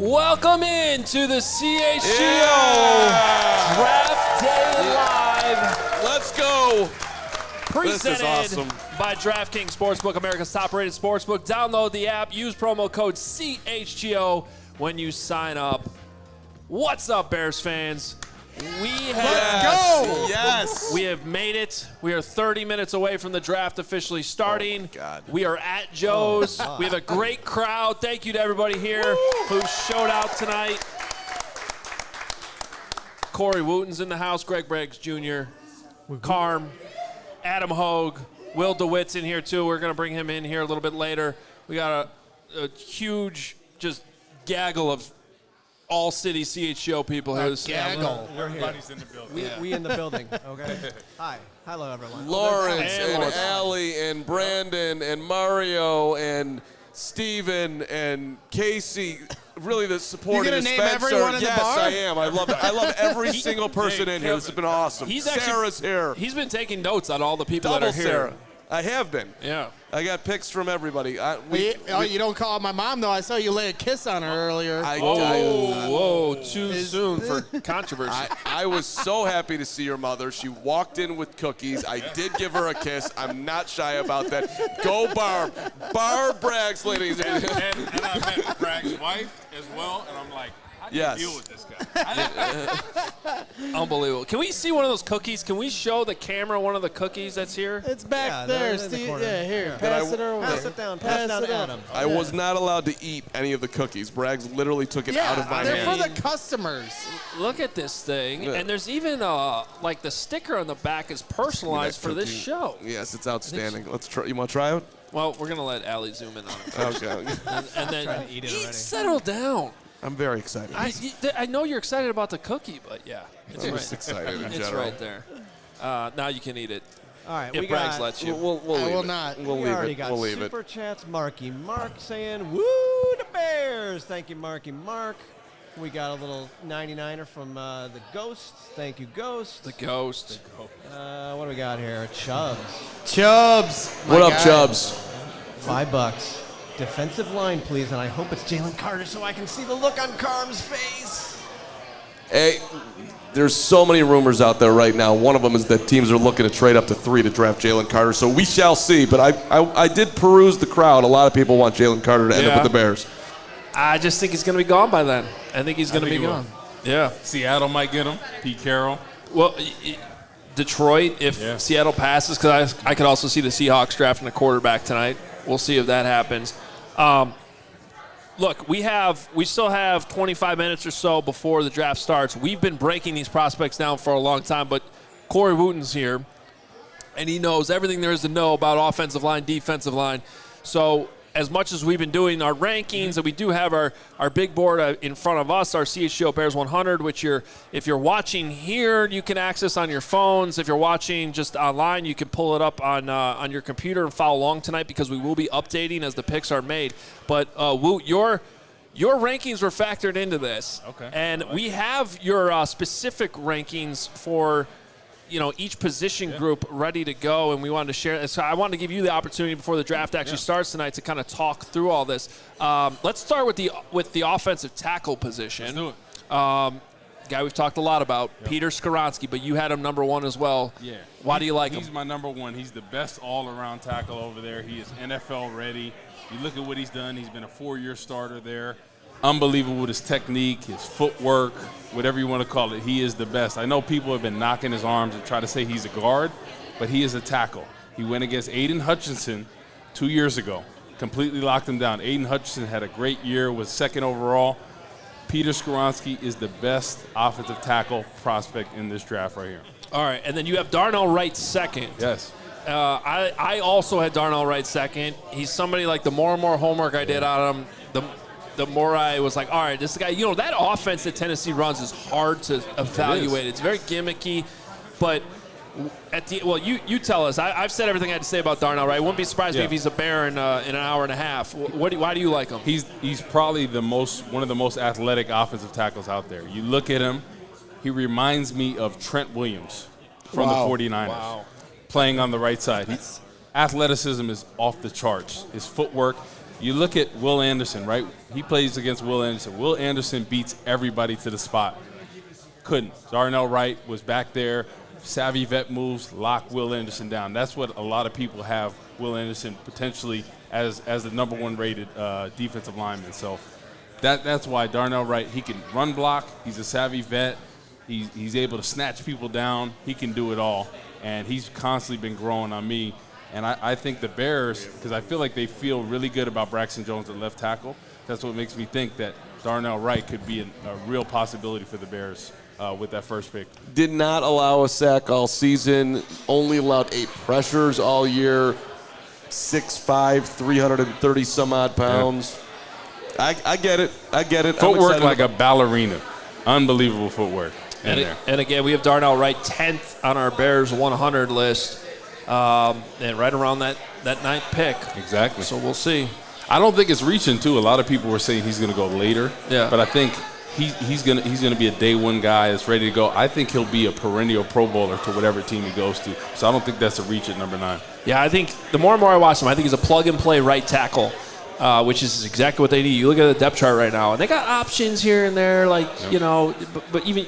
Welcome in to the CHGO Draft Day Live. Let's go. Presented this is awesome. by DraftKings Sportsbook, America's top-rated sportsbook. Download the app. Use promo code CHGO when you sign up. What's up, Bears fans? Let's go. Yes. We have made it. We are 30 minutes away from the draft officially starting. Oh, God. We are at Joe's. We have a great crowd. Thank you to everybody here who showed out tonight. Corey Wootton's in the house. Greg Braggs Jr. Carm. Adam Hoge. Will DeWitt's in here, too. We're going to bring him in here a little bit later. We got a huge just gaggle of all-city CHGO people here. Gaggle. We're here. Everybody's in the building. We in the building, okay? Hi. Hello, everyone. Lawrence And and Lawrence. Allie and Brandon and Mario and Steven and Casey. Really, the support You gonna and name Spencer. everyone in the Yes, bar? I am. I love every single person in here. This has been awesome. Sarah's here. He's been taking notes on all the people Double that are here. Sarah. I have been. Yeah. I got pics from everybody. You don't call my mom, though. I saw you lay a kiss on her earlier. Whoa, too soon for controversy. I was so happy to see your mother. She walked in with cookies. I did give her a kiss. I'm not shy about that. Go Barb. Barb Braggs, ladies and gentlemen. And I met Bragg's wife as well, and I'm like, how do you deal with this guy? Unbelievable. Can we see one of those cookies? Can we show the camera one of the cookies that's here? It's back there, Steve. Yeah, here. Pass it over. Pass it down. Pass it down to Adam. I was not allowed to eat any of the cookies. Braggs literally took it out of my they're hand. for the customers. Look at this thing. Yeah. And there's even, like, the sticker on the back is personalized for this show. Yes, it's outstanding. Let's try. You want to try it? Well, we're going to let Allie zoom in on it. Okay. And then eat it already. settle down. I'm very excited. I know you're excited about the cookie, but yeah. It's I'm right. just excited in It's general. right there. Now you can eat it. All right, If we Braggs got. lets you. We'll I leave will it. not. We'll We leave already it. got We'll leave super it. chats. Marky Mark saying, "Woo the Bears!" Thank you, Marky Mark. We got a little 99er from the Ghost. Thank you, Ghost. The ghost. What do we got here? Chubbs. Chubbs. What my up, guy. Chubbs? $5. Defensive line, please, and I hope it's Jalen Carter so I can see the look on Carm's face. Hey, there's so many rumors out there right now. One of them is that teams are looking to trade up to 3 to draft Jalen Carter. So we shall see. But I did peruse the crowd. A lot of people want Jalen Carter to end up with the Bears. I just think he's going to be gone by then. I think he's going to be he will. gone. Yeah. Seattle might get him. Pete Carroll. Well, Detroit, if Seattle passes, because I could also see the Seahawks drafting a quarterback tonight. We'll see if that happens. Look, we still have 25 minutes or so before the draft starts. We've been breaking these prospects down for a long time, but Corey Wootton's here, and he knows everything there is to know about offensive line, defensive line. So as much as we've been doing our rankings, and we do have our big board in front of us, our CHGO Bears 100, which if you're watching here, you can access on your phones. If you're watching just online, you can pull it up on your computer and follow along tonight because we will be updating as the picks are made. But Woot, your rankings were factored into this. Okay. And we have your specific rankings for each position group ready to go, and we wanted to share it. So I wanted to give you the opportunity before the draft actually starts tonight to kind of talk through all this. Let's start with the offensive tackle position. Let's do it. Guy we've talked a lot about, Peter Skoronski, but you had him number one as well. Yeah. Why do you like him? He's my number one. He's the best all-around tackle over there. He is NFL ready. You look at what he's done. He's been a 4-year starter there. Unbelievable with his technique, his footwork, whatever you want to call it. He is the best. I know people have been knocking his arms and try to say he's a guard, but he is a tackle. He went against Aiden Hutchinson 2 years ago, completely locked him down. Aiden Hutchinson had a great year, was second overall. Peter Skoronski is the best offensive tackle prospect in this draft right here. All right, and then you have Darnell Wright second. Yes. I also had Darnell Wright second. He's somebody like the more and more homework I did on him, the more I was like, all right, this guy, that offense that Tennessee runs is hard to evaluate. It's very gimmicky, but you tell us. I've said everything I had to say about Darnell, right? Wouldn't be surprised me if he's a Bear in an hour and a half. Why do you like him? He's probably one of the most athletic offensive tackles out there. You look at him, he reminds me of Trent Williams from the 49ers, playing on the right side. Athleticism is off the charts. His footwork. You look at Will Anderson, right? He plays against Will Anderson. Will Anderson beats everybody to the spot. Couldn't. Darnell Wright was back there. Savvy vet moves, lock Will Anderson down. That's what a lot of people have Will Anderson potentially as the number 1 rated defensive lineman. So that's why Darnell Wright, he can run block. He's a savvy vet. He's able to snatch people down. He can do it all. And he's constantly been growing on me. And I think the Bears, because I feel like they feel really good about Braxton Jones at left tackle, that's what makes me think that Darnell Wright could be a real possibility for the Bears with that first pick. Did not allow a sack all season, only allowed 8 pressures all year, 6'5", 330 some odd pounds. Yeah. I get it. Footwork like a ballerina. Unbelievable footwork. And again, we have Darnell Wright 10th on our Bears 100 list, and right around that 9th pick. Exactly. So we'll see. I don't think it's reaching, too. A lot of people were saying he's going to go later. Yeah. But I think he's gonna be a day 1 guy that's ready to go. I think he'll be a perennial Pro Bowler to whatever team he goes to. So I don't think that's a reach at number 9. Yeah, I think the more and more I watch him, I think he's a plug-and-play right tackle, which is exactly what they need. You look at the depth chart right now, and they got options here and there, but even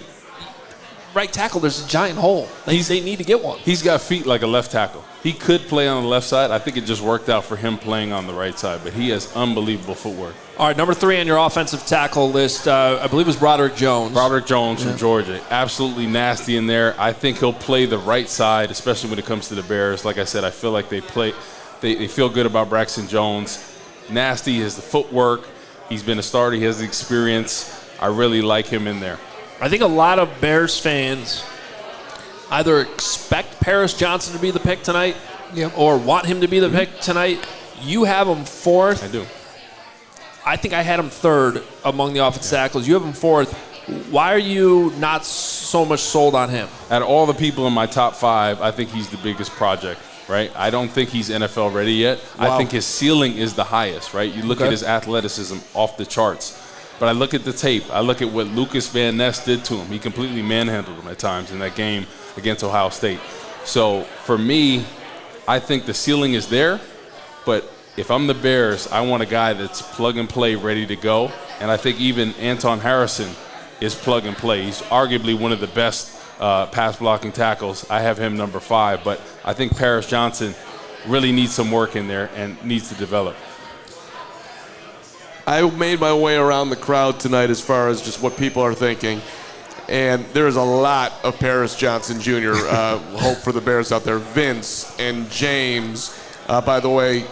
right tackle, there's a giant hole. They need to get one. He's got feet like a left tackle. He could play on the left side. I think it just worked out for him playing on the right side, but he has unbelievable footwork. All right, number 3 on your offensive tackle list, I believe was Broderick Jones. Broderick Jones from Georgia. Absolutely nasty in there. I think he'll play the right side, especially when it comes to the Bears. Like I said, I feel like they feel good about Braxton Jones. Nasty is the footwork. He's been a starter. He has the experience. I really like him in there. I think a lot of Bears fans either expect Paris Johnson to be the pick tonight or want him to be the pick tonight. You have him 4th. I do. I think I had him 3rd among the offensive tackles. You have him 4th. Why are you not so much sold on him? Out of all the people in my top 5, I think he's the biggest project, right? I don't think he's NFL ready yet. Wow. I think his ceiling is the highest, right? You look at his athleticism off the charts. But I look at the tape. I look at what Lucas Van Ness did to him. He completely manhandled him at times in that game against Ohio State. So for me, I think the ceiling is there. But if I'm the Bears, I want a guy that's plug and play, ready to go. And I think even Anton Harrison is plug and play. He's arguably one of the best pass blocking tackles. I have him number 5. But I think Paris Johnson really needs some work in there and needs to develop. I made my way around the crowd tonight as far as just what people are thinking, and there's a lot of Paris Johnson Jr. Hope for the Bears out there. Vince and James. By the way,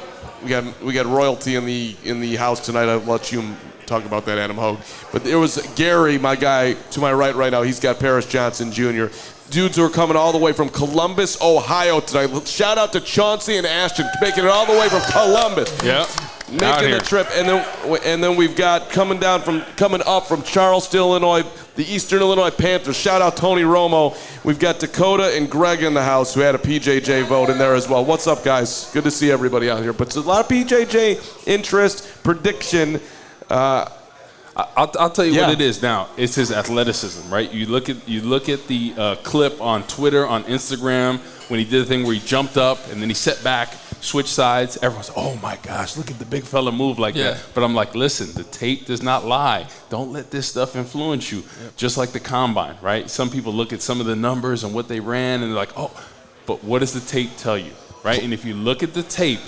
we got royalty in the house tonight. I'll let you talk about that, Adam Hoge. But there was Gary, my guy to my right now. He's got Paris Johnson Jr. Dudes who are coming all the way from Columbus, Ohio tonight. Shout out to Chauncey and Ashton making it all the way from Columbus. Yeah. Making the trip, and then we've got coming up from Charleston, Illinois, the Eastern Illinois Panthers. Shout out Tony Romo. We've got Dakota and Greg in the house who had a PJJ vote in there as well. What's up, guys? Good to see everybody out here. But there's a lot of PJJ interest, prediction. I'll tell you what it is now. It's his athleticism, right? You look at the clip on Twitter, on Instagram, when he did the thing where he jumped up and then he set back, switch sides. Everyone's, oh my gosh, look at the big fella move like that. But I'm like, listen, the tape does not lie. Don't let this stuff influence you. Just like the combine, right? Some people look at some of the numbers and what they ran and they're like, oh, but what does the tape tell you, right? And if you look at the tape,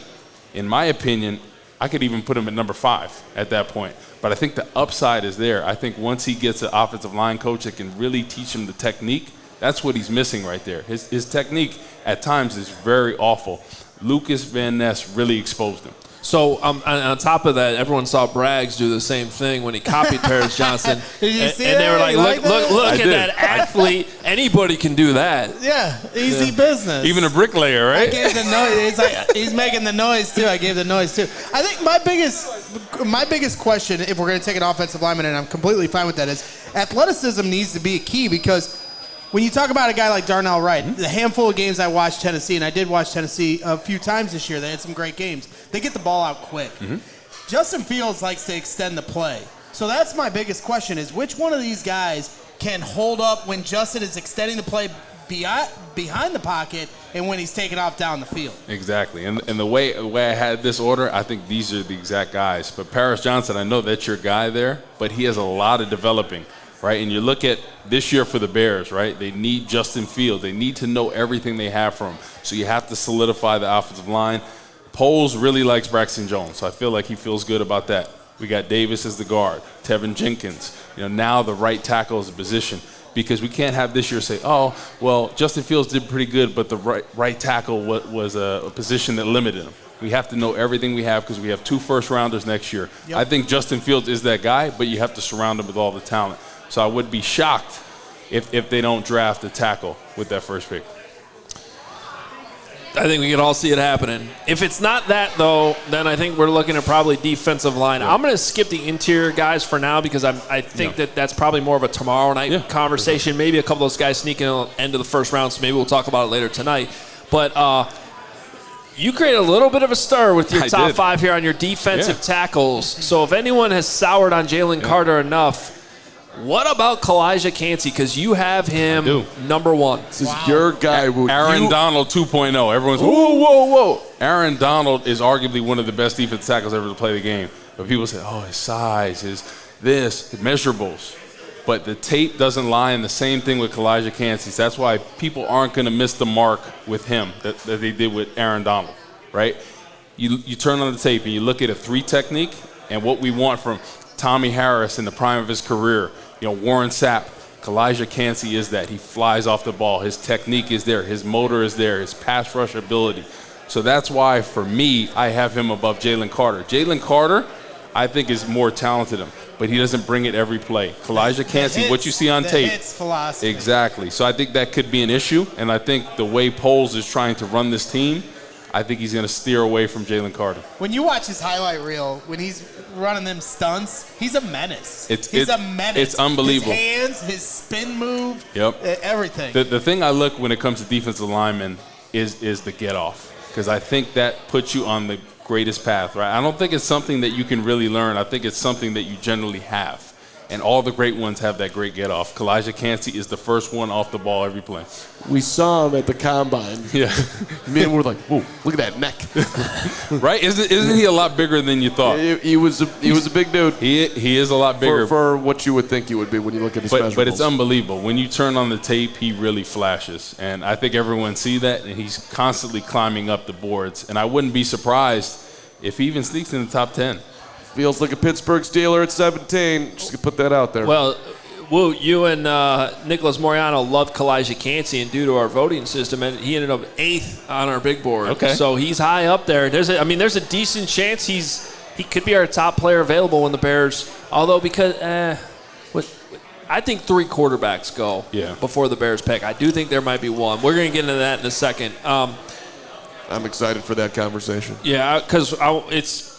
in my opinion, I could even put him at number 5 at that point. But I think the upside is there. I think once he gets an offensive line coach that can really teach him the technique, that's what he's missing right there. His technique at times is very awful. Lucas Van Ness really exposed him. So on top of that, everyone saw Braggs do the same thing when he copied Paris Johnson. Did you see and that? they were like, look at did. that athlete. Anybody can do that. Yeah, easy business. Even a bricklayer, right? I gave the noise. It's like, he's making the noise too. I gave the noise too. I think my biggest question, if we're going to take an offensive lineman, and I'm completely fine with that, is athleticism needs to be a key, because when you talk about a guy like Darnell Wright, the handful of games I watched Tennessee, and I did watch Tennessee a few times this year, they had some great games. They get the ball out quick. Justin Fields likes to extend the play. So that's my biggest question, is which one of these guys can hold up when Justin is extending the play behind the pocket and when he's taken off down the field. Exactly. And the way I had this order, I think these are the exact guys. But Paris Johnson, I know that's your guy there, but he has a lot of developing, right? And you look at this year for the Bears, right? They need Justin Fields. They need to know everything they have from him. So you have to solidify the offensive line. Poles really likes Braxton Jones, so I feel like he feels good about that. We got Davis as the guard, Tevin Jenkins. Now the right tackle is a position, because we can't have this year say, oh, well, Justin Fields did pretty good, but the right tackle was a position that limited him. We have to know everything we have, because we have 2 first-rounders next year. Yep. I think Justin Fields is that guy, but you have to surround him with all the talent. So I would be shocked if they don't draft a tackle with that first pick. I think we can all see it happening. If it's not that, though, then I think we're looking at probably defensive line. Yeah. I'm going to skip the interior guys for now, because I think that's probably more of a tomorrow night conversation. Maybe a couple of those guys sneaking into the first round, so maybe we'll talk about it later tonight. But you created a little bit of a stir with your top 5 here on your defensive tackles. So if anyone has soured on Jalen Carter enough, what about Calijah Kancey? Because you have him number 1. This is your guy. Aaron Donald 2.0. Everyone's whoa. Aaron Donald is arguably one of the best defensive tackles ever to play the game. But people say, oh, his size, his measurables. But the tape doesn't lie, and the same thing with Calijah Kancey. That's why people aren't going to miss the mark with him that they did with Aaron Donald, right? You turn on the tape and you look at a 3 technique, and what we want from Tommy Harris in the prime of his career, Warren Sapp, Calijah Kancey is that. He flies off the ball. His technique is there. His motor is there. His pass rush ability. So that's why, for me, I have him above Jalen Carter. Jalen Carter, I think, is more talented than him, but he doesn't bring it every play. Calijah Kancey, what you see on tape. Hits philosophy. Exactly. So I think that could be an issue, and I think the way Poles is trying to run this team, I think he's going to steer away from Jalen Carter. When you watch his highlight reel, when he's running them stunts, he's a menace. He's a menace. It's unbelievable. His hands, his spin move, everything. The thing I look when it comes to defensive linemen is the get off, because I think that puts you on the greatest path, right? I don't think it's something that you can really learn. I think it's something that you generally have. And all the great ones have that great get off. Calijah Kancey is the first one off the ball every play. We saw him at the combine. Yeah. Men were like, whoa, look at that neck. Right? Isn't he a lot bigger than you thought? He was a big dude. He is a lot bigger. For what you would think he would be when you look at his measurables. But it's unbelievable. When you turn on the tape, he really flashes. And I think everyone see that, and he's constantly climbing up the boards. And I wouldn't be surprised if he even sneaks in the top 10. Feels like a Pittsburgh Steeler at 17. Just to put that out there. Well, Woot, you and Nicholas Moreano loved Calijah Kancey, and due to our voting system, and he ended up 8th on our big board. Okay. So he's high up there. There's a decent chance he could be our top player available when the Bears. Although I think 3 quarterbacks go before the Bears pick. I do think there might be one. We're going to get into that in a second. I'm excited for that conversation. Yeah, because this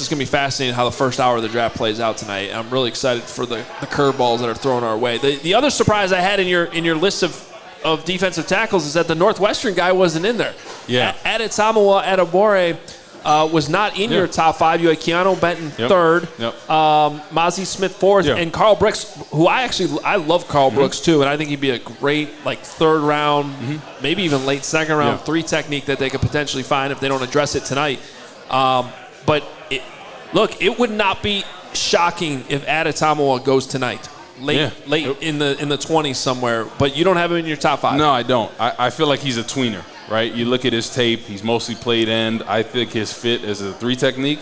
is going to be fascinating how the first hour of the draft plays out tonight. I'm really excited for the curveballs that are thrown our way. The other surprise I had in your list of defensive tackles is that the Northwestern guy wasn't in there. Yeah. Adetomiwa Adebawore was not in your top 5. You had Keanu Benton 3rd, Mozzie Smith 4th, and Carl Brooks, who I love Carl Brooks too, and I think he'd be a great 3rd round, maybe even late 2nd round 3 technique that they could potentially find if they don't address it tonight. But it would not be shocking if Adetomiwa goes tonight, late in the 20s somewhere. But you don't have him in your top 5. No, I don't. I feel like he's a tweener, right? You look at his tape; he's mostly played end. I think his fit is a 3 technique,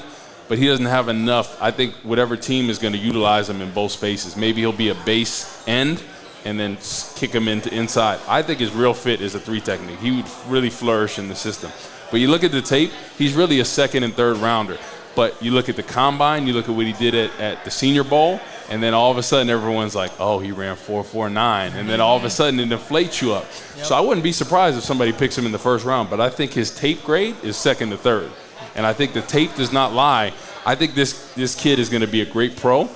but he doesn't have enough. I think whatever team is going to utilize him in both spaces. Maybe he'll be a base end and then kick him into inside. I think his real fit is a 3 technique. He would really flourish in the system. But you look at the tape, he's really a 2nd and 3rd rounder. But you look at the combine, you look at what he did at the Senior Bowl, and then all of a sudden everyone's like, oh, he ran 4.49. And then all of a sudden it inflates you up. Yep. So I wouldn't be surprised if somebody picks him in the 1st round. But I think his tape grade is 2nd to 3rd. And I think the tape does not lie. I think this kid is going to be a great pro.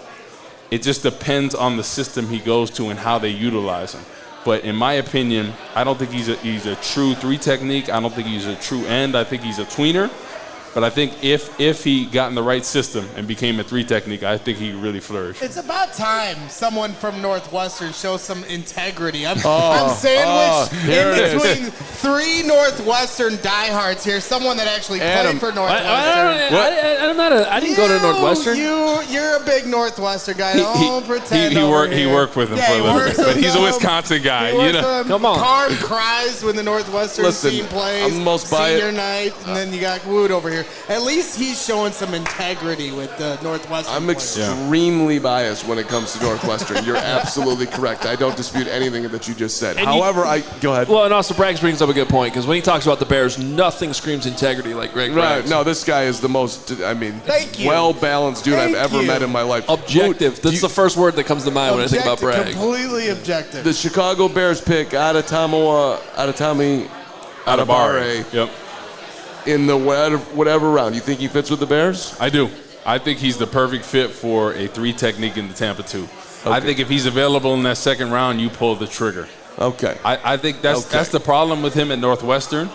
It just depends on the system he goes to and how they utilize him. But in my opinion, I don't think he's a true 3 technique. I don't think he's a true end. I think he's a tweener. But I think if he got in the right system and became a 3 technique, I think he really flourished. It's about time someone from Northwestern shows some integrity. I'm sandwiched in between 3 Northwestern diehards here. Someone that actually played for Northwestern. I didn't go to Northwestern. You're a big Northwestern guy. Don't pretend. He worked with him for a little bit, but he's a Wisconsin guy. Come on. Carm cries when the Northwestern team plays. I'm the most biased. Senior night, and then you got Woot over here. At least he's showing some integrity with the Northwestern. I'm players. extremely biased when it comes to Northwestern. You're absolutely correct. I don't dispute anything that you just said. However, go ahead. Well, and also Braggs brings up a good point because when he talks about the Bears, nothing screams integrity like Greg Braggs. Right. No, this guy is the most, well-balanced dude I've ever met in my life. Objective. That's the first word that comes to mind when I think about Braggs. Completely objective. The Chicago Bears pick Adetomiwa Adebawore. Yep. In the whatever round. You think he fits with the Bears? I do. I think he's the perfect fit for a 3 technique in the Tampa 2. Okay. I think if he's available in that second round, you pull the trigger. Okay. I think that's the problem with him at Northwestern.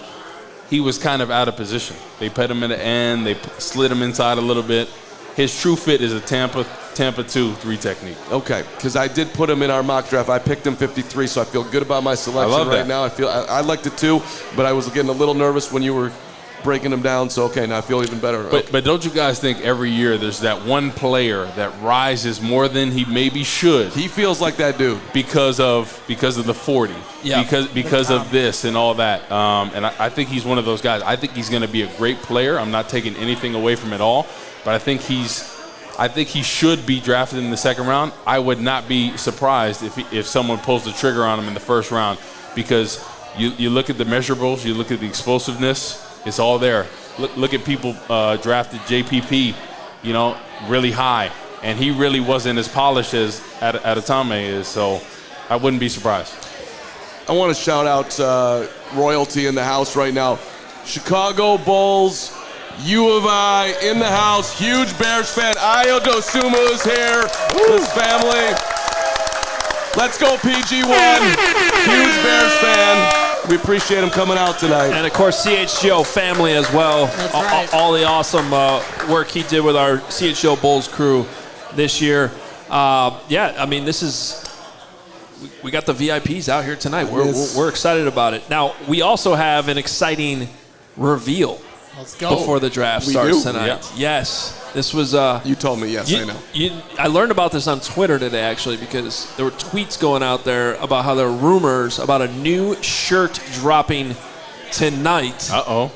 He was kind of out of position. They put him in the end. They slid him inside a little bit. His true fit is a Tampa 2 3 technique. Okay, because I did put him in our mock draft. I picked him 53, so I feel good about my selection right now. I liked it too, but I was getting a little nervous when you were breaking them down, so now I feel even better. But don't you guys think every year there's that one player that rises more than he maybe should? He feels like that dude because of the 40, because of this and all that. And I think he's one of those guys. I think he's going to be a great player. I'm not taking anything away from it all, but I think he should be drafted in the second round. I would not be surprised if someone pulls the trigger on him in the first round, because you look at the measurables, you look at the explosiveness. It's all there. Look at people drafted JPP, really high, and he really wasn't as polished as Adetomiwa is. So I wouldn't be surprised. I want to shout out royalty in the house right now. Chicago Bulls, U of I in the house. Huge Bears fan. Ayo Dosunmu is here. His family. Let's go PG1. Huge Bears fan. We appreciate him coming out tonight. And, of course, CHGO family as well. That's right. All the awesome work he did with our CHGO Bulls crew this year. This is – we got the VIPs out here tonight. We're excited about it. Now, we also have an exciting reveal. Let's go. Before the draft starts tonight. Yeah. Yes. This was you told me, yes, I know. I learned about this on Twitter today, actually, because there were tweets going out there about how there are rumors about a new shirt dropping tonight. Uh-oh.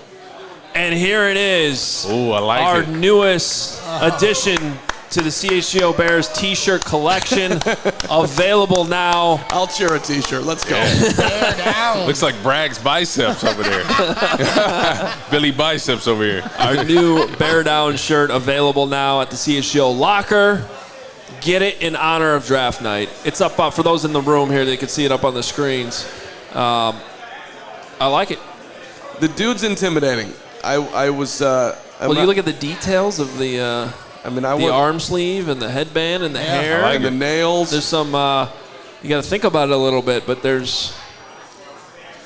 And here it is. Ooh, I like our it. Newest addition to the CHGO Bears T-shirt collection, available now. I'll cheer a T-shirt. Let's go. Bear down. Looks like Bragg's biceps over there. Billy biceps over here. Our new Bear Down shirt available now at the CHGO locker. Get it in honor of draft night. It's up for those in the room here. They can see it up on the screens. I like it. The dude's intimidating. You look at the details of the arm sleeve and the headband and the hair. And the nails. There's some, you got to think about it a little bit, but there's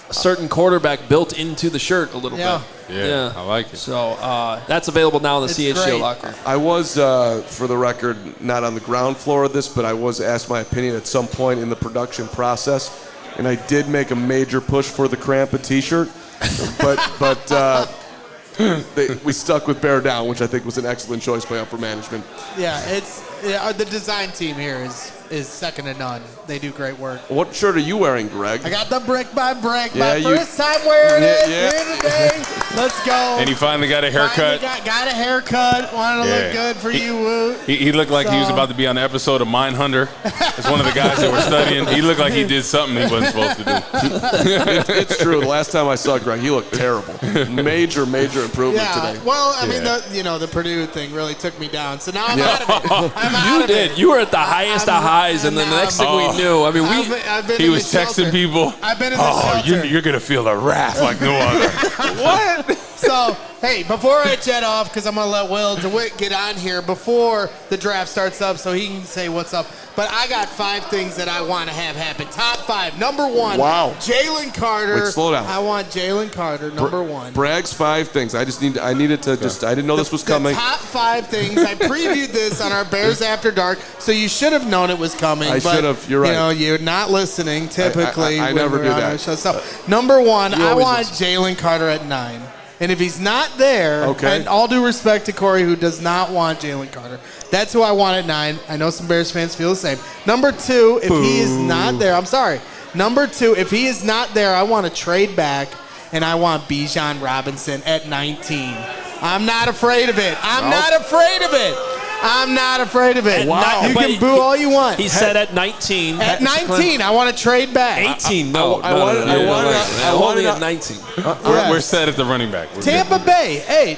a certain quarterback built into the shirt a little bit. Yeah, I like it. So that's available now in the CHGO locker. I was, for the record, not on the ground floor of this, but I was asked my opinion at some point in the production process, and I did make a major push for the Crampa T-shirt, but we stuck with Bear Down, which I think was an excellent choice by upper management. Yeah, the design team here is second to none. They do great work. What shirt are you wearing, Greg? I got the brick by brick. My first time wearing it here today. Let's go. And he finally got a haircut. Got a haircut. Wanted to look good for you, Woot. He looked like he was about to be on an episode of Mindhunter. It's one of the guys that were studying. He looked like he did something he wasn't supposed to do. It's true. The last time I saw Greg, he looked terrible. Major improvement today. Well, I mean, the Purdue thing really took me down. So now I'm out of it. You did. You were at the highest of highs, and then the next thing we knew, I mean, he was texting people. I've been in the shelter. You're going to feel a wrath like no other. What? So So, hey, before I jet off, because I'm going to let Will DeWitt get on here before the draft starts up so he can say what's up. But I got 5 things that I want to have happen. Top 5. Number 1, Wow. Jalen Carter. Wait, slow down. I want Jalen Carter, number 1. Braggs 5 things. I didn't know this was coming. The top 5 things. I previewed this on our Bears After Dark, so you should have known it was coming. I should have. You're right. You know, you're not listening typically. I when never we're do on that. our show. So, number 1, I always want listen. Jalen Carter at 9. And if he's not there, Okay. and all due respect to Corey, who does not want Jalen Carter, that's who I want at 9. I know some Bears fans feel the same. Number 2, if he is not there, I'm sorry. Number 2, if he is not there, I want to trade back, and I want Bijan Robinson at 19. I'm not afraid of it. I'm not afraid of it. I'm not afraid of it. Wow. You But can boo all you want. He said at 19. At 19, I want to trade back. 18. I wanted at 19. Yes. We're set at the running back. We're Tampa good. Bay, hey,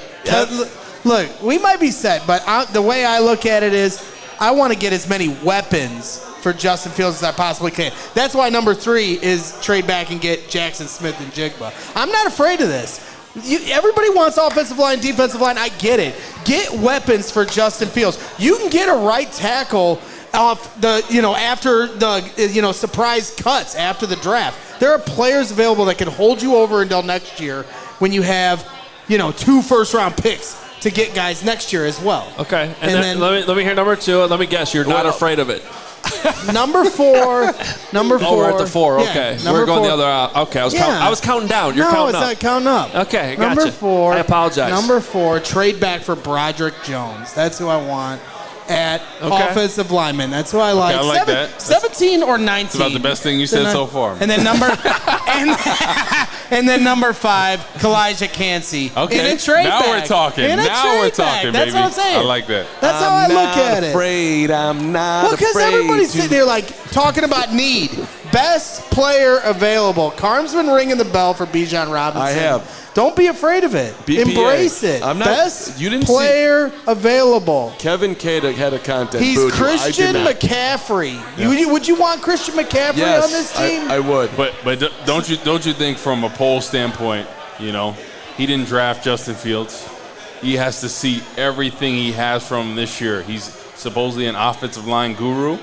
look, we might be set, but the way I look at it is I want to get as many weapons for Justin Fields as I possibly can. That's why number 3 is trade back and get Jackson Smith-Njigba. I'm not afraid of this. Everybody wants offensive line, defensive line. I get it. Get weapons for Justin Fields. You can get a right tackle off the, after the, surprise cuts after the draft. There are players available that can hold you over until next year when you have, 2 first-round picks to get guys next year as well. Okay. And then let me hear number 2. And let me guess, you're not afraid of it. Number 4. Oh, we're at the 4. Yeah, Okay. number We're going 4. the other out. Okay. I was counting down. You're no, counting it's up. not counting up. Okay, Number gotcha. 4. I apologize. Number 4, trade back for Broderick Jones. That's who I want at offensive lineman. That's who I like. I like that. 17 or 19. It's about the best thing you said so far. And then number and then number 5, Kalijah Cansey. Okay. In a trade Now back. we're talking. In a Now trade we're back. talking, That's baby. what I'm saying. I like that. That's how I look at it. I'm not afraid. Because everybody's sitting there like talking about need. Best player available. Carm's been ringing the bell for Bijan Robinson. I have. Don't be afraid of it. BPA. Embrace it. I'm not- Best you didn't player available. Kevin Cada had a content. He's booed you. I Christian did not. McCaffrey. Would you want Christian McCaffrey Yes, on this team? I would. But don't you think from a poll standpoint, he didn't draft Justin Fields. He has to see everything he has from him this year. He's supposedly an offensive line guru.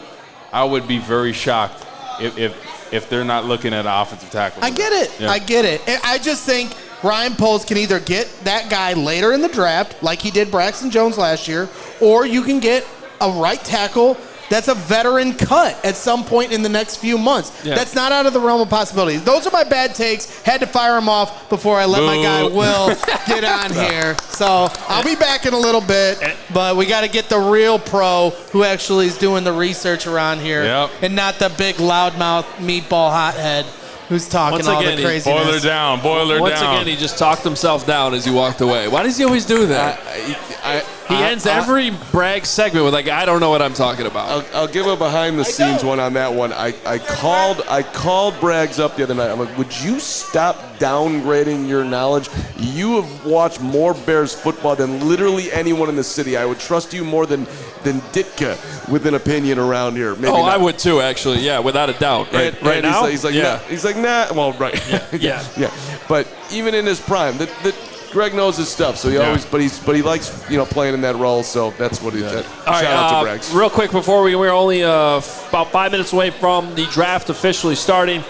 I would be very shocked if they're not looking at an offensive tackle. I get it. Yeah. I get it. I just think Ryan Poles can either get that guy later in the draft, like he did Braxton Jones last year, or you can get a right tackle that's a veteran cut at some point in the next few months. Yeah. That's not out of the realm of possibilities. Those are my bad takes. Had to fire them off before I let my guy Will get on here. So I'll be back in a little bit, but we got to get the real pro who actually is doing the research around here, and not the big loudmouth meatball hothead who's talking Once all again, the craziness. Boiler down. Once again, he just talked himself down as he walked away. Why does he always do that? He ends every brag segment with I don't know what I'm talking about. I'll give a behind-the-scenes one on that one. I called Braggs up the other night. I'm like, would you stop downgrading your knowledge? You have watched more Bears football than literally anyone in the city. I would trust you more than Ditka with an opinion around here. Maybe I not. would too, actually. Yeah, without a doubt. Right, And right now? he's like, nah. Well, right. Yeah. Yeah. But even in his prime, Greg knows his stuff, so he always, but he likes playing in that role, so that's what he. Shout out to Braggs. Real quick before we're only about 5 minutes away from the draft officially starting.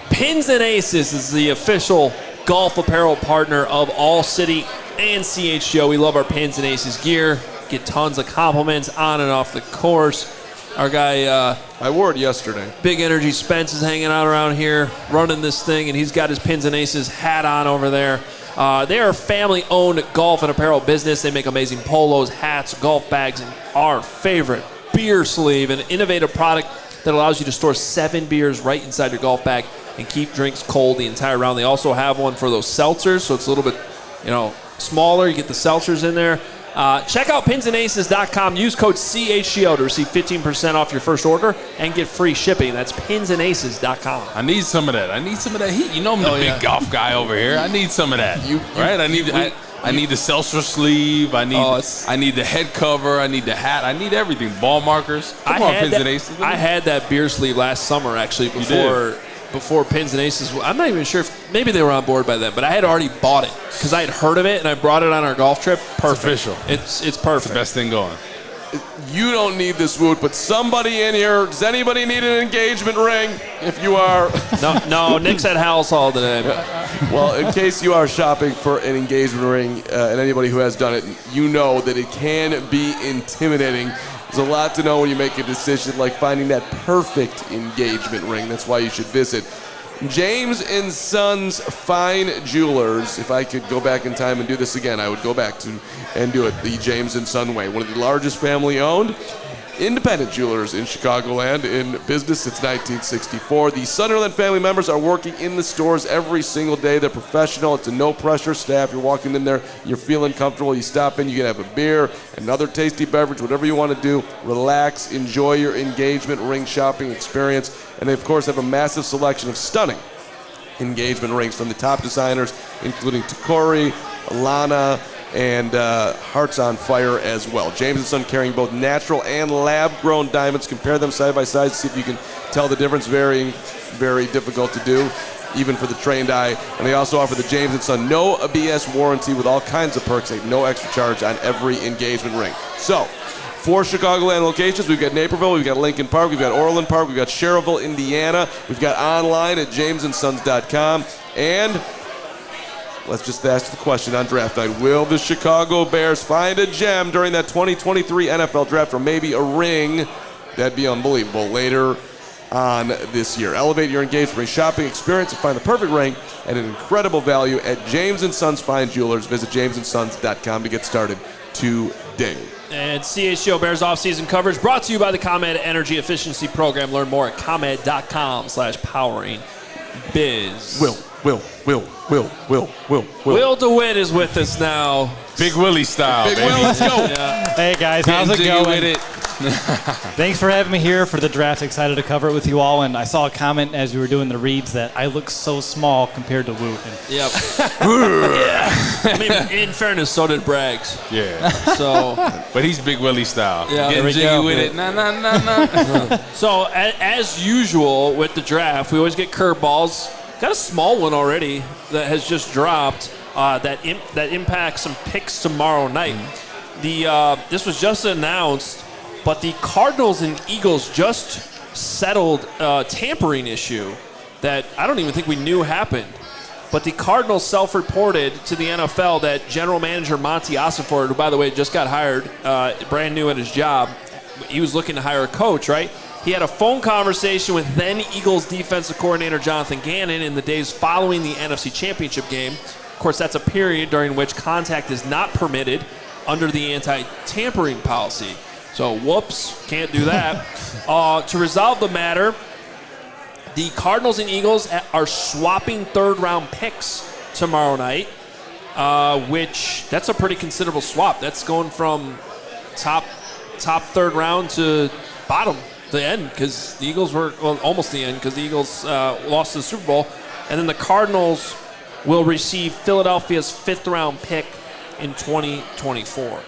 Pins and Aces is the official golf apparel partner of All City and CHGO. We love our Pins and Aces gear. Get tons of compliments on and off the course. Our guy, I wore it yesterday. Big Energy Spence is hanging out around here running this thing, and he's got his Pins and Aces hat on over there. They are a family-owned golf and apparel business. They make amazing polos, hats, golf bags, and our favorite beer sleeve, an innovative product that allows you to store 7 beers right inside your golf bag and keep drinks cold the entire round. They also have one for those seltzers, so it's a little bit, smaller. You get the seltzers in there. Check out pinsandaces.com. Use code CHGO to receive 15% off your first order and get free shipping. That's pinsandaces.com. I need some of that. I need some of that heat. I'm the big golf guy over here. I need some of that. Right? I need the seltzer sleeve. I need the head cover. I need the hat. I need everything. Ball markers. Come on, Pins and Aces. I had that beer sleeve last summer, actually, before Pins and Aces. I'm not even sure if maybe they were on board by then, but I had already bought it because I had heard of it and I brought it on our golf trip. Perfect. It's official. It's perfect. It's the best thing going. You don't need this, Woot, but somebody in here, does anybody need an engagement ring? If you are... No, Nick's at Halas Hall today. Well, in case you are shopping for an engagement ring, and anybody who has done it, you know that it can be intimidating. There's a lot to know when you make a decision, like finding that perfect engagement ring. That's why you should visit James & Sons Fine Jewelers. If I could go back in time and do this again, I would go back to and do it the James & Son way. One of the largest family-owned independent jewelers in Chicagoland, in business since 1964. The Sunderland family members are working in the stores every single day. They're professional. It's a no-pressure staff. You're walking in there, you're feeling comfortable. You stop in, you can have a beer, another tasty beverage, whatever you want to do. Relax, enjoy your engagement ring shopping experience. And they, of course, have a massive selection of stunning engagement rings from the top designers, including Tacori, Alana, and Hearts on Fire as well. James & Son carrying both natural and lab-grown diamonds. Compare them side by side to see if you can tell the difference. Very, very difficult to do, even for the trained eye. And they also offer the James & Son no BS warranty with all kinds of perks at no extra charge on every engagement ring. So, 4 Chicagoland locations. We've got Naperville, we've got Lincoln Park, we've got Orland Park, we've got Sherrville, Indiana. We've got online at jamesandSons.com. And let's just ask the question on draft night. Will the Chicago Bears find a gem during that 2023 NFL draft, or maybe a ring? That'd be unbelievable later on this year. Elevate your engagement ring shopping experience and find the perfect ring at an incredible value at James & Sons Fine Jewelers. Visit jamesandSons.com to get started today. And CHGO Bears offseason coverage brought to you by the ComEd Energy Efficiency Program. Learn more at ComEd.com/powering-biz. Will DeWitt is with us now. Big Willie style, Big baby. Will, let's go. Yeah. Hey guys, how's it Getting jiggy going? with it. Thanks for having me here for the draft. Excited to cover it with you all. And I saw a comment as we were doing the reads that I look so small compared to Woot. Yep. Yeah. I mean, in fairness, so did Braggs. Yeah. So, But he's Big Willie style. Yeah. Getting There we jiggy go. with it. Nah. so as usual with the draft, we always get curveballs. Got a small one already that has just dropped that impacts some picks tomorrow night. This was just announced, but the Cardinals and Eagles just settled a tampering issue that I don't even think we knew happened. But the Cardinals self-reported to the NFL that general manager Monty Ossenford, who, by the way, just got hired, brand new at his job, he was looking to hire a coach, right? He had a phone conversation with then Eagles defensive coordinator Jonathan Gannon in the days following the NFC Championship game. Of course, that's a period during which contact is not permitted under the anti-tampering policy. So, whoops, can't do that. To resolve the matter, the Cardinals and Eagles are swapping third-round picks tomorrow night, which that's a pretty considerable swap. That's going from top third round to bottom, the end, because the Eagles were, well, almost the end, because the Eagles lost to the Super Bowl. And then the Cardinals will receive Philadelphia's fifth-round pick in 2024. So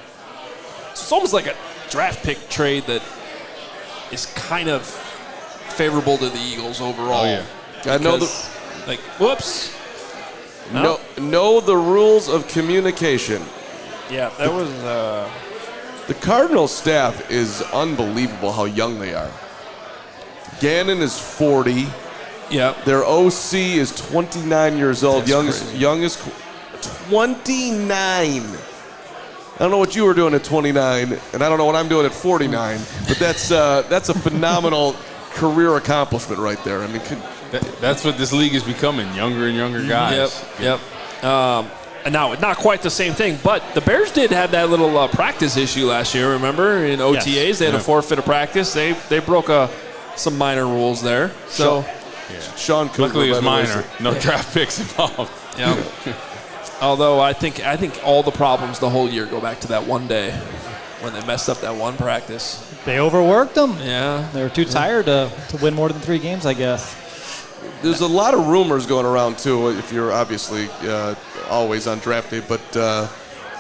it's almost like a draft pick trade that is kind of favorable to the Eagles overall. Oh, yeah. I know whoops. know the rules of communication. Yeah, that was... The Cardinals staff is unbelievable how young they are. Gannon is 40. Yeah. Their OC is 29 years old. That's Youngest 29. I don't know what you were doing at 29, and I don't know what I'm doing at 49. But that's a phenomenal career accomplishment right there. I mean, That's what this league is becoming, younger and younger guys. Yep. And now, not quite the same thing, but the Bears did have that little practice issue last year, remember? In OTAs, Yes. they had a forfeit of practice. They broke some minor rules there. So, Sean Cooper, Luckily, it's by the way, minor. No draft picks involved. yeah. Although I think all the problems the whole year go back to that one day when they messed up that one practice. They overworked them. Yeah. They were too tired to win more than 3 games, I guess. There's a lot of rumors going around, too, if you're obviously always on draft day. But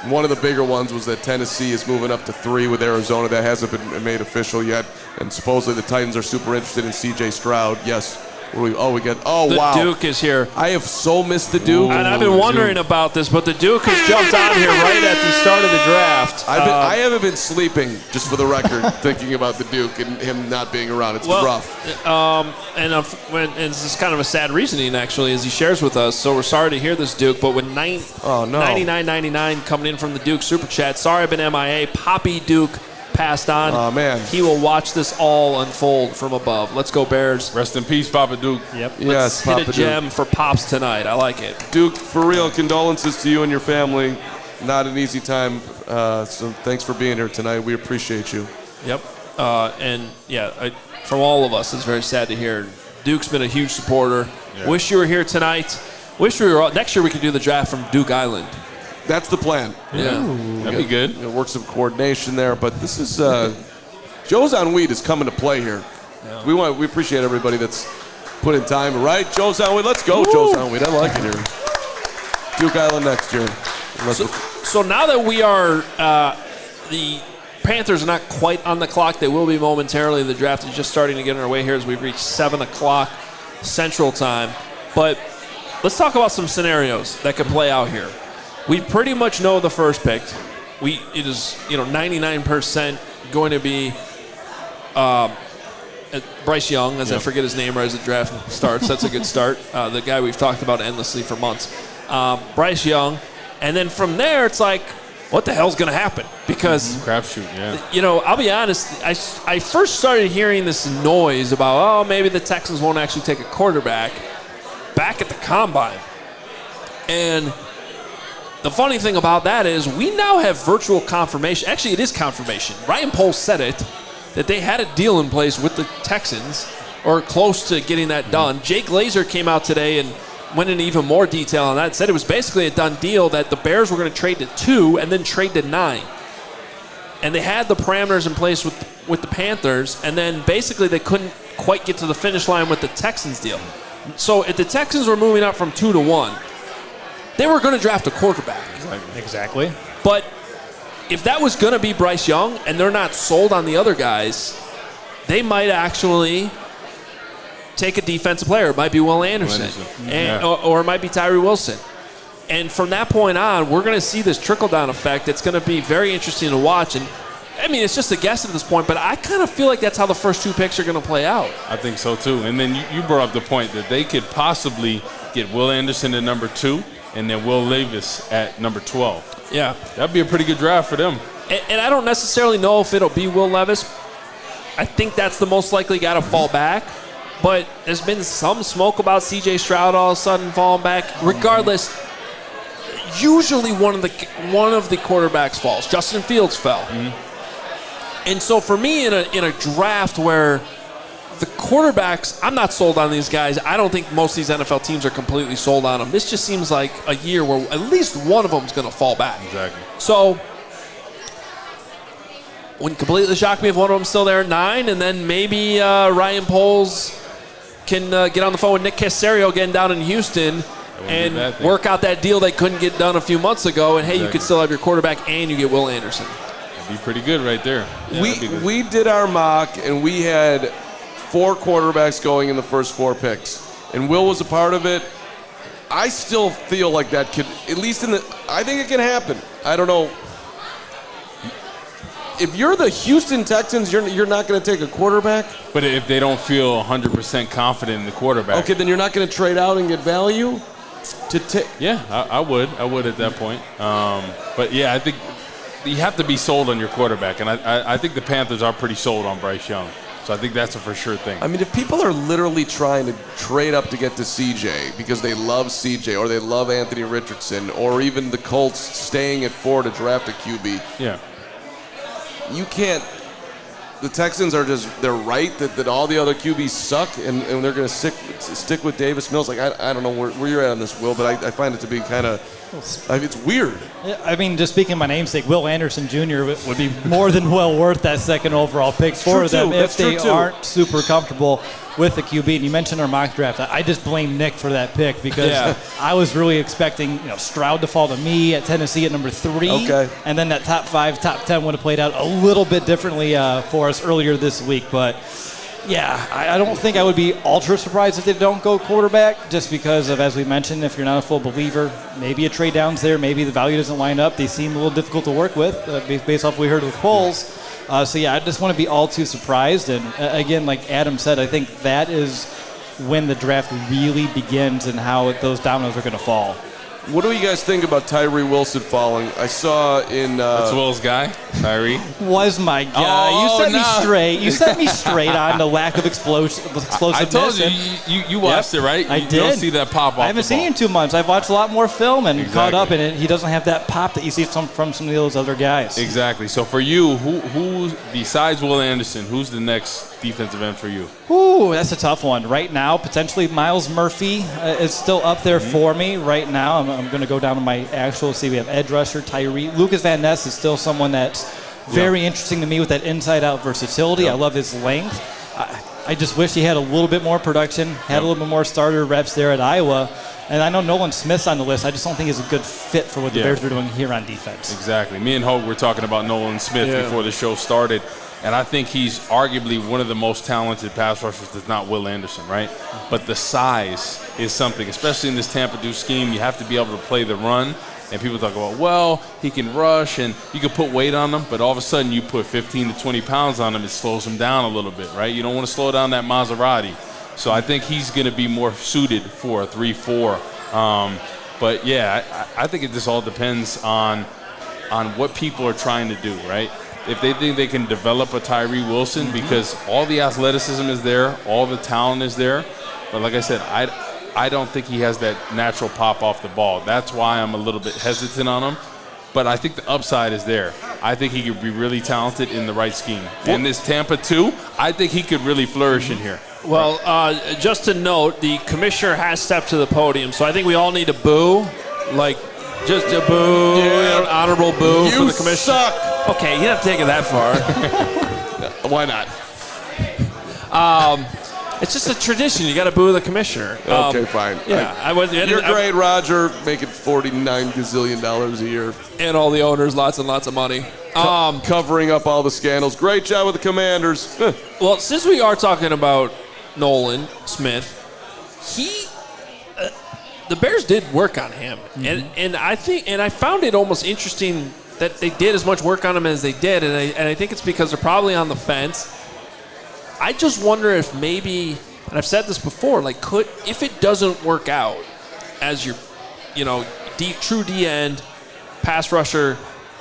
one of the bigger ones was that Tennessee is moving up to 3 with Arizona. That hasn't been made official yet. And supposedly the Titans are super interested in C.J. Stroud. Yes, We got. The Wow. Duke is here. I have so missed the Duke. And I've been wondering about this, but the Duke has jumped on here right at the start of the draft. I haven't been sleeping, just for the record, thinking about the Duke and him not being around. It's rough. And this is kind of a sad reasoning, actually, as he shares with us. So we're sorry to hear this, Duke. But with 99.99 coming in from the Duke Super Chat, sorry I've been MIA. Poppy Duke passed on. Oh, man. He will watch this all unfold from above. Let's go, Bears. Rest in peace, Papa Duke. Yep. Let's hit Papa a gem for Pops tonight. I like it. Duke, for real, condolences to you and your family. Not an easy time. So thanks for being here tonight. We appreciate you. Yep. From all of us, it's very sad to hear. Duke's been a huge supporter. Yeah. Wish you were here tonight. Wish we were. Next year we could do the draft from Duke Island. That's the plan. Yeah. That'd be good. Work some coordination there, but this is Joe's on Weed is coming to play here. Yeah. We appreciate everybody that's put in time. Right, Joe's on Weed. Let's go, Joe's on Weed. I like it here. Duke Island next year. So now that we are the Panthers are not quite on the clock. They will be momentarily. The draft is just starting to get underway here as we've reached 7 o'clock Central Time. But let's talk about some scenarios that could play out here. We pretty much know the first pick. It is 99% going to be Bryce Young, as I forget his name right as the draft starts. That's a good start. The guy we've talked about endlessly for months. Bryce Young. And then from there, it's like, what the hell's going to happen? Because, crapshoot, yeah. I'll be honest, I first started hearing this noise about, maybe the Texans won't actually take a quarterback back at the Combine. And the funny thing about that is we now have virtual confirmation. Actually, it is confirmation. Ryan Poles said it, that they had a deal in place with the Texans, or close to getting that done. Jake Glazer came out today and went into even more detail on that. Said it was basically a done deal that the Bears were going to trade to 2 and then trade to 9. And they had the parameters in place with the Panthers, and then basically they couldn't quite get to the finish line with the Texans deal. So if the Texans were moving up from 2 to 1, they were going to draft a quarterback. Exactly. But if that was going to be Bryce Young and they're not sold on the other guys, they might actually take a defensive player. It might be Will Anderson. Or it might be Tyree Wilson. And from that point on, we're going to see this trickle-down effect. It's going to be very interesting to watch. And I mean, it's just a guess at this point, but I kind of feel like that's how the first 2 picks are going to play out. I think so, too. And then you brought up the point that they could possibly get Will Anderson at number 2 and then Will Levis at number 12. Yeah. That'd be a pretty good draft for them. And I don't necessarily know if it'll be Will Levis. I think that's the most likely guy to fall back. But there's been some smoke about C.J. Stroud all of a sudden falling back. Regardless, usually one of the quarterbacks falls. Justin Fields fell. Mm-hmm. And so for me, in a draft where the quarterbacks, I'm not sold on these guys. I don't think most of these NFL teams are completely sold on them. This just seems like a year where at least one of them is going to fall back. Exactly. So wouldn't completely shock me if one of them's still there at 9, and then maybe Ryan Poles can get on the phone with Nick Caserio again down in Houston and work out that deal they couldn't get done a few months ago. And, hey, you could still have your quarterback and you get Will Anderson. That'd be pretty good right there. Yeah, we did our mock, and we had 4 quarterbacks going in the first 4 picks. And Will was a part of it. I still feel like that could, at least I think it can happen. I don't know. If you're the Houston Texans, you're not going to take a quarterback? But if they don't feel 100% confident in the quarterback. Okay, then you're not going to trade out and get value? Yeah, I would. I would at that point. But, yeah, I think you have to be sold on your quarterback. And I think the Panthers are pretty sold on Bryce Young. So I think that's a for sure thing. I mean, if people are literally trying to trade up to get to CJ because they love CJ or they love Anthony Richardson or even the Colts staying at 4 to draft a QB. Yeah. You can't. The Texans are they're right that all the other QBs suck and they're going to stick with Davis Mills. Like, I don't know where you're at on this, Will, but I find it to be kind of, it's weird. I mean, just speaking my namesake, Will Anderson Jr. would be more than well worth that second overall pick for them if they aren't super comfortable with the QB. And you mentioned our mock draft. I just blame Nick for that pick because I was really expecting Stroud to fall to me at Tennessee at number 3. Okay. And then that top 5, top 10 would have played out a little bit differently for us earlier this week. But Yeah, I don't think I would be ultra surprised if they don't go quarterback, just because of, as we mentioned, if you're not a full believer, maybe a trade down's there, maybe the value doesn't line up. They seem a little difficult to work with, based off what we heard with polls. So yeah, I just want to be all too surprised. And again, like Adam said, I think that is when the draft really begins and how those dominoes are going to fall. What do you guys think about Tyree Wilson falling? I saw in... That's Will's guy, Tyree. Was my guy. Oh, you set me straight. You set me straight on the lack of explosiveness. I told you watched it, right? I You did. don't see that pop off I haven't the seen ball. him in 2 months. I've watched a lot more film and caught Exactly. up in it. He doesn't have that pop that you see from some of those other guys. Exactly. So for you, who besides Will Anderson, who's the next defensive end for you? Ooh, that's a tough one. Right now, potentially Miles Murphy is still up there for me right now. I'm going to go down to my actual, see we have edge rusher, Tyree. Lucas Van Ness is still someone that's very interesting to me with that inside-out versatility. I love his length. I just wish he had a little bit more production, had a little bit more starter reps there at Iowa. And I know Nolan Smith's on the list. I just don't think he's a good fit for what the Bears are doing here on defense. Exactly. Me and Hoge were talking about Nolan Smith before the show started, and I think he's arguably one of the most talented pass rushers that's not Will Anderson, right? But the size is something, especially in this Tampa 2 scheme. You have to be able to play the run, and people talk about, well, he can rush, and you can put weight on him, but all of a sudden you put 15 to 20 pounds on him, it slows him down a little bit, right? You don't want to slow down that Maserati. So I think he's going to be more suited for a 3-4. But, yeah, I think it just all depends on what people are trying to do, right? If they think they can develop a Tyree Wilson, because all the athleticism is there, all the talent is there. But like I said, I don't think he has that natural pop off the ball. That's why I'm a little bit hesitant on him. But I think the upside is there. I think he could be really talented in the right scheme. And this Tampa 2, I think he could really flourish in here. Well, just to note, the commissioner has stepped to the podium, so I think we all need to boo, like just a boo, an honorable boo for the commissioner. Suck. Okay, you don't have to take it that far. Why not? It's just a tradition. You got to boo the commissioner. Okay, fine. Yeah, You're great, Roger. Making $49 gazillion a year. And all the owners, lots and lots of money. Covering up all the scandals. Great job with the Commanders. Well, since we are talking about Nolan Smith, the Bears did work on him, and I found it almost interesting that they did as much work on him as they did, and I think it's because they're probably on the fence. I just wonder if maybe, and I've said this before, like if it doesn't work out as your, true D end pass rusher,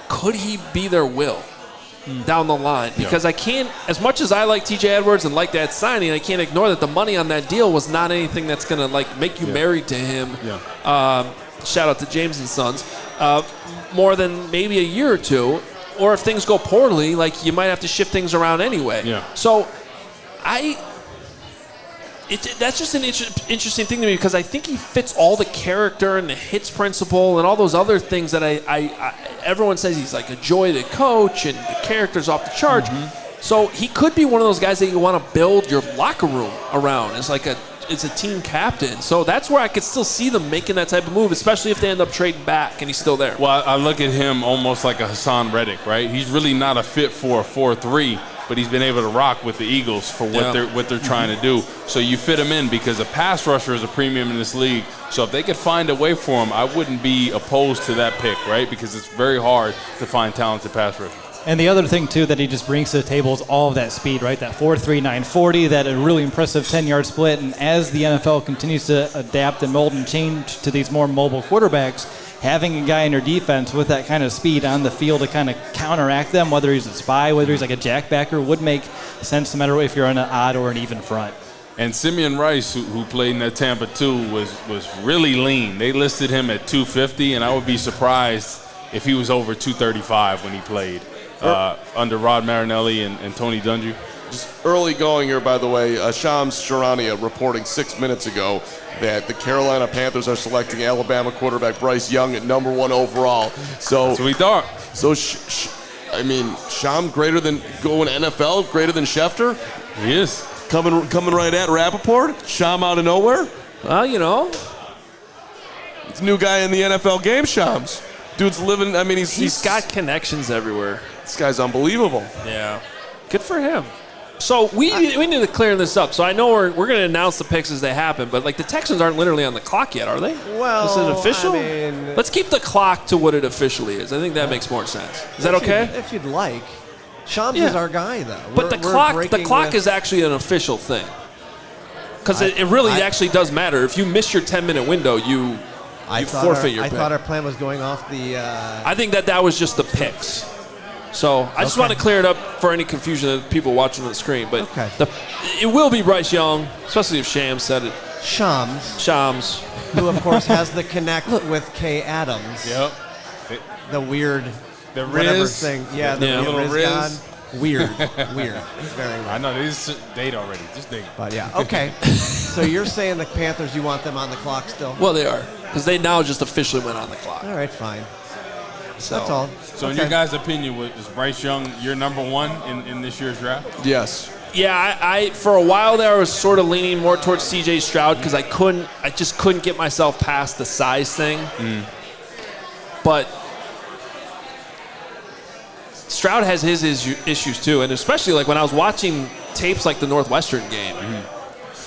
could he be their Will down the line? Because I can't, as much as I like TJ Edwards and like that signing, I can't ignore that the money on that deal was not anything that's going to make you married to him. Shout out to James and Sons. More than maybe a year or two, or if things go poorly, you might have to shift things around anyway. So that's just an interesting thing to me, because I think he fits all the character and the hits principle and all those other things that everyone says he's like a joy to coach and the character's off the charts. So he could be one of those guys that you want to build your locker room around. It's a team captain. So that's where I could still see them making that type of move, especially if they end up trading back and he's still there. Well, I look at him almost like a Hassan Reddick, right? He's really not a fit for a 4-3, but he's been able to rock with the Eagles for what they're trying to do. So you fit him in, because a pass rusher is a premium in this league. So if they could find a way for him, I wouldn't be opposed to that pick, right? Because it's very hard to find talented pass rushers. And the other thing, too, that he just brings to the table is all of that speed, right? That 4.3, 940, that a really impressive 10-yard split. And as the NFL continues to adapt and mold and change to these more mobile quarterbacks, having a guy in your defense with that kind of speed on the field to kind of counteract them, whether he's a spy, whether he's like a jackbacker, would make sense no matter if you're on an odd or an even front. And Simeon Rice, who played in that Tampa 2, was really lean. They listed him at 250, and I would be surprised if he was over 235 when he played. Under Rod Marinelli and Tony Dungy. Just early going here, by the way, Shams Charania reporting 6 minutes ago that the Carolina Panthers are selecting Alabama quarterback Bryce Young at number 1 overall. So that's what we thought. So, Sham greater than going NFL, greater than Schefter? He is. Coming right at Rappaport? Sham out of nowhere? Well, it's a new guy in the NFL game, Shams. Dude's living, he's got connections everywhere. This guy's unbelievable. Yeah. Good for him. So we need to clear this up. So I know we're going to announce the picks as they happen, but like the Texans aren't literally on the clock yet, are they? Well, is it official? I mean, let's keep the clock to what it officially is. I think that makes more sense. Is that okay? If you'd like. Shams is our guy, though. But the clock is actually an official thing. Because it really actually does matter. If you miss your 10-minute window, you forfeit your pick. I thought our plan was going off the... I think that was just the picks. So I just want to clear it up for any confusion of people watching on the screen. But it will be Bryce Young, especially if Shams said it. Shams. Who, of course, has the connect with Kay Adams. Yep. The weird... The whatever Riz. thing. Yeah, the little Riz. God. Weird. Very weird. I know, these date already. Just date. But yeah, okay. So you're saying the Panthers, you want them on the clock still? Well, they are. Because they now just officially went on the clock. All right, fine. So, that's all. So in your guys' opinion, is Bryce Young your number one in this year's draft? Yes. Yeah, I for a while there I was sort of leaning more towards C.J. Stroud because I just couldn't get myself past the size thing. But Stroud has his issues too, and especially like when I was watching tapes like the Northwestern game.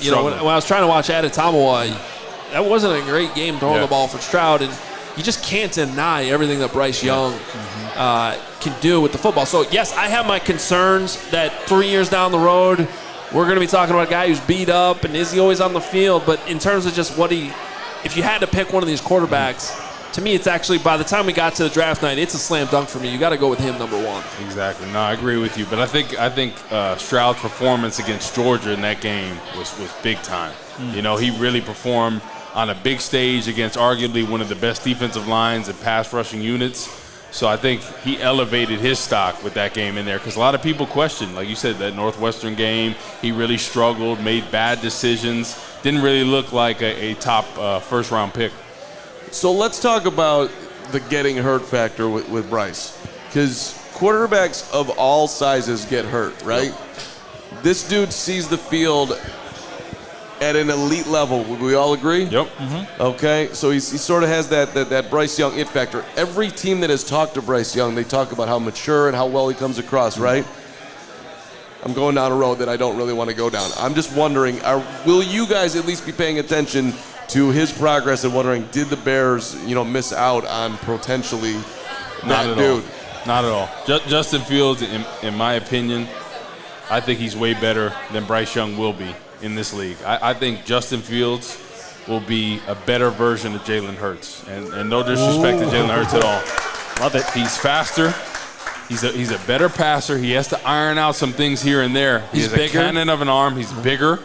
You know, when I was trying to watch Adetomawa, that wasn't a great game throwing the ball for Stroud, and you just can't deny everything that Bryce Young can do with the football. So, yes, I have my concerns that 3 years down the road, we're going to be talking about a guy who's beat up, and is he always on the field? But in terms of just if you had to pick one of these quarterbacks, to me, it's actually, by the time we got to the draft night, it's a slam dunk for me. You got to go with him number one. Exactly. No, I agree with you. But I think Stroud's performance against Georgia in that game was big time. You know, he really performed on a big stage against arguably one of the best defensive lines and pass rushing units. So I think he elevated his stock with that game in there because a lot of people questioned, like you said, that Northwestern game. He really struggled, made bad decisions, didn't really look like a top first-round pick. So let's talk about the getting hurt factor with Bryce, because quarterbacks of all sizes get hurt, right? Yep. This dude sees the field at an elite level. Would we all agree? Yep. Okay, so he sort of has that Bryce Young it factor. Every team that has talked to Bryce Young, they talk about how mature and how well he comes across, right? I'm going down a road that I don't really want to go down. I'm just wondering, will you guys at least be paying attention to his progress and wondering, did the Bears, miss out on potentially that dude? Not at all. Justin Fields, in my opinion, I think he's way better than Bryce Young will be in this league. I think Justin Fields will be a better version of Jalen Hurts. And no disrespect to Jalen Hurts at all. Love it. He's faster. He's a better passer. He has to iron out some things here and there. He's a cannon of an arm. He's bigger,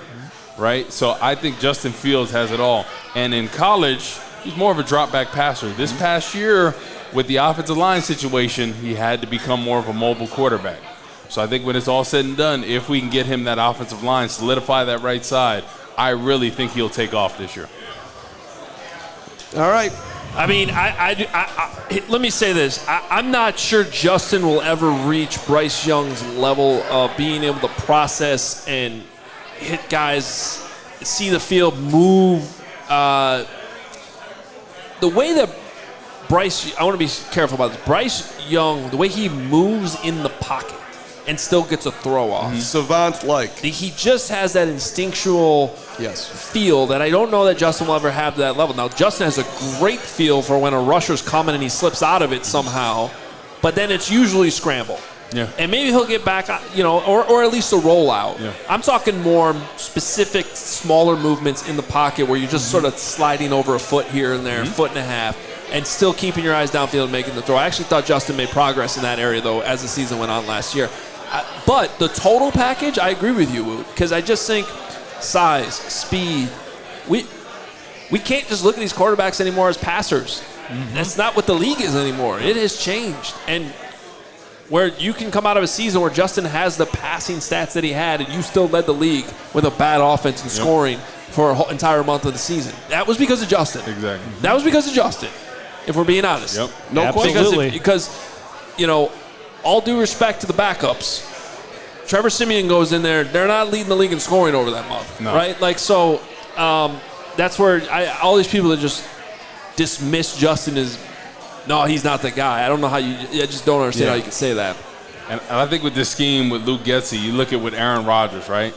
right? So I think Justin Fields has it all. And in college, he's more of a drop-back passer. This past year, with the offensive line situation, he had to become more of a mobile quarterback. So I think when it's all said and done, if we can get him that offensive line, solidify that right side, I really think he'll take off this year. All right. I mean, let me say this. I'm not sure Justin will ever reach Bryce Young's level of being able to process and hit guys, see the field, move. The way that Bryce, I want to be careful about this. Bryce Young, the way he moves in the pocket and still gets a throw off. Savant-like. He just has that instinctual feel that I don't know that Justin will ever have to that level. Now, Justin has a great feel for when a rusher's coming and he slips out of it somehow, but then it's usually scramble. Yeah. And maybe he'll get back, or at least a rollout. Yeah. I'm talking more specific, smaller movements in the pocket where you're just sort of sliding over a foot here and there, a foot and a half, and still keeping your eyes downfield and making the throw. I actually thought Justin made progress in that area, though, as the season went on last year. But the total package, I agree with you, Woot, because I just think size, speed. We can't just look at these quarterbacks anymore as passers. That's not what the league is anymore. It has changed. And where you can come out of a season where Justin has the passing stats that he had and you still led the league with a bad offense and scoring for an entire month of the season. That was because of Justin. Exactly. That was because of Justin, if we're being honest. Yep. No question. Absolutely. Because, all due respect to the backups, Trevor Siemian goes in there. They're not leading the league in scoring over that month, right? That's where all these people that just dismiss Justin as, no, he's not the guy. I don't know how I just don't understand how you can say that. And I think with this scheme with Luke Getsy, you look at with Aaron Rodgers, right?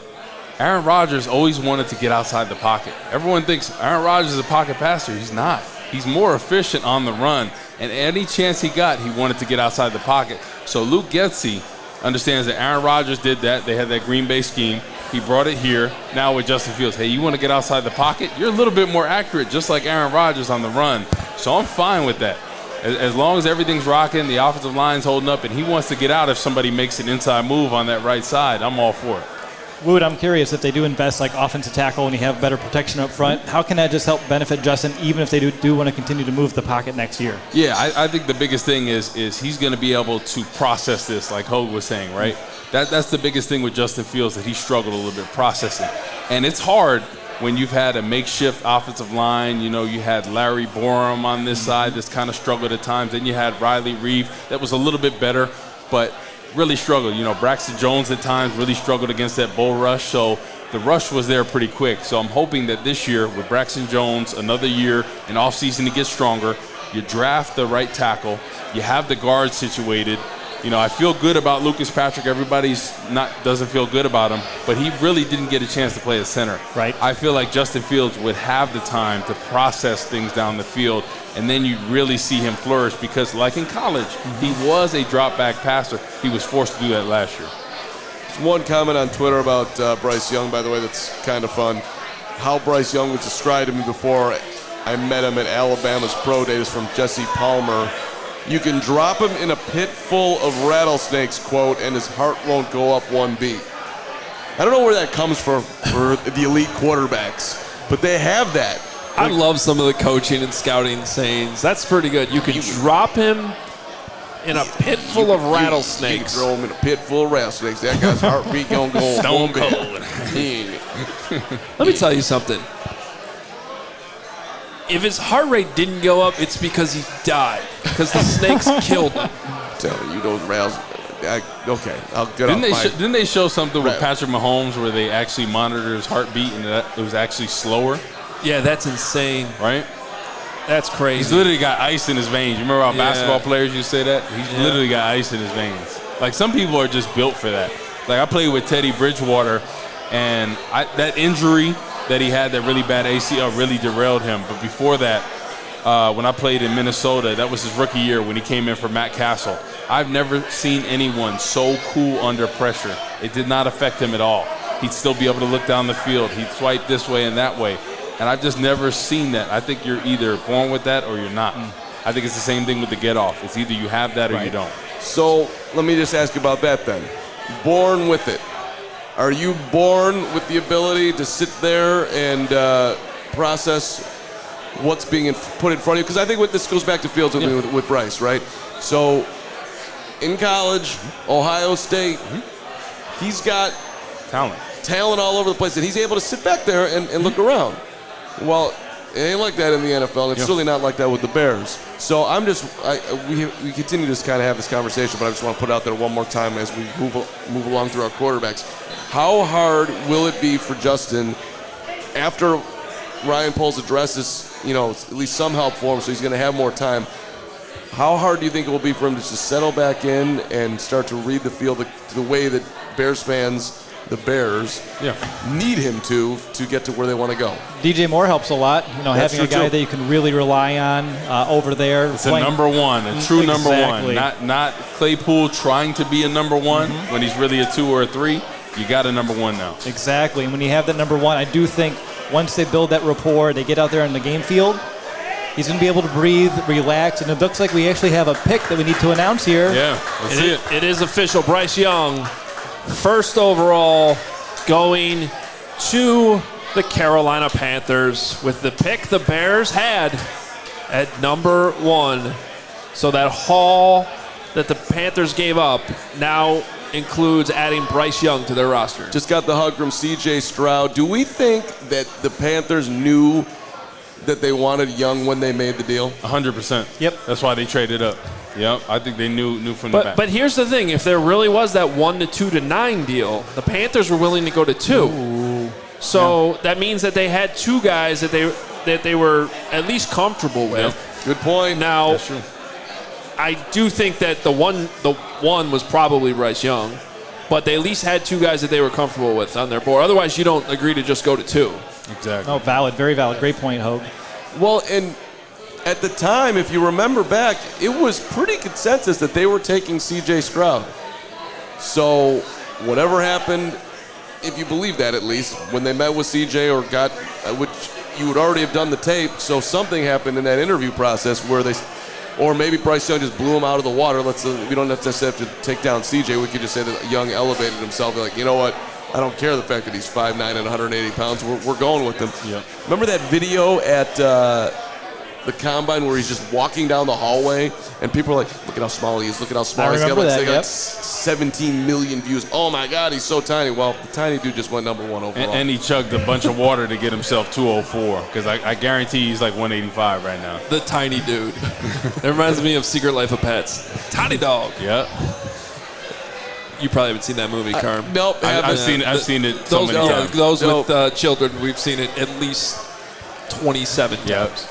Aaron Rodgers always wanted to get outside the pocket. Everyone thinks Aaron Rodgers is a pocket passer. He's not. He's more efficient on the run. And any chance he got, he wanted to get outside the pocket. So Luke Getsy understands that Aaron Rodgers did that. They had that Green Bay scheme. He brought it here. Now with Justin Fields, hey, you want to get outside the pocket? You're a little bit more accurate, just like Aaron Rodgers on the run. So I'm fine with that. As long as everything's rocking, the offensive line's holding up, and he wants to get out if somebody makes an inside move on that right side, I'm all for it. Woot, I'm curious if they do invest like offensive tackle and you have better protection up front, how can that just help benefit Justin even if they do want to continue to move the pocket next year? Yeah, I think the biggest thing is he's going to be able to process this, like Hoge was saying, right? That's the biggest thing with Justin Fields, that he struggled a little bit processing. And it's hard when you've had a makeshift offensive line. You know, you had Larry Borum on this side that's kind of struggled at times. Then you had Riley Reeve that was a little bit better, but really struggled. You know, Braxton Jones at times really struggled against that bull rush. So the rush was there pretty quick. So I'm hoping that this year with Braxton Jones, another year in offseason to get stronger, you draft the right tackle, you have the guard situated. You know, I feel good about Lucas Patrick. Everybody's doesn't feel good about him, but he really didn't get a chance to play at center. Right. I feel like Justin Fields would have the time to process things down the field, and then you really see him flourish because, like in college, he was a drop-back passer. He was forced to do that last year. There's one comment on Twitter about Bryce Young, by the way, that's kind of fun. How Bryce Young was described to me before I met him at Alabama's pro days from Jesse Palmer. You can drop him in a pit full of rattlesnakes, quote, and his heart won't go up one beat. I don't know where that comes from for the elite quarterbacks, but they have that. I love some of the coaching and scouting sayings. That's pretty good. You can drop him in a pit full of rattlesnakes. You can throw him in a pit full of rattlesnakes. That guy's heartbeat gonna go Stone one beat. cold. Let me tell you something. If his heart rate didn't go up, it's because he died. Because the snakes killed him. I'm telling you, those rattlesnakes. Okay, I'll get Didn't off didn't they show something with Right. Patrick Mahomes where they actually monitored his heartbeat and it was actually slower, Yeah, that's insane. right? That's He's crazy. literally got ice in his veins. You remember how Yeah. basketball players used to say that? He's literally got ice in his veins. Like, some people are just built for that. Like, I played with Teddy Bridgewater, and that injury that he had, that really bad ACL, really derailed him. But before that, when I played in Minnesota, that was his rookie year when he came in for Matt Castle. I've never seen anyone so cool under pressure. It did not affect him at all. He'd still be able to look down the field. He'd swipe this way and that way. And I've just never seen that. I think you're either born with that or you're not. I think it's the same thing with the get off. It's either you have that or you don't. So let me just ask about that then. Born with it. Are you born with the ability to sit there and process what's being put in front of you? Because I think this goes back to Fields with Bryce, right? So in college, Ohio State, he's got talent all over the place, and he's able to sit back there and look around. Well, it ain't like that in the NFL. It's certainly not like that with the Bears. So we continue to kind of have this conversation, but I just want to put it out there one more time as we move along through our quarterbacks. How hard will it be for Justin after Ryan Poles addresses, at least some help for him, so he's going to have more time? How hard do you think it will be for him to just settle back in and start to read the field the way that Bears fans, the Bears, need him to get to where they want to go? DJ Moore helps a lot. Having a guy that you can really rely on over there. It's a number one, a true number one. Not Claypool trying to be a number one when he's really a 2 or a 3. You got a number one now. Exactly. And when you have that number one, I do think once they build that rapport, they get out there on the game field, he's going to be able to breathe, relax, and it looks like we actually have a pick that we need to announce here. Yeah, let's see it. It is official. Bryce Young, first overall, going to the Carolina Panthers with the pick the Bears had at number 1. So that haul that the Panthers gave up now includes adding Bryce Young to their roster. Just got the hug from C.J. Stroud. Do we think that the Panthers knew that they wanted Young when they made the deal? 100%. Yep. That's why they traded up. Yep. I think they knew from the back. But here's the thing: if there really was that 1 to 2 to 9 deal, the Panthers were willing to go to 2. Ooh. So that means that they had 2 guys that they were at least comfortable with. Good point. Now, That's true. I do think that the one was probably Bryce Young, but they at least had two guys that they were comfortable with on their board. Otherwise, you don't agree to just go to two. Exactly. Oh, valid. Very valid. Great point, Hoge. Well, and at the time, if you remember back, it was pretty consensus that they were taking C.J. Stroud. So whatever happened, if you believe that at least, when they met with C.J. or got, which you would already have done the tape, so something happened in that interview process where they, or maybe Bryce Young just blew him out of the water. We don't necessarily have to take down C.J. We could just say that Young elevated himself. Like, you know what? I don't care the fact that he's 5'9" and 180 pounds. We're going with him. Yep. Remember that video at the Combine where he's just walking down the hallway and people are like, look at how small he is. Look at how small he is. I remember that, They got yep. 17 million views. Oh, my God, he's so tiny. Well, the tiny dude just went number one overall. And he chugged a bunch of water to get himself 204 because I guarantee he's like 185 right now. The tiny dude. That reminds me of Secret Life of Pets. Tiny dog. Yeah. You probably haven't seen that movie, Carm. Nope. I've seen it so many times. Those with children, we've seen it at least 27 Yep. times.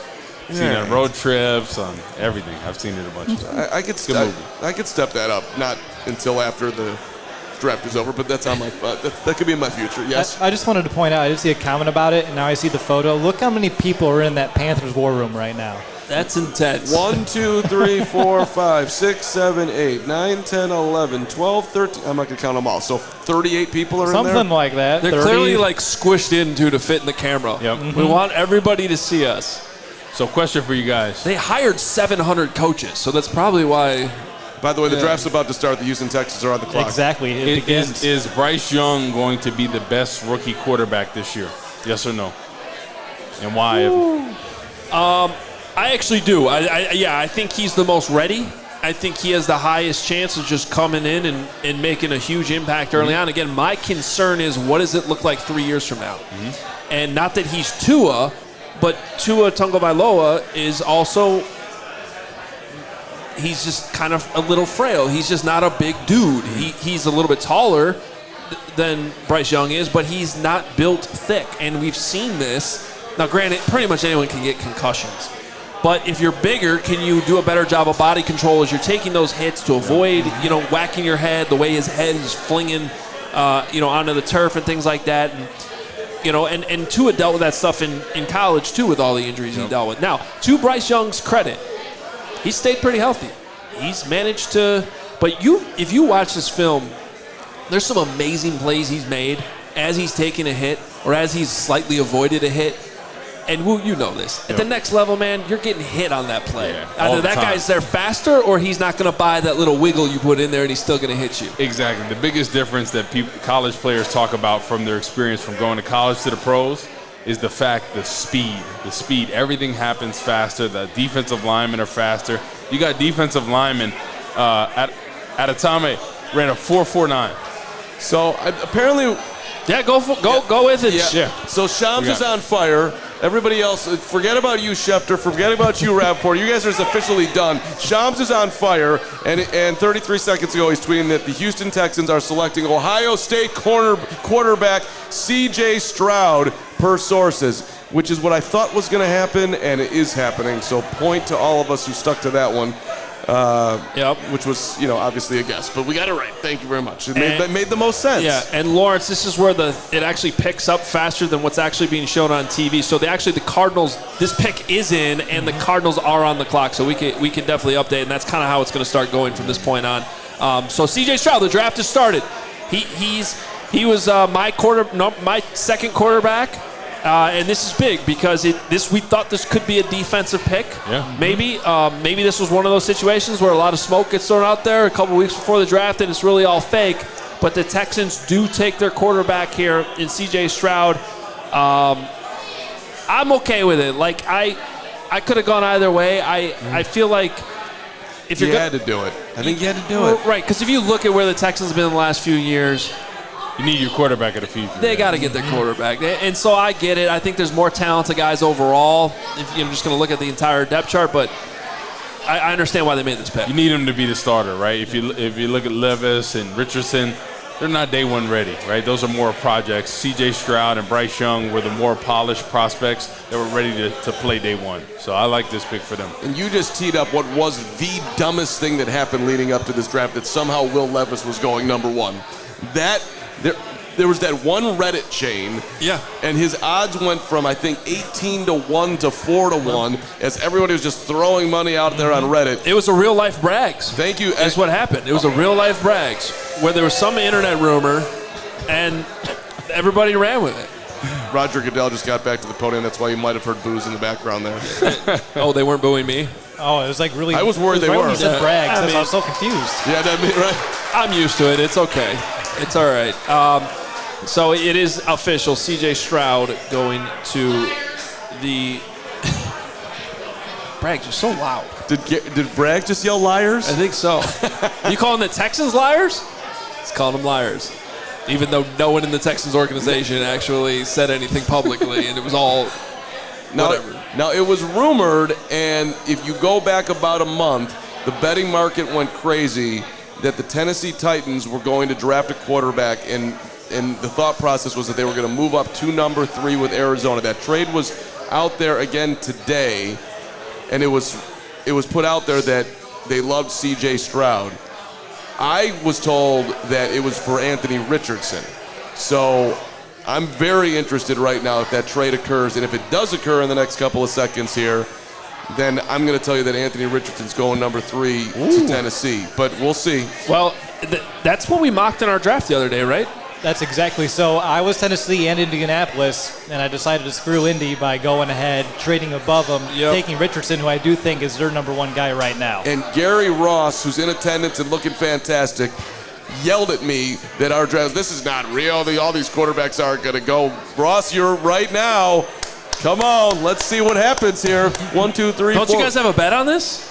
I've seen it on road trips, on everything. I've seen it a bunch of times. I could step that up, not until after the draft is over, but that's on my that could be in my future. Yes. I just wanted to point out, I did see a comment about it, and now I see the photo. Look how many people are in that Panthers war room right now. That's intense. 1, 2, 3, 4, 5, 6, 7, 8, 9, 10, 11, 12, 13. I'm not going to count them all. So 38 people are in there? Something like that. They're 30. clearly like squished into to fit in the camera. Yep. We want everybody to see us. So question for you guys. They hired 700 coaches, so that's probably why. By the way, the draft's about to start. The Houston Texans are on the clock. Exactly. It begins. Is Bryce Young going to be the best rookie quarterback this year? Yes or no? And why? I actually do. I think he's the most ready. I think he has the highest chance of just coming in and making a huge impact early on. Again, my concern is what does it look like 3 years from now? And not that he's Tua, but Tua Tagovailoa is also, he's just kind of a little frail. He's just not a big dude. He's a little bit taller than Bryce Young is, but he's not built thick. And we've seen this. Now, granted, pretty much anyone can get concussions. But if you're bigger, can you do a better job of body control as you're taking those hits to avoid, whacking your head, the way his head is flinging, onto the turf and things like that. And Tua dealt with that stuff in college, too, with all the injuries he dealt with. Now, to Bryce Young's credit, he stayed pretty healthy. He's managed to – but if you watch this film, there's some amazing plays he's made as he's taken a hit or as he's slightly avoided a hit. And Woo, you know this. At the next level, man, you're getting hit on that play. Yeah, Either that guy's there faster or he's not going to buy that little wiggle you put in there and he's still going to hit you. Exactly. The biggest difference that college players talk about from their experience from going to college to the pros is the fact the speed. Everything happens faster. The defensive linemen are faster. You got defensive linemen at a time ran a 4.49. So apparently – yeah, go with it. Yeah. So Shams is on fire. Everybody else, forget about you, Schefter. Forget about you, Rappaport. You guys are officially done. Shams is on fire, and 33 seconds ago, he's tweeting that the Houston Texans are selecting Ohio State quarterback C.J. Stroud per sources, which is what I thought was going to happen, and it is happening. So point to all of us who stuck to that one. Which was, obviously a guess, but we got it right. Thank you very much. It made the most sense. Yeah, and Lawrence, this is where it actually picks up faster than what's actually being shown on TV. So the Cardinals, this pick is in, and the Cardinals are on the clock. So we can definitely update, and that's kind of how it's going to start going from this point on. So C.J. Stroud, the draft has started. He was my second quarterback. And this is big because we thought this could be a defensive pick. Yeah. Maybe this was one of those situations where a lot of smoke gets thrown out there a couple weeks before the draft and it's really all fake. But the Texans do take their quarterback here in C.J. Stroud. I'm okay with it. Like I could have gone either way. I feel like if you had to do it. I think you had to do it. Right, because if you look at where the Texans have been in the last few years. You need your quarterback at the future. They got to get their quarterback. And so I get it. I think there's more talented guys overall if you're just going to look at the entire depth chart, but I understand why they made this pick. You need him to be the starter, right? If you look at Levis and Richardson, they're not day one ready, right? Those are more projects. C.J. Stroud and Bryce Young were the more polished prospects that were ready to play day one. So I like this pick for them. And you just teed up what was the dumbest thing that happened leading up to this draft, that somehow Will Levis was going number one. There was that one Reddit chain, and his odds went from, I think, 18-1 to 4-1, as everybody was just throwing money out there on Reddit. It was a real-life Braggs. Thank you. That's what happened. It was a real-life Braggs, where there was some internet rumor, and everybody ran with it. Roger Goodell just got back to the podium. That's why you might have heard boos in the background there. Oh, they weren't booing me? Oh, it was like really. I was worried they right were. When you said Braggs, I was so confused. Yeah, right. I'm used to it. It's okay. It's all right. So it is official. C.J. Stroud going to the. Braggs, you're so loud. Did Bragg just yell liars? I think so. You calling the Texans liars? He's calling them liars. Even though no one in the Texans organization actually said anything publicly, and it was all whatever. Now, it was rumored, and if you go back about a month, the betting market went crazy that the Tennessee Titans were going to draft a quarterback, and the thought process was that they were going to move up to number 3 with Arizona. That trade was out there again today, and it was put out there that they loved C.J. Stroud. I was told that it was for Anthony Richardson. So I'm very interested right now if that trade occurs, and if it does occur in the next couple of seconds here, then I'm going to tell you that Anthony Richardson's going number 3 to Tennessee. But we'll see. Well, that's what we mocked in our draft the other day, right? That's exactly so. I was Tennessee and Indianapolis, and I decided to screw Indy by going ahead, trading above them, taking Richardson, who I do think is their number 1 guy right now. And Gary Ross, who's in attendance and looking fantastic, yelled at me that our draft, this is not real. All these quarterbacks aren't going to go. Ross, you're right now. Come on, let's see what happens here. 1, 2, 3, Don't 4. you guys have a bet on this?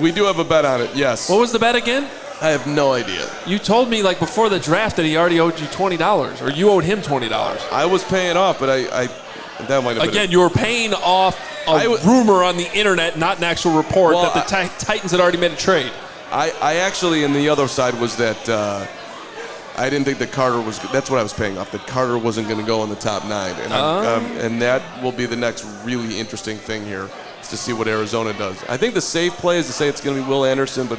We do have a bet on it, yes. What was the bet again? I have no idea. You told me like before the draft that he already owed you $20, or you owed him $20. I was paying off, but I that might have Again, you were paying off a rumor on the internet, not an actual report, that the Titans had already made a trade. I actually, and the other side was that I didn't think that Carter was. That's what I was paying off. That Carter wasn't going to go in the top 9, and that will be the next really interesting thing here, is to see what Arizona does. I think the safe play is to say it's going to be Will Anderson, but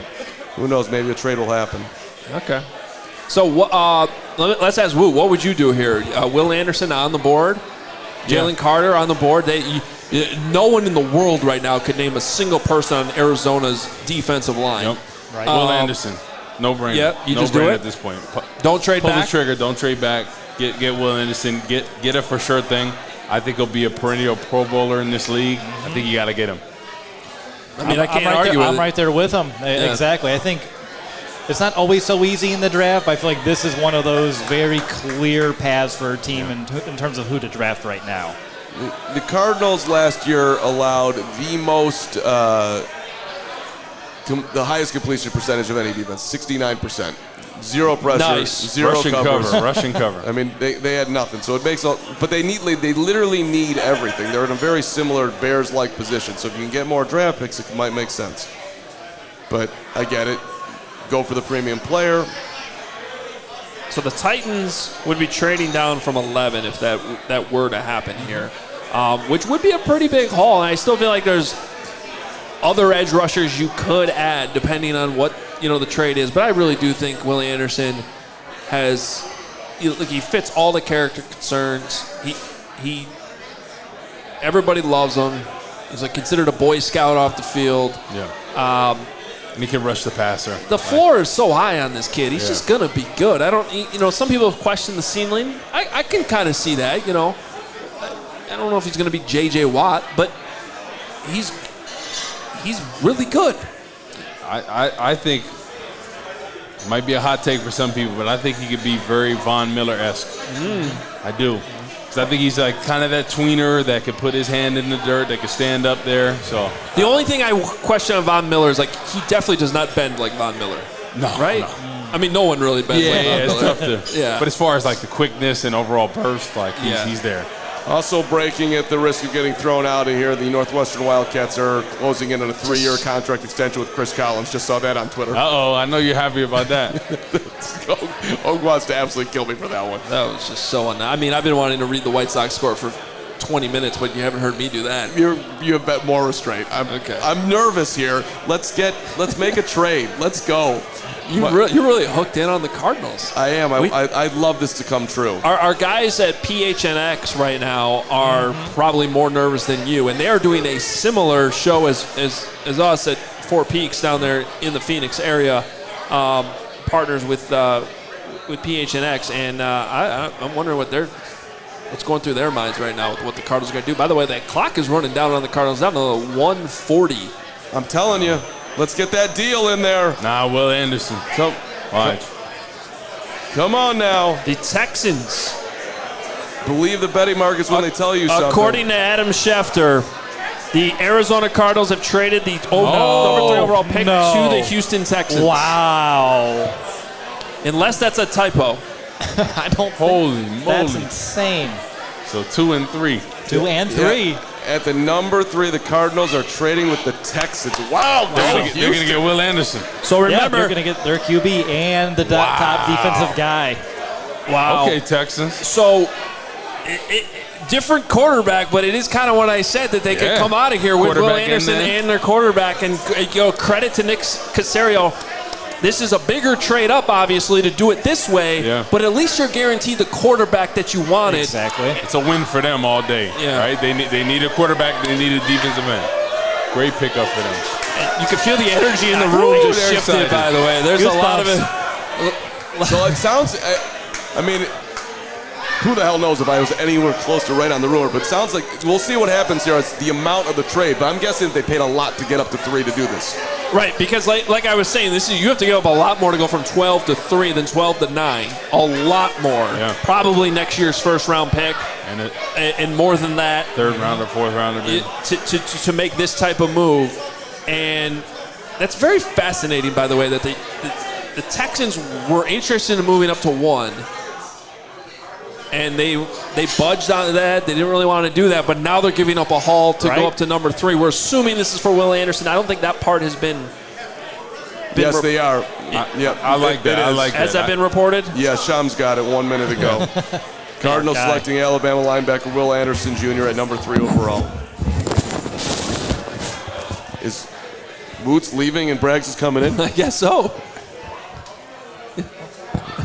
who knows? Maybe a trade will happen. Okay. So let's ask Woo. What would you do here? Will Anderson on the board, Jalen Carter on the board. No one in the world right now could name a single person on Arizona's defensive line. Yep. Right. Will Anderson, no brainer. Yep. You no just brainer do it at this point. Don't trade back. back. Pull the trigger. Don't trade back. Get Will Anderson. Get a for sure thing. I think he'll be a perennial Pro Bowler in this league. I think you got to get him. I mean, I can't argue with it. I'm right there with him. Yeah. Exactly. I think it's not always so easy in the draft, but I feel like this is one of those very clear paths for a team in terms of who to draft right now. The Cardinals last year allowed the most, the highest completion percentage of any defense, 69%. Zero pressure, nice. Zero Rushing covers. Rushing cover. I mean, they had nothing. So it makes, but they literally need everything. They're in a very similar Bears-like position. So if you can get more draft picks, it might make sense. But I get it. Go for the premium player. So the Titans would be trading down from 11 if that were to happen here, which would be a pretty big haul. And I still feel like there's other edge rushers you could add depending on what the trade is. But I really do think Willie Anderson he fits all the character concerns. He everybody loves him. He's considered a Boy Scout off the field. Yeah. And he can rush the passer. The floor is so high on this kid. He's just going to be good. Some people have questioned the ceiling. I can kind of see that, I don't know if he's going to be J.J. Watt, but he's really good. I think it might be a hot take for some people, but I think he could be very Von Miller-esque. I do. Because I think he's kind of that tweener that could put his hand in the dirt, that could stand up there. So the only thing I question of Von Miller is he definitely does not bend like Von Miller. No, right? No. I mean, no one really bends like Von Miller. It's tough to. Yeah. But as far as the quickness and overall burst, he's there. Also breaking at the risk of getting thrown out of here, the Northwestern Wildcats are closing in on a 3-year contract extension with Chris Collins. Just saw that on Twitter. Uh-oh, I know you're happy about that. Hoge wants to absolutely kill me for that one. That was just so I mean, I've been wanting to read the White Sox score for 20 minutes, but you haven't heard me do that. You have bet more restraint. I'm nervous here. Let's make a trade. Let's go. You're really hooked in on the Cardinals. I am. I'd love this to come true. Our guys at PHNX right now are probably more nervous than you, and they are doing a similar show as us at Four Peaks down there in the Phoenix area, partners with PHNX, and I'm wondering what's going through their minds right now with what the Cardinals are going to do. By the way, that clock is running down on the Cardinals, down to 1:40. I'm telling you. Let's get that deal in there. Nah, Will Anderson. Come on now. The Texans. Believe the betting markets when they tell you something. According to Adam Schefter, the Arizona Cardinals have traded the number 3 overall pick to the Houston Texans. Wow. Unless that's a typo. I don't Holy think moly. that's insane. So 2 and 3. 2 and 3. Yeah. At the number 3, the Cardinals are trading with the Texans. Wow. They're going to get Will Anderson. So remember, they're going to get their QB and the top defensive guy. Wow. Okay, Texans. So different quarterback, but it is kind of what I said, that they could come out of here with Will Anderson and their quarterback. And credit to Nick Caserio. This is a bigger trade up, obviously, to do it this way, but at least you're guaranteed the quarterback that you wanted. Exactly. It's a win for them all day, right? They need a quarterback. They need a defensive end. Great pickup for them. And you can feel the energy in the room just shifted, excited. by the way. There's a lot of it. So it sounds, I mean, who the hell knows if I was anywhere close to right on the rumor, but it sounds like we'll see what happens here. It's the amount of the trade, but I'm guessing they paid a lot to get up to 3 to do this. Right, because like I was saying, you have to give up a lot more to go from 12 to 3 than 12 to 9. A lot more. Yeah. Probably next year's first-round pick, and more than that. 3rd rounder, 4th rounder. To make this type of move. And that's very fascinating, by the way, that the Texans were interested in moving up to 1. And they budged on that. They didn't really want to do that, but now they're giving up a haul to go up to number 3. We're assuming this is for Will Anderson. I don't think that part has been yes, they are. I like that. Has that been reported? Yeah, Sham's got it 1 minute ago. Cardinals selecting Alabama linebacker Will Anderson Jr. at number 3 overall. Is Woots leaving and Braggs is coming in? I guess so.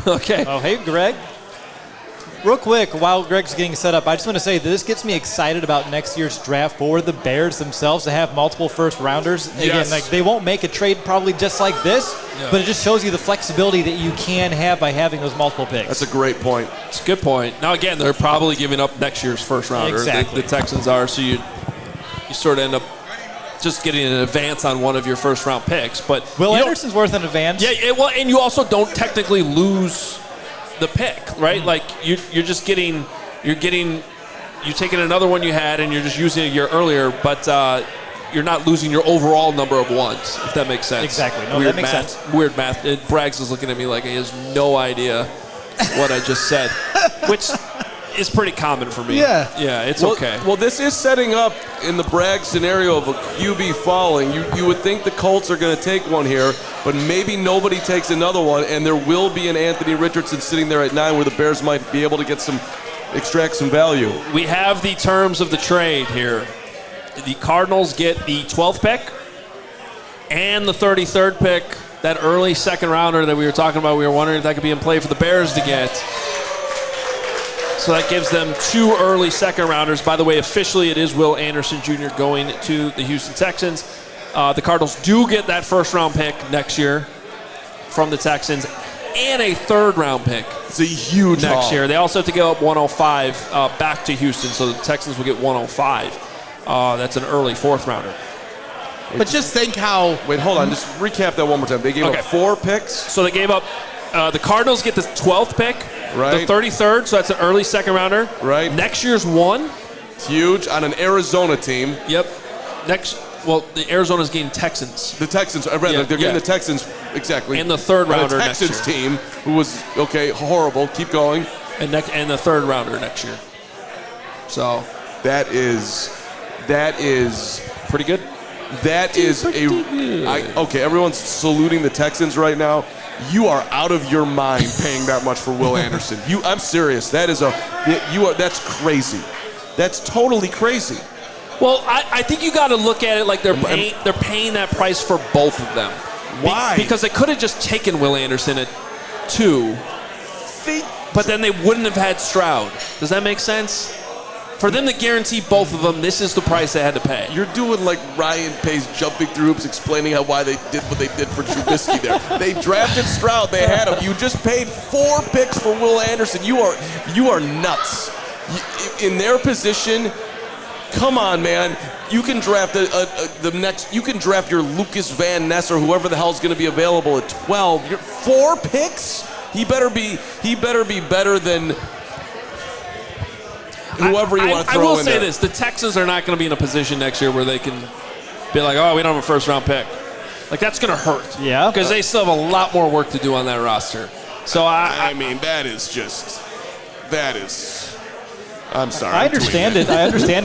Okay. Oh, hey, Greg. Real quick, while Greg's getting set up, I just want to say that this gets me excited about next year's draft for the Bears themselves to have multiple first-rounders. Again, they won't make a trade probably just like this, but it just shows you the flexibility that you can have by having those multiple picks. That's a great point. It's a good point. Now, again, they're probably giving up next year's first-rounder. Exactly. The Texans are, so you sort of end up just getting an advance on one of your first-round picks. But Will Anderson's worth an advance. Yeah, well, and you also don't technically lose the pick, right? Like you're taking another one you had and you're just using it a year earlier, but you're not losing your overall number of ones, if that makes sense. Exactly. No, that makes sense. Weird math. Braggs is looking at me like he has no idea what I just said, which is pretty common for me. Yeah, it's okay. Well, this is setting up in the Bragg scenario of a QB falling. You would think the Colts are going to take one here, but maybe nobody takes another one, and there will be an Anthony Richardson sitting there at 9 where the Bears might be able to extract some value. We have the terms of the trade here. The Cardinals get the 12th pick and the 33rd pick, that early second rounder that we were talking about. We were wondering if that could be in play for the Bears to get. So that gives them 2 early second rounders. By the way, officially it is Will Anderson Jr. going to the Houston Texans. The Cardinals do get that first round pick next year from the Texans and a 3rd round pick. It's a huge next haul. year. They also have to give up 105 back to Houston, so the Texans will get 105. That's an early 4th rounder. But just think how... Wait, hold on. Just recap that one more time. They gave up 4 picks? So they gave up... the Cardinals get the 12th pick, right. The 33rd, so that's an early second rounder. Right. Next year's 1. It's huge on an Arizona team. Yep. The Arizona's getting Texans. The Texans, they're getting the Texans, exactly. And the 3rd rounder next year. The Texans team, who was, horrible, keep going. And the 3rd rounder next year. So that is pretty good. That is okay. Everyone's saluting the Texans right now. You are out of your mind paying that much for Will Anderson. I'm serious. That's crazy. That's totally crazy. Well, I think you got to look at it like they're paying that price for both of them. Why? Because they could have just taken Will Anderson at 2, but then they wouldn't have had Stroud. Does that make sense? For them to guarantee both of them, this is the price they had to pay. You're doing like Ryan Pace jumping through hoops, explaining why they did what they did for Trubisky there. They drafted Stroud. They had him. You just paid 4 picks for Will Anderson. You are nuts. In their position, come on, man. You can draft You can draft your Lucas Van Ness or whoever the hell's going to be available at 12. You're 4 picks. He better be better than whoever you want to throw in there. I will say this. The Texans are not going to be in a position next year where they can be like, oh, we don't have a first-round pick. Like, that's going to hurt. Yeah. Because they still have a lot more work to do on that roster. So, I mean, that is I'm sorry. I understand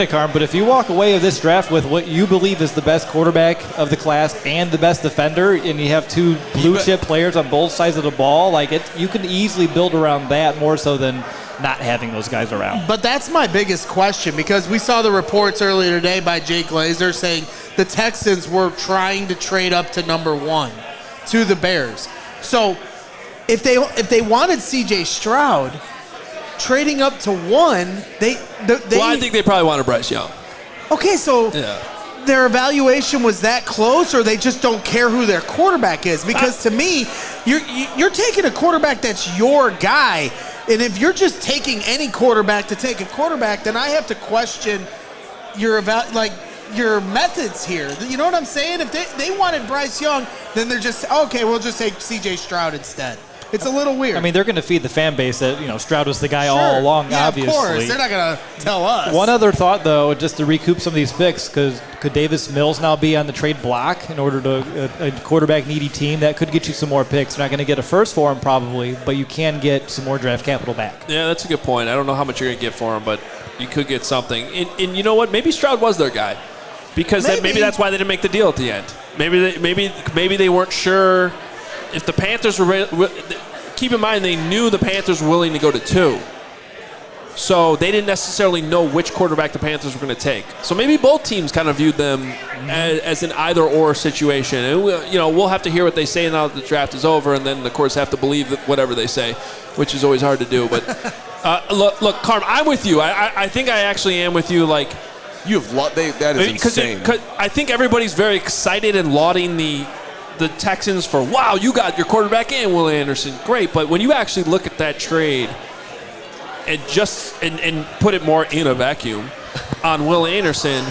it, Carm, but if you walk away of this draft with what you believe is the best quarterback of the class and the best defender, and you have 2 blue-chip players on both sides of the ball, you can easily build around that more so than not having those guys around. But that's my biggest question, because we saw the reports earlier today by Jake Glazer saying the Texans were trying to trade up to number 1 to the Bears. So if they wanted C.J. Stroud, trading up to 1, I think they probably wanted Bryce Young. Okay, so yeah. Their evaluation was that close, or they just don't care who their quarterback is? Because to me, you're taking a quarterback that's your guy, and if you're just taking any quarterback to take a quarterback, then I have to question your methods here. You know what I'm saying? If they wanted Bryce Young, then they're just, okay, we'll just take C.J. Stroud instead. It's a little weird. I mean, they're going to feed the fan base that, Stroud was the guy all along, obviously. Of course. They're not going to tell us. One other thought, though, just to recoup some of these picks, because could Davis Mills now be on the trade block in order to a quarterback-needy team? That could get you some more picks. You're not going to get a first for him, probably, but you can get some more draft capital back. Yeah, that's a good point. I don't know how much you're going to get for him, but you could get something. And you know what? Maybe Stroud was their guy, because maybe that's why they didn't make the deal at the end. Maybe they weren't sure if the Panthers were keep in mind, they knew the Panthers were willing to go to 2. So they didn't necessarily know which quarterback the Panthers were going to take. So maybe both teams kind of viewed them as an either-or situation. And we'll have to hear what they say now that the draft is over, and then, of course, have to believe whatever they say, which is always hard to do. But, look, Carm, I'm with you. I think I actually am with you. Like, that is insane. Because I think everybody's very excited and lauding the Texans for, wow, you got your quarterback and Will Anderson. Great. But when you actually look at that trade and put it more in a vacuum on Will Anderson,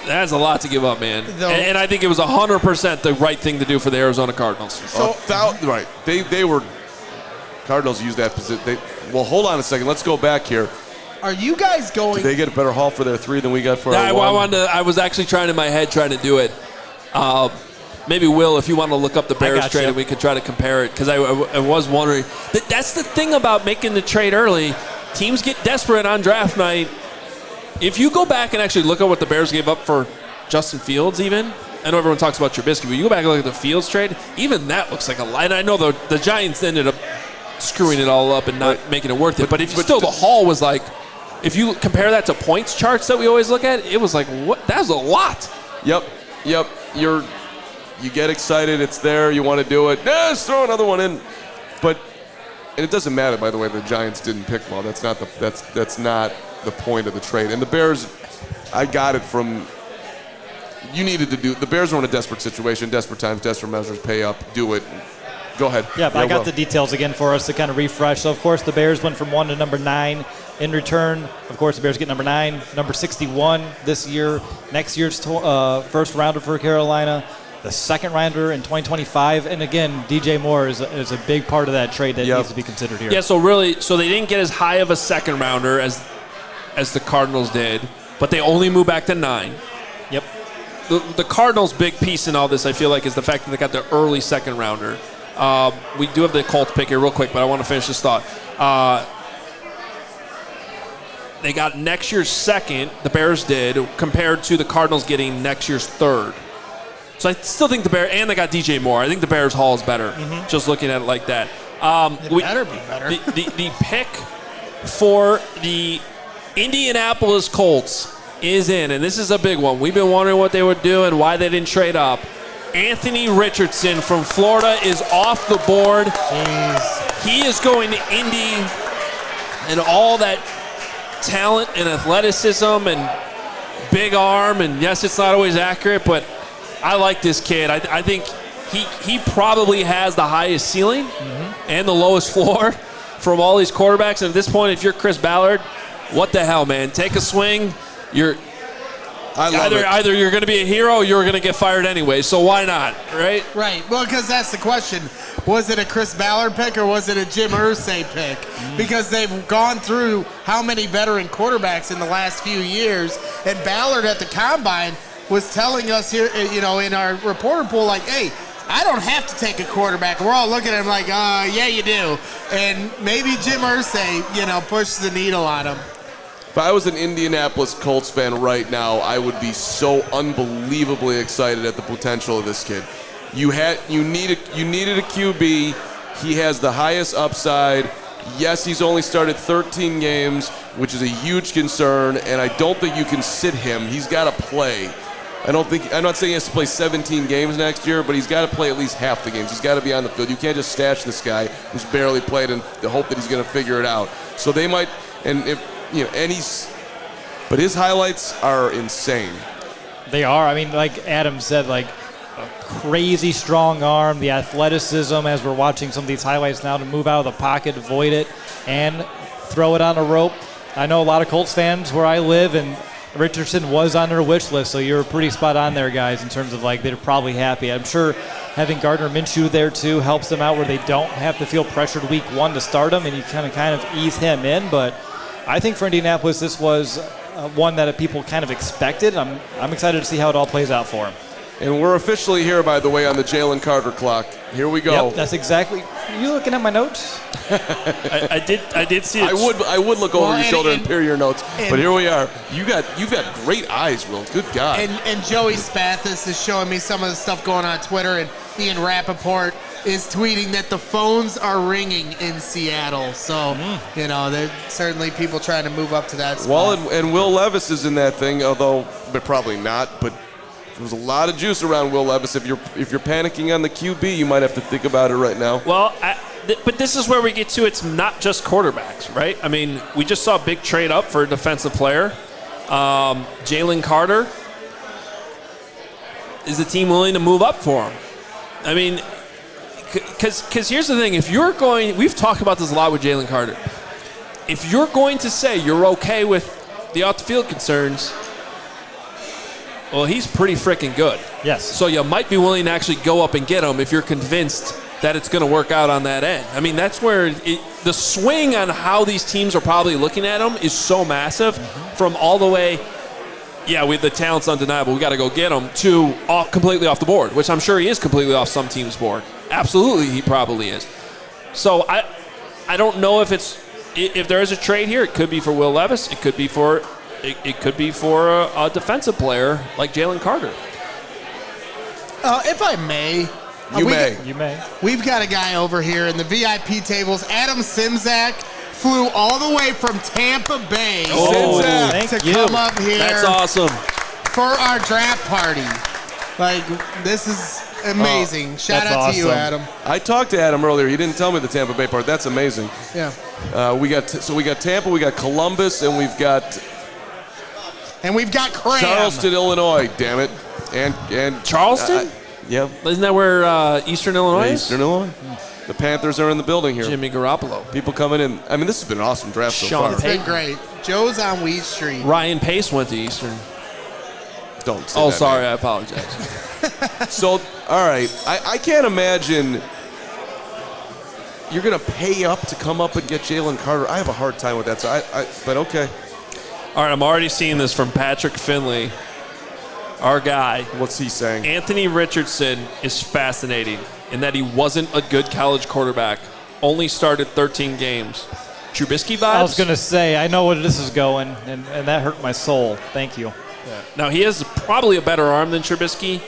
that's a lot to give up, man. And I think it was 100% the right thing to do for the Arizona Cardinals. Right. They were – Cardinals used that position. Well, hold on a second. Let's go back here. Are you guys going – Did they get a better haul for their 3 than we got for our 1? I was actually trying to do it. Maybe, Will, if you want to look up the Bears trade, and we could try to compare it, because I was wondering. That's the thing about making the trade early. Teams get desperate on draft night. If you go back and actually look at what the Bears gave up for Justin Fields even, I know everyone talks about Trubisky, but you go back and look at the Fields trade, even that looks like a lie. And I know the Giants ended up screwing it all up and not making it worth it. But the haul was like, if you compare that to points charts that we always look at, it was like, what? That was a lot. Yep. You get excited, it's there, you want to do it. Let's throw another one in. And it doesn't matter, by the way, the Giants didn't pick well. That's not the point of the trade. And the Bears, I got it from the Bears were in a desperate situation, desperate times, desperate measures, pay up, do it. Go ahead. Yeah, I got the details again for us to kind of refresh. So, of course, the Bears went from 1 to number 9. In return, of course, the Bears get number 9, number 61 this year. Next year's first rounder for Carolina. The second rounder in 2025, and again, DJ Moore is a big part of that trade that needs to be considered here. Yeah, so they didn't get as high of a second rounder as the Cardinals did, but they only moved back to 9. Yep. The Cardinals' big piece in all this, I feel like, is the fact that they got the early second rounder. We do have the Colts pick here real quick, but I want to finish this thought. they got next year's second, the Bears did, compared to the Cardinals getting next year's third. So I still think the Bears, and they got DJ Moore. I think the Bears Hall is better, just looking at it like that. It better be better. The pick for the Indianapolis Colts is in, and this is a big one. We've been wondering what they would do and why they didn't trade up. Anthony Richardson from Florida is off the board. Jeez. He is going to Indy, and all that talent and athleticism and big arm, and yes, it's not always accurate, but I like this kid. I think he probably has the highest ceiling and the lowest floor from all these quarterbacks. And at this point, if you're Chris Ballard, what the hell, man? Take a swing. Either you're going to be a hero or you're going to get fired anyway. So why not, right? Right. Well, because that's the question. Was it a Chris Ballard pick or was it a Jim Irsay pick? Because they've gone through how many veteran quarterbacks in the last few years, and Ballard at the Combine was telling us here, in our reporter pool, like, hey, I don't have to take a quarterback. We're all looking at him like, yeah, you do. And maybe Jim Irsay, pushed the needle on him. If I was an Indianapolis Colts fan right now, I would be so unbelievably excited at the potential of this kid. You needed a QB. He has the highest upside. Yes, he's only started 13 games, which is a huge concern, and I don't think you can sit him. He's got to play. I'm not saying he has to play 17 games next year, but he's got to play at least half the games. He's got to be on the field. You can't just stash this guy who's barely played and hope that he's going to figure it out. So they might, but his highlights are insane. They are. I mean, like Adam said, like a crazy strong arm, the athleticism as we're watching some of these highlights now to move out of the pocket, avoid it, and throw it on a rope. I know a lot of Colts fans where I live, and Richardson was on their wish list, so you're pretty spot on there, guys, in terms of like they're probably happy. I'm sure having Gardner Minshew there too helps them out where they don't have to feel pressured week one to start him, and you kind of ease him in. But I think for Indianapolis, this was one that people kind of expected. I'm excited to see how it all plays out for him. And we're officially here, by the way, on the Jalen Carter clock. Here we go. Yep, that's exactly. Are you looking at my notes? I did see it. I would look over your shoulder and peer your notes, but here we are. You've got great eyes, Will. Good God. And Joey Spathis is showing me some of the stuff going on Twitter, and Ian Rappaport is tweeting that the phones are ringing in Seattle. So, there's certainly people trying to move up to that spot. Well, and Will Levis is in that thing, but probably not. But there's a lot of juice around Will Levis. If you're panicking on the QB, you might have to think about it right now. Well, but this is where we get to, it's not just quarterbacks, right? I mean, we just saw a big trade up for a defensive player. Jalen Carter. Is the team willing to move up for him? I mean, because here's the thing. We've talked about this a lot with Jalen Carter. If you're going to say you're okay with the off-the-field concerns, well, he's pretty freaking good. Yes. So you might be willing to actually go up and get him if you're convinced that it's going to work out on that end. I mean, that's where the swing on how these teams are probably looking at him is so massive, from all the way, the talent's undeniable, we got to go get him, to completely off the board, which I'm sure he is completely off some team's board. Absolutely, he probably is. So I don't know if there is a trade here. It could be for Will Levis. It could be for a defensive player like Jalen Carter. If I may. You may. We've got a guy over here in the VIP tables. Adam Simzak flew all the way from Tampa Bay to come up here. That's awesome. For our draft party. Like, this is amazing. Shout out to you, Adam. I talked to Adam earlier. He didn't tell me the Tampa Bay part. That's amazing. Yeah. We got Tampa, we got Columbus, and we've got Cram. Charleston, Illinois. Damn it. And Charleston? Yeah. Isn't that where Eastern Illinois is? Eastern Illinois. The Panthers are in the building here. Jimmy Garoppolo. People coming in. I mean, this has been an awesome draft so Sean far. It's been great. Joe's on Weed Street. Ryan Pace went to Eastern. Don't say that, sorry. man. I apologize. So, all right. I can't imagine you're going to pay up to come up and get Jalen Carter. I have a hard time with that. But okay. All right, I'm already seeing this from Patrick Finley, our guy. What's he saying? Anthony Richardson is fascinating in that he wasn't a good college quarterback, only started 13 games. Trubisky vibes. I was going to say, I know where this is going, and that hurt my soul. Thank you. Now, he has probably a better arm than Trubisky.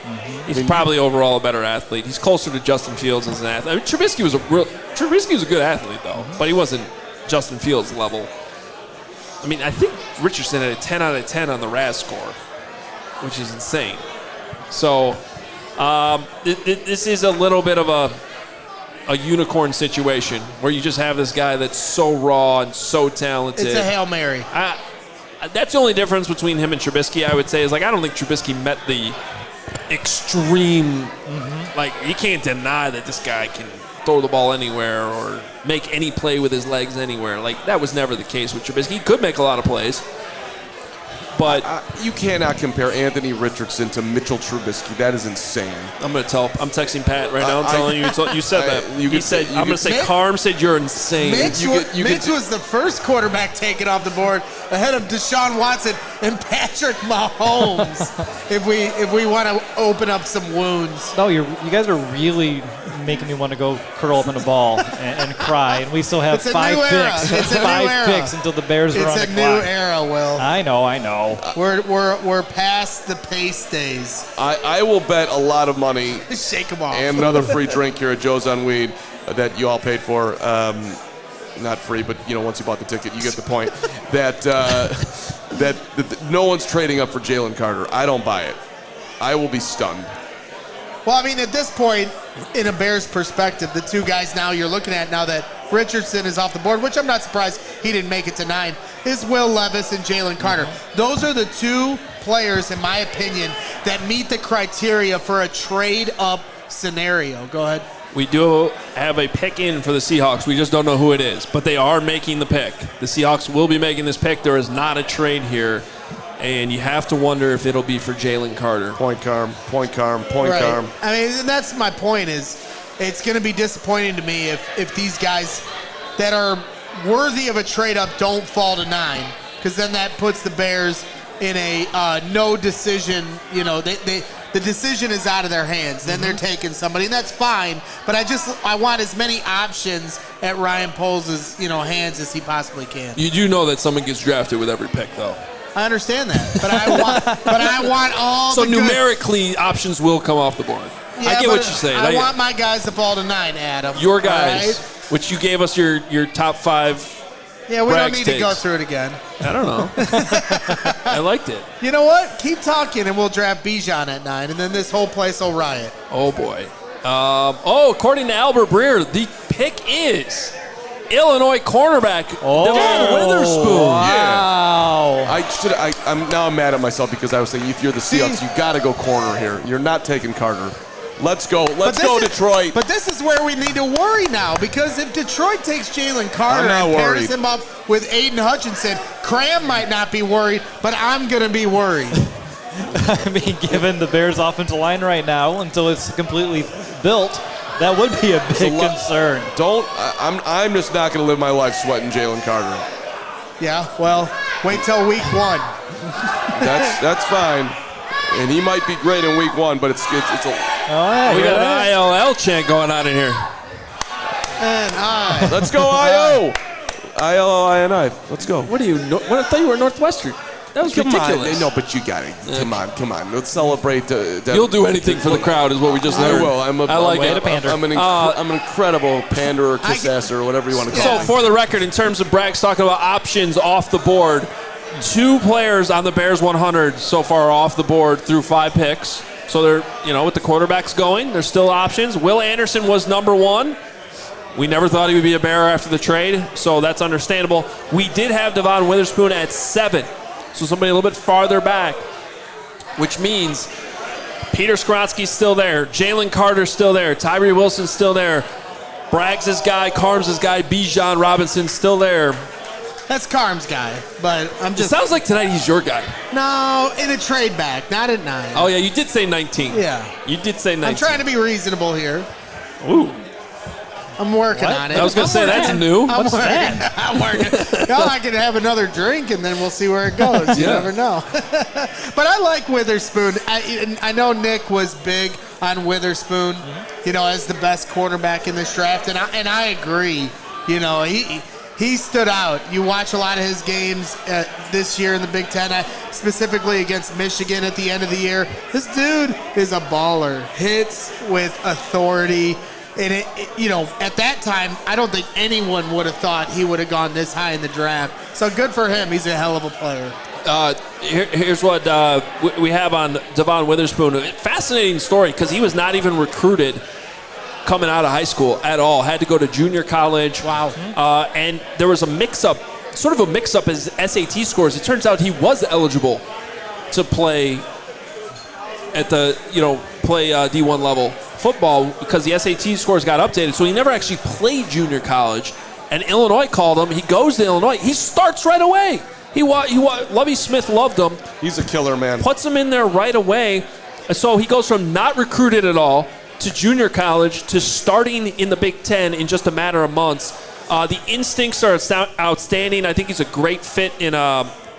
He's probably overall a better athlete. He's closer to Justin Fields as an athlete. I mean, Trubisky was a good athlete, though, but he wasn't Justin Fields level. I mean, I think Richardson had a 10 out of 10 on the RAS score, which is insane. So this is a little bit of a unicorn situation where you just have this guy that's so raw and so talented. It's a Hail Mary. That's the only difference between him and Trubisky, I would say, is like I don't think Trubisky met the extreme. Like, you can't deny that this guy can throw the ball anywhere or make any play with his legs anywhere. Like, that was never the case with Trubisky. He could make a lot of plays. But you cannot compare Anthony Richardson to Mitchell Trubisky. That is insane. I'm texting Pat right now. I'm telling you, you said that. He said, I'm going to say, Carm said you're insane. Mitch was the first quarterback taken off the board ahead of Deshaun Watson and Patrick Mahomes. if we want to open up some wounds. No, you guys are really making me want to go curl up in a ball and cry. And we still have 5 picks. It's a five picks until the Bears are on the clock. It's a new era, Will. I know. We're past the pace days. I will bet a lot of money. Shake them off. And another free drink here at Joe's on Weed that you all paid for. Not free, but once you bought the ticket, you get the point. that no one's trading up for Jalen Carter. I don't buy it. I will be stunned. Well, I mean, at this point, in a Bears perspective, the two guys now you're looking at now that Richardson is off the board, which I'm not surprised he didn't make it to 9, is Will Levis and Jalen Carter. Those are the two players, in my opinion, that meet the criteria for a trade-up scenario. Go ahead. We do have a pick in for the Seahawks. We just don't know who it is, but they are making the pick. The Seahawks will be making this pick. There is not a trade here, and you have to wonder if it'll be for Jalen Carter. Point Carm. Right. I mean, that's my point is it's going to be disappointing to me if these guys that are worthy of a trade-up don't fall to 9, because then that puts the Bears in a no decision, the decision is out of their hands. Then they're taking somebody, and that's fine. But I want as many options at Ryan Poles' hands as he possibly can. You do know that someone gets drafted with every pick, though. I understand that, but I want all. So numerically, options will come off the board. Yeah, I get what you're saying. I want my guys to fall to 9, Adam. Your guys, right? which you gave us your top 5. Yeah, we don't Braggs need takes. to go through it again. I don't know. I liked it. You know what? Keep talking, and we'll draft Bijan at 9, and then this whole place will riot. Oh, boy. According to Albert Breer, the pick is Illinois cornerback Devon Witherspoon. Wow. Yeah. I'm mad at myself because I was saying if you're the Seahawks, you got to go corner here. You're not taking Carter. Let's go. Let's go, Detroit. But this is where we need to worry now, because if Detroit takes Jalen Carter and pairs him up with Aiden Hutchinson, Cram might not be worried, but I'm going to be worried. I mean, given the Bears' offensive line right now, until it's completely built, that would be a big concern. I'm just not going to live my life sweating Jalen Carter. Yeah, well, wait till week 1. That's fine. And he might be great in week 1, but it's a. We got an ILL chant going on in here. And Let's go IO. ILLINI. Let's go. What are you? I thought you were Northwestern. That was ridiculous. No, but you got it. Come on. Let's celebrate. You'll do anything for the crowd, is what we just learned. I will. I like it. I'm an incredible panderer, kiss-asser, or whatever you want to call So, it. for the record, in terms of Braggs talking about options off the board, 2 players on the Bears 100 so far off the board through 5 picks. So they're, with the quarterbacks going, there's still options. Will Anderson was number 1. We never thought he would be a Bear after the trade, so that's understandable. We did have Devon Witherspoon at 7, so somebody a little bit farther back, which means Peter Skoronski's still there, Jalen Carter's still there, Tyree Wilson's still there, Braggs' guy, Carm's guy, Bijan Robinson's still there. that's Carm's guy, but I'm It just. sounds like tonight he's your guy. No, in a trade back, not at 9. Oh, yeah, you did say 19. Yeah. You did say 19. I'm trying to be reasonable here. Ooh. I'm working on it. I was going to say, that's new. I'm working. Y'all, I can have another drink, and then we'll see where it goes. You never know. But I like Witherspoon. I know Nick was big on Witherspoon, as the best quarterback in this draft, and I agree. he stood out. You watch a lot of his games this year in the Big Ten, specifically against Michigan at the end of the year. This dude is a baller. Hits with authority. And, at that time, I don't think anyone would have thought he would have gone this high in the draft. So good for him. He's a hell of a player. Here's what we have on Devon Witherspoon. Fascinating story because he was not even recruited coming out of high school at all. Had to go to junior college. Wow. And there was a mix-up as SAT scores. It turns out he was eligible to play at the, D1 level football because the SAT scores got updated. So he never actually played junior college. And Illinois called him. He goes to Illinois. He starts right away. Lovie Smith loved him. He's a killer, man. Puts him in there right away. So he goes from not recruited at all to junior college to starting in the Big Ten in just a matter of months. The instincts are outstanding. I think he's a great fit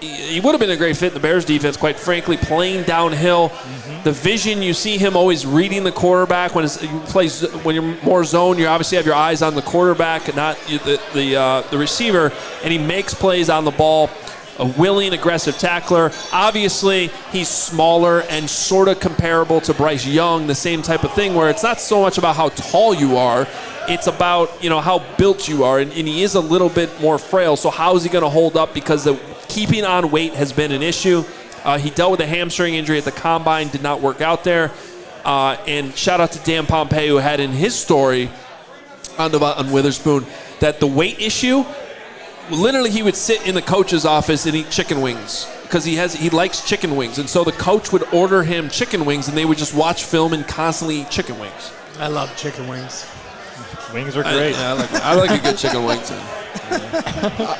he would have been a great fit in the Bears defense, quite frankly, playing downhill. Mm-hmm. The vision, you see him always reading the quarterback. When you're more zone, you obviously have your eyes on the quarterback and not the receiver, and he makes plays on the ball. A willing, aggressive tackler. Obviously, he's smaller and sort of comparable to Bryce Young, the same type of thing, where it's not so much about how tall you are, it's about how built you are, and he is a little bit more frail. So how is he going to hold up? Because the keeping on weight has been an issue. He dealt with a hamstring injury at the combine, did not work out there. And shout out to Dan Pompey, who had in his story on Witherspoon that the weight issue. Literally, he would sit in the coach's office and eat chicken wings because he likes chicken wings, and so the coach would order him chicken wings, and they would just watch film and constantly eat chicken wings. I love chicken wings. Wings are great. I like a good chicken wing too.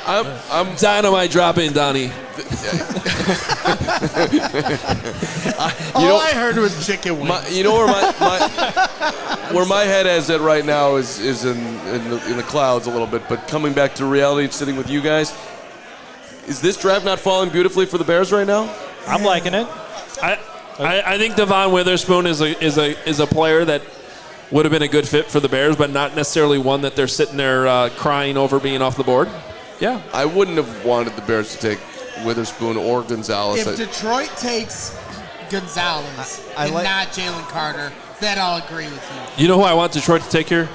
I'm dynamite drop in, Donnie. All I heard was chicken wings. Where my head is at right now is in the clouds a little bit. But coming back to reality, sitting with you guys, is this draft not falling beautifully for the Bears right now? I'm liking it. I think Devon Witherspoon is a player that would have been a good fit for the Bears, but not necessarily one that they're sitting there crying over being off the board. Yeah. I wouldn't have wanted the Bears to take Witherspoon or Gonzalez. If Detroit takes Gonzalez and not Jalen Carter, then I'll agree with you. You know who I want Detroit to take here?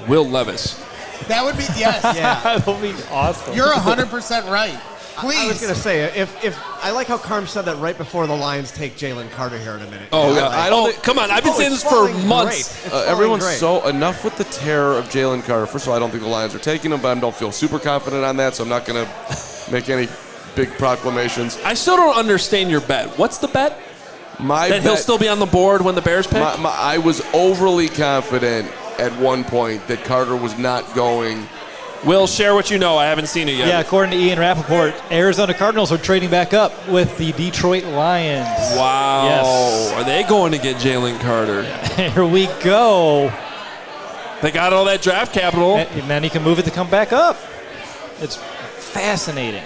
Will Levis. That would be, yes. Yeah. That would be awesome. You're 100% right. Please. I was going to say, if I like how Carm said that right before the Lions take Jalen Carter here in a minute. Oh, yeah. Come on. I've been saying this for months. Everyone's so enough with the terror of Jalen Carter. First of all, I don't think the Lions are taking him, but I don't feel super confident on that, so I'm not going to make any big proclamations. I still don't understand your bet. What's the bet? He'll still be on the board when the Bears pick? I was overly confident at one point that Carter was not going. Will, share what you know. I haven't seen it yet. Yeah, according to Ian Rappaport, Arizona Cardinals are trading back up with the Detroit Lions. Wow. Yes. Are they going to get Jalen Carter? Here we go. They got all that draft capital. And then he can move it to come back up. It's fascinating.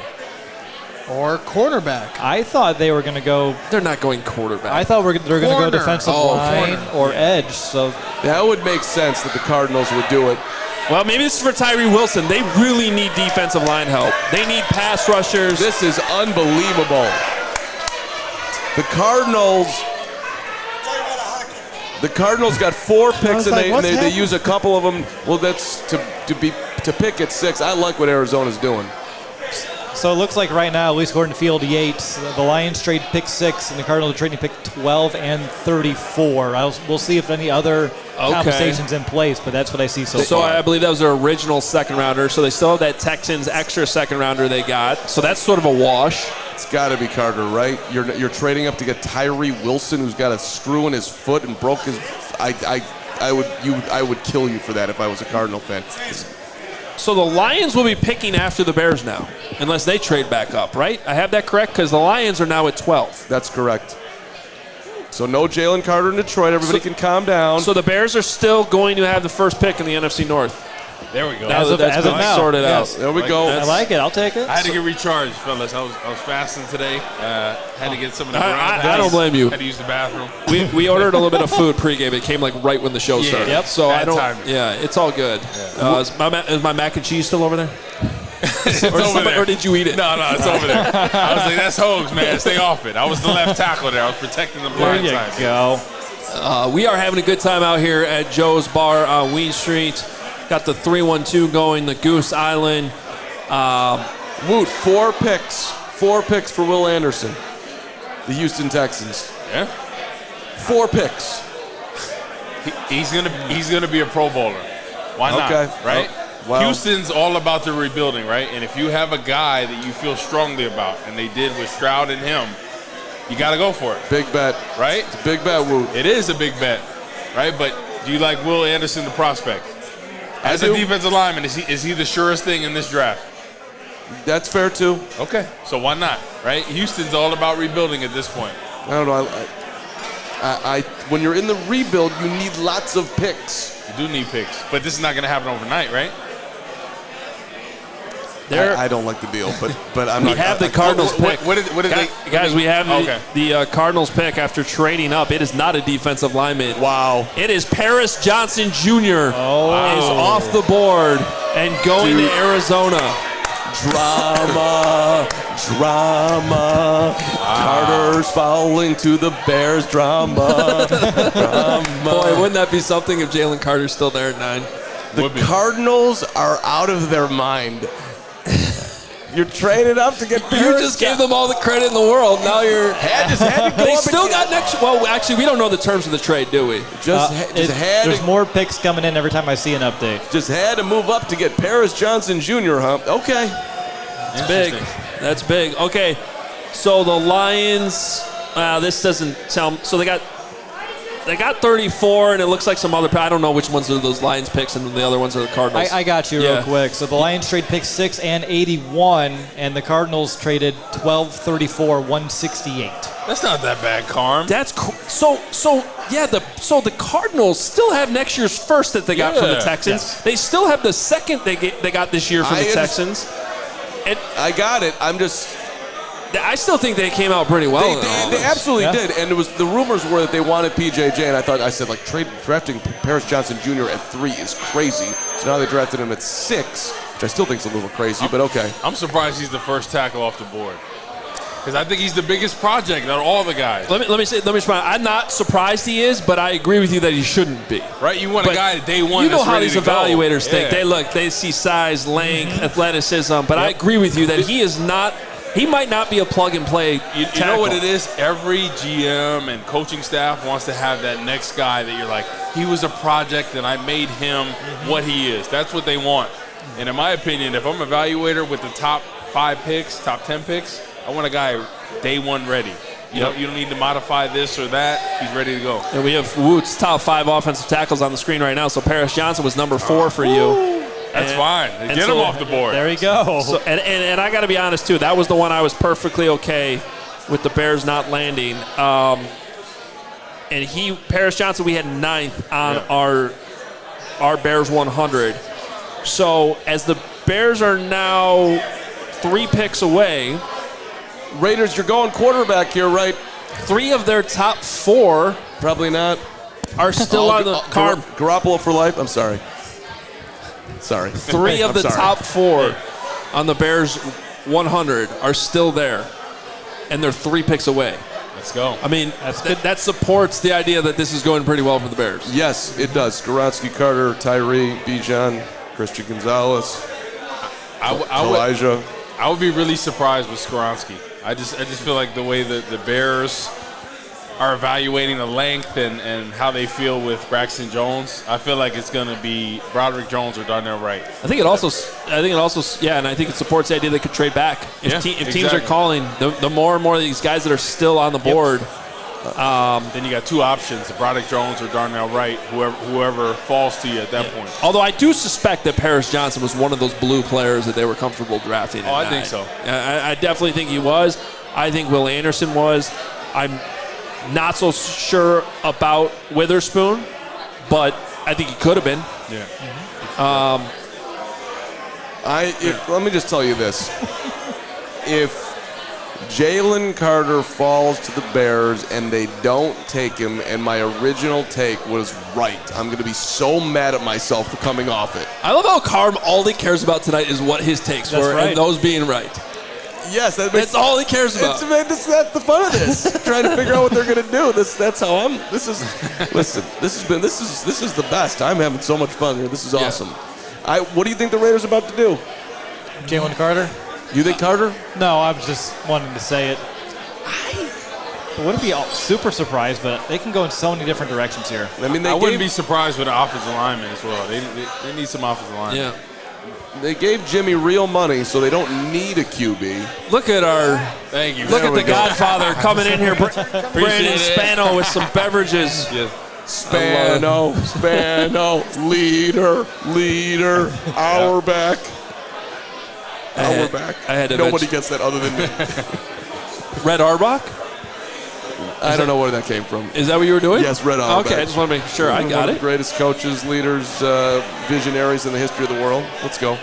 Or cornerback. I thought they were going to go. They're not going quarterback. I thought they're going to go defensive line or edge. So that would make sense that the Cardinals would do it. Well, maybe this is for Tyree Wilson. They really need defensive line help. They need pass rushers. This is unbelievable. The Cardinals got 4 picks, and they use a couple of them. Well, that's to pick at 6. I like what Arizona's doing. So it looks like right now, at least according to Field Yates, the Lions trade pick 6, and the Cardinals are trading pick 12 and 34. We'll see if any other compensation's in place, but that's what I see so far. So I believe that was their original second rounder. So they still have that Texans extra second rounder they got. So that's sort of a wash. It's got to be Carter, right? You're trading up to get Tyree Wilson, who's got a screw in his foot and broke his. I would kill you for that if I was a Cardinal fan. So the Lions will be picking after the Bears now, unless they trade back up, right? I have that correct? Because the Lions are now at 12. That's correct. So no Jalen Carter in Detroit. Everybody can calm down. So the Bears are still going to have the first pick in the NFC North. There we go. As of now. Sorted out. There we go. I like it. I'll take it. I had to get recharged, fellas. I was fasting today. Had to get some of the I don't blame you. Had to use the bathroom. We ordered a little bit of food pregame. It came like right when the show started. Yep. So Bad timing. Yeah, it's all good. Yeah. Is my mac and cheese still over there? Or did you eat it? No, it's over there. I was like, that's Hoge, man. Stay off it. I was the left tackle there. I was protecting the blind side. There you go. We are having a good time out here at Joe's Bar on Ween Street. Got the 3-1-2 going, the Goose Island. Woot, 4 picks. 4 picks for Will Anderson, the Houston Texans. Yeah. 4 picks. He's gonna be a Pro Bowler. Why not? Okay. Right? Well, Houston's all about the rebuilding, right? And if you have a guy that you feel strongly about, and they did with Stroud and him, you got to go for it. big bet. Right? It's a big bet, Woot. It is a big bet, right? But do you like Will Anderson, the prospect? As a defensive lineman, is he the surest thing in this draft? That's fair, too. Okay. So why not, right? Houston's all about rebuilding at this point. I don't know. When you're in the rebuild, you need lots of picks. You do need picks. But this is not going to happen overnight, right? I don't like the deal, but I'm not. We have the Cardinals pick. What did Guys, we have okay. the Cardinals pick after trading up. It is not a defensive lineman. Wow. It is Paris Johnson Jr. is off the board and going to Arizona. Drama. Carter's fouling to the Bears. Drama. Boy, wouldn't that be something if Jalen Carter's still there at 9? The Cardinals are out of their mind. You're traded up to get Paris. You just gave them all the credit in the world. Now you're. They still got next. Well, actually, we don't know the terms of the trade, do we? There's more picks coming in every time I see an update. Just had to move up to get Paris Johnson Jr., huh? Okay. It's big. That's big. Okay, so the Lions. This doesn't sound. So they got 34, and it looks like some other. I don't know which ones are those Lions picks, and the other ones are the Cardinals. I got you real quick. So the Lions trade pick 6 and 81, and the Cardinals traded 12, 34, 168. That's not that bad, Carm. That's cool. So the Cardinals still have next year's first that they got from the Texans. Yes. They still have the second they got this year from the Texans. And I got it. I still think they came out pretty well. They absolutely did, and the rumors were that they wanted PJJ, and I said drafting Paris Johnson Jr. at 3 is crazy. So now they drafted him at 6, which I still think is a little crazy, but okay. I'm surprised he's the first tackle off the board because I think he's the biggest project out of all the guys. Let me respond. I'm not surprised he is, but I agree with you that he shouldn't be. Right? You want a guy at day one. You know that's how ready these to evaluators go. think. They see size, length, athleticism, but I agree with you that he is not. He might not be a plug-and-play You know what it is? Every GM and coaching staff wants to have that next guy that you're like, he was a project and I made him what he is. That's what they want. And in my opinion, if I'm an evaluator with the top 5 picks, top 10 picks, I want a guy day one ready. You don't need to modify this or that. He's ready to go. And we have Woot's top 5 offensive tackles on the screen right now. So Paris Johnson was number 4 for you. That's fine. Get him off the board. There you go. So, and I got to be honest, too. That was the one I was perfectly okay with the Bears not landing. And Paris Johnson, we had 9th on our Bears 100. So as the Bears are now 3 picks away. Raiders, you're going quarterback here, right? 3 of their top 4 Probably not. are still on the card. Garoppolo for life? I'm sorry. 3 of the top 4 on the Bears 100 are still there, and they're 3 picks away. Let's go. I mean, that supports the idea that this is going pretty well for the Bears. Yes, it does. Skoronski, Carter, Tyree, Bijan, Christian Gonzalez, Elijah. I would be really surprised with Skoronski. I just feel like the way that the Bears are evaluating the length and how they feel with Braxton Jones, I feel like it's going to be Broderick Jones or Darnell Wright. I think it also, and I think it supports the idea they could trade back. If teams are calling, the more and more of these guys that are still on the board. Then you got 2 options, Broderick Jones or Darnell Wright, whoever falls to you at that point. Although I do suspect that Paris Johnson was one of those blue players that they were comfortable drafting. I think so. I definitely think he was. I think Will Anderson was. I'm not so sure about Witherspoon, but I think he could have been. Yeah. Let me just tell you this. If Jalen Carter falls to the Bears and they don't take him, and my original take was right. I'm going to be so mad at myself for coming off it. I love how Carm, all he cares about tonight is what his takes were, and those being right. Yes, that's all he cares about. That's the fun of this. Trying to figure out what they're going to do. That's how I'm. This is the best. I'm having so much fun here. This is awesome. What do you think the Raiders are about to do? Jalen Carter? You think Carter? No, I was just wanting to say it. I wouldn't be super surprised, but they can go in so many different directions here. I mean, I wouldn't be surprised with the offensive lineman as well. They need some offensive linemen. Yeah. They gave Jimmy real money, so they don't need a QB. Look at our. Thank you. Look at the Godfather coming in here, Brandon Spano with some beverages. Yes. Spano, leader, our back. Our back. Nobody gets that other than me. Red Auerbach? I don't know where that came from. Is that what you were doing? Yes, Red Auerbach. Okay, I just want to make sure I got One of it. the greatest coaches, leaders, visionaries in the history of the world. Let's go.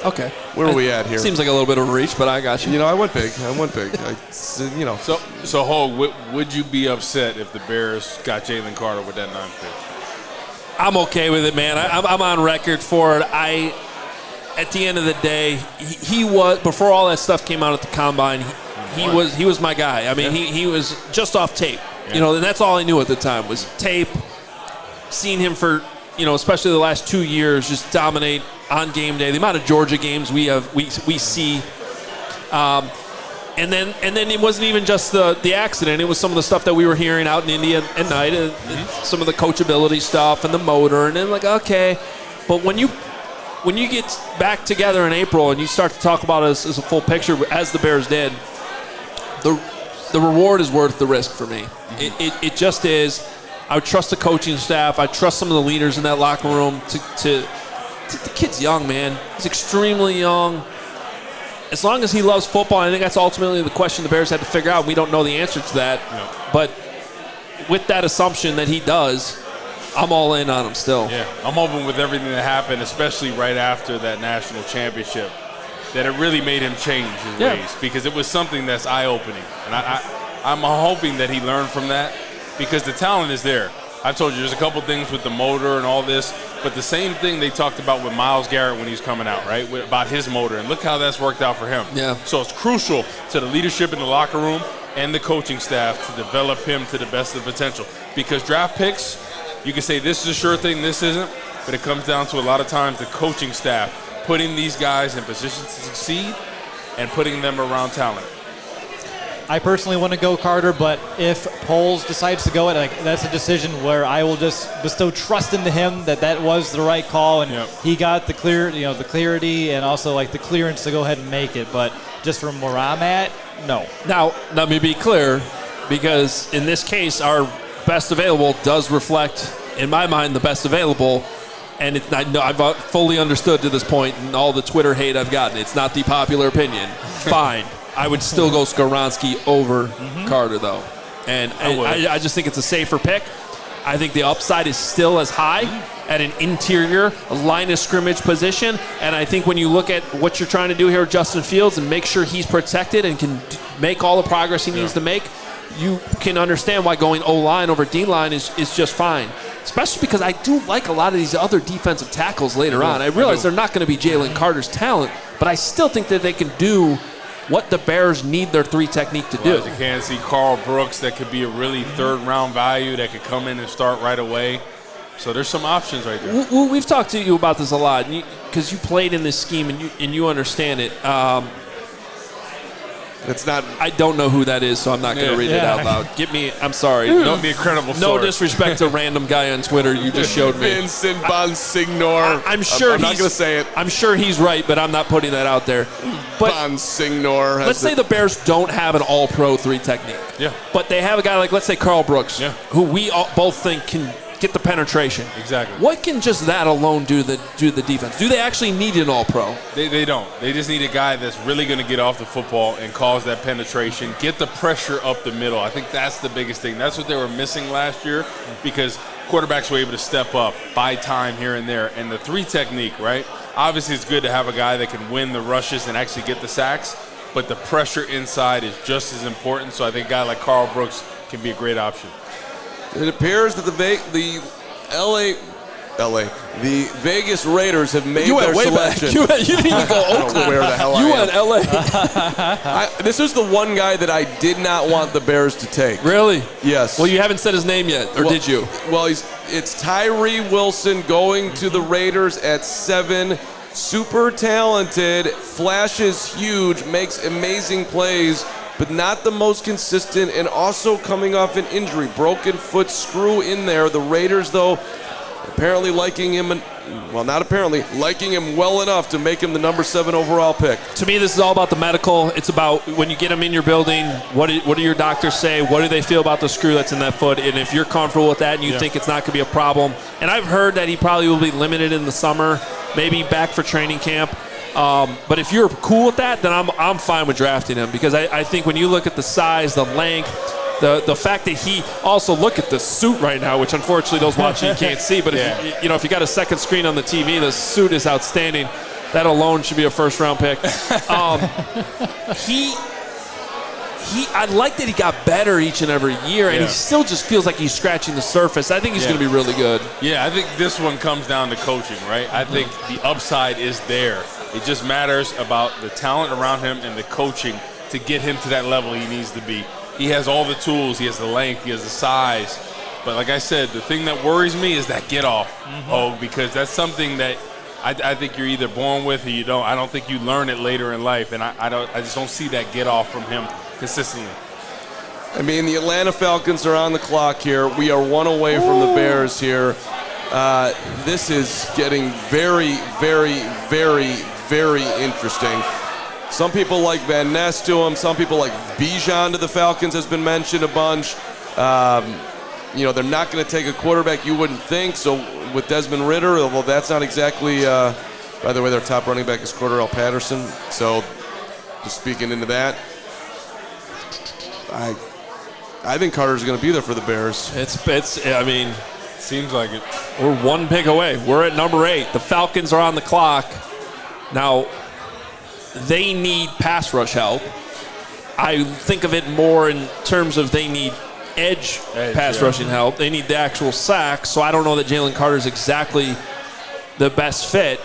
Okay. Where are we at here? Seems like a little bit of a reach, but I got you. You know, I went big. So Hoge, would you be upset if the Bears got Jalen Carter with that 9th pick? I'm okay with it, man. I'm on record for it. At the end of the day, he was, before all that stuff came out at the combine, he was my guy. I mean, he was just off tape. Yeah. You know, and that's all I knew at the time was tape. Seen him for, especially the last 2 years, just dominate on game day. The amount of Georgia games we see. And then it wasn't even just the accident. It was some of the stuff that we were hearing out in India at night, and some of the coachability stuff and the motor. And then okay, but when you get back together in April and you start to talk about it as a full picture, as the Bears did, the reward is worth the risk for me. It just is. I would trust the coaching staff. I trust some of the leaders in that locker room. The kid's young, man. He's extremely young. As long as he loves football, I think that's ultimately the question the Bears had to figure out. We don't know the answer to that. No. But with that assumption that he does, I'm all in on him still. Yeah, I'm hoping with everything that happened, especially right after that national championship, that it really made him change his ways, because it was something that's eye-opening. And I'm hoping that he learned from that, because the talent is there. I've told you there's a couple things with the motor and all this, but the same thing they talked about with Myles Garrett when he was coming out, right, about his motor, and look how that's worked out for him. Yeah. So it's crucial to the leadership in the locker room and the coaching staff to develop him to the best of the potential, because draft picks, you can say this is a sure thing, this isn't, but it comes down to a lot of times the coaching staff putting these guys in positions to succeed and putting them around talent. I personally want to go Carter, but if Poles decides to go it, that's a decision where I will just bestow trust into him that was the right call, and he got the clarity and also the clearance to go ahead and make it. But just from where I'm at, no. Now, let me be clear, because in this case, our best available does reflect, in my mind, the best available. And I've fully understood to this point, and all the Twitter hate I've gotten, it's not the popular opinion. Fine. I would still go Skoronski over Carter, though. And I just think it's a safer pick. I think the upside is still as high at an interior, a line of scrimmage position. And I think when you look at what you're trying to do here with Justin Fields and make sure he's protected and can make all the progress he needs to make, you can understand why going O-line over D-line is just fine. Especially because I do like a lot of these other defensive tackles later on. I realize they're not going to be Jalen Carter's talent, but I still think that they can do what the Bears need their 3 technique to do. You can't see Carl Brooks that could be a really third-round value that could come in and start right away. So there's some options right there. We've talked to you about this a lot because you played in this scheme and you understand it. It's not. I don't know who that is, so I'm not going to read it out loud. I'm sorry. Don't be a credible source. No disrespect to random guy on Twitter you just showed me. Vincent Bonsignor. I'm sure I'm not going to say it. I'm sure he's right, but I'm not putting that out there. But Bonsignor. Let's say the Bears don't have an all-pro 3 technique. Yeah. But they have a guy like, let's say, Carl Brooks, who we both think can get the penetration. Exactly. What can just that alone do the defense? Do they actually need an all-pro? They don't. They just need a guy that's really going to get off the football and cause that penetration, get the pressure up the middle. I think that's the biggest thing. That's what they were missing last year, because quarterbacks were able to step up, buy time here and there. And the 3 technique, right? Obviously, it's good to have a guy that can win the rushes and actually get the sacks. but the pressure inside is just as important. So I think a guy like Carl Brooks can be a great option. It appears that the Vegas Raiders have made their selection. You didn't even go Oakland. Where the hell You I am. went L.A. This is the one guy that I did not want the Bears to take. Really? Yes. Well, you haven't said his name yet, or did you? Well, it's Tyree Wilson going to the Raiders at 7. Super talented, flashes huge, makes amazing plays, but not the most consistent, and also coming off an injury. Broken foot screw in there. The Raiders, though, apparently liking him, liking him well enough to make him the number 7 overall pick. To me, this is all about the medical. It's about when you get him in your building, what do your doctors say? What do they feel about the screw that's in that foot? And if you're comfortable with that and you think it's not going to be a problem. And I've heard that he probably will be limited in the summer, maybe back for training camp. But if you're cool with that, then I'm fine with drafting him, because I think when you look at the size, the length, the fact that he also, look at the suit right now, which unfortunately those watching you can't see, but if you got a second screen on the TV, the suit is outstanding. That alone should be a first-round pick. I like that he got better each and every year, and he still just feels like he's scratching the surface. I think he's going to be really good. Yeah, I think this one comes down to coaching, right? I think the upside is there. It just matters about the talent around him and the coaching to get him to that level he needs to be. He has all the tools. He has the length. He has the size. But like I said, the thing that worries me is that get-off, Hoge, because that's something that I think you're either born with or you don't. I don't think you learn it later in life, and I just don't see that get-off from him consistently. I mean, the Atlanta Falcons are on the clock here. We are 1 away from the Bears here. This is getting very, very, very, very interesting. Some people like Van Ness to him. Some people like Bijan to the Falcons has been mentioned a bunch. They're not going to take a quarterback, you wouldn't think. So with Desmond Ridder, although that's not exactly, by the way, their top running back is Cordarrelle Patterson. So just speaking into that, I think Carter's going to be there for the Bears. Seems like it. We're 1 pick away. We're at number 8. The Falcons are on the clock. Now, they need pass rush help. I think of it more in terms of they need edge pass rushing help. They need the actual sack. So I don't know that Jalen Carter's exactly the best fit,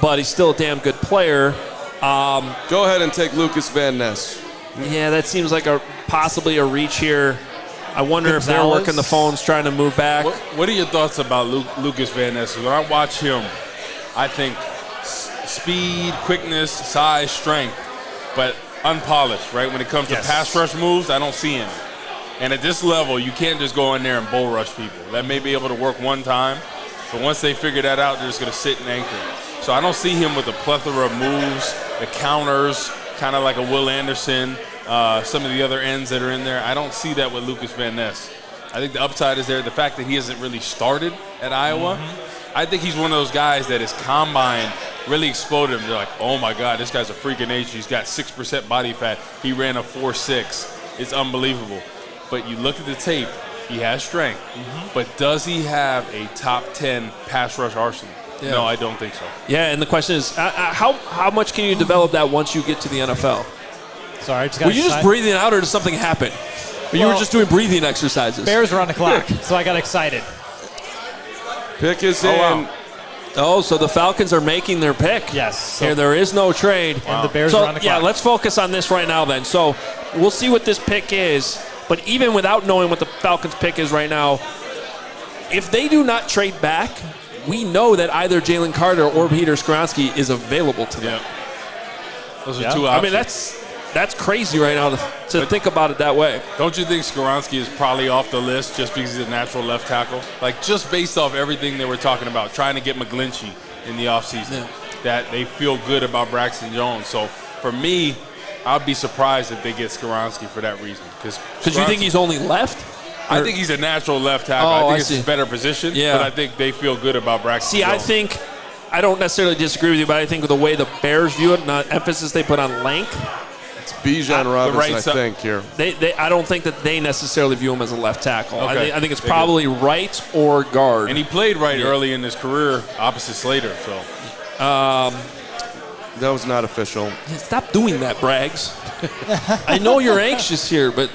but he's still a damn good player. Go ahead and take Lucas Van Ness. Yeah, that seems like possibly a reach here. I wonder if they're working the phones trying to move back. What are your thoughts about Lucas Van Ness? When I watch him, I think speed, quickness, size, strength, but unpolished, right? When it comes to pass rush moves, I don't see him. And at this level, you can't just go in there and bull rush people. That may be able to work one time, but once they figure that out, they're just going to sit and anchor. So I don't see him with a plethora of moves, the counters, kind of like a Will Anderson, some of the other ends that are in there. I don't see that with Lucas Van Ness. I think the upside is there. The fact that he hasn't really started at Iowa, I think he's one of those guys that his combine really exploded him. They're like, oh my God, this guy's a freak of nature. He's got 6% body fat. He ran a 4.6. It's unbelievable. But you look at the tape, he has strength. But does he have a top 10 pass rush arsenal? Yeah. No, I don't think so. Yeah, and the question is, how much can you develop that once you get to the NFL? Sorry, were you just breathing out, or did something happen? Or you were just doing breathing exercises? Bears are on the clock, so I got excited. Pick is in. Wow. Oh, so the Falcons are making their pick. Yes. So here, there is no trade. And the Bears are on the clock. Yeah, let's focus on this right now then. So we'll see what this pick is. But even without knowing what the Falcons' pick is right now, if they do not trade back, we know that either Jalen Carter or Peter Skoronski is available to them. Yeah. Those are two options. I mean, that's crazy right now to think about it that way. Don't you think Skoronski is probably off the list just because he's a natural left tackle? Like, just based off everything they were talking about, trying to get McGlinchey in the offseason, that they feel good about Braxton Jones. So, for me, I'd be surprised if they get Skoronski for that reason. Because you think he's only left? I think he's a natural left tackle. I think it's his better position, but I think they feel good about Braxton Jones. I don't necessarily disagree with you, but I think the way the Bears view it, and the emphasis they put on length, it's Bijan Robinson, I think, here. I don't think that they necessarily view him as a left tackle. Okay. I think it's probably right or guard. And he played right early in his career opposite Slater. So That was not official. Yeah, stop doing that, Braggs. I know you're anxious here, but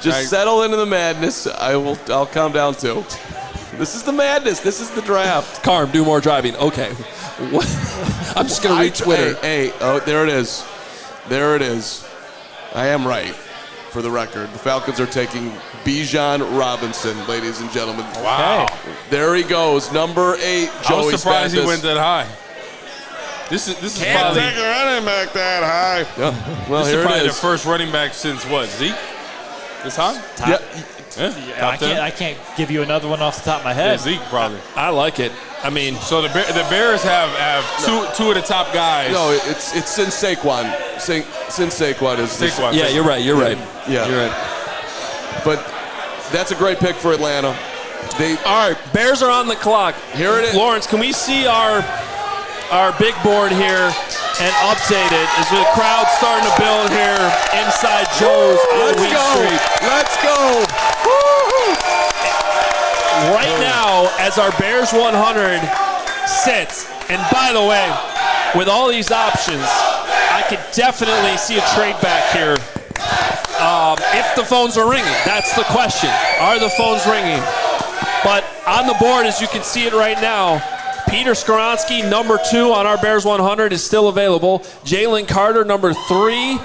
Just settle into the madness. I'll calm down too. This is the madness. This is the draft. Carm, do more driving. Okay. I'm just going to read Twitter. Hey, oh, there it is. There it is. I am right, for the record. The Falcons are taking Bijan Robinson, ladies and gentlemen. Wow. There he goes, number 8, Joey I was surprised Spathis. he went that high. This is Can't probably, take a running back that high. Yeah. Well, this here is probably it the is. first running back since what, Zeke? This high? Yeah. Yeah, I can't give you another one off the top of my Yeah, head. Zeke probably. I like it. I mean, So the Bears have two of the top guys. No, it's Sin Saquon. Sin Saquon is this. Saquon. yeah, you're right. You're right. Yeah. You're right. But that's a great pick for Atlanta. All right, Bears are on the clock. Here it is. Lawrence, can we see our big board here and update it? Is the crowd starting to build here inside Joe's on Let's Wheat go. Street? Let's go. Right now, as our Bears 100 sits, and by the way, with all these options, I could definitely see a trade back here. If the phones are ringing, that's the question. Are the phones ringing? But on the board, as you can see it right now, Peter Skoronski, number 2 on our Bears 100, is still available. Jalen Carter, number 3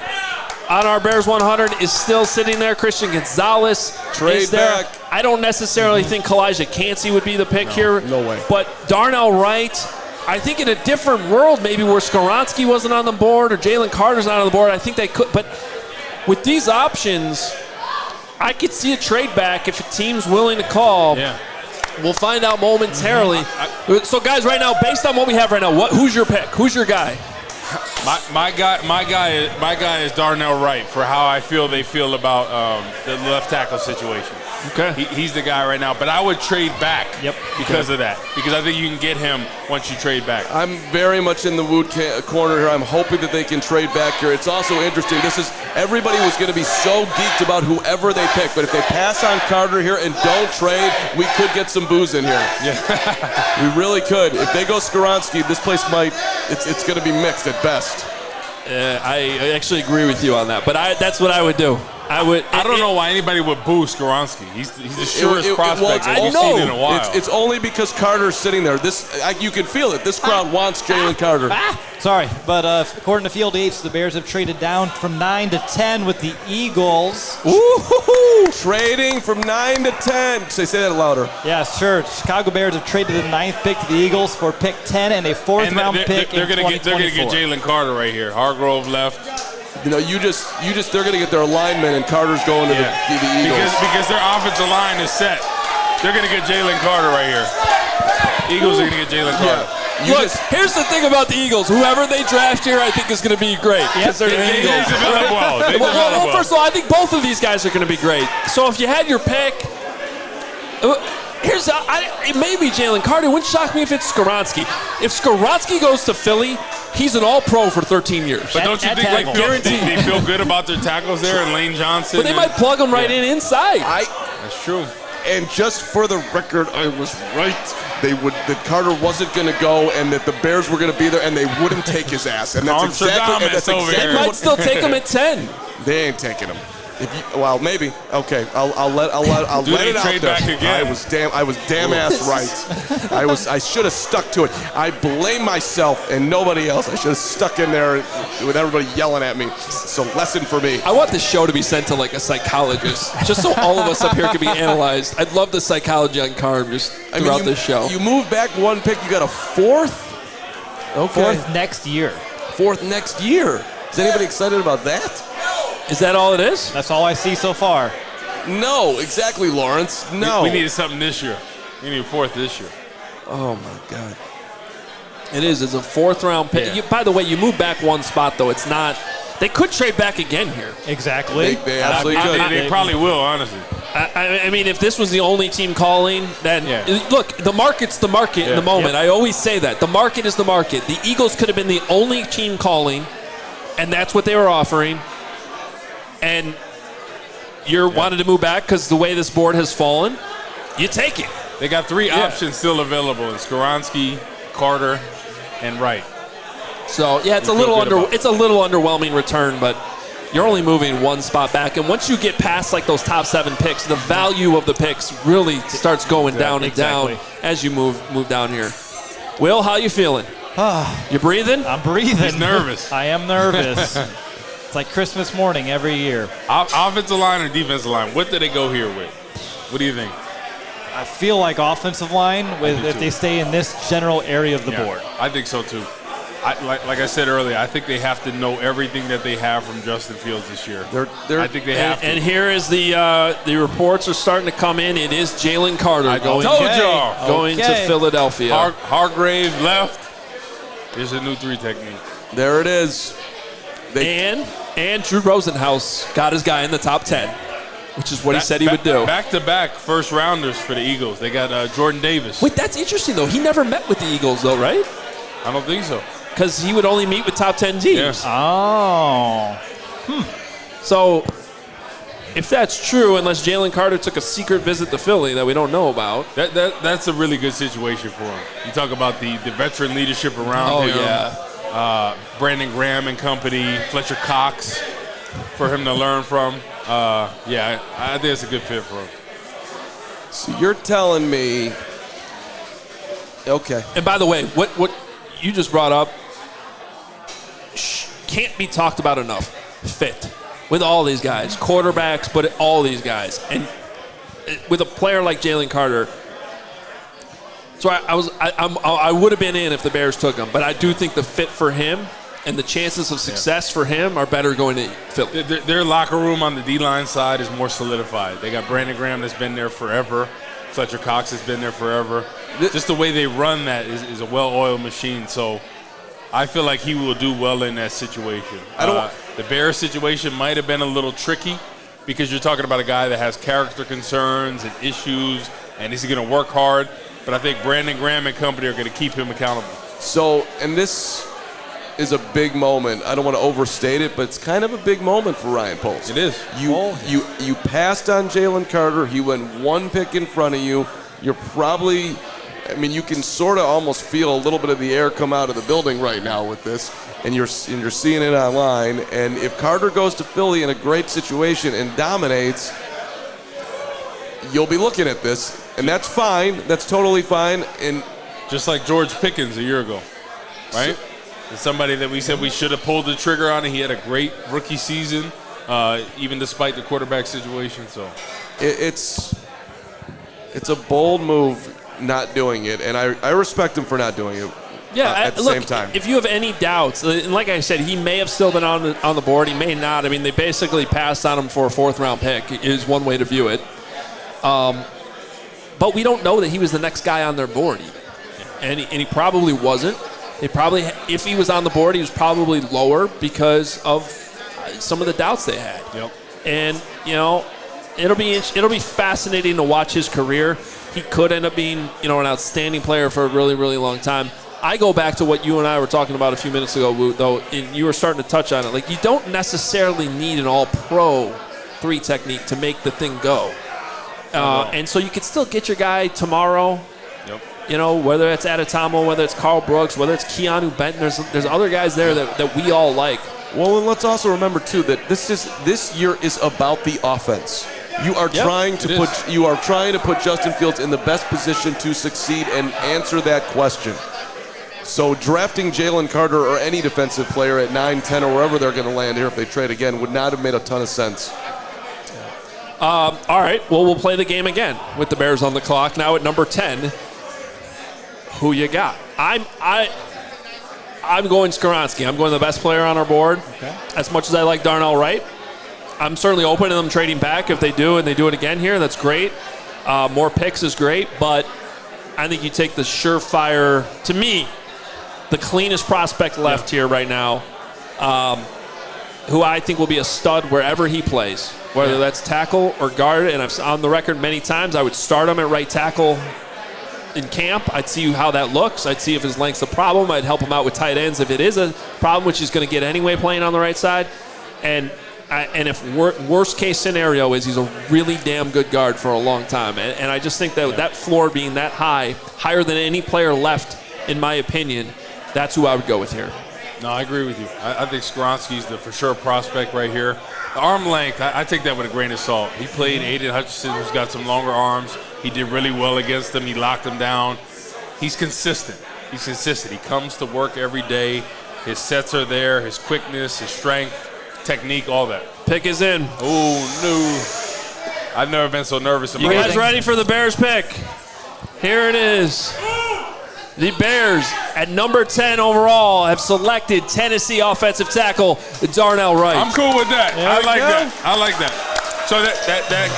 on our Bears 100, is still sitting there. Christian Gonzalez Trade is there. back. I don't necessarily think Kalijah Cansey would be the pick here. no way. But Darnell Wright, I think in a different world, maybe where Skoronski wasn't on the board or Jalen Carter's not on the board, I think they could. But with these options, I could see a trade back if a team's willing to call. Yeah. We'll find out momentarily. So, guys, right now, based on what we have right now, who's your pick? Who's your guy? My guy is Darnell Wright for how I feel they feel about the left tackle situation. Okay. He's the guy right now, but I would trade back because of that. Because I think you can get him once you trade back. I'm very much in the Wood corner here. I'm hoping that they can trade back here. It's also interesting. Everybody was going to be so geeked about whoever they pick, but if they pass on Carter here and don't trade, we could get some booze in here. Yeah. We really could. If they go Skoronski, this place it's going to be mixed at best. I actually agree with you on that, but that's what I would do. I don't know why anybody would boo Skoronski. He's the surest prospect that we've seen in a while. It's only because Carter's sitting there. You can feel it. This crowd wants Jalen Carter. Sorry, but according to Field H, the Bears have traded down from 9 to 10 with the Eagles. Woo-hoo-hoo! Trading from 9 to 10. Say that louder. Yeah, sure. Chicago Bears have traded the 9th pick to the Eagles for pick 10 and a 4th round pick in 2024. They're going to get Jalen Carter right here. Hargrove left. You know, they're going to get their alignment, and Carter's going to the Eagles. Because their offensive line is set. They're going to get Jalen Carter right here. Eagles are going to get Jalen Carter. Look, here's the thing about the Eagles. Whoever they draft here, I think is going to be great. Because they're the Eagles. They develop well. Well, first of all, I think both of these guys are going to be great. So if you had your pick, it may be Jalen Carter. It wouldn't shock me if it's Skoronski. If Skoronski goes to Philly, he's an all-pro for 13 years. But don't you think they feel good about their tackles there and Lane Johnson? But they might plug him right in inside. That's true. And just for the record, I was right. That Carter wasn't going to go, and that the Bears were going to be there, and they wouldn't take his ass. And that's exactly They might still take him at 10. They ain't taking him. Maybe. Okay, I'll let it out trade there. back again? I was damn ass right. I should have stuck to it. I blame myself and nobody else. I should have stuck in there with everybody yelling at me. So lesson for me. I want this show to be sent to like a psychologist, just so all of us up here can be analyzed. I'd love the psychology on Carm just throughout this show. You move back one pick, you got a 4th. Okay. 4th next year. 4th next year. Is anybody excited about that? Is that all it is? That's all I see so far. No, exactly, Lawrence. No. We needed something this year. We need a 4th this year. Oh, my God. It is. It's a 4th round pick. Yeah. By the way, you move back one spot, though. It's not. They could trade back again here. Exactly. They absolutely could. They probably will, honestly. I mean, if this was the only team calling, then look, the market's the market in the moment. I always say that. The market is the market. The Eagles could have been the only team calling, and that's what they were offering. And you wanted to move back because the way this board has fallen, you take it. They got 3 options still available. It's Skoronski, Carter, and Wright. So yeah, it's a little underwhelming return, but you're only moving one spot back, and once you get past like those top 7 picks, the value of the picks really starts going down and down as you move down here. Will, how you feeling? You breathing? I'm breathing. He's nervous. I am nervous. It's like Christmas morning every year. Offensive line or defensive line? What do they go here with? What do you think? I feel like offensive line if they stay in this general area of the board. I think so too. Like I said earlier, I think they have to know everything that they have from Justin Fields this year. I think they have to. And here is the reports are starting to come in. It is Jalen Carter going to Philadelphia. Hargrave left. Here's a new 3 technique. There it is. And Drew Rosenhaus got his guy in the top 10, which is what he said he would do. Back-to-back first rounders for the Eagles. They got Jordan Davis. Wait, that's interesting though. He never met with the Eagles though, right? I don't think so. Because he would only meet with top 10 teams. Yes. Oh. So, if that's true, unless Jalen Carter took a secret visit to Philly that we don't know about. That's a really good situation for him. You talk about the veteran leadership around him. Yeah. Brandon Graham and company, Fletcher Cox for him to learn from. I think it's a good fit for him. So you're telling me, okay. And by the way, what you just brought up can't be talked about enough. Fit with all these guys, quarterbacks, but all these guys, and with a player like Jalen Carter. So I would have been in if the Bears took him, but I do think the fit for him and the chances of success for him are better going to Philly. Their locker room on the D-line side is more solidified. They got Brandon Graham that's been there forever. Fletcher Cox has been there forever. Just the way they run that is a well-oiled machine. So I feel like he will do well in that situation. The Bears situation might have been a little tricky because you're talking about a guy that has character concerns and issues, and he's going to work hard. But I think Brandon Graham and company are going to keep him accountable. So, and this is a big moment. I don't want to overstate it, but it's kind of a big moment for Ryan Poles. It is. You passed on Jalen Carter. He went 1 pick in front of you. You're probably, you can sort of almost feel a little bit of the air come out of the building right now with this, and you're seeing it online. And if Carter goes to Philly in a great situation and dominates, you'll be looking at this, and that's fine. That's totally fine. And just like George Pickens a year ago, right? It's somebody that we said we should have pulled the trigger on, and he had a great rookie season, even despite the quarterback situation. So it's a bold move not doing it, and I respect him for not doing it. Yeah, at the same time. If you have any doubts, and like I said, he may have still been on the board. He may not. They basically passed on him for a 4th-round pick is one way to view it. But we don't know that he was the next guy on their board even. And he probably wasn't. If he was on the board, he was probably lower because of some of the doubts they had. Yep. And, it'll be fascinating to watch his career. He could end up being, an outstanding player for a really, really long time. I go back to what you and I were talking about a few minutes ago, Woot, though, and you were starting to touch on it. Like, you don't necessarily need an all-pro 3 technique to make the thing go. And so you could still get your guy tomorrow. Yep. Whether it's Adetomo, whether it's Carl Brooks, whether it's Keanu Benton, there's other guys there that we all like. Well, and let's also remember too that this year is about the offense. You are trying to put Justin Fields in the best position to succeed and answer that question. So drafting Jalen Carter or any defensive player at 9, 10, or wherever they're going to land here if they trade again would not have made a ton of sense. All right, well, we'll play the game again with the Bears on the clock. Now at number 10, who you got? I'm going Skoronski. I'm going the best player on our board. Okay. As much as I like Darnell Wright, I'm certainly open to them trading back if they do, and they do it again here. That's great. More picks is great, but I think you take the surefire, to me, the cleanest prospect left here right now, who I think will be a stud wherever he plays, whether that's tackle or guard. And I've on the record many times I would start him at right tackle in camp. I'd see how that looks. I'd see if his length's a problem. I'd help him out with tight ends if it is a problem, which he's going to get anyway playing on the right side. And if worst case scenario is he's a really damn good guard for a long time. And I just think that that floor being that high, higher than any player left, in my opinion, That's who I would go with here. No, I agree with you. I think Skoronski's the for sure prospect right here. The arm length, I take that with a grain of salt. He played Aiden Hutchinson, who's got some longer arms. He did really well against him. He locked him down. He's consistent. He comes to work every day. His sets are there, his quickness, his strength, technique, all that. Pick is in. Oh, no. I've never been so nervous in my You life. guys ready for the Bears pick? Here it is. The Bears, at number 10 overall, have selected Tennessee offensive tackle Darnell Wright. I'm cool with that. I like that. So that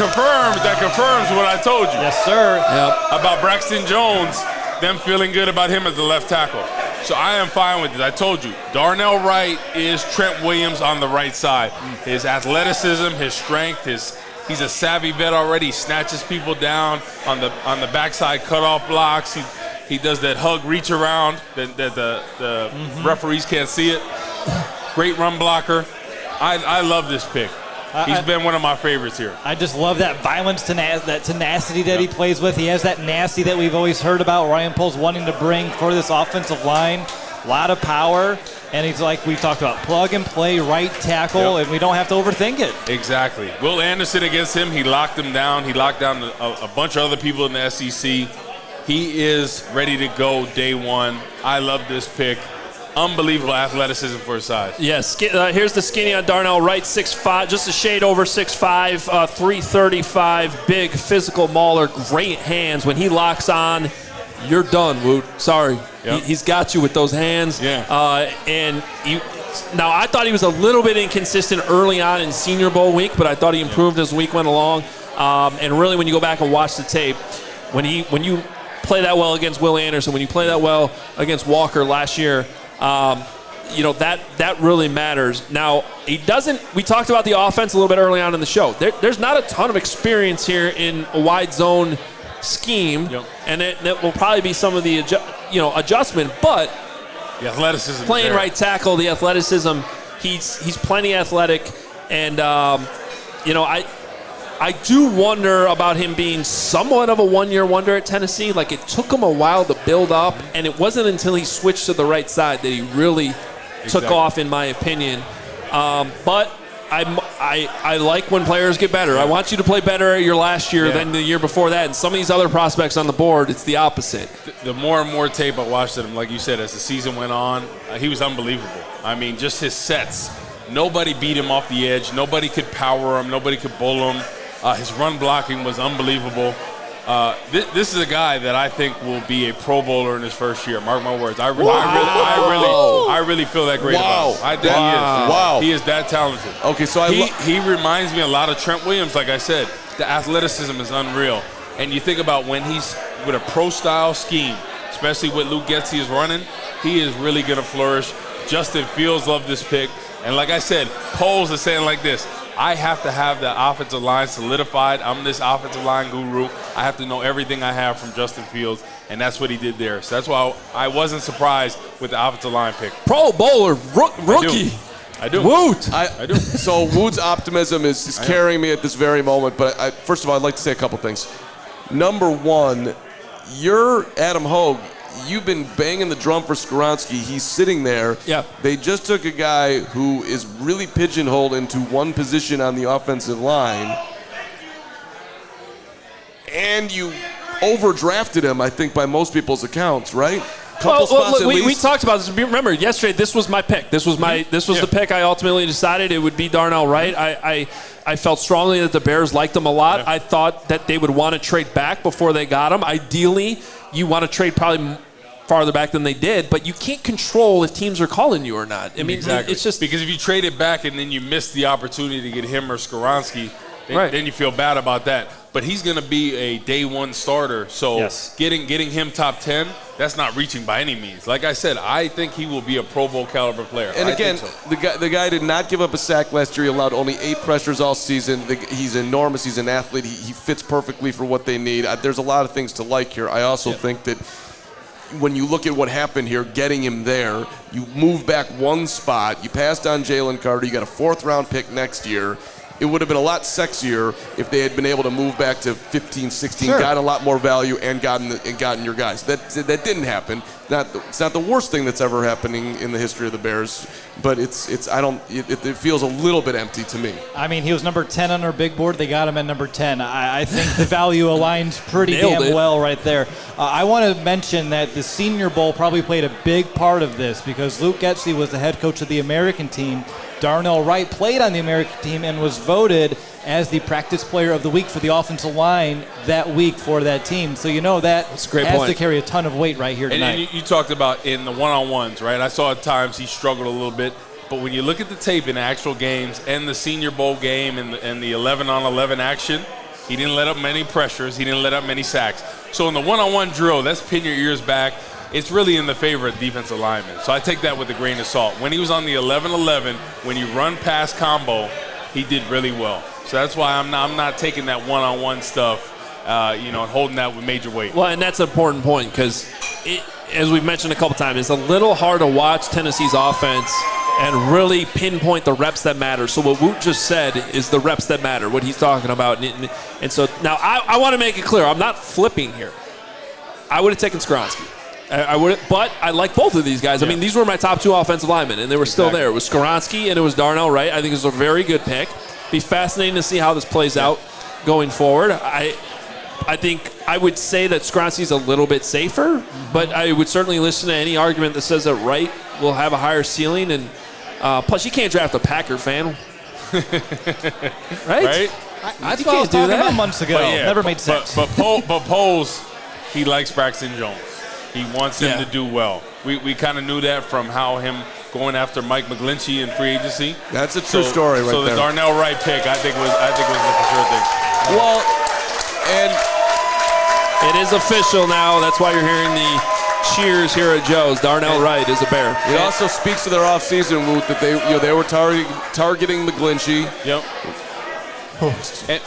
confirms what I told you. Yes, sir. Yep. About Braxton Jones, them feeling good about him as the left tackle. So I am fine with it. I told you, Darnell Wright is Trent Williams on the right side. His athleticism, his strength, he's a savvy vet already. He snatches people down on the backside cutoff blocks. He does that hug reach around that the referees can't see it. Great run blocker. I love this pick. He's been one of my favorites here. I just love that violence, that tenacity that he plays with. He has that nasty that we've always heard about Ryan Poles wanting to bring for this offensive line. A lot of power. And he's like we talked about, plug and play, right tackle, and we don't have to overthink it. Exactly. Will Anderson against him, he locked him down. He locked down a bunch of other people in the SEC. He is ready to go day one. I love this pick. Unbelievable athleticism for his size. Yes. Here's the skinny on Darnell Wright, 6'5", just a shade over 6'5", 335, big physical mauler, great hands. When he locks on, you're done, Woot. Sorry. Yep. He's got you with those hands. Yeah. Now, I thought he was a little bit inconsistent early on in Senior Bowl week, but I thought he improved as the week went along. And really, when you go back and watch the tape, when you play that well against Will Anderson, when you play that well against Walker last year, that really matters. Now, he doesn't. We talked about the offense a little bit early on in the show. There's not a ton of experience here in a wide zone scheme, and that will probably be some of the adjustment. But the athleticism, playing right tackle, the athleticism, he's plenty athletic, and I do wonder about him being somewhat of a one-year wonder at Tennessee. Like, it took him a while to build up, and it wasn't until he switched to the right side that he really took off, in my opinion. But I like when players get better. I want you to play better your last year than the year before that. And some of these other prospects on the board, it's the opposite. The more and more tape I watched of him, like you said, as the season went on, he was unbelievable. I mean, just his sets. Nobody beat him off the edge. Nobody could power him. Nobody could bull him. His run blocking was unbelievable. This is a guy that I think will be a Pro Bowler in his first year. Mark my words. I really feel that great about him. I think he is. Wow. He is that talented. Okay, so he reminds me a lot of Trent Williams. Like I said, the athleticism is unreal. And you think about when he's with a pro-style scheme, especially what Luke Getsy is running, he is really going to flourish. Justin Fields loved this pick. And like I said, Poles is saying like this: I have to have the offensive line solidified. I'm this offensive line guru. I have to know everything I have from Justin Fields, and that's what he did there. So that's why I wasn't surprised with the offensive line pick. Pro Bowler, rookie. I do. Woot. I do. So Woot's optimism is carrying me at this very moment. But first of all, I'd like to say a couple things. Number one, you're Adam Hoge. You've been banging the drum for Skoronski. He's sitting there. Yeah. They just took a guy who is really pigeonholed into one position on the offensive line, and you overdrafted him, I think, by most people's accounts, right? We talked about this. Remember, yesterday this was my pick. This was the pick I ultimately decided it would be Darnell Wright. I felt strongly that the Bears liked him a lot. Yeah. I thought that they would want to trade back before they got him. Ideally, you want to trade probably farther back than they did, but you can't control if teams are calling you or not. I mean, exactly. It's just because if you trade it back and then you miss the opportunity to get him or Skoronski, then you feel bad about that. But he's going to be a day one starter, so getting him top 10, that's not reaching by any means. Like I said, I think he will be a Pro Bowl caliber player. And again, the guy did not give up a sack last year. He allowed only 8 pressures all season. He's enormous. He's an athlete. He fits perfectly for what they need. There's a lot of things to like here. I also think that when you look at what happened here, getting him there, you move back one spot. You passed on Jalen Carter. You got a 4th-round pick next year. It would have been a lot sexier if they had been able to move back to 15, 16, gotten a lot more value, and gotten your guys. That didn't happen. not the worst thing that's ever happening in the history of the Bears, but it feels a little bit empty to me. I mean, he was number 10 on our big board. They got him at number 10. I think the value aligns pretty damn well right there. I want to mention that the Senior Bowl probably played a big part of this because Luke Getsy was the head coach of the American team. Darnell Wright played on the American team and was voted as the practice player of the week for the offensive line that week for that team. So that has to carry a ton of weight right here tonight. And you talked about in the one-on-ones, right? I saw at times he struggled a little bit. But when you look at the tape in actual games and the Senior Bowl game and the 11-on-11 action, he didn't let up many pressures. He didn't let up many sacks. So in the one-on-one drill, that's pin your ears back. It's really in the favor of defensive linemen. So I take that with a grain of salt. When he was on the 11-11, when you run pass combo, he did really well. So that's why I'm not taking that one-on-one stuff, and holding that with major weight. Well, and that's an important point because, as we've mentioned a couple times, it's a little hard to watch Tennessee's offense and really pinpoint the reps that matter. So what Woot just said is the reps that matter, what he's talking about. And so now I want to make it clear, I'm not flipping here. I would have taken Skoronski. I would, but I like both of these guys. Yeah. I mean, these were my top 2 offensive linemen, and they were still there. It was Skoronski and it was Darnell Wright. I think it was a very good pick. Be fascinating to see how this plays out going forward. I think I would say that Skoronski's a little bit safer, but I would certainly listen to any argument that says that Wright will have a higher ceiling. And plus, you can't draft a Packer fan, right? I thought I was talking about months ago. Never made sense. But Poles, he likes Braxton Jones. He wants him to do well. We kind of knew that from how him going after Mike McGlinchey in free agency. That's a true story right there. So the Darnell Wright pick, I think was the for sure thing. Well, and it is official now. That's why you're hearing the cheers here at Joe's. Darnell Wright is a Bear. It also speaks to their offseason, Woot, that they were targeting McGlinchey. Yep.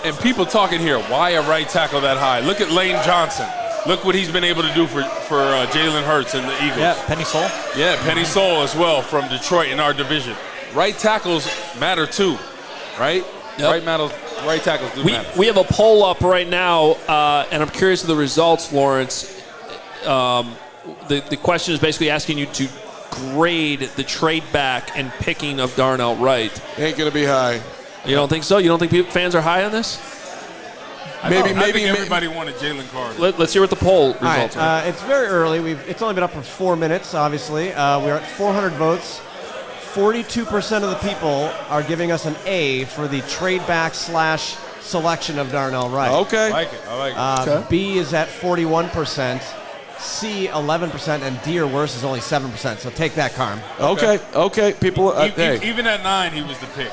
And people talking here, why a right tackle that high? Look at Lane Johnson. Look what he's been able to do for Jalen Hurts and the Eagles. Yeah, Penny Sewell. Yeah, Penny Sewell as well from Detroit in our division. Right tackles matter too, right? Yep. Right tackles do matter. We have a poll up right now, and I'm curious of the results, Lawrence. The question is basically asking you to grade the trade back and picking of Darnell Wright. Ain't going to be high. You don't think so? You don't think fans are high on this? I think everybody wanted Jalen Carter. Let's hear what the poll results are. It's very early. It's only been up for 4 minutes, obviously. We're at 400 votes. 42% of the people are giving us an A for the trade back / selection of Darnell Wright. Okay. I like it. Okay. B is at 41%. C, 11%, and D or worse is only 7%. So take that, Carm. Okay. People, even at 9, he was the pick.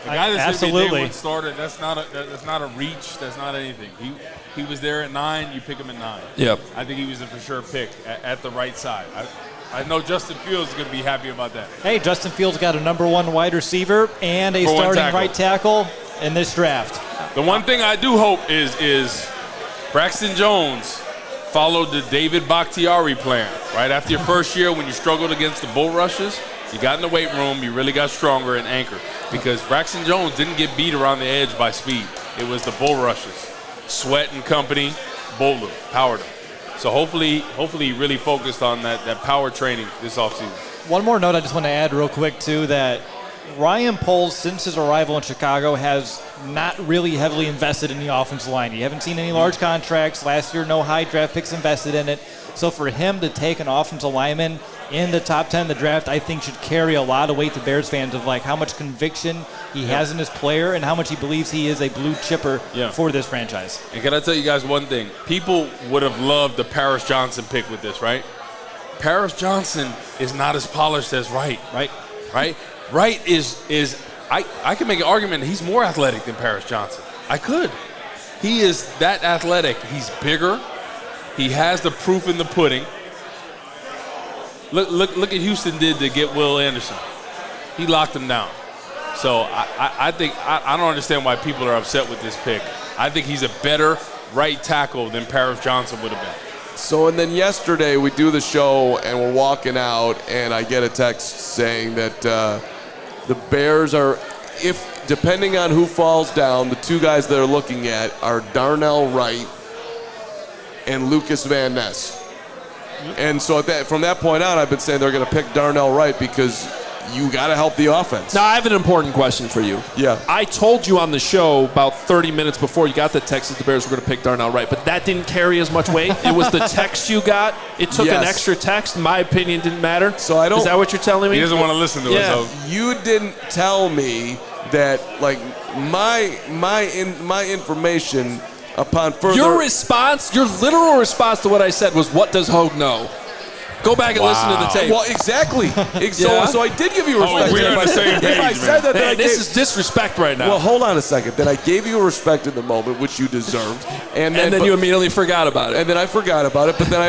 The guy that's going to be day one starter, that's not a reach. That's not anything. He was there at 9. You pick him at 9. Yep. I think he was a for sure pick at the right side. I know Justin Fields is going to be happy about that. Hey, Justin Fields got a number 1 wide receiver and a starting right tackle in this draft. The one thing I do hope is Braxton Jones followed the David Bakhtiari plan. Right after your first year when you struggled against the bull rushes, you got in the weight room, you really got stronger and anchored. Because Braxton Jones didn't get beat around the edge by speed. It was the bull rushes. Sweat and company, bowled him, powered him. So hopefully he really focused on that power training this offseason. One more note I just want to add real quick, too, that Ryan Poles, since his arrival in Chicago, has not really heavily invested in the offensive line. You haven't seen any large contracts. Last year, no high draft picks invested in it. So for him to take an offensive lineman in the top 10 of the draft, I think should carry a lot of weight to Bears fans of like how much conviction he has in his player and how much he believes he is a blue chipper for this franchise. And can I tell you guys one thing? People would have loved the Paris Johnson pick with this, right? Paris Johnson is not as polished as Wright. Right? Wright is I can make an argument that he's more athletic than Paris Johnson. I could. He is that athletic. He's bigger. He has the proof in the pudding. Look at Houston did to get Will Anderson. He locked him down. So I think I don't understand why people are upset with this pick. I think he's a better right tackle than Paris Johnson would have been. So, and then yesterday we do the show and we're walking out and I get a text saying that the Bears are, depending on who falls down, the 2 guys they're looking at are Darnell Wright and Lucas Van Ness. And so from that point on, I've been saying they're going to pick Darnell Wright because you got to help the offense. Now, I have an important question for you. Yeah. I told you on the show about 30 minutes before you got the text that the Bears were going to pick Darnell Wright, but that didn't carry as much weight. It was the text you got. It took an extra text. My opinion didn't matter. So I don't. Is that what you're telling me? He doesn't want to listen to us. So. You didn't tell me that, like, my information upon further. Your response, your literal response to what I said was, "What does Hoge know?" Go back and listen to the tape. Well, exactly. So I did give you respect. We're on the same page, If I said that, then this is disrespect right now. Well, hold on a second. Then I gave you respect in the moment, which you deserved, and then you immediately forgot about it. And then I forgot about it. But then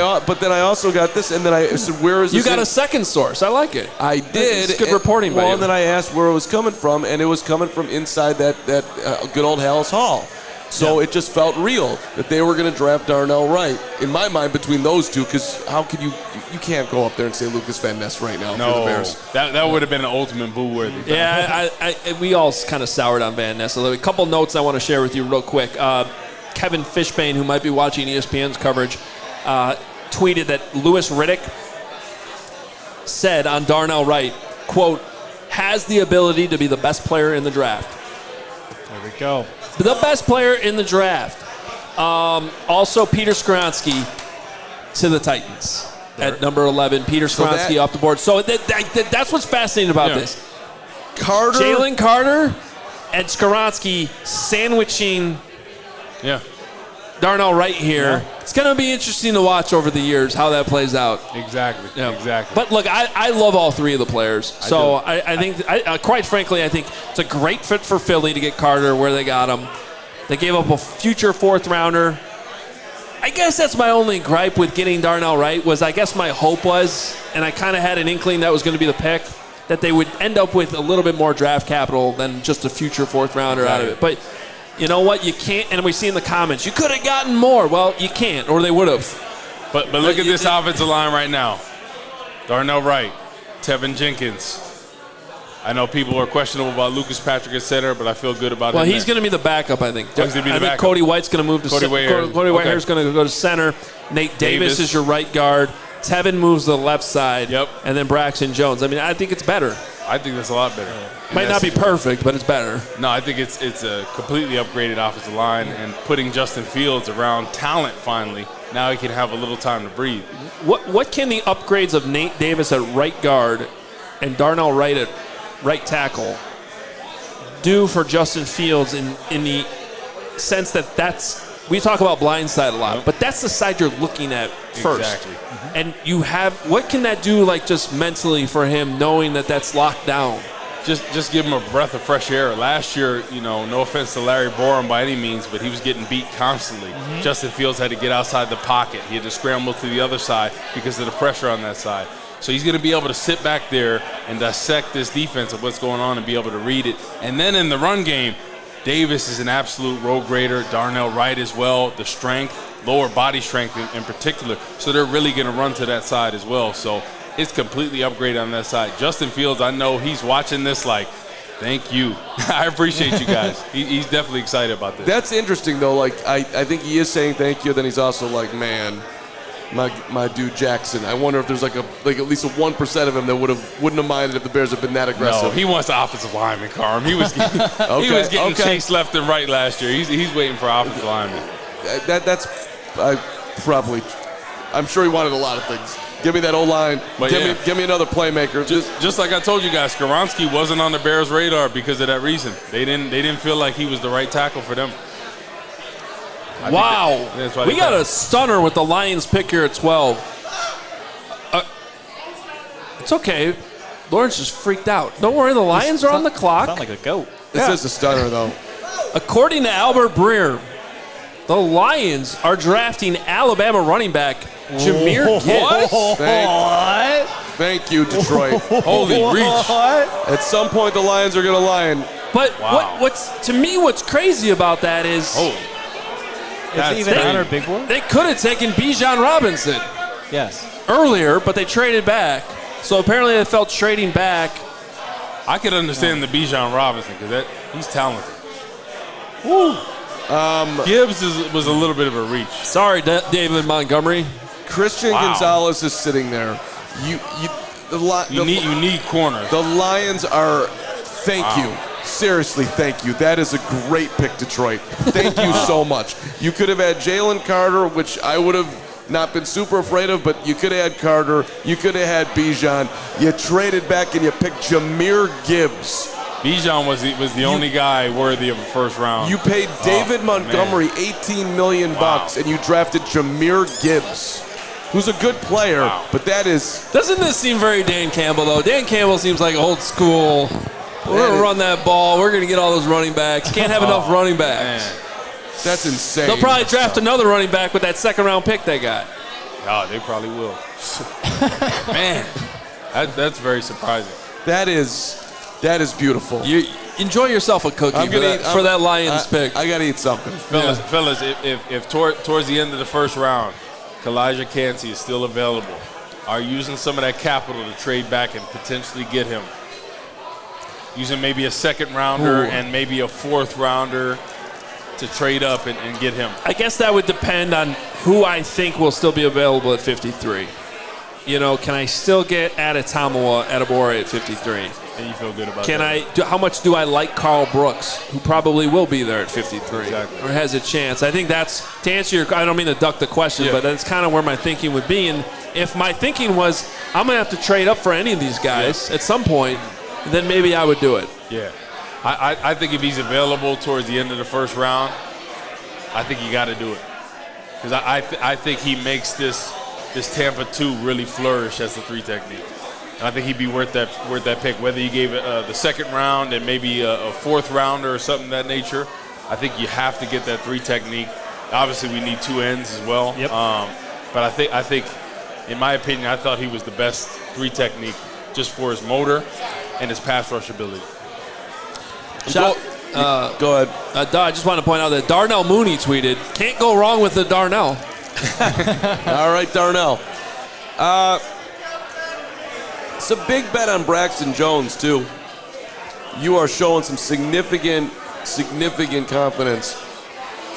I also got this, and then I said, "Where is this?" You got a second source. I like it. I did. It's good reporting by you. Well, and then I asked where it was coming from, and it was coming from inside that good old Halas Hall. So it just felt real that they were going to draft Darnell Wright. In my mind, between those two, because how could you can't go up there and say Lucas Van Ness right now for the Bears. That would have been an ultimate boo-worthy. Yeah, we all kind of soured on Van Ness. A couple notes I want to share with you real quick. Kevin Fishbane, who might be watching ESPN's coverage, tweeted that Louis Riddick said on Darnell Wright, quote, has the ability to be the best player in the draft. There we go. The best player in the draft. Also, Peter Skoronski to the Titans at number 11. Peter Skoronski off the board. So that's what's fascinating about this. Jalen Carter and Skoronski sandwiching Darnell Wright here. Yeah. It's going to be interesting to watch over the years how that plays out. Exactly. Yeah. Exactly. But look, I love all three of the players. So I think, quite frankly, I think it's a great fit for Philly to get Carter where they got him. They gave up a future fourth rounder. I guess that's my only gripe with getting Darnell Wright was I guess my hope was, and I kind of had an inkling that was going to be the pick, that they would end up with a little bit more draft capital than just a future fourth rounder out of it. But you know what? You can't, and we see in the comments, you could have gotten more. Well, you can't, or they would have. But look at this offensive line right now. Darnell Wright, Tevin Jenkins. I know people are questionable about Lucas Patrick at center, but I feel good about him. Well, he's going to be the backup, I think. He's going to be the backup. Cody White's going to move to Cody center. Cody Whitehair's going to go to center. Nate Davis is your right guard. Tevin moves to the left side. Yep. And then Braxton Jones. I mean, I think it's better. I think that's a lot better. Might not be perfect, but it's better. No, I think it's a completely upgraded offensive line, and putting Justin Fields around talent finally. Now he can have a little time to breathe. What can the upgrades of Nate Davis at right guard and Darnell Wright at right tackle do for Justin Fields in the sense that's we talk about blind side a lot, but that's the side you're looking at first. Exactly. And you have what can that do like just mentally for him knowing that that's locked down? Just give him a breath of fresh air. Last year, no offense to Larry Borum by any means, but he was getting beat constantly. Mm-hmm. Justin Fields had to get outside the pocket. He had to scramble to the other side because of the pressure on that side. So he's going to be able to sit back there and dissect this defense of what's going on and be able to read it. And then in the run game, Davis is an absolute road grader. Darnell Wright as well. The strength, lower body strength in particular. So they're really going to run to that side as well. So it's completely upgraded on that side. Justin Fields, I know he's watching this like, thank you. I appreciate you guys. He's definitely excited about this. That's interesting, though. Like, I think he is saying thank you. Then he's also like, man, my dude Jackson. I wonder if there's like at least a 1% of him that wouldn't have minded if the Bears had been that aggressive. No, he wants the offensive lineman, Carm. He was getting chased left and right last year. He's waiting for offensive lineman. I'm sure he wanted a lot of things. Give me that O-line. Give me another playmaker. Just like I told you guys, Skoronski wasn't on the Bears' radar because of that reason. They didn't feel like he was the right tackle for them. Wow. We got a stunner with the Lions pick here at 12. It's okay. Lawrence just freaked out. Don't worry, the Lions are on the clock. Sound like a goat. This is a stunner, though. According to Albert Breer, the Lions are drafting Alabama running back Jahmyr Gibbs. Thank you, Detroit. Holy reach. At some point, the Lions are going to lion. But what's crazy about that is they could have taken Bijan Robinson earlier, but they traded back. So apparently they felt trading back. I could understand the Bijan Robinson because he's talented. Woo. Gibbs was a little bit of a reach. Sorry, David Montgomery. Christian Gonzalez is sitting there. You need corners. The Lions are. Thank you. Seriously, thank you. That is a great pick, Detroit. Thank you so much. You could have had Jalen Carter, which I would have not been super afraid of, but you could have had Carter. You could have had Bijan. You traded back and you picked Jahmyr Gibbs. Bijan was the only guy worthy of a first round. You paid David Montgomery $18 million bucks, and you drafted Jahmyr Gibbs, who's a good player, but that is... Doesn't this seem very Dan Campbell, though? Dan Campbell seems like old school. We're going to run that ball. We're going to get all those running backs. Can't have enough running backs. Man. That's insane. They'll probably draft another running back with that second-round pick they got. Oh, they probably will. Man, that's very surprising. That is beautiful. You enjoy yourself a cookie for that Lions pick. I got to eat something. Fellas, if towards the end of the first round, Kalijah Kancey is still available, are you using some of that capital to trade back and potentially get him? Using maybe a second rounder and maybe a fourth rounder to trade up and get him. I guess that would depend on who I think will still be available at 53. You know, can I still get Adebawore at 53? And you feel good about that. How much do I like Carl Brooks, who probably will be there at 53 Exactly. or has a chance? I think that's, to answer your, I don't mean to duck the question, but that's kind of where my thinking would be. And if my thinking was I'm going to have to trade up for any of these guys at some point, then maybe I would do it. Yeah. I think if he's available towards the end of the first round, I think you got to do it. Because I think he makes this Tampa 2 really flourish as the 3 technique. And I think he'd be worth that pick. Whether you gave it the second round and maybe a fourth rounder or something of that nature, I think you have to get that 3 technique. Obviously, we need 2 ends as well. Yep. But I think, in my opinion, I thought he was the best 3 technique just for his motor and his pass rush ability. Go ahead. I just want to point out that Darnell Mooney tweeted, "Can't go wrong with the Darnell." All right, Darnell. It's a big bet on Braxton Jones, too. You are showing some significant confidence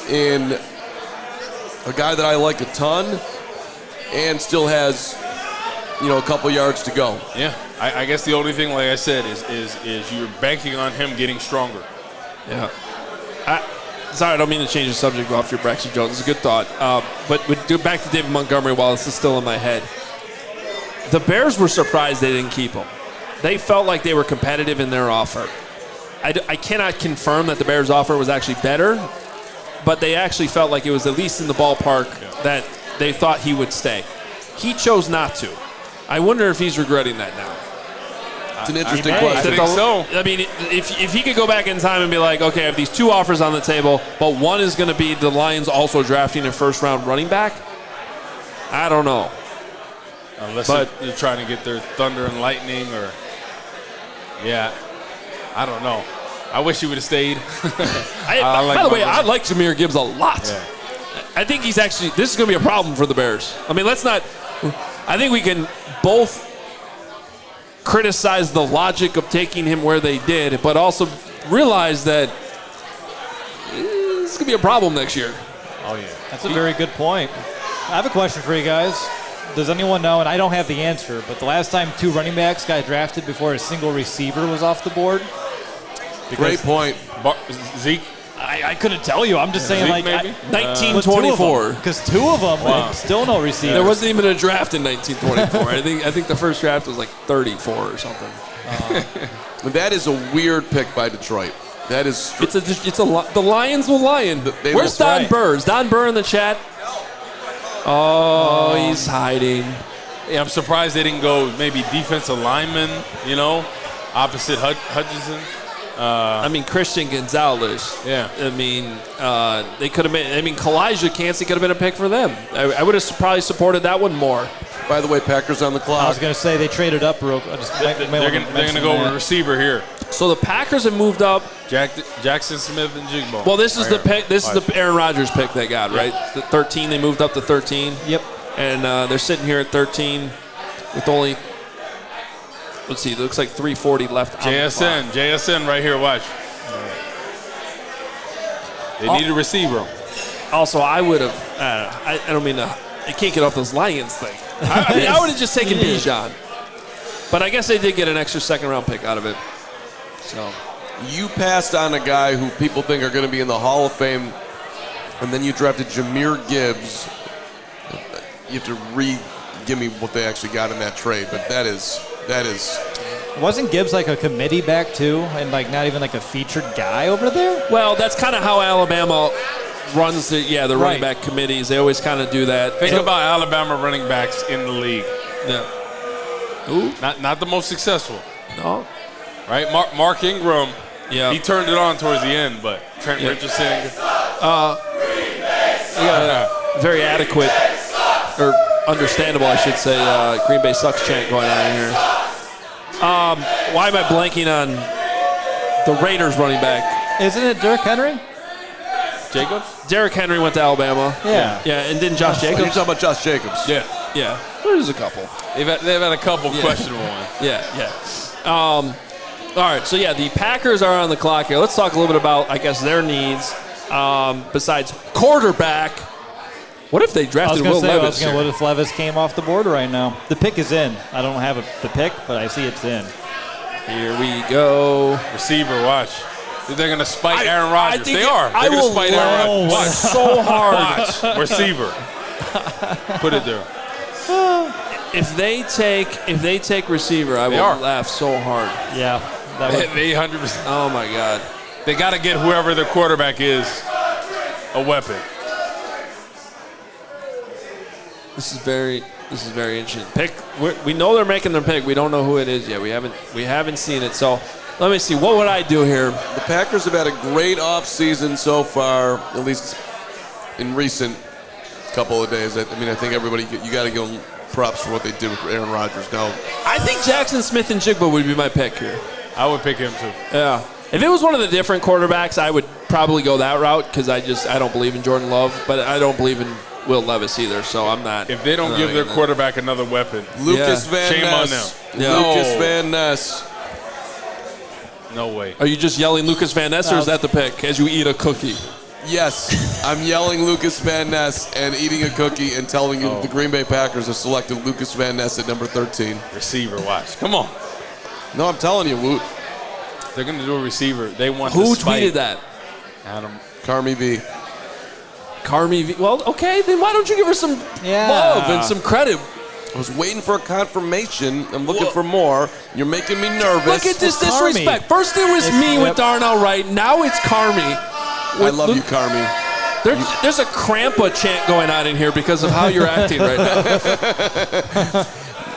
in a guy that I like a ton and still has, a couple yards to go. Yeah, I guess the only thing, like I said, is you're banking on him getting stronger. Yeah. Sorry, I don't mean to change the subject off your Braxton Jones. It's a good thought. But go back to David Montgomery while this is still in my head. The Bears were surprised they didn't keep him. They felt like they were competitive in their offer. I cannot confirm that the Bears' offer was actually better, but they actually felt like it was at least in the ballpark that they thought he would stay. He chose not to. I wonder if he's regretting that now. It's an interesting I question. think so. I mean, if he could go back in time and be like, okay, I have these 2 offers on the table, but one is going to be the Lions also drafting a first-round running back, I don't know. Unless they're trying to get their thunder and lightning or, I don't know. I wish he would have stayed. By the way, I like Jahmyr Gibbs a lot. Yeah. I think this is going to be a problem for the Bears. I mean, I think we can both criticize the logic of taking him where they did, but also realize that this could be a problem next year. Oh, yeah. That's a very good point. I have a question for you guys. Does anyone know, and I don't have the answer, but the last time 2 running backs got drafted before a single receiver was off the board? Great point. Zeke? I couldn't tell you. I'm just saying, Zeke, like, maybe? 1924. Because 2 of them, still no receiver. There wasn't even a draft in 1924. I think the first draft was like 34 or something. That is a weird pick by Detroit. That is. The Lions will lion. Where's Don Burr? Is Don Burr in the chat? Oh, he's hiding. Yeah, I'm surprised they didn't go maybe defensive lineman, opposite Hutchinson. I mean, Christian Gonzalez. Yeah. I mean, they could have been. I mean, Kalijah Kancey could have been a pick for them. I would have probably supported that one more. By the way, Packers on the clock. I was going to say they traded up real quick. They're going to go with a receiver here. So the Packers have moved up. Jackson Smith-Njigba. Well, this is the pick. This is the Aaron Rodgers pick they got, right? The 13. They moved up to 13. Yep. And they're sitting here at 13 with only. Let's see. It looks like 3:40 left. JSN right here. Watch. They need a receiver. Also, I would have. I don't mean to They can't get off those Lions thing. I would have just taken Bijan. But I guess they did get an extra second-round pick out of it. So You passed on a guy who people think are going to be in the Hall of Fame, and then you drafted Jahmyr Gibbs. You have to give me what they actually got in that trade, but that is. Wasn't Gibbs like a committee back too, and like not even like a featured guy over there? Well, that's kind of how Alabama runs the running back committees. They always kind of do that. Think about Alabama running backs in the league. Yeah. Ooh. Not the most successful. No. Right? Mark Ingram, Yeah. he turned it on towards the end, but Trent Richardson. Very adequate, or understandable, I should say, Green Bay sucks chant going on in here. Why am I blanking on the Raiders running back? Isn't it Derrick Henry? Jacobs? Derrick Henry went to Alabama. Yeah. Yeah, and didn't Josh You're Jacobs? talking about Josh Jacobs. Yeah. Yeah. There's a couple. They've had a couple questionable ones. Yeah. All right, so the Packers are on the clock here. Let's talk a little bit about, I guess, their needs. Besides quarterback, what if they drafted Will Levis? What if Levis came off the board right now? The pick is in. I don't have the pick, but I see it's in. Here we go. Receiver, watch. They're going to spite Aaron Rodgers. They are. I They're going will to spite Aaron Rodgers. Watch. so hard. Watch. Receiver. Put it there. If they take receiver, I will laugh so hard. Yeah. They 100%. Oh my God. They got to get whoever their quarterback is a weapon. This is very interesting. Pick. We know they're making their pick. We don't know who it is yet. We haven't seen it. So let me see. What would I do here? The Packers have had a great offseason so far, at least in recent couple of days. I think everybody, you got to give them props for what they did with Aaron Rodgers. Now, I think Jackson Smith-Njigba would be my pick here. I would pick him too. Yeah. If it was one of the different quarterbacks, I would probably go that route because I don't believe in Jordan Love, but I don't believe in Will Levis either, so I'm not. If they don't give their quarterback another weapon, Lucas Van shame Ness. on them. Lucas Van Ness. No way. Are you just yelling Lucas Van Ness, or is that the pick as you eat a cookie? Yes, I'm yelling Lucas Van Ness and eating a cookie and telling you that the Green Bay Packers have selected Lucas Van Ness at number 13. Receiver, watch. Come on. No, I'm telling you, Woot. They're going to do a receiver. They want Who to spite tweeted that? Adam. Carmi V. Carmi V. Well, okay, then why don't you give her some love and some credit? I was waiting for a confirmation. I'm looking for more. You're making me nervous. Look at this disrespect. First it was me with Darnell Wright. Now it's Carmi. I love you, Carmi. There's a Crampa chant going on in here because of how you're acting right now.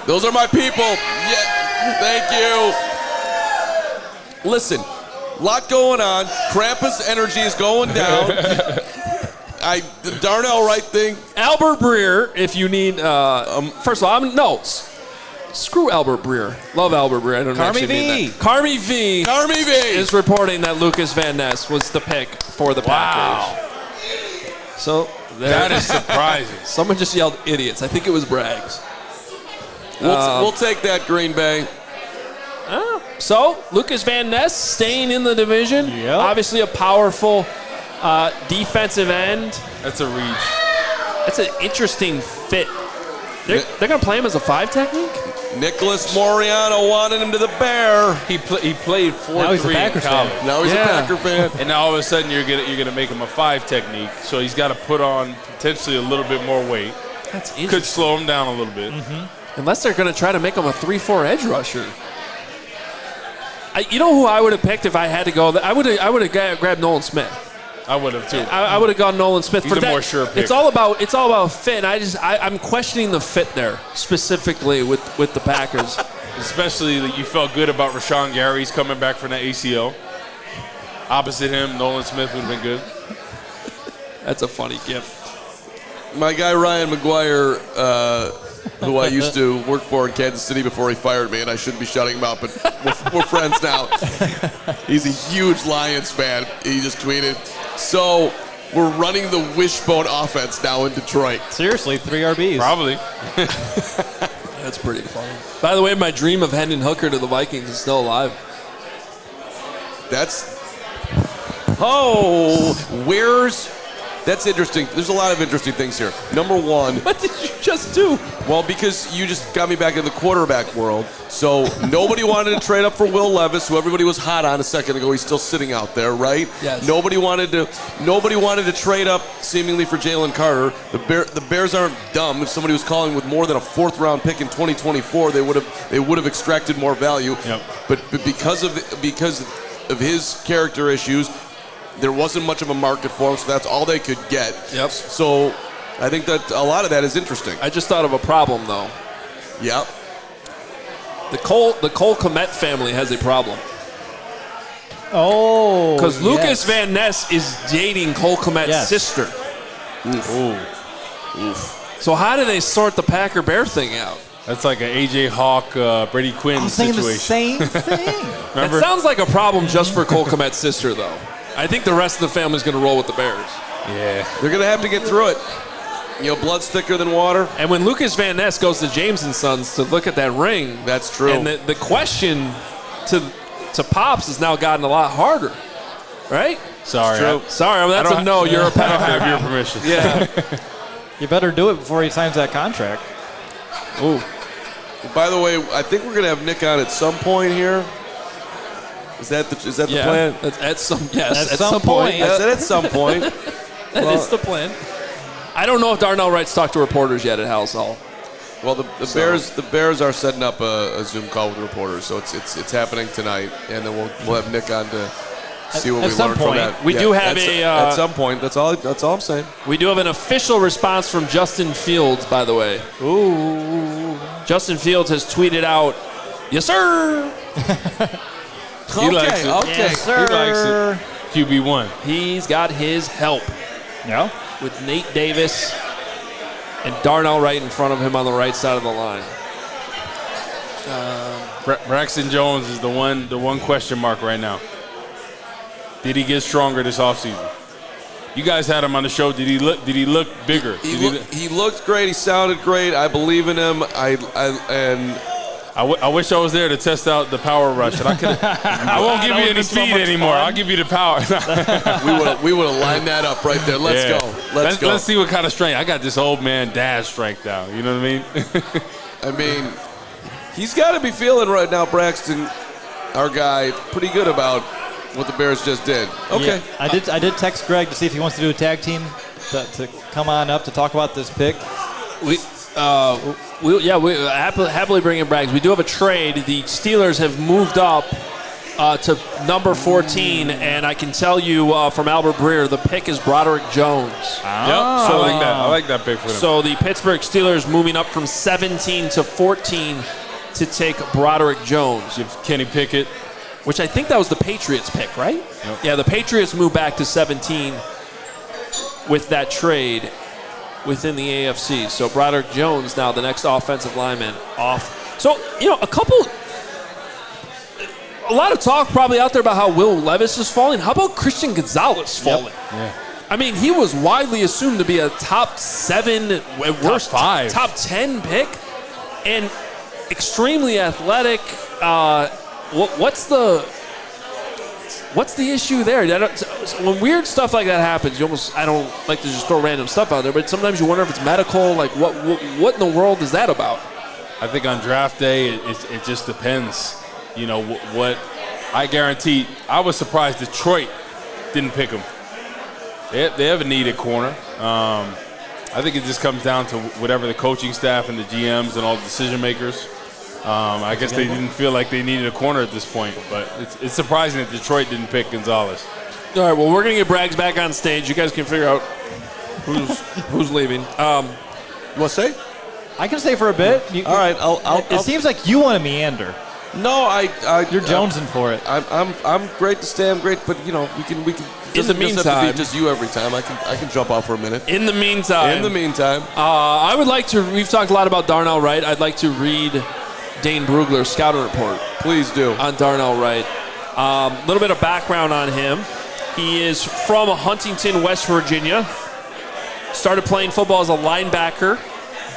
Those are my people. Yeah, thank you. Listen, a lot going on. Krampa's energy is going down. The Darnell Wright thing. Albert Breer, if you need, first of all, screw Albert Breer. Love Albert Breer. I don't actually mean that. Carmi V is reporting that Lucas Van Ness was the pick for the Packers. So that is surprising. Someone just yelled idiots. I think it was Braggs. We'll take that, Green Bay. So Lucas Van Ness staying in the division. Yep. Obviously a powerful defensive end. That's a reach. That's an interesting fit. They're going to play him as a 5 technique? Nicholas Moreano wanted him to the Bear. He played 4-3 Now he's a in Packers college. fan. Now he's a Packer fan. And now all of a sudden you're gonna make him a 5 technique. So he's got to put on potentially a little bit more weight. That's interesting. Could slow him down a little bit. Unless they're going to try to make him a 3-4 edge rusher. You know who I would have picked if I had to go? I would have grabbed Nolan Smith. I would have too. I would have gone Nolan Smith. He's for a that. more sure pick. It's all about fit. And I'm questioning the fit there specifically with the Packers. Especially that you felt good about Rashawn Gary's coming back from the ACL. Opposite him, Nolan Smith would have been good. That's a funny gift. My guy Ryan McGuire, who I used to work for in Kansas City before he fired me, and I shouldn't be shouting him out, but we're friends now. He's a huge Lions fan. He just tweeted, so we're running the wishbone offense now in Detroit. Seriously, 3 RBs. Probably. That's pretty funny. By the way, my dream of Hendon Hooker to the Vikings is still alive. Where's That's interesting. There's a lot of interesting things here. Number one. What did you just do? Well, because you just got me back in the quarterback world. So nobody wanted to trade up for Will Levis, who everybody was hot on a second ago. He's still sitting out there, right? Yes. Nobody wanted to trade up seemingly for Jalen Carter. The Bears aren't dumb. If somebody was calling with more than a 4th round pick in 2024, they would have extracted more value. Yep. But because of his character issues, there wasn't much of a market for him, so that's all they could get. Yep. So I think that a lot of that is interesting. I just thought of a problem, though. Yep. The Cole Kmet family has a problem. Oh, Because Lucas Van Ness is dating Cole Kmet's sister. Oof. So how do they sort the Packer-Bear thing out? That's like an A.J. Hawk, Brady Quinn I was thinking situation. the same thing. That sounds like a problem just for Cole Kmet's sister, though. I think the rest of the family's going to roll with the Bears. Yeah. They're going to have to get through it. Blood's thicker than water. And when Lucas Van Ness goes to James & Sons to look at that ring, That's true. And the question to Pops has now gotten a lot harder, right? Sorry. Sorry, that's a no. You're a I don't Packer. have your permission. Yeah. You better do it before he signs that contract. Ooh. By the way, I think we're going to have Nick on at some point here. Is that the plan? At some some point. I said at some point. That is the plan. I don't know if Darnell Wright's talked to reporters yet at Halas Hall. Well, the Bears are setting up a Zoom call with reporters, so it's happening tonight, and then we'll have Nick on to see what we learned from that. We do have at some point. That's all I'm saying. We do have an official response from Justin Fields, by the way. Ooh. Justin Fields has tweeted out, "Yes, sir." He likes it. Okay. Yes, sir. He likes it. QB1. He's got his help Yeah. with Nate Davis and Darnell Wright in front of him on the right side of the line. Braxton Jones is the one question mark right now. Did he get stronger this offseason? You guys had him on the show. Did he look bigger? He looked great. He sounded great. I believe in him. I wish I was there to test out the power rush. And I won't give you any speed anymore. I'll give you the power. we would have lined that up right there. Let's go. Let's go. Let's see what kind of strength. I got this old man dash strength now. You know what I mean? I mean, he's got to be feeling right now, Braxton, our guy, pretty good about what the Bears just did. Okay. Yeah, I did text Greg to see if he wants to do a tag team to come on up to talk about this pick. We happily bring in Braggs. We do have a trade. The Steelers have moved up to number 14, and I can tell you from Albert Breer, the pick is Broderick Jones. Yep. I like that pick for them. So the Pittsburgh Steelers moving up from 17 to 14 to take Broderick Jones. You have Kenny Pickett. Which I think that was the Patriots pick, right? Yep. Yeah, the Patriots moved back to 17 with that trade within the AFC. So Broderick Jones now the next offensive lineman off. So, a lot of talk probably out there about how Will Levis is falling. How about Christian Gonzalez falling? Yep. Yeah. I mean, he was widely assumed to be a top 7, at worst top 5, top 10 pick, and extremely athletic. What's the issue there? When weird stuff like that happens, I don't like to just throw random stuff out there, but sometimes you wonder if it's medical. Like, what in the world is that about? I think on draft day, it just depends. What I guarantee. I was surprised Detroit didn't pick him. They have a needed corner. I think it just comes down to whatever the coaching staff and the GMs and all the decision makers. I guess they didn't feel like they needed a corner at this point, but it's surprising that Detroit didn't pick Gonzalez. All right, well, we're going to get Braggs back on stage. You guys can figure out who's leaving. You want to say? I can stay for a bit. All right, It seems like you want to meander. No, You're jonesing for it. I'm great to stay. I'm great, but we can. In the meantime, have to be just you every time. I can jump off for a minute. In the meantime, I would like to. We've talked a lot about Darnell Wright. I'd like to read Dane Brugler's scouting report. Please do. On Darnell Wright. A little bit of background on him. He is from Huntington, West Virginia. Started playing football as a linebacker.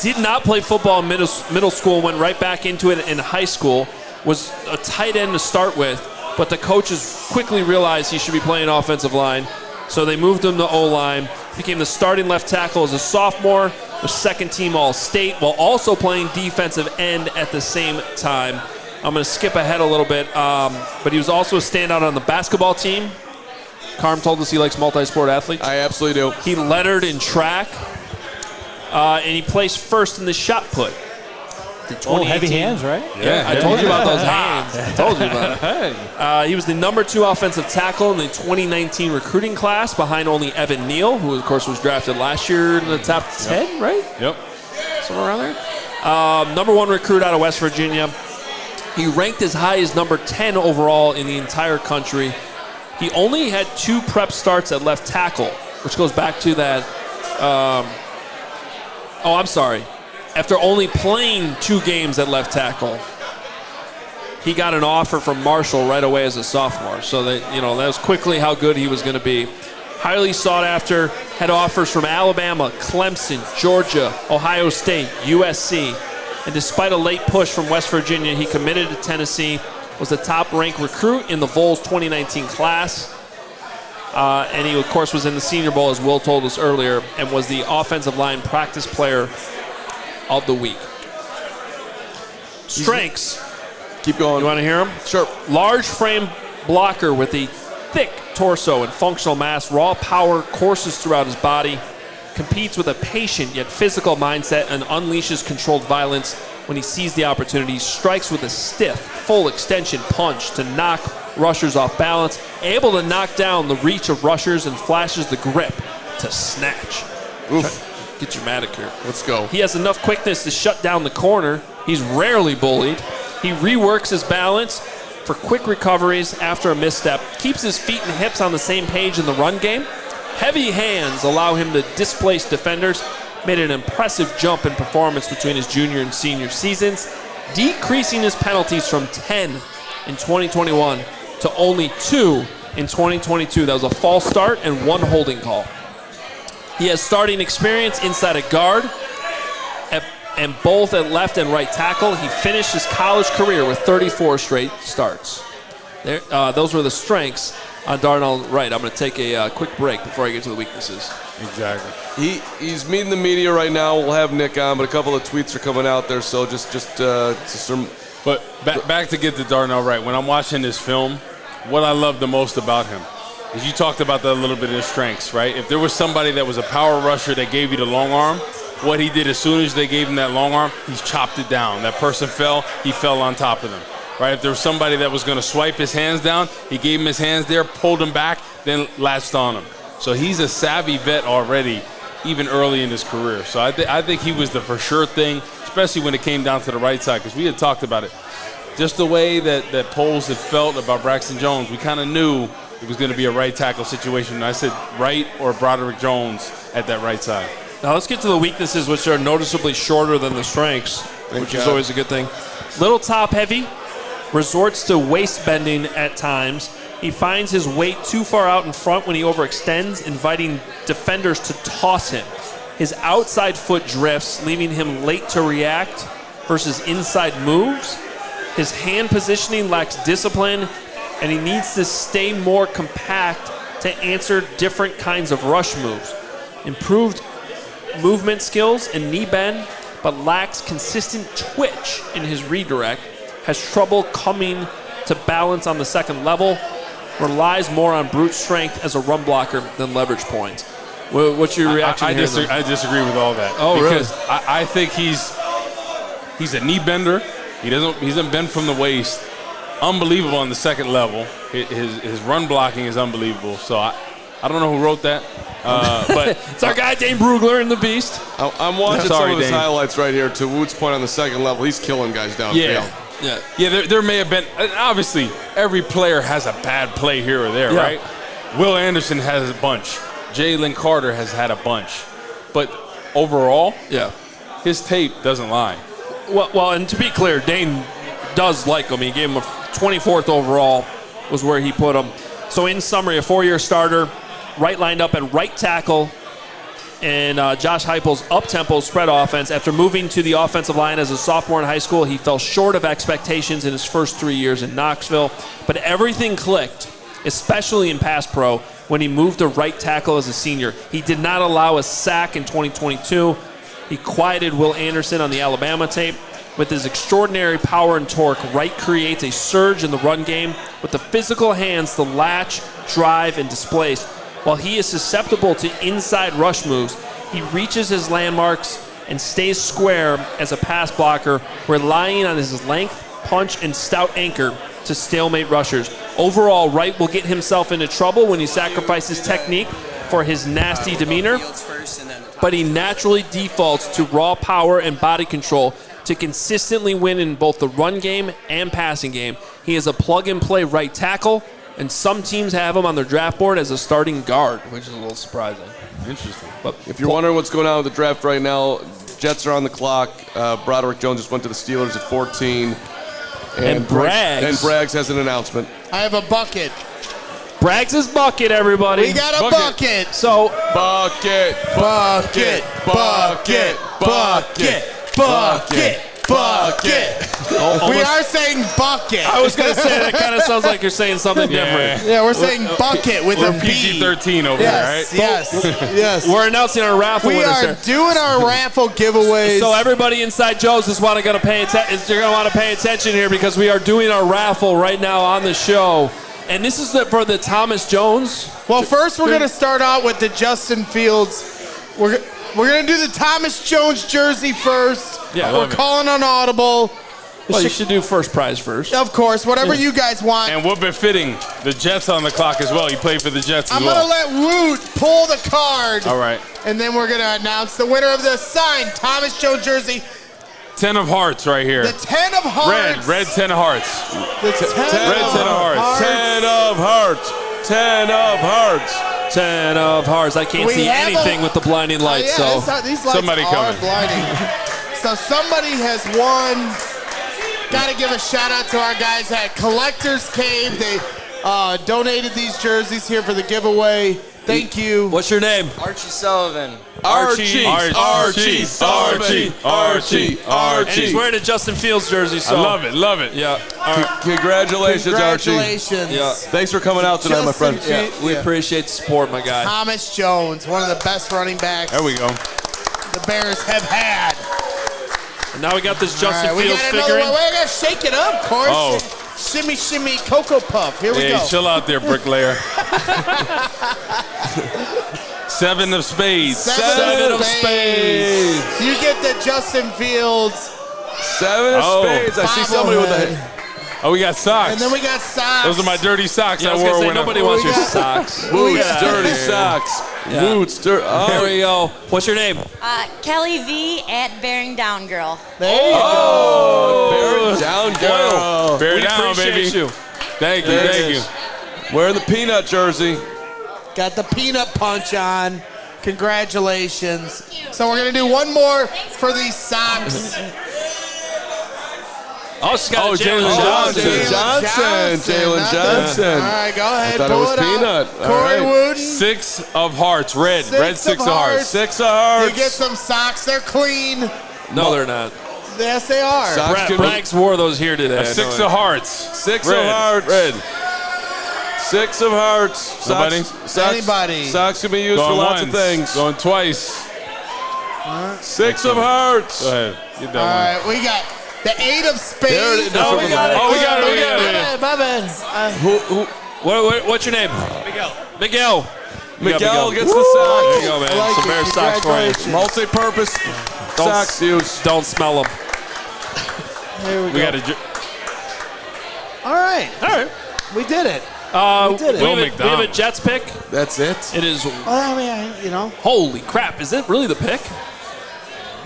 Did not play football in middle school. Went right back into it in high school. Was a tight end to start with, but the coaches quickly realized he should be playing offensive line, so they moved him to O-line. became the starting left tackle as a sophomore, was second-team All-State, while also playing defensive end at the same time. I'm going to skip ahead a little bit, but he was also a standout on the basketball team. Carm told us he likes multi-sport athletes. I absolutely do. He lettered in track, and he placed first in the shot put. Oh, heavy hands, right? Yeah, I told you about those hands. I told you about it. He was the number 2 offensive tackle in the 2019 recruiting class, behind only Evan Neal, who, of course, was drafted last year in the top 10, right? Yep. Somewhere around there. Number 1 recruit out of West Virginia. He ranked as high as number 10 overall in the entire country. He only had 2 prep starts at left tackle, which goes back to that. I'm sorry. After only playing 2 games at left tackle, he got an offer from Marshall right away as a sophomore. So that was quickly how good he was going to be. Highly sought after, had offers from Alabama, Clemson, Georgia, Ohio State, USC. And despite a late push from West Virginia, he committed to Tennessee, was the top-ranked recruit in the Vols 2019 class. And he, of course, was in the Senior Bowl, as Will told us earlier, and was the offensive line practice player of the week. Strengths. Keep going. You want to hear him? Sure. Large frame blocker with a thick torso and functional mass, raw power courses throughout his body, competes with a patient yet physical mindset, and unleashes controlled violence when he sees the opportunity, strikes with a stiff, full extension punch to knock rushers off balance, able to knock down the reach of rushers, and flashes the grip to snatch. Oof. Get dramatic here. Let's go. He has enough quickness to shut down the corner. He's rarely bullied. He reworks his balance for quick recoveries after a misstep, keeps his feet and hips on the same page in the run game. Heavy hands allow him to displace defenders. Made an impressive jump in performance between his junior and senior seasons, decreasing his penalties from 10 in 2021 to only 2 in 2022. That was a false start and 1 holding call. He has starting experience inside a guard and both at left and right tackle. He finished his college career with 34 straight starts. Those were the strengths on Darnell Wright. I'm going to take a quick break before I get to the weaknesses. Exactly. He's meeting the media right now. We'll have Nick on, but a couple of tweets are coming out there, so just some. But back to get to Darnell Wright. When I'm watching this film, what I love the most about him is you talked about that a little bit of his strengths, right? If there was somebody that was a power rusher that gave you the long arm, what he did as soon as they gave him that long arm, he's chopped it down. That person fell, he fell on top of them. Right? If there was somebody that was going to swipe his hands down, he gave him his hands there, pulled him back, then latched on him. So he's a savvy vet already, even early in his career. So I think he was the for sure thing, especially when it came down to the right side, because we had talked about it. Just the way that Poles had felt about Braxton Jones, we kind of knew it was going to be a right tackle situation. And I said Wright or Broderick Jones at that right side. Now let's get to the weaknesses, which are noticeably shorter than the strengths, which is always a good thing. Little top heavy, resorts to waist bending at times. He finds his weight too far out in front when he overextends, inviting defenders to toss him. His outside foot drifts, leaving him late to react versus inside moves. His hand positioning lacks discipline, and he needs to stay more compact to answer different kinds of rush moves. Improved movement skills and knee bend, but lacks consistent twitch in his redirect. Has trouble coming to balance on the second level. Relies more on brute strength as a run blocker than leverage points. What's your reaction here? I disagree with all that. Oh, because really? I think he's a knee bender. He doesn't bend from the waist. Unbelievable on the second level. His run blocking is unbelievable. So I don't know who wrote that. But it's our guy Dane Brugler in the Beast. I'm watching some of his Dane. highlights right here. To Woot's point on the second level, he's killing guys downfield. Yeah. There may have been, obviously, every player has a bad play here or there, right? Will Anderson has a bunch. Jalen Carter has had a bunch. But overall, his tape doesn't lie. Well, and to be clear, Dane does like him. He gave him a 24th overall was where he put him. So in summary, a 4-year starter, right lined up at right tackle, and Josh Heupel's up-tempo spread offense. After moving to the offensive line as a sophomore in high school, he fell short of expectations in his first 3 years in Knoxville. But everything clicked especially in pass pro when he moved to right tackle as a senior. He did not allow a sack in 2022. He quieted Will Anderson on the Alabama tape. With his extraordinary power and torque, Wright creates a surge in the run game with the physical hands to latch, drive, and displace. While he is susceptible to inside rush moves, he reaches his landmarks and stays square as a pass blocker, relying on his length, punch, and stout anchor to stalemate rushers. Overall, Wright will get himself into trouble when he sacrifices technique for his nasty demeanor, but he naturally defaults to raw power and body control to consistently win in both the run game and passing game. He is a plug-and-play right tackle, and some teams have him on their draft board as a starting guard, which is a little surprising. Interesting. But If you're wondering what's going on with the draft right now, Jets are on the clock. Broderick Jones just went to the Steelers at 14. And Braggs has an announcement. I have a bucket. Braggs' bucket, everybody. We got a bucket. So, Bucket. Bucket. Bucket. Bucket. Bucket. Bucket. We are saying bucket. I was going to say, that kind of sounds like you're saying something different. Yeah, we're saying bucket with a We're B. PG-13 over there, right? Yes, yes. We're announcing our raffle We winners are here. doing our raffle giveaways. So everybody inside Joe's is going to pay attention here because we are doing our raffle right now on the show. And this is for the Thomas Jones. Well, first we're going to start out with the Justin Fields. We're going to do the Thomas Jones jersey first. Yeah, we're calling on audible. Well, you should do first prize first. Of course, whatever you guys want. And what befitting, the Jets on the clock as well. He played for the Jets as I'm well. going to let Woot pull the card. All right. And then we're going to announce the winner of the signed Thomas Jones jersey. 10 of hearts right here. The 10 of hearts. Red 10 of hearts. The 10 Red 10 of hearts. 10 of hearts. 10 of hearts. 10 of hearts. I can't We see have anything with the blinding lights. Yeah, so these lights Somebody are coming. blinding. So somebody has won. Got to give a shout out to our guys at Collectors Cave. They donated these jerseys here for the giveaway. Thank you. what's your name? Archie Sullivan. Archie. And he's wearing a Justin Fields jersey. I So love it. Love it. Yeah. All right. Congratulations, Archie. Congratulations. Yeah. Thanks for coming out tonight, my friend. Justin We Yeah. appreciate the support, my guy. Thomas Jones, one of the best running backs There we go. the Bears have had. And now we got this All Justin right, we Fields got another figurine. one. We got to shake it up, of course. Oh. Shimmy, shimmy, Cocoa Puff. Here we Hey, go. chill out there, bricklayer. 7 of spades. Seven of spades. You get the Justin Fields. 7 of Oh. spades. I see somebody with a... Oh, we got socks. And then we got socks. Those are my dirty socks Yeah, I I was wore going to say, when nobody I... wants We your got- socks. Boots, Yeah. dirty socks. Yeah. Boots, dirty... There we go. What's your name? Kelly V at Bearing Down Girl. There you go. Oh, bear down, girl. Bear We down, appreciate baby. you. Thank you, There it thank you. is. Wearing the peanut jersey. Got the peanut punch on. Congratulations. So we're going to do one more for these socks. Oh, she's got a Jalen Jalen Johnson. Jalen Nothing. Johnson. All right, go ahead. thought it pull was it out. peanut. All Corey right. Wootton. 6 of hearts. Red. Six Red 6 of of hearts. hearts. 6 of hearts. You get some socks. They're clean. No, they're not. Yes, they are. Socks can be- Braggs wore those here today. I know 6 it. of hearts. 6 Red. of hearts. Red. 6 of hearts. Nobody? Socks, Anybody? Socks can be used for Going lots once. of things. Going twice. 6 of hearts. Go ahead. Get that All one. right, we got the 8 of spades. There it is. Oh, we got it. Oh, we got it, we got it. My bad. What's your name? Miguel. Miguel gets the There socks. you go, man. I like Some it. Bear socks for you. Congratulations. Multi-purpose socks use. Don't smell them. Here we We go. got a... All right. All right. We did it. We did it. have, Will we have a Jets pick. That's it. It is, Well, I mean, you know, holy crap, is it really the pick?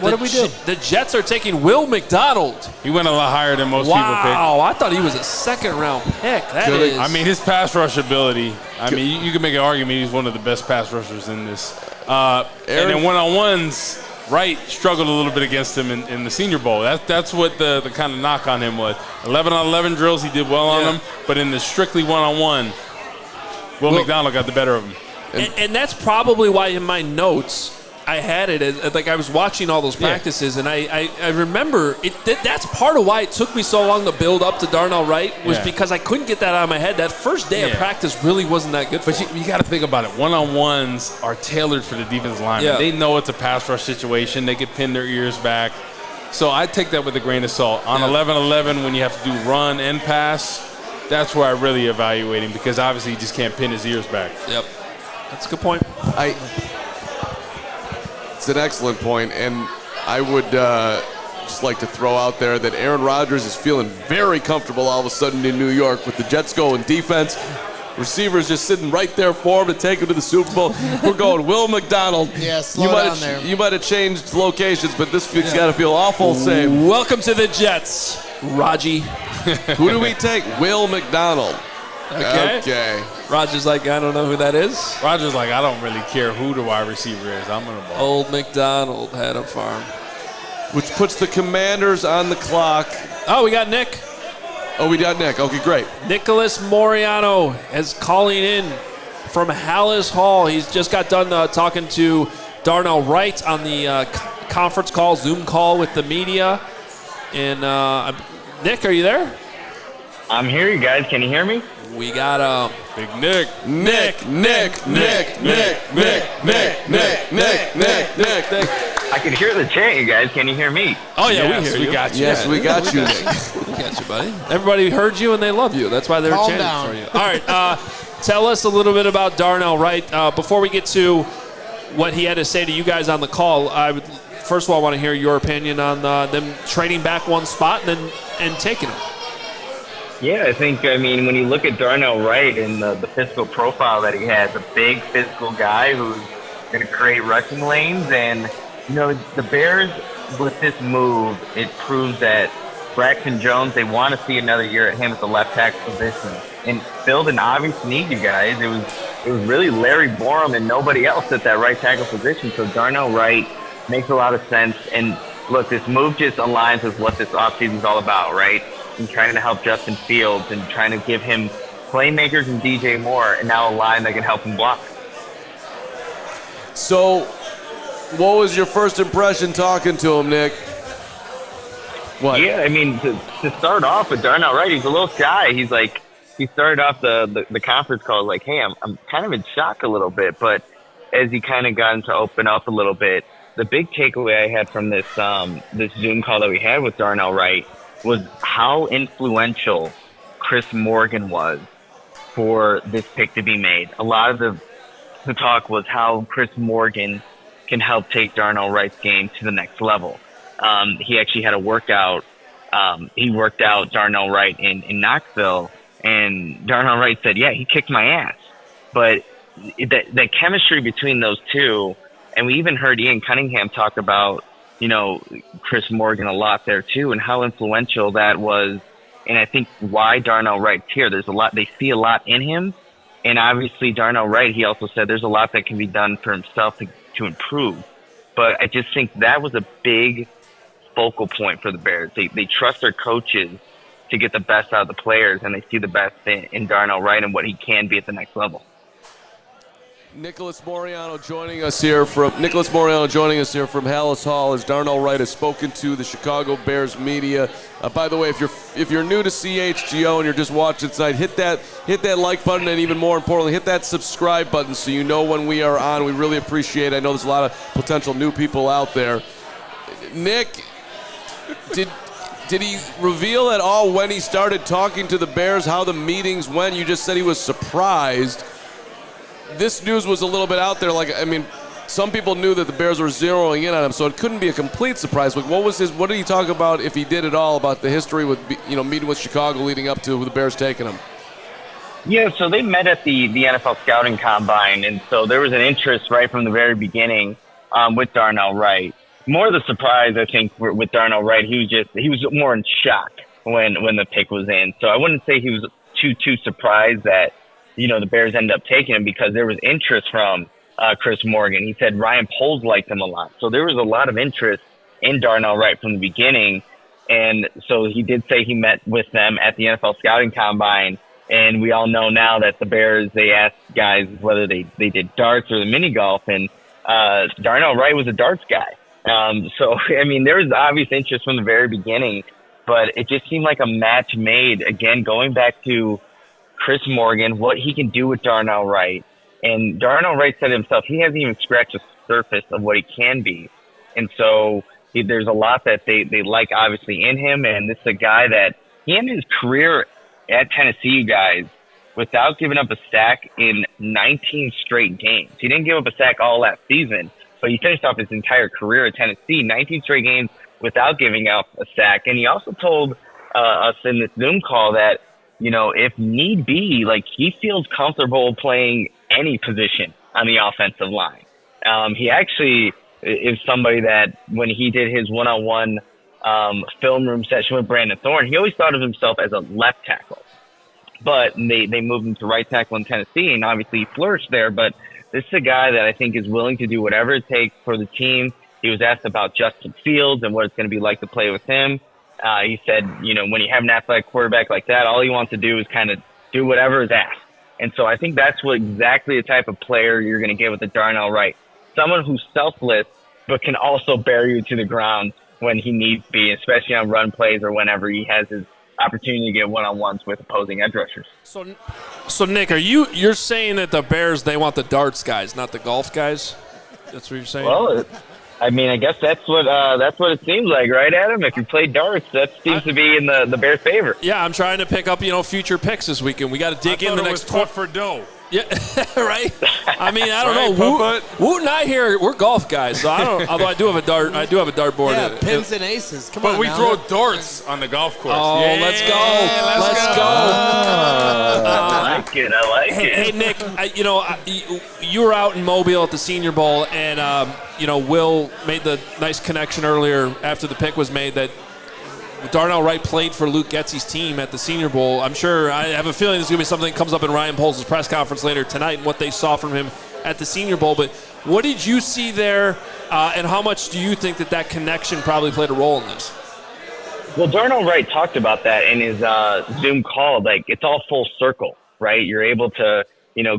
what did we do? The Jets are taking Will McDonald. He went a lot higher than most people picked. Wow, I thought he was a second-round pick. That Good. is. I mean, his pass rush ability. I mean, you can make an argument he's one of the best pass rushers in this. And then one-on-ones, Wright struggled a little bit against him in the Senior Bowl. That's what the kind of knock on him was. 11 on 11 drills, he did well on them. But in the strictly one-on-one, Will McDonald got the better of him. and that's probably why in my notes I had it as, like, I was watching all those practices, and I remember that's part of why it took me so long to build up to Darnell Wright was because I couldn't get that out of my head. That first day of practice really wasn't that good for me. But you got to think about it. One-on-ones are tailored for the defensive lineman. Yeah. They know it's a pass rush situation. They can pin their ears back. So I take that with a grain of salt. On 11-11, when you have to do run and pass, that's where I really evaluate him because obviously he just can't pin his ears back. Yep. That's a good point. It's an excellent point, and I would just like to throw out there that Aaron Rodgers is feeling very comfortable all of a sudden in New York with the Jets going defense. Receivers just sitting right there for him to take him to the Super Bowl. We're going Will McDonald. Yeah, slow down there. You might have changed locations, but this week's got to feel awful same. Welcome to the Jets, Raji. Who do we take? Will McDonald. Okay. Roger's like, I don't know who that is. Rodgers like, I don't really care who the wide receiver is. I'm going to ball. Old McDonald had a farm. Which puts the Commanders on the clock. Oh, we got Nick. Oh, we got Nick. Okay, great. Nicholas Moreano is calling in from Halas Hall. He's just got done talking to Darnell Wright on the conference call, Zoom call with the media. And Nick, are you there? I'm here, you guys. Can you hear me? We got Big Nick. Nick. I can hear the chant, you guys. Can you hear me? Oh, yeah, Yes, we hear we you. got you. Yes, we got you, Nick. We got you, buddy. Everybody heard you and they love you. That's why they're Calm chanting down. for you. All right, tell us a little bit about Darnell Wright. Before we get to what he had to say to you guys on the call, I would first of all want to hear your opinion on them trading back one spot and taking him. Yeah, I mean, when you look at Darnell Wright and the physical profile that he has, a big physical guy who's going to create rushing lanes. And, you know, the Bears, with this move, it proves that Braxton Jones, they want to see another year at him at the left tackle position. And filled an obvious need, you guys. It was really Larry Borum and nobody else at that right tackle position. So Darnell Wright makes a lot of sense. And, look, this move just aligns with what this offseason is all about, right? And trying to help Justin Fields and trying to give him playmakers and DJ Moore and now a line that can help him block. So, what was your first impression talking to him, Nick? What? Yeah, I mean, to start off with Darnell Wright, he's a little shy. He started off the conference call like, hey, I'm kind of in shock a little bit. But as he kind of gotten to open up a little bit, the big takeaway I had from this Zoom call that we had with Darnell Wright was how influential Chris Morgan was for this pick to be made. A lot of the talk was how Chris Morgan can help take Darnell Wright's game to the next level. He actually had a workout. He worked out Darnell Wright in Knoxville, and Darnell Wright said, yeah, he kicked my ass. But the chemistry between those two, and we even heard Ian Cunningham talk about, you know, Chris Morgan a lot there too, and how influential that was. And I think why Darnell Wright's here, there's a lot, they see a lot in him. And obviously Darnell Wright, he also said there's a lot that can be done for himself to improve. But I just think that was a big focal point for the Bears. They trust their coaches to get the best out of the players, and they see the best in Darnell Wright and what he can be at the next level. Nicholas Moreano joining us here from Halas Hall as Darnell Wright has spoken to the Chicago Bears media. By the way, if you're new to CHGO and you're just watching tonight, hit that like button, and even more importantly, hit that subscribe button so you know when we are on. We really appreciate it. I know there's a lot of potential new people out there. Nick, did he reveal at all when he started talking to the Bears how the meetings went? You just said he was surprised. This news was a little bit out there. Like, I mean, some people knew that the Bears were zeroing in on him, so it couldn't be a complete surprise. Like, what did he talk about, if he did at all, about the history with, you know, meeting with Chicago leading up to the Bears taking him? Yeah, so they met at the NFL Scouting Combine, and so there was an interest right from the very beginning with Darnell Wright. More the surprise, I think, with Darnell Wright, he was more in shock when the pick was in. So I wouldn't say he was too surprised that, you know, the Bears ended up taking him, because there was interest from Chris Morgan. He said Ryan Poles liked him a lot. So there was a lot of interest in Darnell Wright from the beginning. And so he did say he met with them at the NFL Scouting Combine. And we all know now that the Bears, they asked guys whether they did darts or the mini golf. And Darnell Wright was a darts guy. So, I mean, there was obvious interest from the very beginning, but it just seemed like a match made. Again, going back to Chris Morgan, what he can do with Darnell Wright. And Darnell Wright said himself, he hasn't even scratched the surface of what he can be. And so there's a lot that they like, obviously, in him. And this is a guy that he ended his career at Tennessee, you guys, without giving up a sack in 19 straight games. He didn't give up a sack all last season, but he finished off his entire career at Tennessee, 19 straight games without giving up a sack. And he also told us in this Zoom call that, you know, if need be, like, he feels comfortable playing any position on the offensive line. He actually is somebody that when he did his one-on-one film room session with Brandon Thorne, he always thought of himself as a left tackle. But they moved him to right tackle in Tennessee, and obviously he flourished there. But this is a guy that I think is willing to do whatever it takes for the team. He was asked about Justin Fields and what it's going to be like to play with him. He said, you know, when you have an athletic quarterback like that, all he wants to do is kind of do whatever is asked. And so I think that's what exactly the type of player you're going to get with the Darnell Wright. Someone who's selfless, but can also bury you to the ground when he needs to be, especially on run plays or whenever he has his opportunity to get one-on-ones with opposing edge rushers. So Nick, you're saying that the Bears, they want the darts guys, not the golf guys? That's what you're saying? Well, I mean, I guess that's what it seems like, right, Adam? If you play darts, that seems to be in the Bears' favor. Yeah, I'm trying to pick up, you know, future picks this weekend. We got to dig in the next putt for dough. Yeah, right. I mean, I don't know. Woot and I here, we're golf guys, so I don't. Although I do have a dart board. Yeah, pins and aces. Come on, but we now. throw darts on the golf course. Oh, yeah, let's go! Let's go! I like it. Hey, Nick, you were out in Mobile at the Senior Bowl, and Will made the nice connection earlier after the pick was made that Darnell Wright played for Luke Getsy's team at the Senior Bowl. I have a feeling there's going to be something that comes up in Ryan Poles' press conference later tonight and what they saw from him at the Senior Bowl. But what did you see there, and how much do you think that connection probably played a role in this? Well, Darnell Wright talked about that in his Zoom call. Like, it's all full circle, right? You're able to,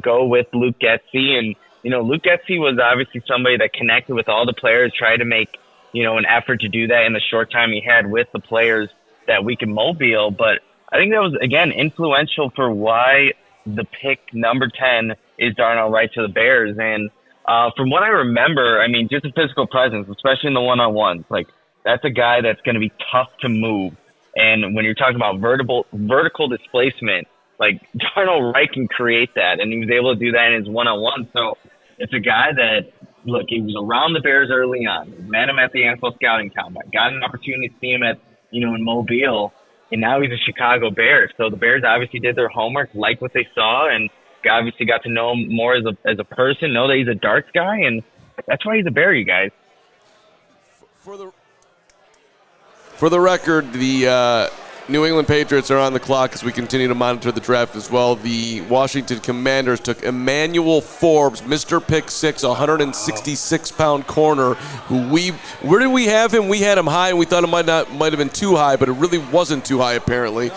go with Luke Getsy. And, Luke Getsy was obviously somebody that connected with all the players, tried to make an effort to do that in the short time he had with the players that week in Mobile. But I think that was, again, influential for why the pick number 10 is Darnell Wright to the Bears. And from what I remember, I mean, just a physical presence, especially in the one-on-ones, like, that's a guy that's going to be tough to move. And when you're talking about vertical displacement, like, Darnell Wright can create that, and he was able to do that in his one-on-one. So it's a guy that, look, he was around the Bears early on. Met him at the NFL Scouting Combine. Got an opportunity to see him at, in Mobile, and now he's a Chicago Bear. So the Bears obviously did their homework, liked what they saw, and obviously got to know him more as a person, know that he's a darts guy, and that's why he's a Bear, you guys. For the record, the New England Patriots are on the clock as we continue to monitor the draft as well. The Washington Commanders took Emmanuel Forbes, Mr. Pick Six, 166-pound corner. Where did we have him? We had him high, and we thought it might have been too high, but it really wasn't too high apparently.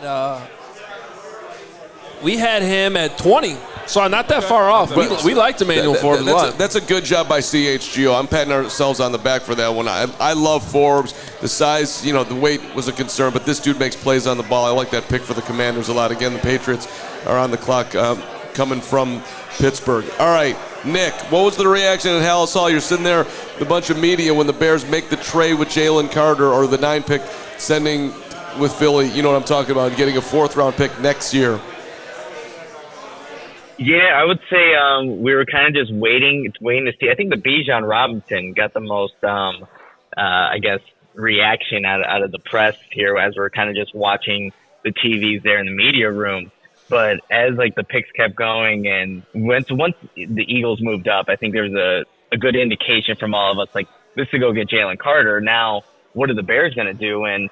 No, we had him at 20. So not that far off. We liked Emmanuel Forbes a lot. That's a good job by CHGO. I'm patting ourselves on the back for that one. I love Forbes. The size, the weight was a concern, but this dude makes plays on the ball. I like that pick for the Commanders a lot. Again, the Patriots are on the clock coming from Pittsburgh. All right, Nick, what was the reaction at Halas Hall? You're sitting there with a bunch of media when the Bears make the trade with Jalen Carter, or the 9 pick sending with Philly. You know what I'm talking about, getting a 4th-round pick next year. Yeah, I would say we were kind of just waiting to see. I think the Bijan Robinson got the most, reaction out of the press here as we're kind of just watching the TVs there in the media room. But as the picks kept going, and once the Eagles moved up, I think there was a good indication from all of us, like, this is to go get Jalen Carter. Now, what are the Bears going to do? And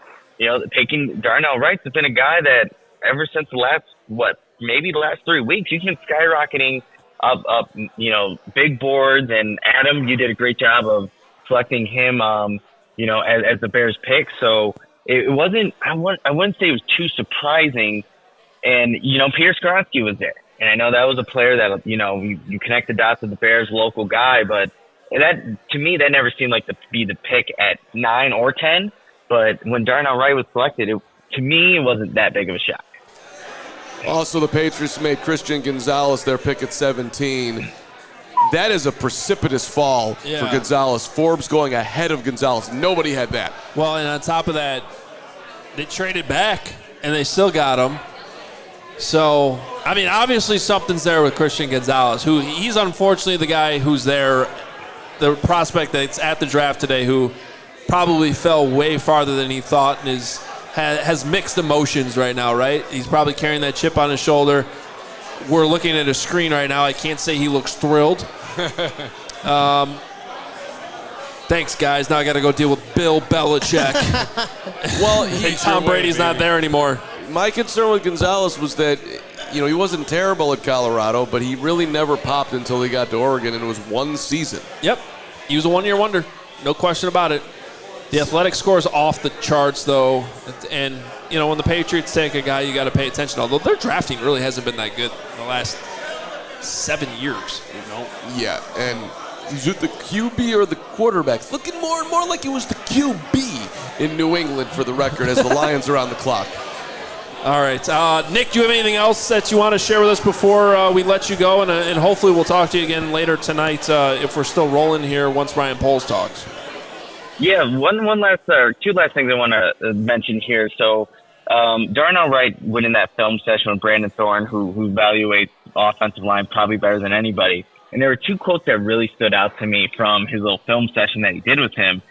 picking Darnell Wright's been a guy that ever since the last maybe the last 3 weeks, he's been skyrocketing up, big boards. And Adam, you did a great job of selecting him, as the Bears pick. So it wasn't, I wouldn't say it was too surprising. And, Peter Skoronski was there. And I know that was a player that, you connect the dots with the Bears local guy, but that, to me, that never seemed like to be the pick at 9 or 10. But when Darnell Wright was selected, to me, it wasn't that big of a shock. Also, the Patriots made Christian Gonzalez their pick at 17. That is a precipitous fall for Gonzalez. Forbes going ahead of Gonzalez. Nobody had that. Well, and on top of that, they traded back, and they still got him. So, I mean, obviously something's there with Christian Gonzalez, who he's unfortunately the guy who's there, the prospect that's at the draft today, who probably fell way farther than he thought and has mixed emotions right now, right? He's probably carrying that chip on his shoulder. We're looking at a screen right now. I can't say he looks thrilled. Thanks, guys. Now I got to go deal with Bill Belichick. Well, Tom Brady's not there anymore. My concern with Gonzalez was that, he wasn't terrible at Colorado, but he really never popped until he got to Oregon, and it was one season. Yep. He was a one-year wonder. No question about it. The athletic score is off the charts, though. And, when the Patriots take a guy, you got to pay attention. Although their drafting really hasn't been that good in the last 7 years. Yeah, and is it the QB or the quarterback? It's looking more and more like it was the QB in New England, for the record, as the Lions are on the clock. All right. Nick, do you have anything else that you want to share with us before we let you go? And hopefully we'll talk to you again later tonight if we're still rolling here once Ryan Poles talks. Yeah, two last things I want to mention here. So Darnell Wright went in that film session with Brandon Thorne, who evaluates offensive line probably better than anybody. And there were two quotes that really stood out to me from his little film session that he did with him.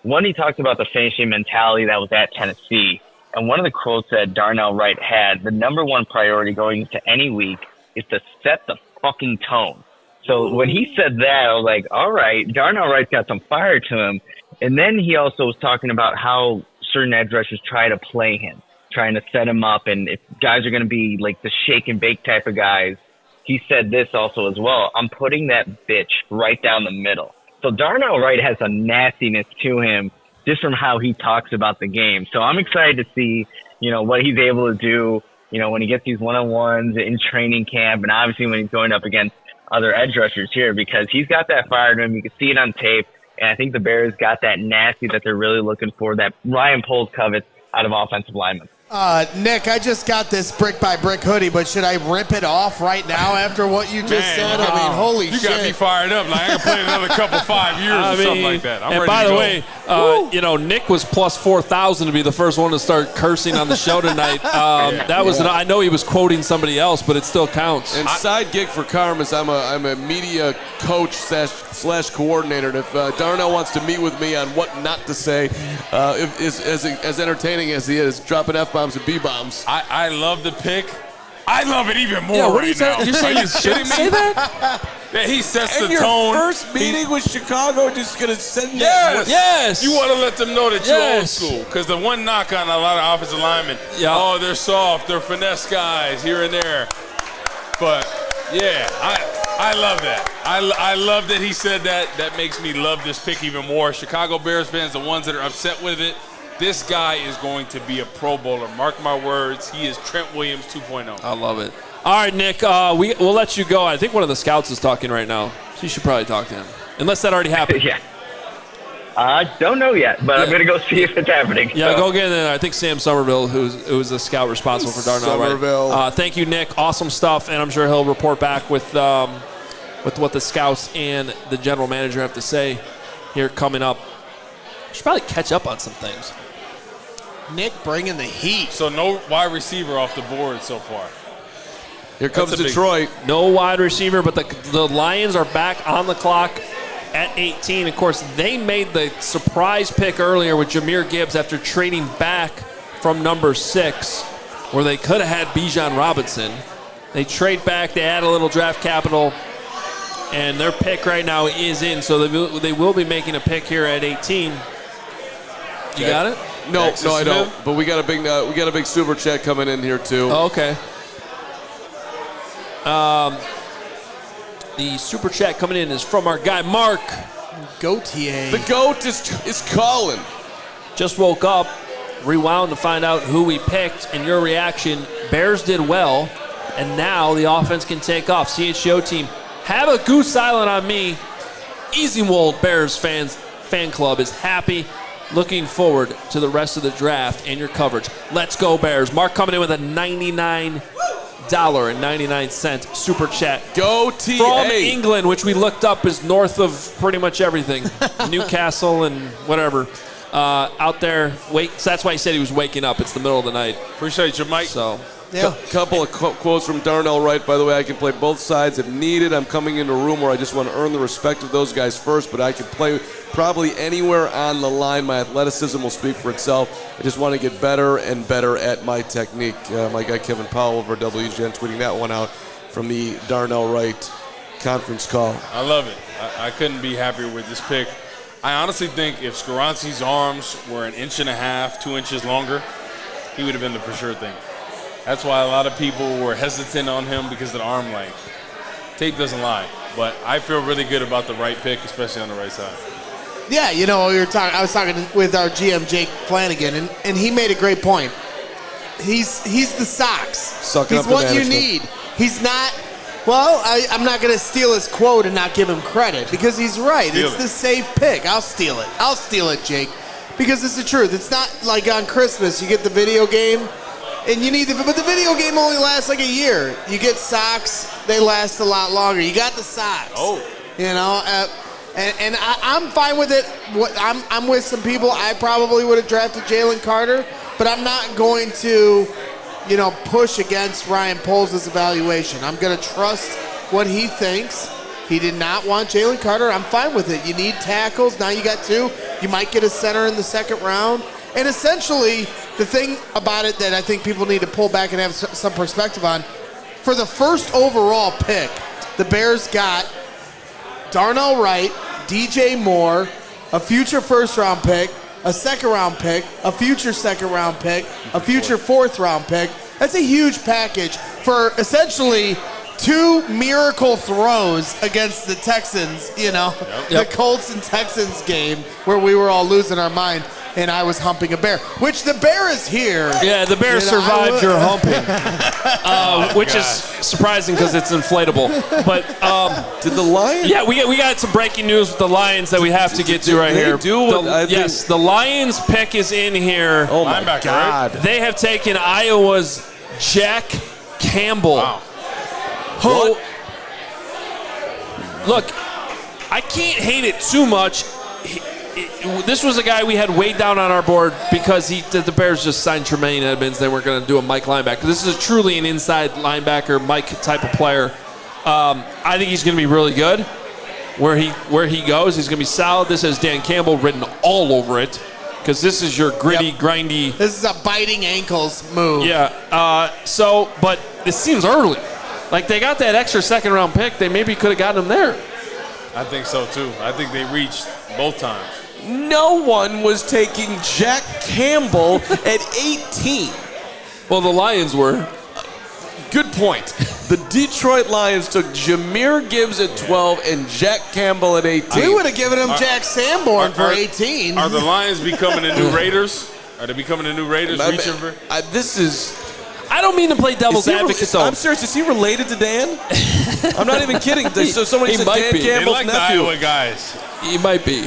One, he talked about the finishing mentality that was at Tennessee. And one of the quotes that Darnell Wright had, the number one priority going into any week is to set the fucking tone. So when he said that, I was like, all right, Darnell Wright's got some fire to him. And then he also was talking about how certain edge rushers try to play him, trying to set him up. And if guys are going to be like the shake and bake type of guys, he said this also as well. I'm putting that bitch right down the middle. So Darnell Wright has a nastiness to him just from how he talks about the game. So I'm excited to see, what he's able to do, when he gets these one-on-ones in training camp, and obviously when he's going up against other edge rushers here, because he's got that fire to him. You can see it on tape. And I think the Bears got that nasty that they're really looking for, that Ryan Poles covets out of offensive linemen. Nick, I just got this brick-by-brick hoodie, but should I rip it off right now after what you just said? I mean, holy shit. You got me fired up. Like, I can play another couple 5 years or something like that. I'm ready by to the go. way, Nick was plus 4,000 to be the first one to start cursing on the show tonight. I know he was quoting somebody else, but it still counts. And side gig for Carman is I'm a media coach slash coordinator. And if Darnell wants to meet with me on what not to say, as entertaining as he is, dropping F-bombs and B-bombs. I love the pick. I love it even more what right are now. You're saying you shouldn't say that? Yeah, he sets the your tone. First meeting with Chicago, just going to send Yes. Yes. You want to let them know that you're old school. Because the one knock on a lot of offensive linemen, they're soft, they're finesse guys here and there. But, yeah, I love that. I love that he said that. That makes me love this pick even more. Chicago Bears fans, the ones that are upset with it, this guy is going to be a Pro Bowler. Mark my words. He is Trent Williams 2.0. I love it. All right, Nick, we'll let you go. I think one of the scouts is talking right now, so you should probably talk to him, unless that already happened. Yeah. I don't know yet, but I'm going to go see if it's happening. Yeah, so. go get in. I think Sam Somerville, who's the scout responsible for Darnell Wright. Thank you, Nick. Awesome stuff, and I'm sure he'll report back with what the scouts and the general manager have to say here coming up. Should probably catch up on some things. Nick bringing the heat. So no wide receiver off the board so far. Here comes Detroit. No wide receiver, but the Lions are back on the clock at 18. Of course, they made the surprise pick earlier with Jahmyr Gibbs after trading back from number 6, where they could have had Bijan Robinson. They trade back. They add a little draft capital, and their pick right now is in. So they will be making a pick here at 18. You got it? No, I don't. But we got a big super chat coming in here too. Oh, okay. The super chat coming in is from our guy Mark Gautier. The GOAT is calling. Just woke up, rewound to find out who we picked, and your reaction. Bears did well. And now the offense can take off. CHGO team, have a Goose Island on me. Easy Mold Bears fan club is happy. Looking forward to the rest of the draft and your coverage. Let's go Bears. Mark coming in with a $99.99 super chat. Go TA. From England, which we looked up is north of pretty much everything. Newcastle and whatever. Out there, so that's why he said he was waking up. It's the middle of the night. Appreciate you, Mike. So, couple of quotes from Darnell Wright. By the way, I can play both sides if needed. I'm coming into a room where I just want to earn the respect of those guys first, but I can play probably anywhere on the line. My athleticism will speak for itself. I just want to get better and better at my technique. My guy Kevin Powell over at WGN tweeting that one out from the Darnell Wright conference call. I love it. I couldn't be happier with this pick. I honestly think if Skoronski's arms were 1.5 inches, 2 inches longer, he would have been the for sure thing. That's why a lot of people were hesitant on him because of the arm length. Tape doesn't lie, but I feel really good about the right pick, especially on the right side. Yeah, I was talking with our GM Jake Flanagan, and he made a great point. He's the socks. Sucking He's up to what you management. need. He's not. Well, I'm not going to steal his quote and not give him credit because he's right. It's the safe pick. I'll steal it. I'll steal it, Jake, because it's the truth. It's not like on Christmas you get the video game and you need but the video game only lasts like a year. You get socks, they last a lot longer. You got the socks. Oh. And I'm fine with it. I'm with some people. I probably would have drafted Jalen Carter, but I'm not going to push against Ryan Poles' evaluation. I'm going to trust what he thinks. He did not want Jalen Carter. I'm fine with it. You need tackles. Now you got 2. You might get a center in the second round. And essentially, the thing about it that I think people need to pull back and have some perspective on, for the first overall pick, the Bears got Darnell Wright, DJ Moore, a future first-round pick, a second-round pick, a future second-round pick, a future fourth-round pick. That's a huge package for essentially 2 miracle throws against the Texans, the Colts and Texans game where we were all losing our mind and I was humping a bear, which the bear is here. Yeah, the bear survived your humping, which is surprising because it's inflatable. But did the Lions? Yeah, we got some breaking news with the Lions that we have to get to right here. Yes, the Lions pick is in here. Oh my God! Right? They have taken Iowa's Jack Campbell. Wow. Who? Look, I can't hate it too much. This was a guy we had way down on our board because the Bears just signed Tremaine Edmonds. They weren't going to do a Mike linebacker. This is truly an inside linebacker, Mike type of player. I think he's going to be really good. Where he goes, he's going to be solid. This has Dan Campbell written all over it because this is your gritty, grindy. This is a biting ankles move. Yeah. But this seems early. Like they got that extra second round pick. They maybe could have gotten him there. I think so too. I think they reached both times. No one was taking Jack Campbell at 18. Well, the Lions were. Good point. The Detroit Lions took Jahmyr Gibbs at 12 and Jack Campbell at 18. We would have given him Jack Sanborn for 18. Are the Lions becoming the new Raiders? Are they becoming the new Raiders? Reaching for? This is. I don't mean to play devil's advocate, though. I'm serious. Is he related to Dan? I'm not even kidding. So somebody said Dan Campbell's they like nephew. The Iowa guys. He might be.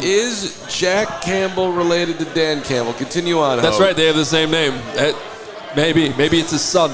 Is Jack Campbell related to Dan Campbell? Continue on. That's Hoge. right. They have the same name. Maybe it's his son.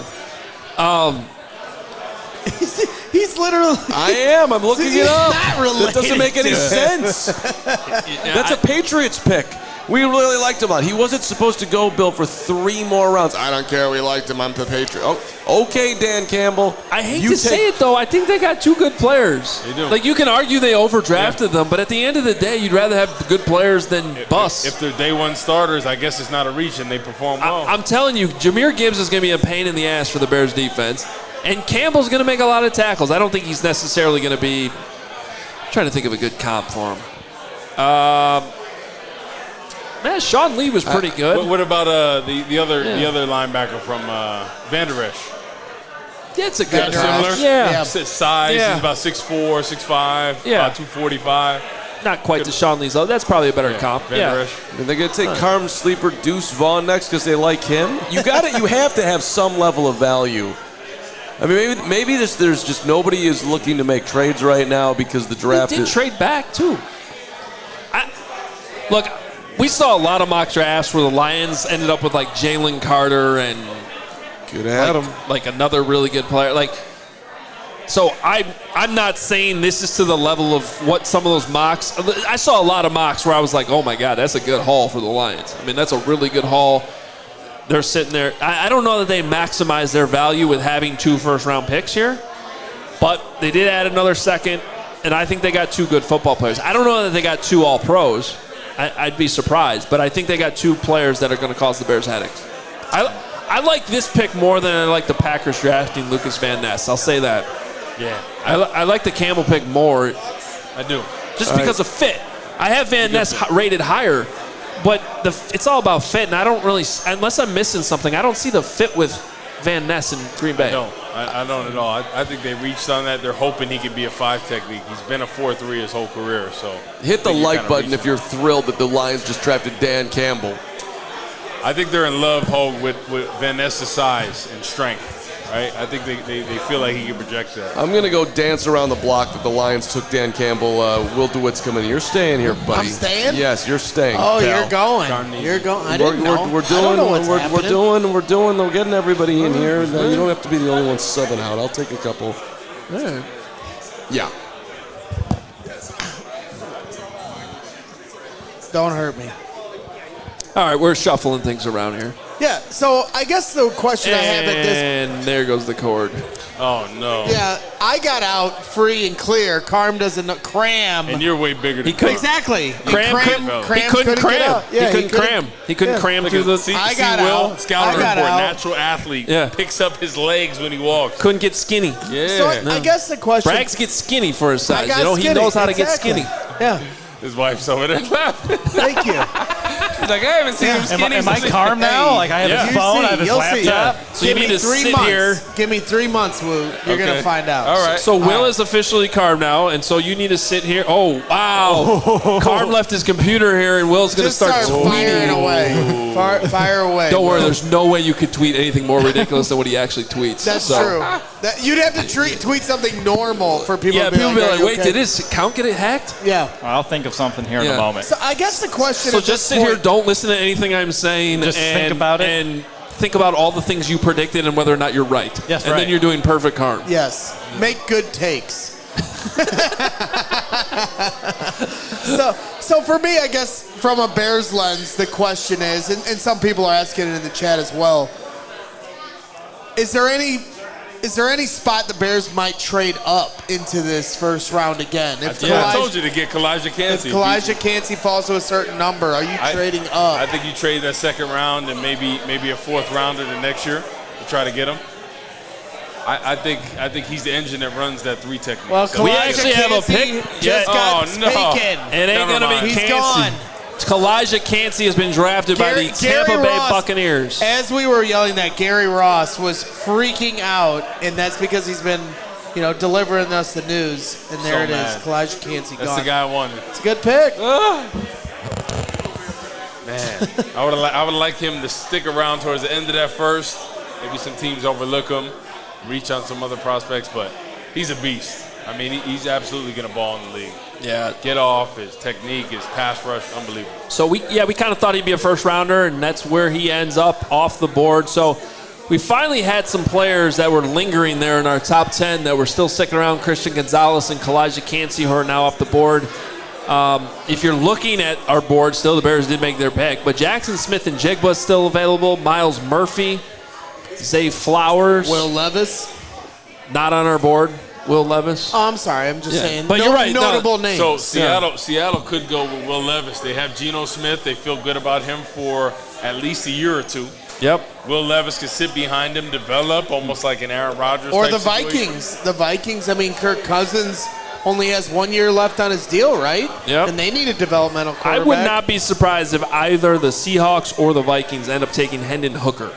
He's literally. I am. I'm looking it up. Not related. That doesn't make any sense. That's a Patriots pick. We really liked him on. He wasn't supposed to go, Bill, for 3 more rounds. I don't care. We liked him. I'm the Patriot. Oh, okay, Dan Campbell. I hate to say it, though. I think they got 2 good players. They do. Like, you can argue they overdrafted them, but at the end of the day, you'd rather have the good players than bust. If they're day one starters, I guess it's not a reach and they perform well. I'm telling you, Jahmyr Gibbs is going to be a pain in the ass for the Bears defense, and Campbell's going to make a lot of tackles. I don't think he's necessarily going to be. I'm trying to think of a good comp for him. Man, Sean Lee was pretty good. What about the other linebacker from Van Der Esch? Yeah, it's a good similar. Yeah. Size, he's about 6'4", 6'5", about 245. not quite Deshaun Lee's level. That's probably a better comp. Yeah. And they're going to take Carm sleeper Deuce Vaughn next because they like him. You have to have some level of value. I mean, maybe there's just nobody is looking to make trades right now because the draft They did trade back, too. Look, we saw a lot of mock drafts where the Lions ended up with, like, Jalen Carter and like another really good player. Like, so I'm not saying this is to the level of what some of those mocks. I saw a lot of mocks where I was like, oh, my God, that's a good haul for the Lions. I mean, that's a really good haul. They're sitting there. I don't know that they maximize their value with having 2 first-round picks here, but they did add another second, and I think they got 2 good football players. I don't know that they got 2 all-pros. I'd be surprised, but I think they got 2 players that are going to cause the Bears headaches. I like this pick more than I like the Packers drafting Lucas Van Ness. I'll say that. Yeah. I like the Campbell pick more. I do. Just because of fit. I have Van Ness rated higher, but it's all about fit, and I don't really, unless I'm missing something, I don't see the fit with Van Ness in Green Bay. I don't at all. I think they reached on that. They're hoping he could be a 5 technique. He's been a 4-3 his whole career. So hit the like button if you're thrilled that the Lions just drafted Dan Campbell. I think they're in love, Hoge, with Van Ness's size and strength. Right? I think they feel like he can project that. I'm going to go dance around the block that the Lions took Dan Campbell. Will DeWitt's coming in. You're staying here, buddy. I'm staying? Yes, you're staying. Oh, pal. you're going. You're going. I didn't know. We're getting everybody in here. No, you don't have to be the only one subbing out. I'll take a couple. Right. Yeah. Don't hurt me. All right, we're shuffling things around here. Yeah, so I guess the question I have at this... And there goes the cord. Oh, no. Yeah, I got out free and clear. Carm doesn't know. Cram. And you're way bigger than Exactly. Cram he couldn't cram. Yeah, he couldn't cram. He couldn't cram through the... I got out. Scouting report, natural athlete. Yeah. Picks up his legs when he walks. Couldn't get skinny. Yeah. So I guess the question... Braggs gets skinny for his size. I got He knows how to get exactly. skinny. Yeah. His wife's over there laughing. Thank you. She's like, I haven't seen him skinny. Am I Carm now? Like, I have his phone, I have his laptop. So you need to sit here. Give me 3 months, Woo. You're going to find out. All right. So Will is officially Carm now, and so you need to sit here. Oh, wow. Carm left his computer here, and Will's going to start firing away. Fire away. Don't worry, there's no way you could tweet anything more ridiculous than what he actually tweets. That's true. You'd have to tweet something normal for people to be people like, be like, wait, did his account get hacked? Yeah. I'll think of something here in a moment. So I guess the question So at just this sit here, point- don't listen to anything I'm saying. Just think about it. And think about all the things you predicted and whether or not you're right. Yes, and right. then you're doing perfect Carm. Yes. Make good takes. So for me, I guess from a Bears lens, the question is, and some people are asking it in the chat as well, is there any spot the Bears might trade up into this first round again? I told you to get Kalijah Kancey. If Kalijah Kancey falls to a certain number, are you trading up? I think you trade that second round and maybe a 4th rounder the next year to try to get him. I think he's the engine that runs that 3 technique. Well, We actually have a pick. Just got taken. It ain't going to be He's Kancey. gone. Kalijah Kancey has been drafted by the Tampa Bay Buccaneers. As we were yelling that, Gary Ross was freaking out, and that's because he's been, delivering us the news. And there it is, Kalijah Kancey gone. That's the guy I wanted. It's a good pick. Man, I would like him to stick around towards the end of that first. Maybe some teams overlook him, reach on some other prospects, but he's a beast. I mean, he's absolutely going to ball in the league. Yeah. Get off, his technique, his pass rush, unbelievable. So we kind of thought he'd be a first rounder, and that's where he ends up off the board. So we finally had some players that were lingering there in our top 10 that were still sticking around. Christian Gonzalez and Kalijah Kancey, who are now off the board. If you're looking at our board, still the Bears did make their pick, but Jackson Smith-Njigba is still available. Miles Murphy, Zay Flowers. Will Levis. Not on our board. Will Levis. Oh, I'm sorry. I'm just saying. But you're right. Notable names. So Seattle could go with Will Levis. They have Geno Smith. They feel good about him for at least a year or 2. Yep. Will Levis could sit behind him, develop almost like an Aaron Rodgers. Or type the situation. Vikings. The Vikings. I mean, Kirk Cousins only has 1 year left on his deal, right? Yep. And they need a developmental quarterback. I would not be surprised if either the Seahawks or the Vikings end up taking Hendon Hooker.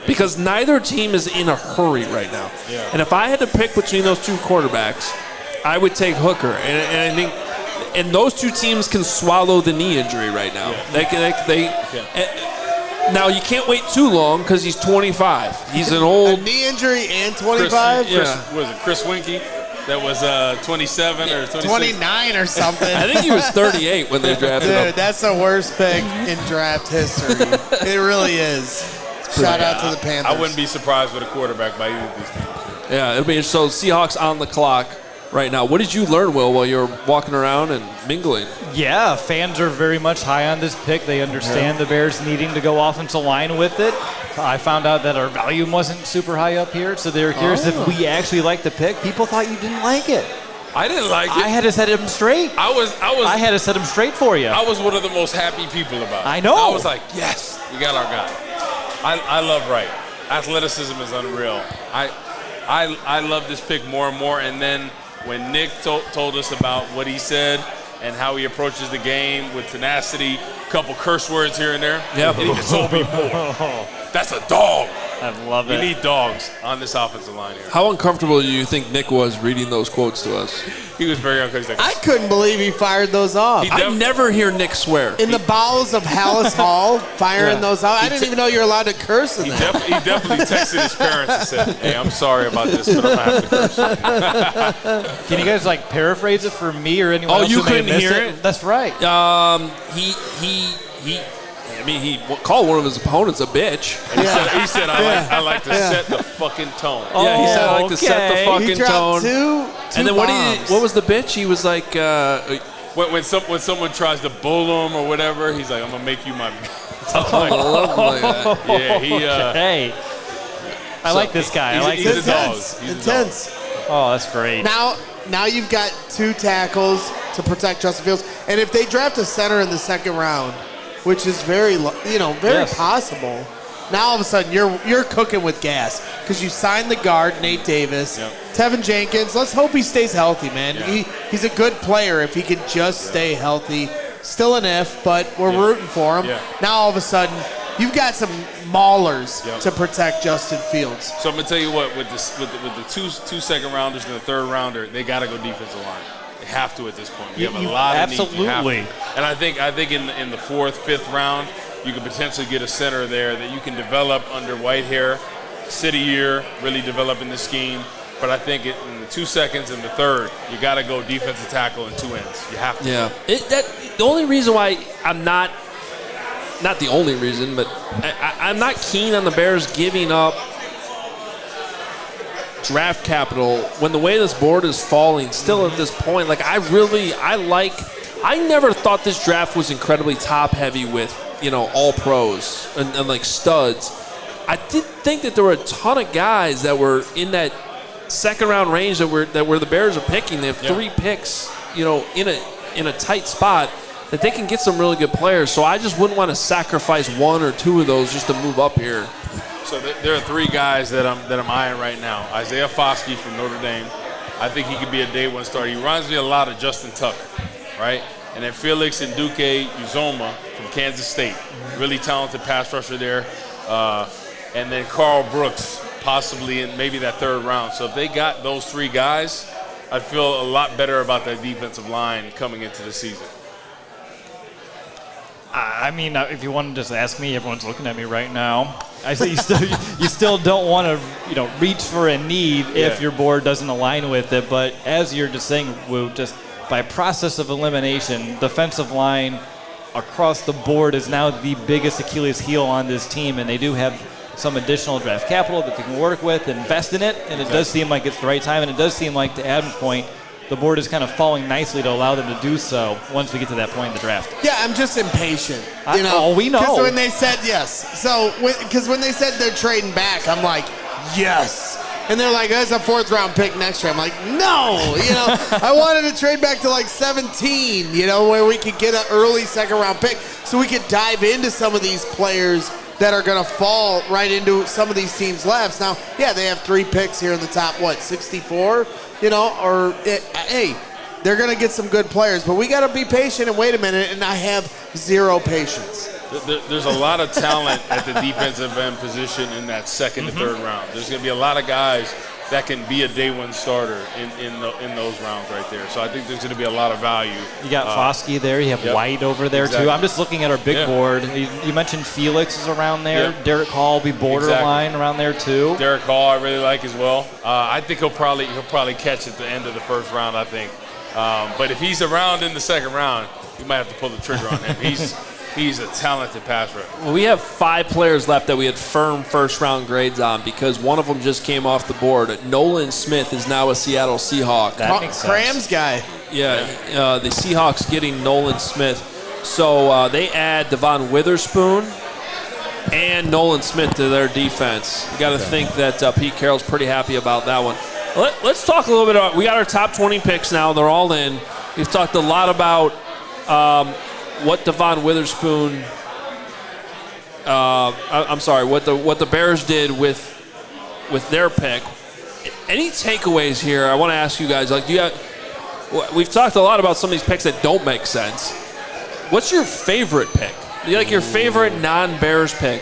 Because neither team is in a hurry right now. Yeah. And if I had to pick between those 2 quarterbacks, I would take Hooker. And I think And those two teams can swallow the knee injury right now. Now, you can't wait too long because he's 25. He's an old... A knee injury and 25? Chris Winkie? That was 27 or 26? 29 or something. I think he was 38 when they drafted him. Dude, that's the worst pick in draft history. It really is. Shout out to the Panthers. I wouldn't be surprised with a quarterback by either of these teams. Yeah, it'll be so Seahawks on the clock right now. What did you learn, Will, while you were walking around and mingling? Yeah, fans are very much high on this pick. They understand the Bears needing to go offensive line with it. I found out that our volume wasn't super high up here, so they were curious if we actually liked the pick. People thought you didn't like it. I didn't like it. I had to set him straight. I had to set him straight for you. I was one of the most happy people about it. I know. I was like, yes, we got our guy. I love Wright. Athleticism is unreal. I love this pick more and more. And then when Nick told us about what he said and how he approaches the game with tenacity, a couple curse words here and there, yep. And he just told me more. That's a dog. I love it. We need dogs on this offensive line here. How uncomfortable do you think Nick was reading those quotes to us? He was very uncomfortable. I couldn't believe he fired those off. I never hear Nick swear. In the bowels of Halas Hall, firing those out. I didn't even know you were allowed to curse in there. He definitely texted his parents and said, hey, I'm sorry about this, but I'm going to have to curse. Can you guys paraphrase it for me or anyone else? You who may have couldn't missed hear it? That's right. He called one of his opponents a bitch. He said I like to set the fucking tone. Yeah, he said I like to set the fucking he dropped tone. Two and then bombs. what was the bitch? He was like, when someone tries to bull him or whatever, he's like, I'm gonna make you my. Hey, I like this guy. He's a dog. Intense. Oh, that's great. Now you've got two tackles to protect Justin Fields, and if they draft a center in the second round, which is very possible. Now all of a sudden you're cooking with gas because you signed the guard Nate Davis, Tevin Jenkins. Let's hope he stays healthy, man. Yeah. He's a good player if he could just stay healthy. Still an if, but we're rooting for him. Yeah. Now all of a sudden you've got some maulers to protect Justin Fields. So I'm gonna tell you what, with the two second rounders and the third rounder, they gotta go defensive line. They have to at this point. We have a lot of needs. Absolutely. And I think in the fourth, fifth round, you could potentially get a center there that you can develop under Whitehair, sit a year, really develop in the scheme. But I think in the 2 seconds and the third, you got to go defensive tackle and two ends. You have to. Yeah. The only reason why I'm not the only reason, but I'm not keen on the Bears giving up draft capital when the way this board is falling still at this point. I never thought this draft was incredibly top heavy with, all pros and like studs. I did think that there were a ton of guys that were in that second round range that were the Bears are picking. They have 3 picks, in a tight spot that they can get some really good players. So I just wouldn't want to sacrifice 1 or 2 of those just to move up here. So there are 3 guys that I'm eyeing right now. Isaiah Foskey from Notre Dame. I think he could be a day 1 starter. He reminds me a lot of Justin Tuck, right? And then Felix Nduke Uzoma from Kansas State. Really talented pass rusher there. And then Carl Brooks, possibly in maybe that third round. So if they got those 3 guys, I'd feel a lot better about that defensive line coming into the season. I mean, if you want to just ask me, everyone's looking at me right now. I say you still don't want to, reach for a need if your board doesn't align with it. But as you're just saying, Woot, just by process of elimination, defensive line across the board is now the biggest Achilles heel on this team, and they do have some additional draft capital that they can work with, invest in it, and it does seem like it's the right time, and it does seem like, to Adam's point, the board is kind of falling nicely to allow them to do so once we get to that point in the draft. Yeah, I'm just impatient. We know. Because when they said when they said they're trading back, I'm like, yes. And they're like, that's a 4th round pick next year. I'm like, no. I wanted to trade back to 17, where we could get an early 2nd round pick so we could dive into some of these players that are going to fall right into some of these teams' laps. Now, they have 3 picks here in the top, 64? Hey, they're going to get some good players, but we got to be patient and wait a minute, and I have 0 patience. There's a lot of talent at the defensive end position in that 2nd to 3rd round. There's going to be a lot of guys that can be a day one starter in those rounds right there. So I think there's going to be a lot of value. You got Foskey there. You have White over there, too. I'm just looking at our big board. You mentioned Felix is around there. Yeah. Derek Hall will be borderline around there, too. Derek Hall I really like as well. I think he'll probably catch at the end of the first round, I think. But if he's around in the second round, you might have to pull the trigger on him. He's a talented pass rusher. Well, we have 5 players left that we had firm first-round grades on because one of them just came off the board. Nolan Smith is now a Seattle Seahawk. That makes sense. Crams guy. Yeah, the Seahawks getting Nolan Smith. So they add Devon Witherspoon and Nolan Smith to their defense. You got to think that Pete Carroll's pretty happy about that one. Let's talk a little bit about, we got our top 20 picks now. They're all in. We've talked a lot about what Devon Witherspoon, what the Bears did with their pick. Any takeaways here? I want to ask you guys. We've talked a lot about some of these picks that don't make sense. What's your favorite pick? Your favorite non-Bears pick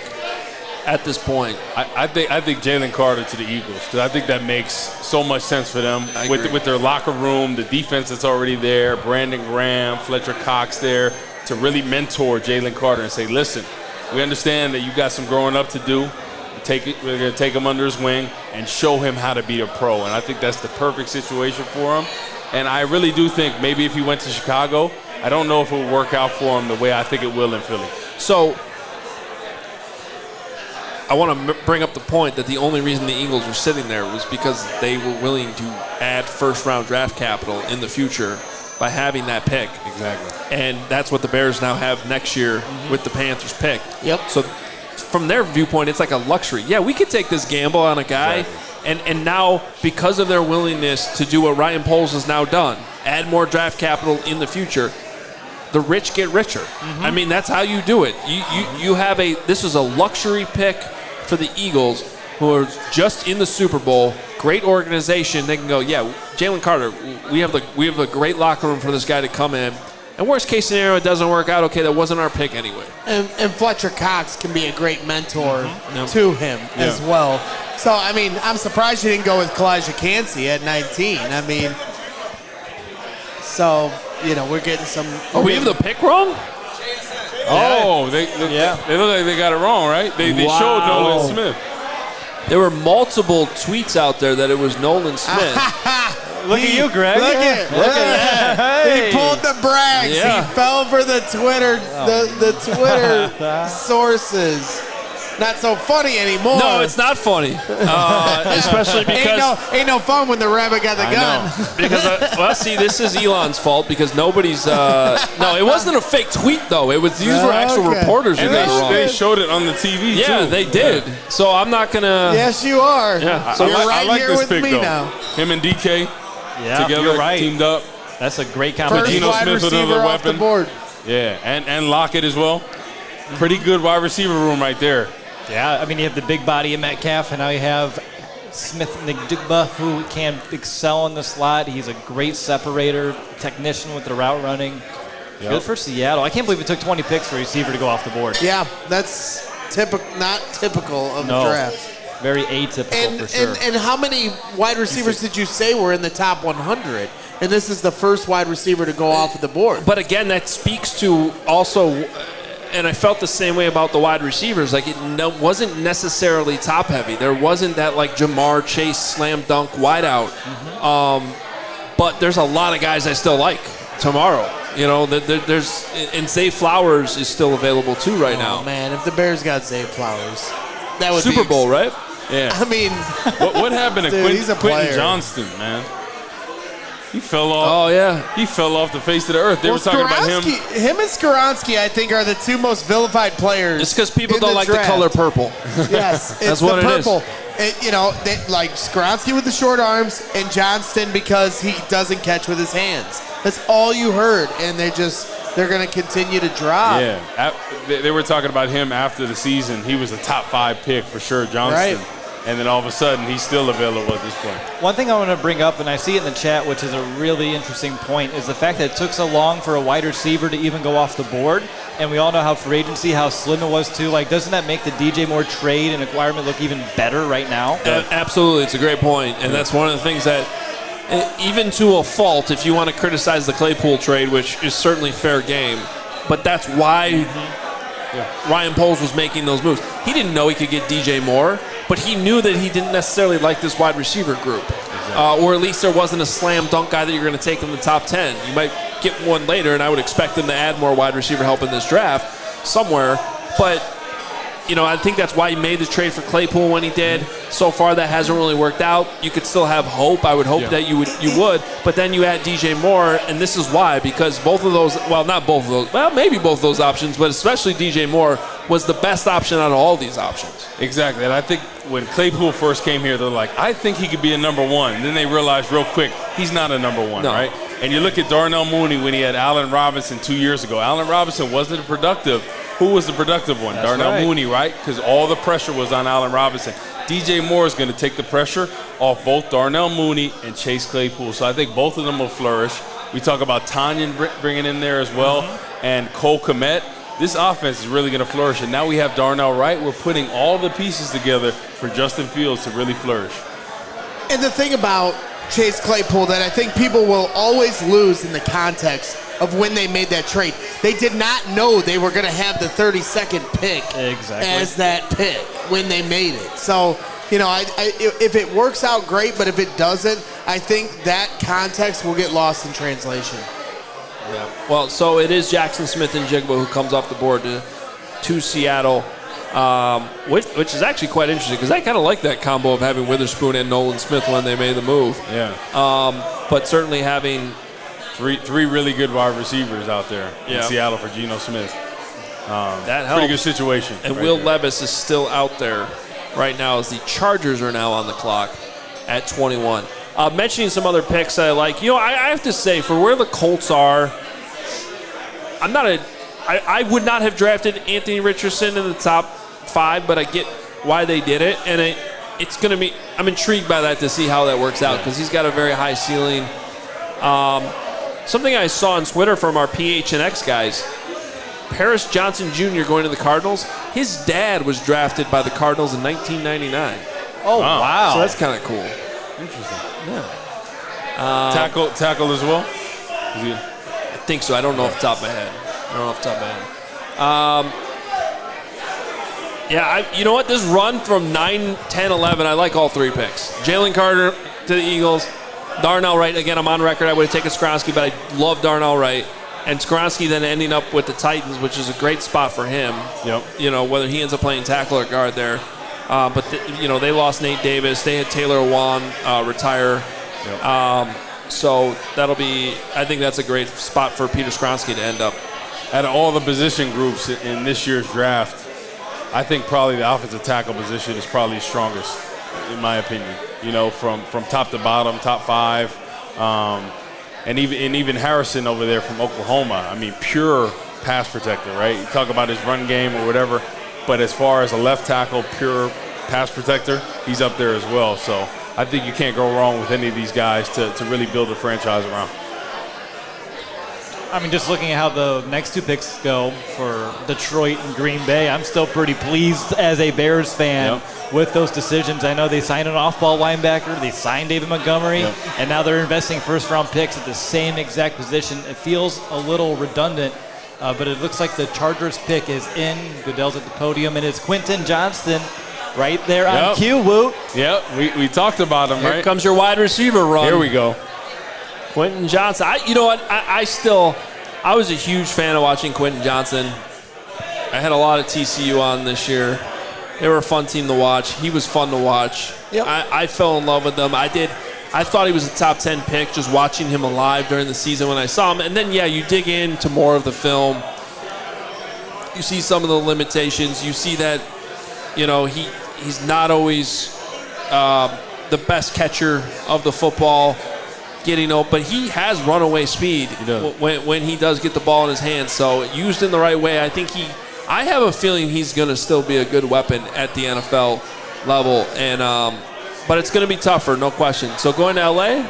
at this point? I think Jalen Carter to the Eagles because I think that makes so much sense for them with their locker room, the defense that's already there, Brandon Graham, Fletcher Cox there, to really mentor Jalen Carter and say, listen, we understand that you got some growing up to do. We're going to take him under his wing and show him how to be a pro. And I think that's the perfect situation for him. And I really do think maybe if he went to Chicago, I don't know if it would work out for him the way I think it will in Philly. So I want to bring up the point that the only reason the Eagles were sitting there was because they were willing to add first-round draft capital in the future by having that pick. Exactly. And that's what the Bears now have next year with the Panthers pick. Yep. So from their viewpoint, it's like a luxury. Yeah, we could take this gamble on a guy, and now because of their willingness to do what Ryan Poles has now done, add more draft capital in the future, the rich get richer. I mean, that's how you do it. You have this is a luxury pick for the Eagles, who are just in the Super Bowl. Great organization. They can go, yeah, Jalen Carter, we have a great locker room for this guy to come in. And worst case scenario, it doesn't work out. Okay, that wasn't our pick anyway. And Fletcher Cox can be a great mentor to him as well. So, I mean, I'm surprised you didn't go with Kalijah Cansey at 19. I mean, so, we're getting some. Oh, we have the pick wrong? Oh, they look like they got it wrong, right? They showed Nolan Smith. There were multiple tweets out there that it was Nolan Smith. Look at you, Greg. Look at that. Hey. He pulled the Braggs. Yeah. He fell for the Twitter, the Twitter sources. Not so funny anymore. No, it's not funny. Especially because ain't no fun when the rabbit got the gun. Because this is Elon's fault because nobody's. No, it wasn't a fake tweet though. These were actual reporters who got it wrong. They showed it on the TV too. Yeah, they did. So I'm not gonna. Yes, you are. Yeah. So you're right like here this with pick, me though. now. Him and DK together, you're right. teamed up. That's a great First combination. Geno wide Smith with receiver another off the weapon. board. Yeah, and Lockett as well. Pretty good wide receiver room right there. Yeah, I mean, you have the big body of Metcalf, and now you have smith-njigba, who can excel in the slot. He's a great separator, technician with the route running. Yep. Good for Seattle. I can't believe it took 20 picks for a receiver to go off the board. Yeah, that's not typical of the draft. Very atypical for sure. And how many wide receivers did you say were in the top 100? And this is the first wide receiver to go off of the board. But again, that speaks to also. And I felt the same way about the wide receivers. Like, it wasn't necessarily top-heavy. There wasn't that, like, Jamar Chase slam-dunk wideout. But there's a lot of guys I still like tomorrow. There's and Zay Flowers is still available, too, right now. Oh, man, if the Bears got Zay Flowers, that would Super be Bowl, right? Yeah. I mean, what happened to he's a Quentin player. Johnston, man? He fell off. Oh, yeah. He fell off the face of the earth. They were talking about him. Him and Skoronski, I think, are the two most vilified players. It's because people in don't like draft. the color purple. Yes, it's That's what the it is. purple. They like Skoronski with the short arms and Johnston because he doesn't catch with his hands. That's all you heard, and they're going to continue to drop. Yeah, they were talking about him after the season. He was a top 5 pick for sure, Johnston. Right. and then all of a sudden he's still available at this point. One thing I want to bring up, and I see it in the chat, which is a really interesting point, is the fact that it took so long for a wide receiver to even go off the board. And we all know how free agency, how slim it was too. Like, doesn't that make the DJ Moore trade and acquirement look even better right now? Absolutely, it's a great point, and that's one of the things that, even to a fault, if you want to criticize the Claypool trade, which is certainly fair game, but that's why Ryan Poles was making those moves. He didn't know he could get DJ Moore, but he knew that he didn't necessarily like this wide receiver group. Or at least there wasn't a slam dunk guy that you're going to take in the top 10. You might get one later, and I would expect them to add more wide receiver help in this draft somewhere. But, I think that's why he made the trade for Claypool when he did. So far, that hasn't really worked out. You could still have hope. I would hope that you would. But then you add DJ Moore, and this is why. Because both of those, well, not both of those, well, maybe both of those options, but especially DJ Moore was the best option out of all these options. Exactly, and I think when Claypool first came here, they're like, I think he could be a number one. And then they realized real quick, he's not a number one, right? And you look at Darnell Mooney when he had Allen Robinson 2 years ago. Allen Robinson wasn't productive. Who was the productive one? That's Darnell right. Mooney, right? Because all the pressure was on Allen Robinson. DJ Moore is going to take the pressure off both Darnell Mooney and Chase Claypool. So I think both of them will flourish. We talk about Tanyan bringing in there as well, and Cole Kmet. This offense is really going to flourish. And now we have Darnell Wright. We're putting all the pieces together for Justin Fields to really flourish. And the thing about Chase Claypool that I think people will always lose in the context of when they made that trade, they did not know they were going to have the 32nd pick as that pick when they made it. So, if it works out, great, but if it doesn't, I think that context will get lost in translation. Yeah. Well, so it is Jackson Smith-Njigba who comes off the board to Seattle, which is actually quite interesting because I kind of like that combo of having Witherspoon and Nolan Smith when they made the move. Yeah. But certainly having three really good wide receivers out there in Seattle for Geno Smith. That helps. Pretty good situation. And Will Levis is still out there right now as the Chargers are now on the clock at 21. Mentioning some other picks that I like. I have to say, for where the Colts are, I would not have drafted Anthony Richardson in the top 5, but I get why they did it. And it's going to be, I'm intrigued by that to see how that works out because he's got a very high ceiling. Something I saw on Twitter from our PHNX guys, Paris Johnson Jr. going to the Cardinals. His dad was drafted by the Cardinals in 1999. Oh, wow. So that's kind of cool. Interesting. Yeah. Tackle as well? I think so. I don't know off the top of my head. You know what? This run from 9, 10, 11, I like all 3 picks. Jalen Carter to the Eagles. Darnell Wright, again, I'm on record. I would have taken Skoronski, but I love Darnell Wright. And Skoronski then ending up with the Titans, which is a great spot for him. Yep. Whether he ends up playing tackle or guard there. But they lost Nate Davis. They had Taylor Wan retire. Yep. So I think that's a great spot for Peter Skoronski to end up. Out of all the position groups in this year's draft, I think probably the offensive tackle position is probably the strongest, in my opinion. From top to bottom, top 5. And even Harrison over there from Oklahoma. I mean, pure pass protector, right? You talk about his run game or whatever, but as far as a left tackle, pure pass protector, he's up there as well. So I think you can't go wrong with any of these guys to really build a franchise around. I mean, just looking at how the next 2 picks go for Detroit and Green Bay, I'm still pretty pleased as a Bears fan with those decisions. I know they signed an off-ball linebacker, they signed David Montgomery, and now they're investing first-round picks at the same exact position. It feels a little redundant, but it looks like the Chargers pick is in. Goodell's at the podium, and it's Quentin Johnston right there on cue, Woo. Yep, we talked about him, right? Here comes your wide receiver run. Here we go. Quentin Johnson. I was a huge fan of watching Quentin Johnson. I had a lot of TCU on this year. They were a fun team to watch. He was fun to watch. Yep. I fell in love with them. I thought he was a top 10 pick just watching him alive during the season when I saw him. And then, you dig into more of the film. You see some of the limitations. You see that, he's not always the best catcher of the football. But he has runaway speed when he does get the ball in his hands. So used in the right way, I have a feeling he's going to still be a good weapon at the NFL level. And but it's going to be tougher, no question. So going to L.A.,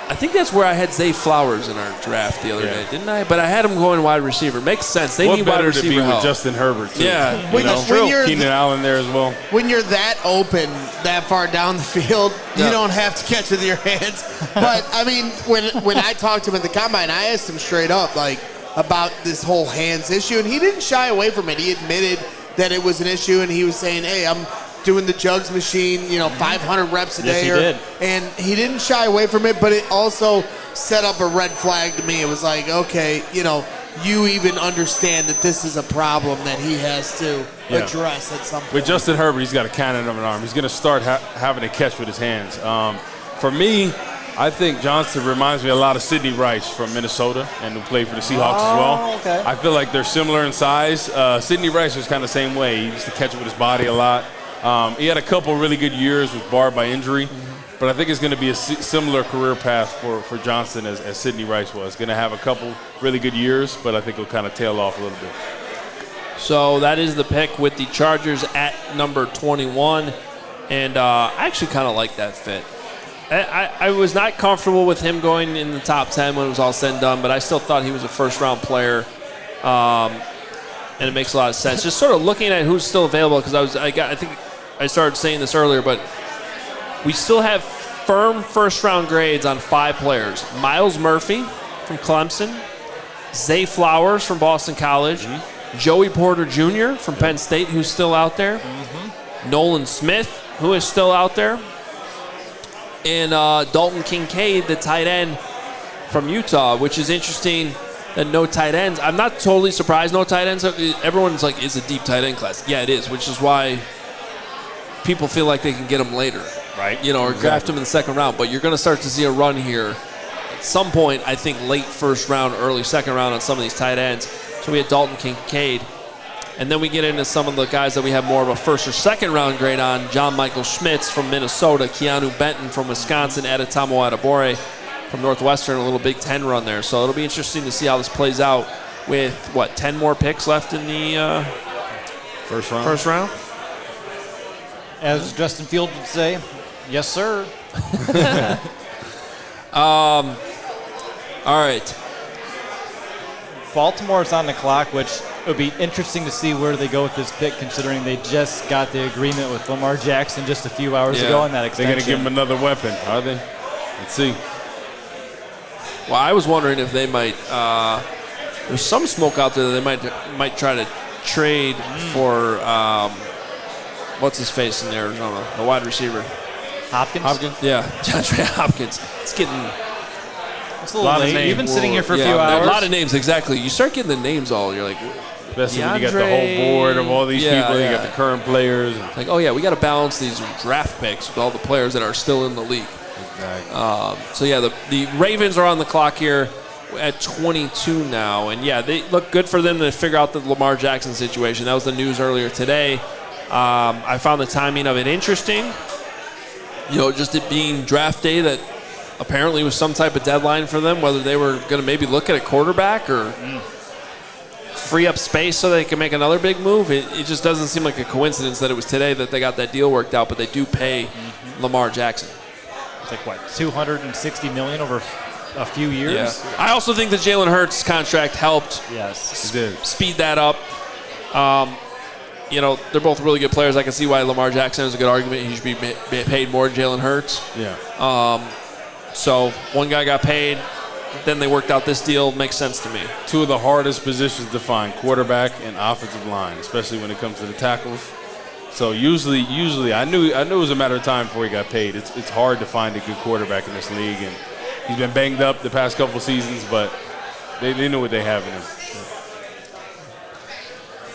I think that's where I had Zay Flowers in our draft the other day, didn't I? But I had him going wide receiver. Makes sense. They need wide receiver to be help. with Justin Herbert, too. Yeah. That's true. Keenan Allen there as well. When you're that open, that far down the field, you don't have to catch with your hands. But, I mean, when I talked to him at the Combine, I asked him straight up, like, about this whole hands issue, and he didn't shy away from it. He admitted that it was an issue, and he was saying, hey, I'm doing the jugs machine, 500 reps a day. Yes, he did. And he didn't shy away from it, but it also set up a red flag to me. It was like, okay, you even understand that this is a problem that he has to address at some point. With Justin Herbert, he's got a cannon of an arm. He's going to start having to catch with his hands. For me, I think Johnston reminds me a lot of Sidney Rice from Minnesota and who played for the Seahawks as well. Okay. I feel like they're similar in size. Sidney Rice was kind of the same way. He used to catch it with his body a lot. He had a couple really good years, was barred by injury. But I think it's going to be a similar career path for Johnston as Sidney Rice was. Going to have a couple really good years, but I think he'll kind of tail off a little bit. So that is the pick with the Chargers at number 21. And I actually kind of like that fit. I was not comfortable with him going in the top 10 when it was all said and done, but I still thought he was a first-round player. And it makes a lot of sense. Just sort of looking at who's still available, because I think I started saying this earlier, but we still have firm first-round grades on 5 players. Miles Murphy from Clemson, Zay Flowers from Boston College, Joey Porter Jr. from Penn State, who's still out there, Nolan Smith, who is still out there, and Dalton Kincaid, the tight end from Utah, which is interesting that no tight ends. I'm not totally surprised no tight ends. Everyone's like, it's a deep tight end class. Yeah, it is, which is why people feel like they can get them later. Right. Or draft them in the second round. But you're going to start to see a run here at some point, I think late first round, early second round on some of these tight ends. So we had Dalton Kincaid. And then we get into some of the guys that we have more of a first or second round grade on. John Michael Schmitz from Minnesota, Keanu Benton from Wisconsin, Adetomo Adebore from Northwestern, a little Big Ten run there. So it'll be interesting to see how this plays out with, 10 more picks left in the first round? As Justin Fields would say, yes, sir. All right. Baltimore's on the clock, which it would be interesting to see where they go with this pick, considering they just got the agreement with Lamar Jackson just a few hours ago on that extension. They're going to give him another weapon, are they? Let's see. Well, I was wondering if they might. There's some smoke out there that they might try to trade for what's his face in Arizona, the wide receiver. Hopkins? Yeah, DeAndre Hopkins. It's getting. It's a little late. You've been sitting here for a few hours. A lot of names, exactly. You start getting the names all, you're like, especially when you got the whole board of all these people. You got the current players. Like, oh, yeah, we got to balance these draft picks with all the players that are still in the league. Exactly. The Ravens are on the clock here at 22 now. And, they look good for them to figure out the Lamar Jackson situation. That was the news earlier today. I found the timing of it interesting. Just it being draft day, that apparently was some type of deadline for them, whether they were going to maybe look at a quarterback or free up space so they can make another big move. It just doesn't seem like a coincidence that it was today that they got that deal worked out, but they do pay Lamar Jackson. It's like, $260 million over a few years? Yeah. I also think the Jalen Hurts contract helped speed that up. They're both really good players. I can see why Lamar Jackson is a good argument. He should be paid more than Jalen Hurts. Yeah. So one guy got paid, then they worked out this deal. Makes sense to me. Two of the hardest positions to find, quarterback and offensive line, especially when it comes to the tackles. So usually, I knew it was a matter of time before he got paid. It's hard to find a good quarterback in this league, and he's been banged up the past couple seasons, but they know what they have in him.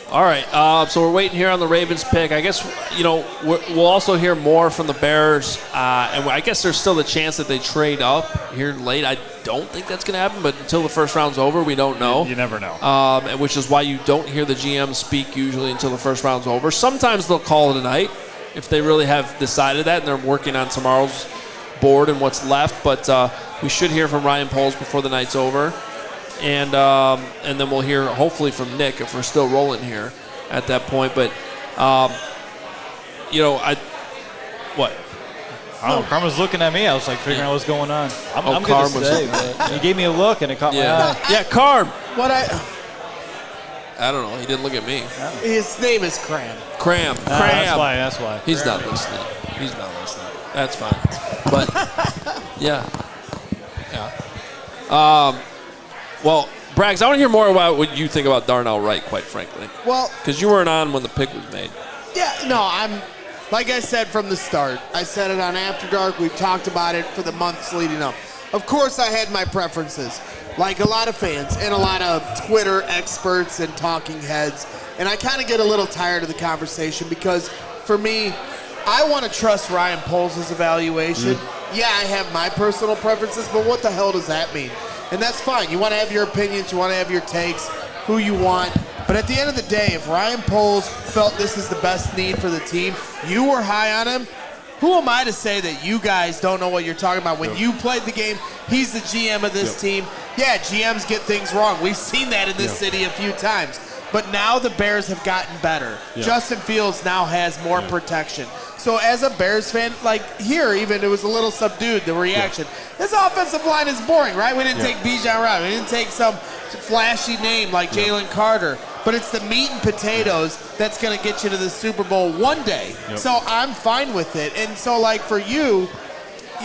All right, so we're waiting here on the Ravens pick. I guess, we'll also hear more from the Bears, and I guess there's still the chance that they trade up here late. I don't think that's going to happen, but until the first round's over, we don't know. You never know. Which is why you don't hear the GM speak usually until the first round's over. Sometimes they'll call it a night if they really have decided that, and they're working on tomorrow's board and what's left, but we should hear from Ryan Poles before the night's over. And then we'll hear hopefully from Nick if we're still rolling here at that point. But What? I don't know. Carman's looking at me. I was like figuring out what's going on. I'm good Carman's to stay. But he gave me a look, and it caught my eye. Yeah, Carm. I don't know. He didn't look at me. His name is Cram. Cram. That's why. He's not listening. That's fine. But, yeah. Well, Braggs, I want to hear more about what you think about Darnell Wright, quite frankly. Well, because you weren't on when the pick was made. Yeah, no, like I said from the start. I said it on After Dark. We've talked about it for the months leading up. Of course, I had my preferences, like a lot of fans and a lot of Twitter experts and talking heads. And I kind of get a little tired of the conversation because, for me, I want to trust Ryan Poles' evaluation. Yeah, I have my personal preferences, but what the hell does that mean? And that's fine. You want to have your opinions. You want to have your takes, who you want. But at the end of the day, if Ryan Poles felt this is the best need for the team, you were high on him, who am I to say that you guys don't know what you're talking about? When you played the game, he's the GM of this team. Yeah, GMs get things wrong. We've seen that in this city a few times. But now the Bears have gotten better. Justin Fields now has more protection. So as a Bears fan, like here even, it was a little subdued, the reaction. This offensive line is boring, right? We didn't take Bijan Robinson. We didn't take some flashy name like Jalen Carter. But it's the meat and potatoes that's going to get you to the Super Bowl one day. So I'm fine with it. And so, like, for you,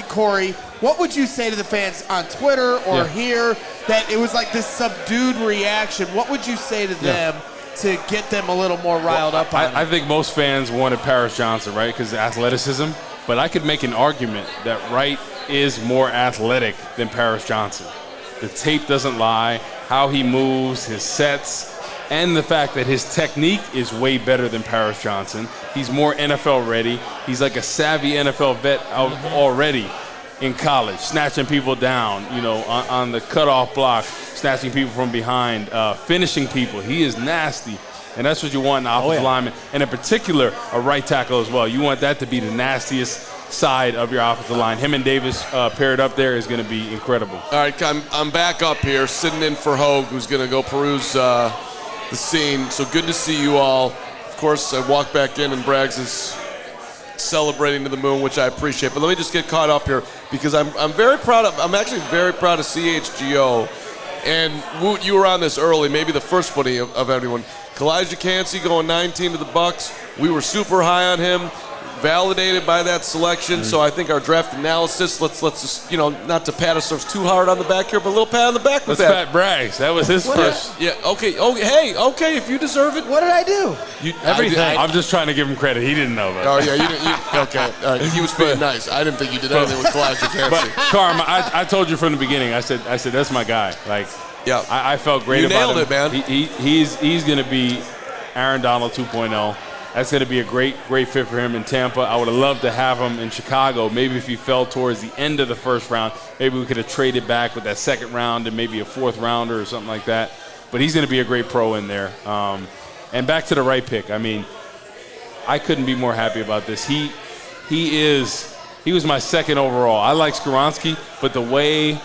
Corey, what would you say to the fans on Twitter or here that it was like this subdued reaction? What would you say to them to get them a little more riled up on it? I think most fans wanted Paris Johnson, right, because of athleticism. But I could make an argument that Wright is more athletic than Paris Johnson. The tape doesn't lie. How he moves, his sets, and the fact that his technique is way better than Paris Johnson. He's more NFL ready. He's like a savvy NFL vet already in college, snatching people down, on the cutoff block, snatching people from behind, finishing people. He is nasty, and that's what you want in an offensive lineman, and in particular, a right tackle as well. You want that to be the nastiest side of your offensive line. Him and Davis paired up there is going to be incredible. All right, I'm back up here, sitting in for Hoge, who's going to go peruse the scene. So good to see you all. Of course, I walk back in and Braggs is celebrating to the moon, which I appreciate. But let me just get caught up here because I'm actually very proud of CHGO. And Woot, you were on this early, maybe the first one of everyone. Kalijah Cansey going 19 to the Bucks. We were super high on him. Validated by that selection, so I think our draft analysis, let's just, not to pat ourselves too hard on the back here, but a little pat on the back with that. Let's pat Braggs. That was his first. Yeah, okay. Oh, hey, okay, if you deserve it. What did I do? Everything. I'm just trying to give him credit. He didn't know that. Oh, yeah, you didn't. Okay. He was being nice. I didn't think you did anything with Kalijah Cansey. But, Carm, I told you from the beginning, I said that's my guy. Like, I felt great about him. You nailed it, man. He's going to be Aaron Donald 2.0. That's going to be a great fit for him in Tampa. I would have loved to have him in Chicago. Maybe if he fell towards the end of the first round, maybe we could have traded back with that second round and maybe a fourth rounder or something like that. But he's going to be a great pro in there. And back to the right pick. I mean, I couldn't be more happy about this. He was my second overall. I like Skoronski, but the way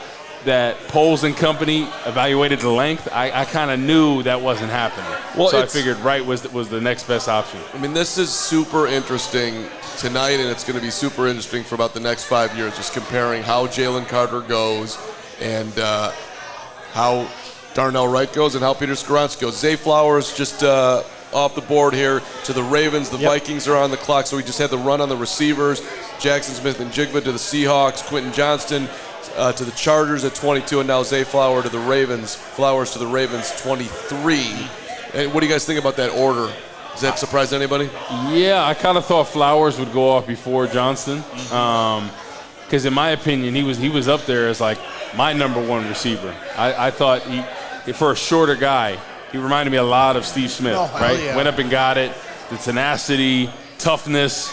that Poles and company evaluated the length, I kind of knew that wasn't happening. So I figured Wright was the next best option. I mean, this is super interesting tonight, and it's going to be super interesting for about the next 5 years, just comparing how Jalen Carter goes and how Darnell Wright goes and how Peter Skoronski goes. Zay Flowers just off the board here to the Ravens. The Vikings are on the clock, so we just had the run on the receivers. Jackson Smith-Njigba to the Seahawks. Quentin Johnston to the Chargers at 22, and now Zay Flowers to the Ravens. 23. And what do you guys think about that order? Does that surprise anybody? Yeah, I kind of thought Flowers would go off before Johnston, because in my opinion, he was up there as like my number one receiver. I thought for a shorter guy, he reminded me a lot of Steve Smith. Right? Yeah. Went up and got it. The tenacity, toughness,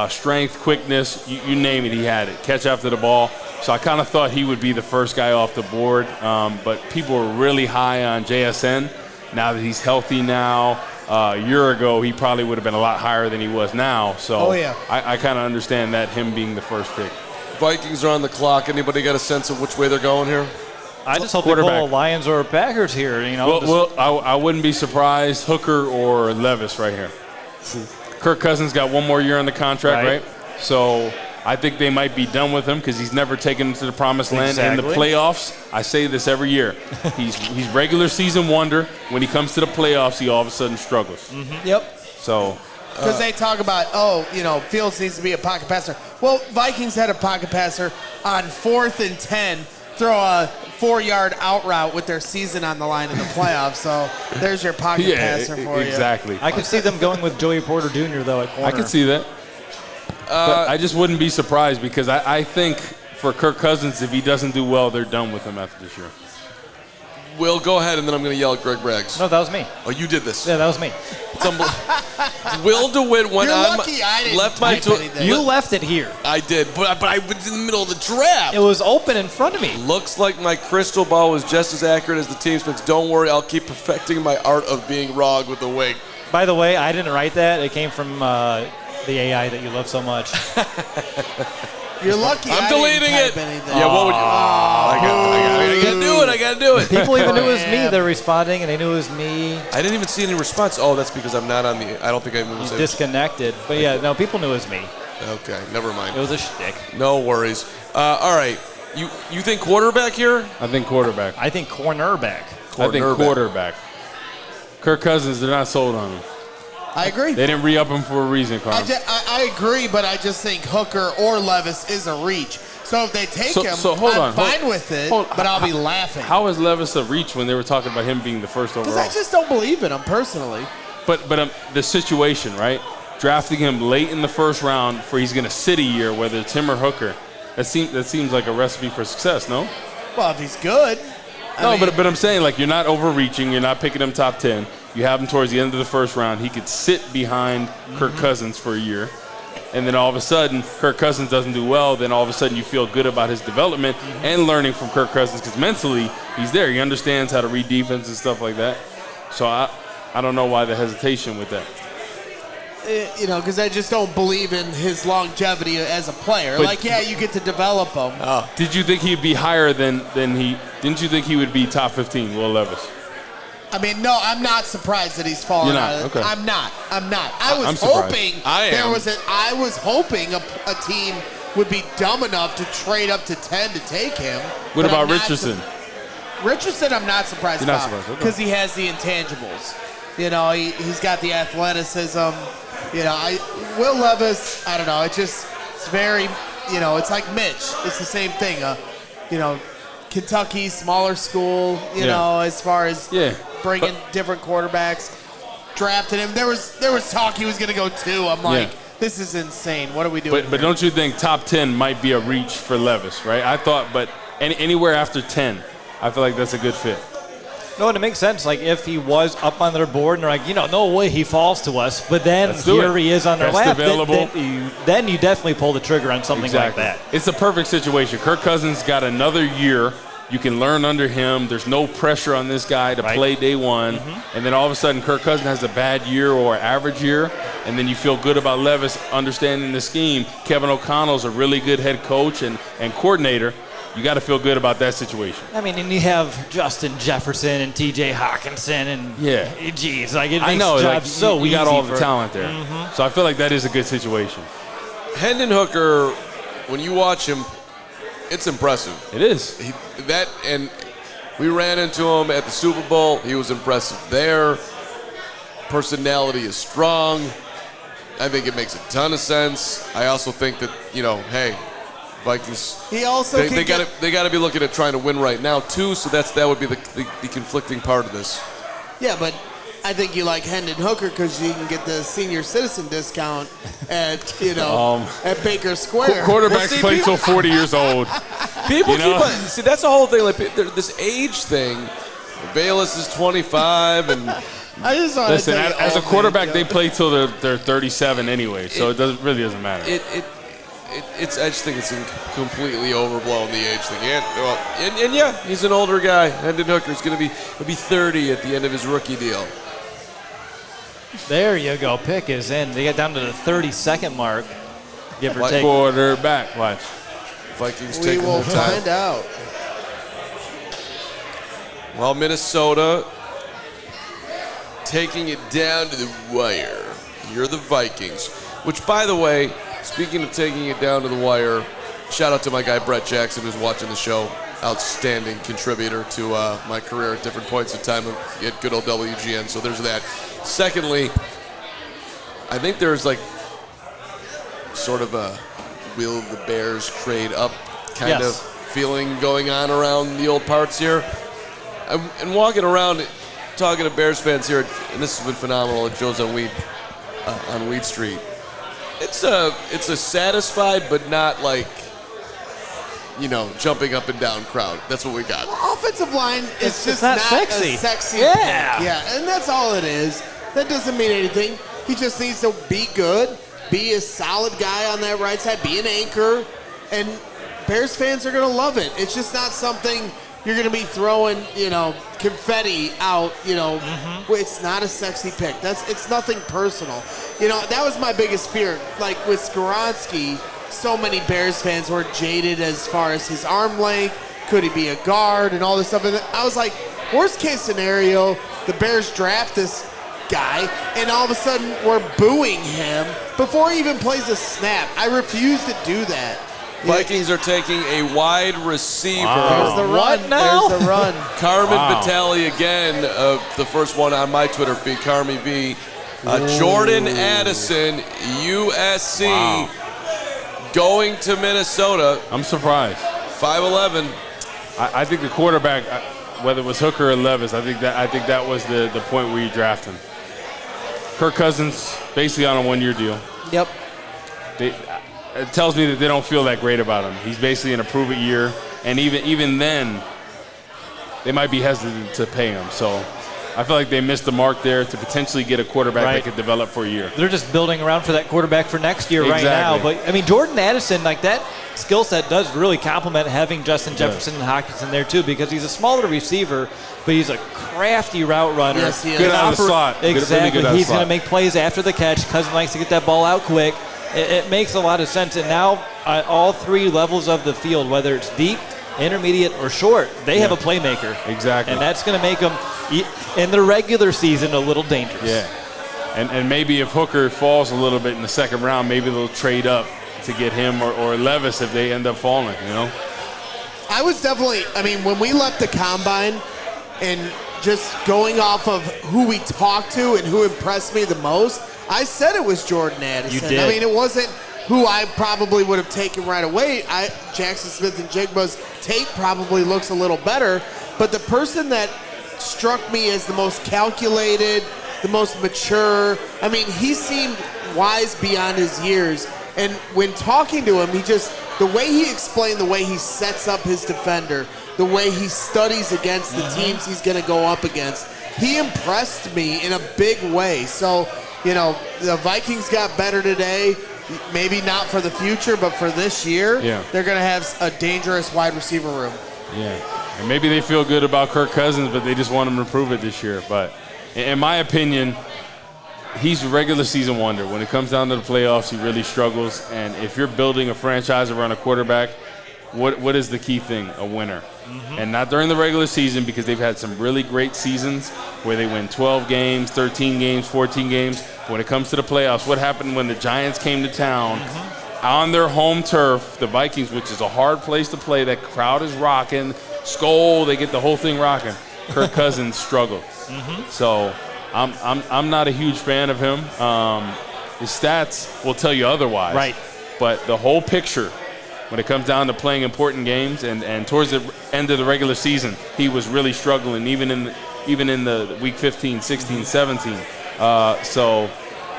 strength, quickness, you name it, he had it. Catch after the ball. So I kind of thought he would be the first guy off the board, but people were really high on JSN. Now that he's healthy now, a year ago he probably would have been a lot higher than he was now. So I kind of understand that, him being the first pick. Vikings are on the clock. Anybody got a sense of which way they're going here? I just hope they pull Lions or Packers here. Well, I wouldn't be surprised, Hooker or Levis right here. Kirk Cousins got one more year on the contract, right? So I think they might be done with him because he's never taken them to the promised land. In the playoffs, I say this every year. He's regular season wonder. When he comes to the playoffs, he all of a sudden struggles. Yep. So because they talk about, Fields needs to be a pocket passer. Well, Vikings had a pocket passer on 4th and 10, throw a 4-yard out route with their season on the line in the playoffs. So there's your pocket passer for you. Exactly. I could see them going with Joey Porter Jr., though, at corner. I could see that. But I just wouldn't be surprised because I think for Kirk Cousins, if he doesn't do well, they're done with him after this year. Will, go ahead, and then I'm going to yell at Greg Braggs. No, that was me. Oh, you did this. Yeah, that was me. It's unbelievable. Will DeWitt went You're on. lucky I didn't left my type anything. You left it here. I did, but I was in the middle of the draft. It was open in front of me. Looks like my crystal ball was just as accurate as the team's picks. Don't worry, I'll keep perfecting my art of being wrong with the wing. By the way, I didn't write that. It came from the AI that you love so much. You're lucky I'm I deleting didn't it. type anything. Yeah, what would you? I gotta do it. People even knew it was me. They're responding, and they knew it was me. I didn't even see any response. Oh, that's because I'm not on the. I don't think I even said. Disconnected. But yeah, no, people knew it was me. Okay, never mind. It was a shtick. No worries. All right, you think quarterback here? I think quarterback. I think cornerback. I think quarterback. Kirk Cousins, they're not sold on him. I agree. They didn't re-up him for a reason, Carman. I agree, but I just think Hooker or Levis is a reach. So if they take him, I'm fine with it, but I'll be laughing. How is Levis a reach when they were talking about him being the first overall? Because I just don't believe in him personally. But the situation, right? Drafting him late in the first round for he's going to sit a year, whether it's him or Hooker, that seems like a recipe for success, no? Well, if he's good. But I'm saying, like, you're not overreaching. You're not picking him top 10. You have him towards the end of the first round. He could sit behind Kirk Cousins for a year. And then all of a sudden, Kirk Cousins doesn't do well. Then all of a sudden, you feel good about his development and learning from Kirk Cousins because mentally, he's there. He understands how to read defense and stuff like that. So I don't know why the hesitation with that. Because I just don't believe in his longevity as a player. But, you get to develop him. Did you think he'd be higher than he? Didn't you think he would be top 15, Will Levis? I mean, no, I'm not surprised that he's fallen out of it. Okay. I'm not. I was hoping I was hoping a team would be dumb enough to trade up to 10 to take him. What about Richardson? Richardson, I'm not surprised about because okay. he has the intangibles. He's got the athleticism. Will Levis, I don't know. It's very, it's like Mitch. It's the same thing. Kentucky, smaller school, as far as bringing different quarterbacks, drafted him. There was talk he was going to go 2. I'm like, this is insane. What are we doing? But don't you think top 10 might be a reach for Levis, right? I thought, but anywhere after 10, I feel like that's a good fit. No, and it makes sense. Like, if he was up on their board and they're like, no way he falls to us, but then here he is on their lap, then you definitely pull the trigger on something like that. It's a perfect situation. Kirk Cousins got another year. You can learn under him. There's no pressure on this guy to play day one. And then all of a sudden, Kirk Cousins has a bad year or average year, and then you feel good about Levis understanding the scheme. Kevin O'Connell's a really good head coach and coordinator. You got to feel good about that situation. I mean, and you have Justin Jefferson and T.J. Hawkinson and geez, like it makes jobs so easy. You got all the talent there, so I feel like that is a good situation. Hendon Hooker, when you watch him, it's impressive. It is. And we ran into him at the Super Bowl. He was impressive there. Personality is strong. I think it makes a ton of sense. I also think that hey. Vikings. He also they got to be looking at trying to win right now too. So that would be the conflicting part of this. Yeah, but I think you like Hendon Hooker because you can get the senior citizen discount at at Baker Square. Quarterbacks play till 40 years old. People see that's the whole thing. Like this age thing. Bayless is 25 and. I just listen. As a quarterback, they play till they're 37 anyway, so it really doesn't matter. I just think it's completely overblown, the age thing. And he's an older guy. Hendon Hooker's he'll be 30 at the end of his rookie deal. There you go. Pick is in. They get down to the 30-second mark. Give or take. Quarterback. Watch. Vikings we taking will their time. find out. Well, Minnesota taking it down to the wire. You're the Vikings. Which, by the way, speaking of taking it down to the wire, shout out to my guy Brett Jackson who's watching the show. Outstanding contributor to my career at different points in time at good old WGN. So there's that. Secondly, I think there's like sort of a will the Bears trade up kind of feeling going on around the old parts here. And walking around talking to Bears fans here, and this has been phenomenal at Joe's on Weed Street. It's a satisfied but not like, jumping up and down crowd. That's what we got. Offensive line is just not not sexy. a sexy Yeah. pick. Yeah, and that's all it is. That doesn't mean anything. He just needs to be good, be a solid guy on that right side, be an anchor, and Bears fans are going to love it. It's just not something you're going to be throwing, confetti out, It's not a sexy pick. It's nothing personal. That was my biggest fear. Like with Skoronski, so many Bears fans were jaded as far as his arm length. Could he be a guard and all this stuff? And I was like, worst case scenario, the Bears draft this guy, and all of a sudden we're booing him before he even plays a snap. I refuse to do that. Vikings are taking a wide receiver. There's the run. What now? There's the run. Carman Vitale again, the first one on my Twitter feed, Carmi V. Jordan Addison, USC, going to Minnesota. I'm surprised. 5'11". I think the quarterback, whether it was Hooker or Levis, I think that was the point where you draft him. Kirk Cousins basically on a one-year deal. Yep. It tells me that they don't feel that great about him. He's basically in a prove-it year, and even then, they might be hesitant to pay him. So I feel like they missed the mark there to potentially get a quarterback that could develop for a year. They're just building around for that quarterback for next year right now. But, Jordan Addison, like that skill set does really complement having Justin Jefferson and Hawkinson there, too, because he's a smaller receiver, but he's a crafty route runner. Yes, he is. Good on the slot. Exactly. Really good He's going to make plays after the catch. Cousin likes to get that ball out quick. It makes a lot of sense. And now at all three levels of the field, whether it's deep, intermediate, or short, they have a playmaker. Exactly. And that's going to make them, in the regular season, a little dangerous. Yeah. And maybe if Hooker falls a little bit in the second round, maybe they'll trade up to get him or Levis if they end up falling, I was definitely, when we left the combine and just going off of who we talked to and who impressed me the most, I said it was Jordan Addison. You did. It wasn't who I probably would have taken right away. Jackson Smith-Njigba's tape probably looks a little better, but the person that struck me as the most calculated, the most mature, he seemed wise beyond his years. And when talking to him, the way he explained the way he sets up his defender, the way he studies against the teams he's going to go up against, he impressed me in a big way. So, the Vikings got better today. Maybe not for the future, but for this year, they're going to have a dangerous wide receiver room. Yeah. And maybe they feel good about Kirk Cousins, but they just want him to prove it this year. But in my opinion, he's a regular season wonder. When it comes down to the playoffs, he really struggles. And if you're building a franchise around a quarterback, what is the key thing? A winner. And not during the regular season, because they've had some really great seasons where they win 12 games, 13 games, 14 games. When it comes to the playoffs, what happened when the Giants came to town on their home turf, the Vikings, which is a hard place to play, that crowd is rocking, Skol, they get the whole thing rocking. Kirk Cousins struggled. So I'm not a huge fan of him. His stats will tell you otherwise. Right. But the whole picture, when it comes down to playing important games and towards the end of the regular season, he was really struggling, even in the week 15, 16, 17. So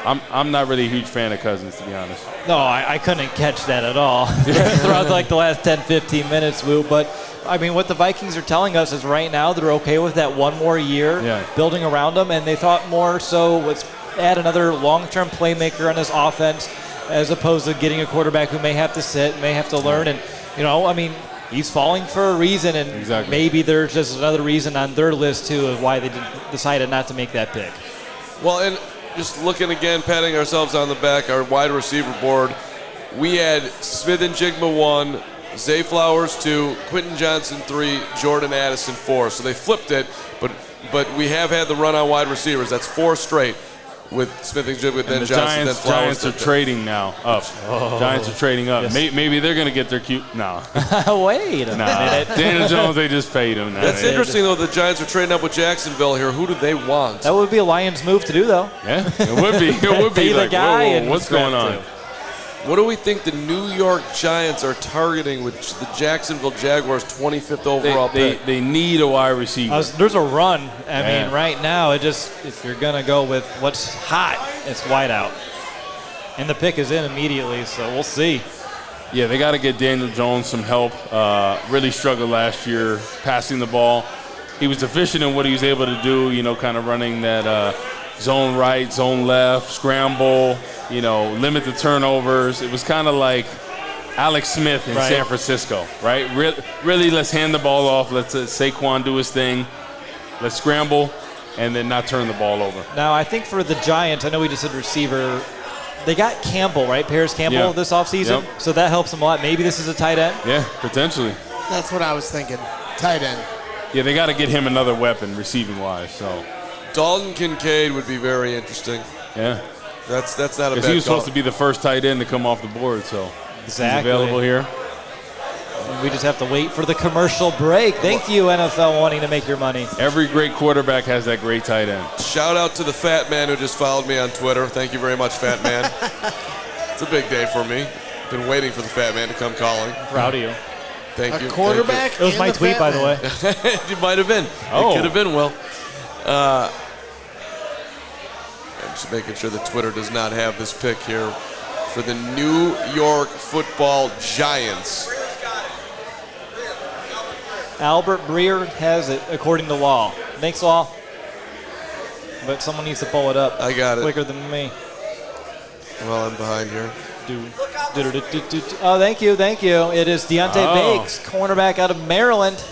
I'm not really a huge fan of Cousins, to be honest. No, I couldn't catch that at all throughout the last 10, 15 minutes, Woo. But, what the Vikings are telling us is right now they're okay with that one more year building around them, and they thought more so let's add another long-term playmaker on this offense as opposed to getting a quarterback who may have to sit, may have to learn. And, he's falling for a reason, and maybe there's just another reason on their list, too, of why they decided not to make that pick. Well, and just looking again, patting ourselves on the back, our wide receiver board, we had Smith-Njigba 1, Zay Flowers 2, Quentin Johnson 3, Jordan Addison 4. So they flipped it, but we have had the run on wide receivers. That's 4 straight. with smith-njigba, then the Johnson, then Flowers. Giants are trading now up. Giants are trading up. Yes. Maybe they're going to get their cue. No. Wait a minute. Daniel Jones, they just paid him. That's interesting, though. The Giants are trading up with Jacksonville here. Who do they want? That would be a Lions move to do, though. Yeah, it would be. It would be Pay the like, guy whoa, and what's going on? draft What do we think the New York Giants are targeting with the Jacksonville Jaguars' 25th overall pick? They need a wide receiver. There's a run. I Yeah. mean, right now, if you're going to go with what's hot, it's wide out. And the pick is in immediately, so we'll see. Yeah, they got to get Daniel Jones some help. Really struggled last year passing the ball. He was efficient in what he was able to do, kind of running that zone right, zone left, scramble, limit the turnovers. It was kind of like Alex Smith in San Francisco, right? Really, let's hand the ball off. Let's Saquon do his thing. Let's scramble and then not turn the ball over. Now, I think for the Giants, I know we just said receiver. They got Campbell, right? Paris Campbell this offseason. Yep. So that helps them a lot. Maybe this is a tight end. Yeah, potentially. That's what I was thinking. Tight end. Yeah, they got to get him another weapon receiving-wise. So Dalton Kincaid would be very interesting. yeah, That's not a bad because he was call. supposed to be the first tight end to come off the board. So Exactly. he's available here. We just have to wait for the commercial break. Thank you, NFL, wanting to make your money. Every great quarterback has that great tight end. Shout out to the fat man who just followed me on Twitter. Thank you very much, fat man. It's a big day for me. Been waiting for the fat man to come calling. Proud of you. Thank you. A quarterback. It was and my the tweet, fat by the man. way. It might have been. Oh. It could have been, Will. I'm just making sure that Twitter does not have this pick here for the New York Football Giants. Albert Breer has it, according to Law. Thanks, Law. But someone needs to pull it up. I got it. Quicker than me. Well, I'm behind here. Oh, thank you. It is Deontay Oh. Bates, cornerback out of Maryland,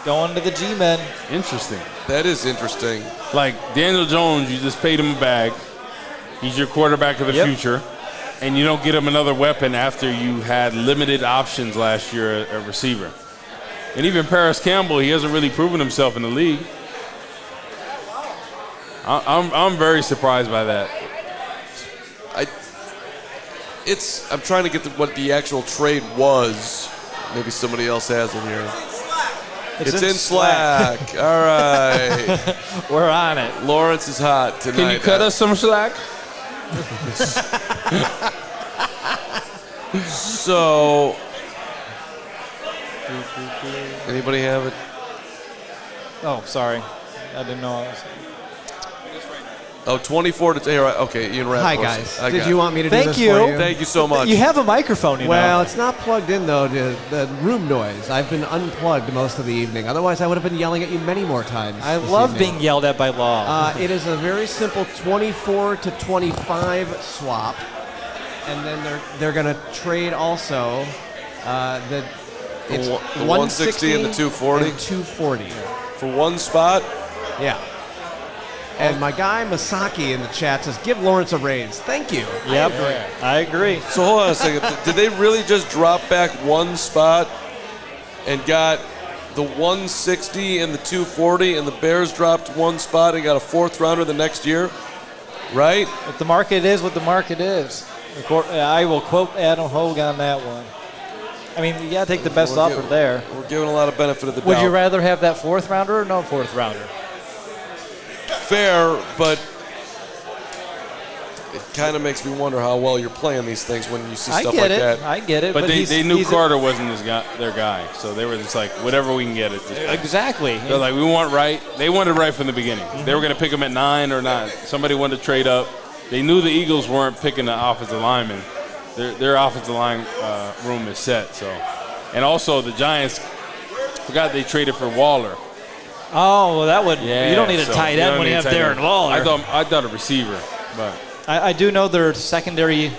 going to the G-Men. Interesting. That is interesting. Like Daniel Jones, you just paid him a bag. He's your quarterback of the Yep. future. And you don't get him another weapon after you had limited options last year at receiver. And even Paris Campbell, he hasn't really proven himself in the league. I'm very surprised by that. I'm trying to get to what the actual trade was. Maybe somebody else has it here. It's in Slack. All right. We're on it. Lawrence is hot tonight. Can you cut us some slack? So, anybody have it? Oh, sorry. I didn't know I was. Oh, 24 to here. Okay, Ian Rappaport. Hi, guys. I Did got you it. want me to do Thank this you. for you? Thank you so much. You have a microphone, you Well, know. it's not plugged in, though, to the room noise. I've been unplugged most of the evening. Otherwise, I would have been yelling at you many more times. I this love evening. being yelled at by Law. It is a very simple 24 to 25 swap, and then they're going to trade also it's The 160 and the 240? and 240. For one spot. Yeah. And my guy Masaki in the chat says, "Give Lawrence a raise." Thank you. Yep, I agree. So hold on a second. Did they really just drop back one spot and got the 160 and the 240, and the Bears dropped one spot and got a fourth rounder the next year? Right? But the market is what the market is. I will quote Adam Hoge on that one. I mean, you got to take the best offer there. We're giving a lot of benefit of the doubt. Would you rather have that fourth rounder or no fourth rounder? Fair, but it kind of makes me wonder how well you're playing these things when you see stuff like that. I get it. But they knew he's Carter wasn't their guy. So they were just like, whatever we can get at this point. Exactly. They're like, we want Wright. They wanted Wright from the beginning. They were going to pick him at 9 or not. Somebody wanted to trade up. They knew the Eagles weren't picking the offensive lineman. Their offensive line room is set. So, and also the Giants forgot they traded for Waller. Oh, well, that would. Yeah, you don't need a so tight end when you have Darren Waller. I thought a receiver, but I do know their secondary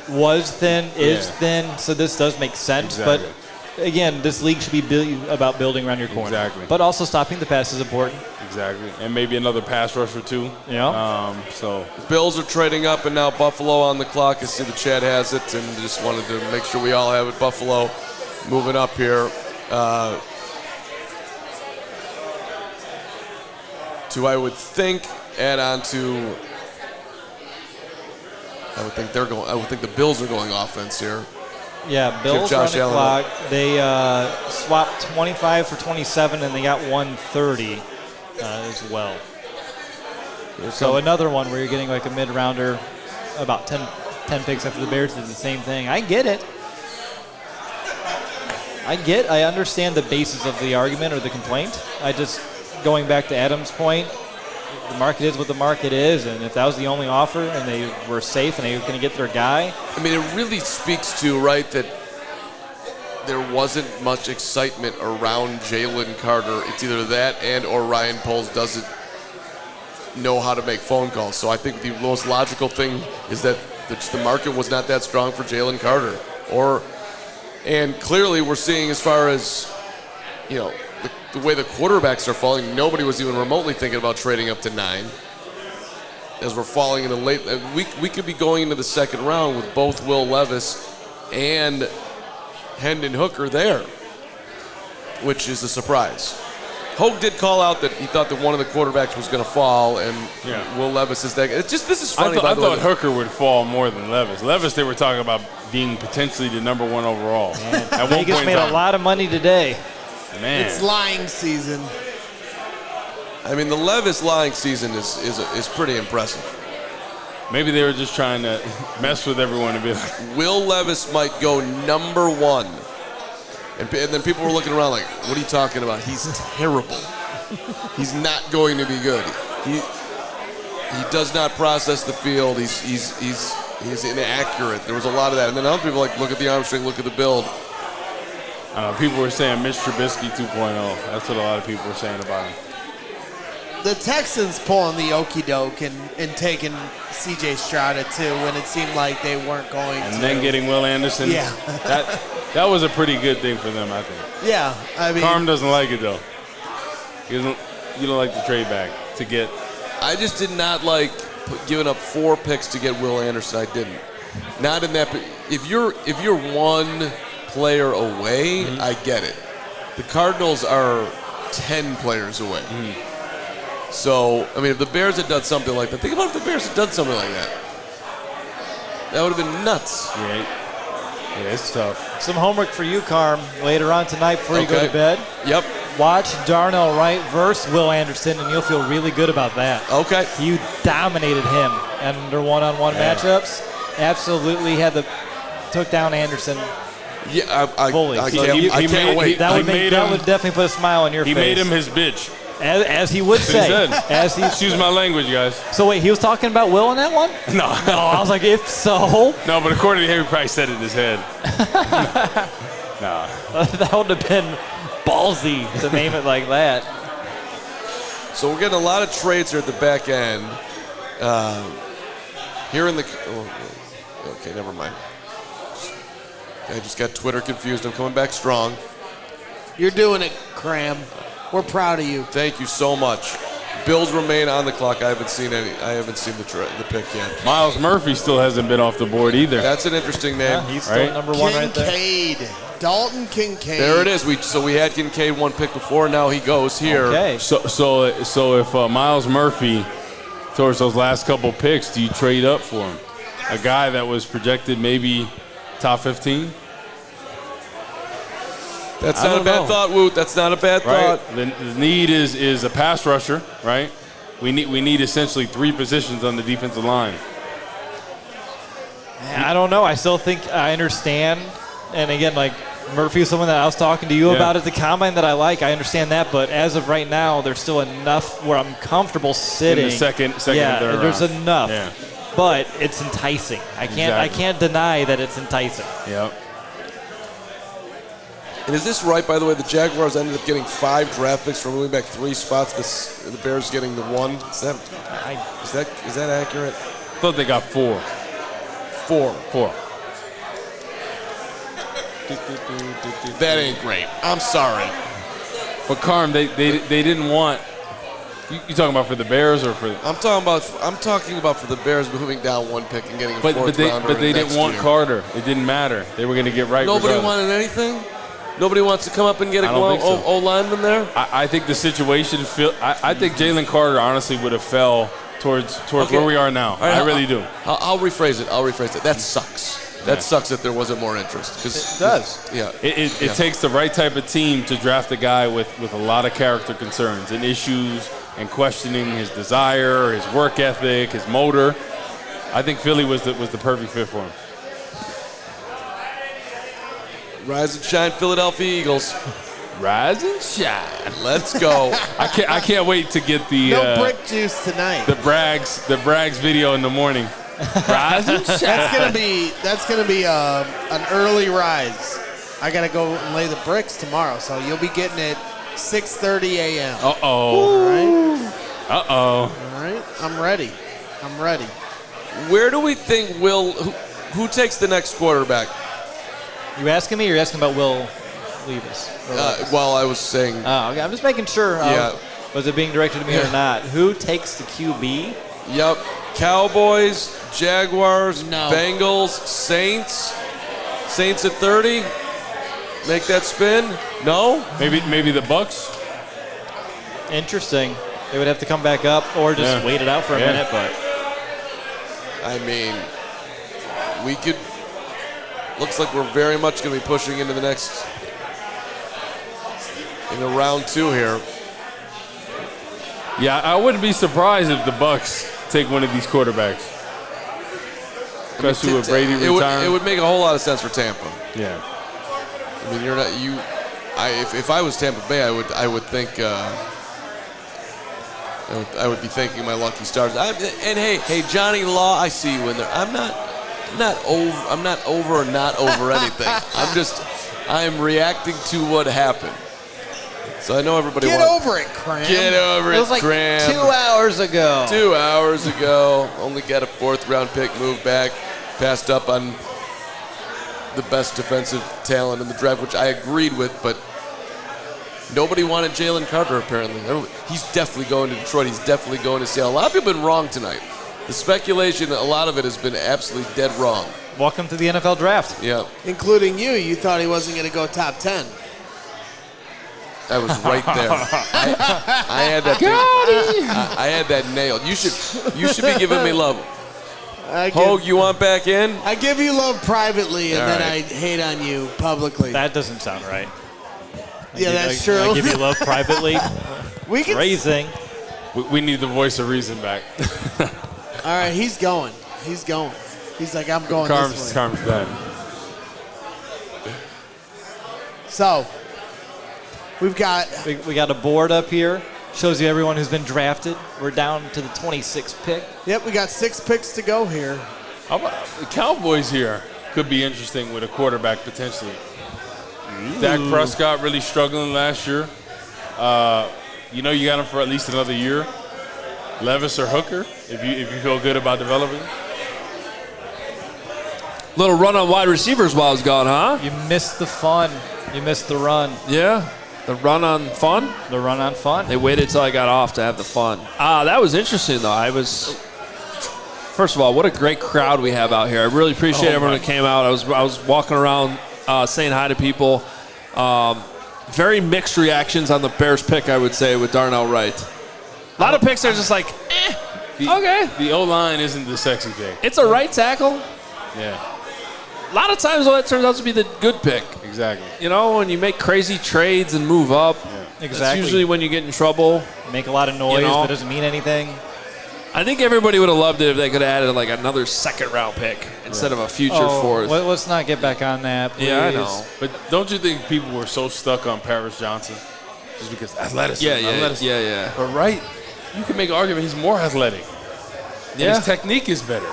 was thin, is thin, so this does make sense. Exactly. But again, this league should be about building around your corner. Exactly. But also stopping the pass is important. exactly, and maybe another pass rush or two. Yeah. So Bills are trading up, and now Buffalo on the clock. I see the chat has it, and just wanted to make sure we all have it. Buffalo moving up here to, I would think, add on to I would think the Bills are going offense here. Yeah, Bills on the clock. They swapped 25 for 27, and they got 130 as well. So another one where you're getting like a mid-rounder, about 10 picks after the Bears did the same thing. I get it. I understand the basis of the argument or the complaint. Going back to Adam's point, the market is what the market is, and if that was the only offer and they were safe and they were going to get their guy. I mean, it really speaks to, right, that there wasn't much excitement around Jalen Carter. It's either that and or Ryan Poles doesn't know how to make phone calls. So I think the most logical thing is that the market was not that strong for Jalen Carter. And clearly we're seeing, as far as, you know, the way the quarterbacks are falling, nobody was even remotely thinking about trading up to 9. As we're falling into late, we could be going into the second round with both Will Levis and Hendon Hooker there, which is a surprise. Hoge did call out that he thought that one of the quarterbacks was going to fall, and Will Levis is that. It's just, this is funny. I thought Hooker would fall more than Levis. Levis, they were talking about being potentially the number 1 overall. At Vegas made a lot of money today. Man, it's lying season. I mean, the Levis lying season is pretty impressive. Maybe they were just trying to mess with everyone and be like, Will Levis might go number 1. And then people were looking around like, what are you talking about? He's terrible. He's not going to be good. He does not process the field. He's inaccurate. There was a lot of that. And then other people like, look at the arm strength, look at the build. People were saying Mitch Trubisky 2.0. That's what a lot of people were saying about him. The Texans pulling the okie doke and taking C.J. Stroud at 2 when it seemed like they weren't going to. And then getting Will Anderson. Yeah. That was a pretty good thing for them, I think. Yeah, I mean. Carm doesn't like it, though. You don't like the trade back to get. I just did not like giving up 4 picks to get Will Anderson. I didn't. Not in that. If you're one player away, I get it. The Cardinals are 10 players away. So, I mean, if the Bears had done something like that, think about if the Bears had done something like that. That would have been nuts. Yeah, it's tough. Some homework for you, Carm, later on tonight before you go to bed. Yep. Watch Darnell Wright versus Will Anderson, and you'll feel really good about that. Okay. You dominated him under one-on-one matchups. Absolutely took down Anderson. Yeah, fully. I can't wait. That would definitely put a smile on your face. He made him his bitch. As he would say. Excuse my language, guys. So wait, he was talking about Will in that one? No. I was like, if so. No, but according to him, he probably said it in his head. Nah. That would have been ballsy to name it like that. So we're getting a lot of trades here at the back end. Here in the. Okay, never mind. I just got Twitter confused. I'm coming back strong. You're doing it, Cram. We're proud of you. Thank you so much. Bills remain on the clock. I haven't seen the pick yet. Miles Murphy still hasn't been off the board either. That's an interesting name. Yeah, he's still number 1 right there. Kincaid. Dalton Kincaid. There it is. We had Kincaid 1 pick before. Now he goes here. Okay. So if Miles Murphy towards those last couple picks, do you trade up for him? A guy that was projected maybe top 15? That's not a bad thought, Woot. That's not a bad thought. The need is a pass rusher, right? We need essentially 3 positions on the defensive line. I don't know. I still think I understand. And again, like Murphy was someone that I was talking to you about at the combine that I like. I understand that, but as of right now, there's still enough where I'm comfortable sitting. In the second and third there's round. enough. Yeah. But it's enticing. I can't deny that it's enticing. Yep. And is this right, by the way? The Jaguars ended up getting 5 draft picks for moving back 3 spots. The Bears getting the 1. Is that accurate? I thought they got 4. 4. That ain't great. I'm sorry. But Carm, they didn't want. You talking about for the Bears or for? I'm talking about for the Bears moving down 1 pick and getting a 4th rounder. But they didn't want year. Carter. It didn't matter. They were going to get Wright. Nobody wanted anything. Nobody wants to come up and get a O lineman there. I think the situation. I think Jalen Carter honestly would have fell towards where we are now. Right, I really do. I'll rephrase it. That sucks. That sucks that there wasn't more interest. It does. Yeah. It takes the right type of team to draft a guy with a lot of character concerns and issues and questioning his desire, his work ethic, his motor. I think Philly was the perfect fit for him. Rise and shine, Philadelphia Eagles. Rise and shine. Let's go. I can't wait to get the No brick juice tonight. the Braggs video in the morning. Rise and shine. That's gonna be an early rise. I gotta go and lay the bricks tomorrow, so you'll be getting it 6:30 a.m. Uh-oh. All right. Uh-oh. All right. I'm ready. Where do we think who takes the next quarterback? You asking me or you asking about Will Levis? Well, I was saying. Oh, okay. I'm just making sure. Was it being directed to me or not? Who takes the QB? Yep. Cowboys, Jaguars, No. Bengals, Saints. Saints at 30. Make that spin. No. Maybe the Bucks. Interesting. They would have to come back up or just wait it out for a minute, but I mean, we could. Looks like we're very much going to be pushing into the next. Into round 2 here. Yeah, I wouldn't be surprised if the Bucks take one of these quarterbacks. Especially with Brady retiring. It would make a whole lot of sense for Tampa. Yeah. I mean, you're not you. If I was Tampa Bay, I would think. I would be thanking my lucky stars. And hey, Johnny Law, I see you in there. I'm not over or not over anything. I'm reacting to what happened. So I know everybody Get wants. over it, Cram. Get over it, it was like Cram. 2 hours ago. 2 hours ago, only got a 4th round pick, moved back, passed up on the best defensive talent in the draft, which I agreed with, but nobody wanted Jalen Carter apparently. He's definitely going to Detroit. He's definitely going to Seattle. A lot of people have been wrong tonight. The speculation, a lot of it has been absolutely dead wrong. Welcome to the NFL draft. Yeah. Including you. You thought he wasn't going to go top 10. I was right there. I had that. I had that nailed. You should be giving me love. Hoge, you want back in? I give you love privately, and All then right. I hate on you publicly. That doesn't sound right. That's true. I give you love privately. We can. Raising. We need the voice of reason back. All right, he's going. He's like, I'm going this way. Carm's back. So, we've got. We got a board up here. Shows you everyone who's been drafted. We're down to the 26th pick. Yep, we got 6 picks to go here. How about the Cowboys here? Could be interesting with a quarterback potentially. Dak Prescott really struggling last year. You got him for at least another year. Levis or Hooker, if you feel good about developing. Little run on wide receivers while I was gone, huh? You missed the fun. You missed the run. Yeah. The run on fun? The run on fun. They waited till I got off to have the fun. That was interesting, though. First of all, what a great crowd we have out here. I really appreciate everyone that came out. I was walking around saying hi to people. Very mixed reactions on the Bears pick, I would say, with Darnell Wright. A lot of picks are just like, okay. The O-line isn't the sexy pick. It's a right tackle. Yeah. A lot of times, that turns out to be the good pick. Exactly. When you make crazy trades and move up, Exactly. that's usually when you get in trouble. Make a lot of noise that doesn't mean anything. I think everybody would have loved it if they could have added like another 2nd-round pick instead of a future 4th. Let's not get back on that, please. Yeah, I know. But don't you think people were so stuck on Paris Johnson just because athleticism? Yeah. But Wright, you can make an argument he's more athletic. Yeah. And his technique is better.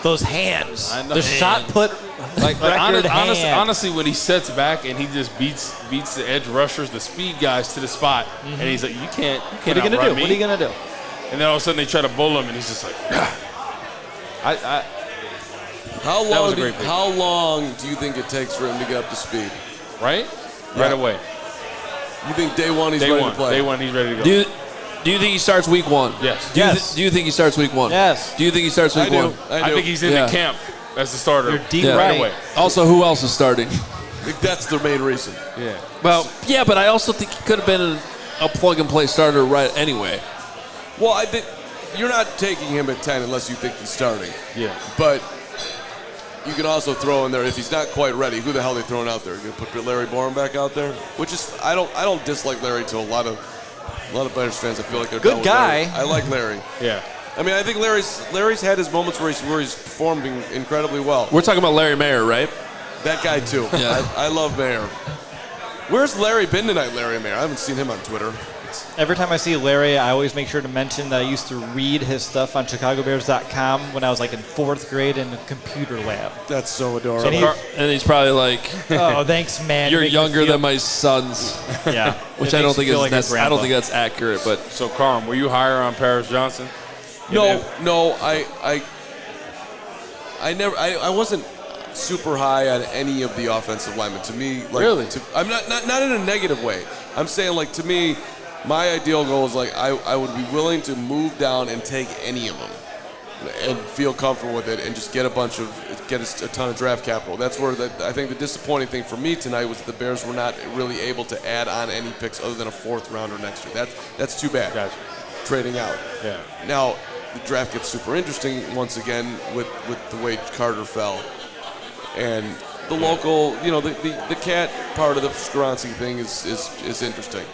Those hands. I know. The shot put record honestly, when he sets back and he just beats the edge rushers, the speed guys to the spot, and he's like, you can't What are you going to do? me. What are you going to do? And then all of a sudden they try to bull him, and he's just like, How long do you think it takes for him to get up to speed? right Yeah. away. You think day one he's ready to play? Day one, he's ready to go. Do you think he starts week 1? Yes. Do you think he starts week 1? Yes. Do you think he starts week 1? I think he's in the camp as the starter. You're deep Yeah. right. Right away. Also, who else is starting? I think that's the main reason. Yeah. Well, yeah, but I also think he could have been a plug-and-play starter right anyway. Well, I think you're not taking him at 10 unless you think he's starting. Yeah. But you can also throw in there, if he's not quite ready, who the hell are they throwing out there? You're going to put Larry Borum back out there? Which is, I don't dislike Larry to a lot of Bears fans. I feel like they're good done with guy. Larry. I like Larry. Yeah. I mean, I think Larry's had his moments where he's performing incredibly well. We're talking about Larry Mayer, right? That guy too. Yeah. I love Mayer. Where's Larry been tonight, Larry Mayer? I haven't seen him on Twitter. Every time I see Larry, I always make sure to mention that I used to read his stuff on ChicagoBears.com when I was like in 4th grade in the computer lab. That's so adorable. And he's probably like, oh, thanks, man. You're younger than my sons. Yeah. Which I don't think I don't think that's accurate. But So, Carm, were you higher on Paris Johnson? No, I wasn't super high on any of the offensive linemen. To me, like, Really? I'm not in a negative way. I'm saying, like, to me, my ideal goal is, like, I would be willing to move down and take any of them and feel comfortable with it and just get a ton of draft capital. That's where I think the disappointing thing for me tonight was that the Bears were not really able to add on any picks other than a 4th rounder next year. That's too bad. Gotcha. Trading out. Yeah. Now, the draft gets super interesting once again with the way Carter fell. And the local, the cat part of the Skoronski thing is interesting.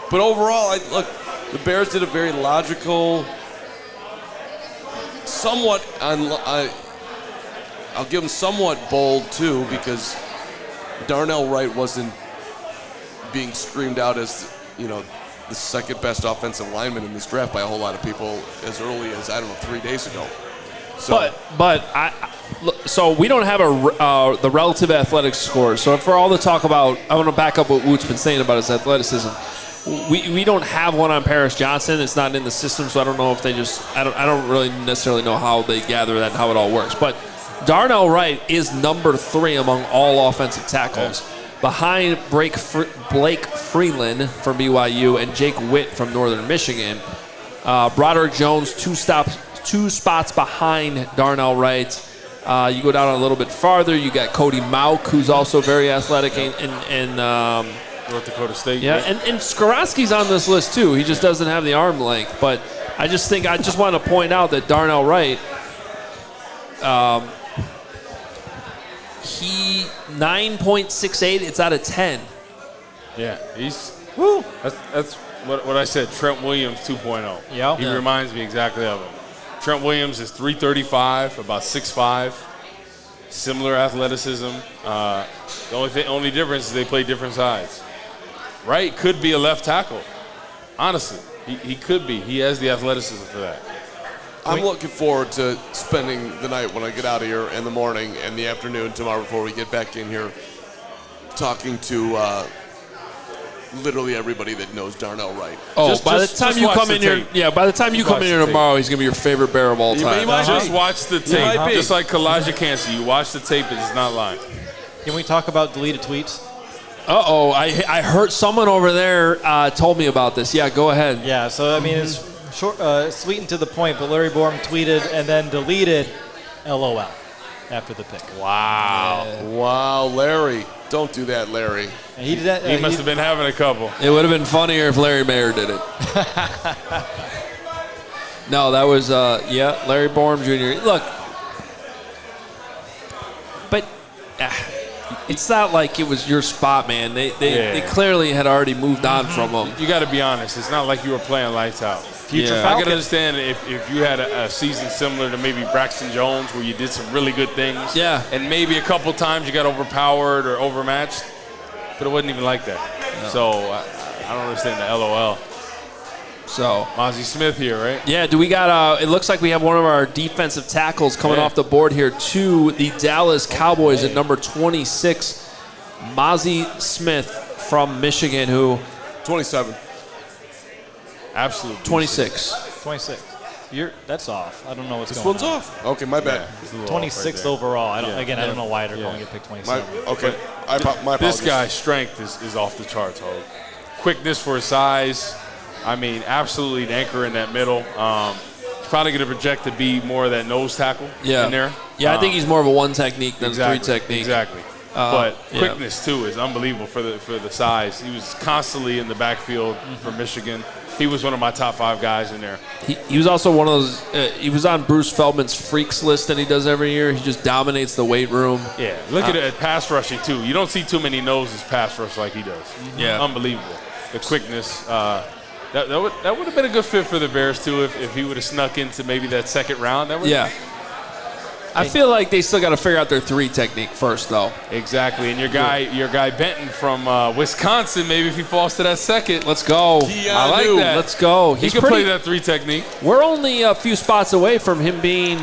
But overall, look, the Bears did a very logical, somewhat, I'll give them somewhat bold too, because Darnell Wright wasn't being screamed out as, the second best offensive lineman in this draft by a whole lot of people as early as, 3 days ago. So, so we don't have the relative athletic score. So for all the talk about, I want to back up what Woot's been saying about his athleticism. We don't have one on Paris Johnson. It's not in the system, so I don't know if they I don't really necessarily know how they gather that and how it all works. But Darnell Wright is number 3 among all offensive tackles, behind Blake Freeland from BYU and Jake Witt from Northern Michigan. Broderick Jones, 2 spots behind Darnell Wright. You go down a little bit farther, you got Cody Mauk, who's also very athletic, and North Dakota State. yeah, and Skoronski's on this list too. He just doesn't have the arm length. But I just want to point out that Darnell Wright, he 9.68. It's out of 10. Yeah, that's what I said. Trent Williams 2.0. Yeah. He reminds me exactly of him. Trent Williams is 335, about 6'5", similar athleticism. The only difference is they play different sides. Wright could be a left tackle. Honestly, he could be. He has the athleticism for that. I'm looking forward to spending the night when I get out of here in the morning and the afternoon tomorrow before we get back in here, talking to literally everybody that knows Darnell Wright. Oh, by the time you come in here tomorrow, he's gonna be your favorite Bear of all time. Just watch the tape. Just like Kalijah Cansey, you watch the tape and it's not lying. Can we talk about deleted tweets? Uh-oh, I heard someone over there told me about this. Yeah, go ahead. Yeah, so I mean it's short, sweet and to the point, but Larry Borum tweeted and then deleted LOL after the pick. Wow. Yeah. Wow, Larry. Don't do that, Larry. And he did that. He must have been having a couple. It would have been funnier if Larry Mayer did it. No, that was, Larry Borum Jr. Look, but it's not like it was your spot, man. They clearly had already moved on from him. You got to be honest. It's not like you were playing lights out. Future I Falcon. can understand if you had a season similar to maybe Braxton Jones where you did some really good things. Yeah. And maybe a couple times you got overpowered or overmatched, but it wasn't even like that. No. So I don't understand the LOL. So Mozzie Smith here, right? Yeah, do we got, it looks like we have one of our defensive tackles coming off the board here to the Dallas Cowboys at number 26, Mozzie Smith from Michigan, who 27. Absolutely. 26. 26. That's off. I don't know what's This going one's on. off. Okay, my bad. 26th overall. I don't know why they're calling it pick 27. My apologies. This guy's strength is off the charts, Hoge. Quickness for his size. I mean, absolutely an anchor in that middle. He's probably going to project to be more of that nose tackle in there. Yeah, I think he's more of a one technique than a 3 technique. Exactly. But quickness too is unbelievable for the size. He was constantly in the backfield for Michigan. He was one of my top 5 guys in there. He was also one of those. He was on Bruce Feldman's freaks list that he does every year. He just dominates the weight room. Yeah, look at it at pass rushing too. You don't see too many noses pass rush like he does. Yeah, unbelievable. The quickness. That would have been a good fit for the Bears too if he would have snuck into maybe that second round. I feel like they still got to figure out their 3 technique first, though. Exactly, and your guy Benton from Wisconsin, maybe if he falls to that second, let's go. I like that. Let's go. He can play that 3 technique. We're only a few spots away from him being.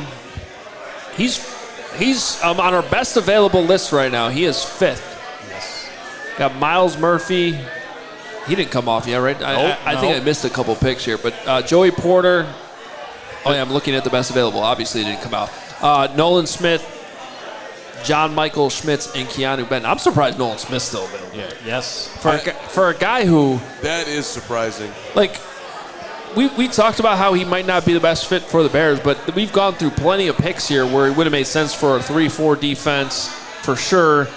He's on our best available list right now. He is 5th. Yes. Got Miles Murphy. He didn't come off yet, right? I think I missed a couple picks here, but Joey Porter. Oh yeah, I'm looking at the best available. Obviously, it didn't come out. Nolan Smith, John Michael Schmitz, and Keanu Benton. I'm surprised Nolan Smith's still available. Yeah. Yes. For a guy who. That is surprising. Like, we talked about how he might not be the best fit for the Bears, but we've gone through plenty of picks here where it would have made sense for a 3-4 defense for sure.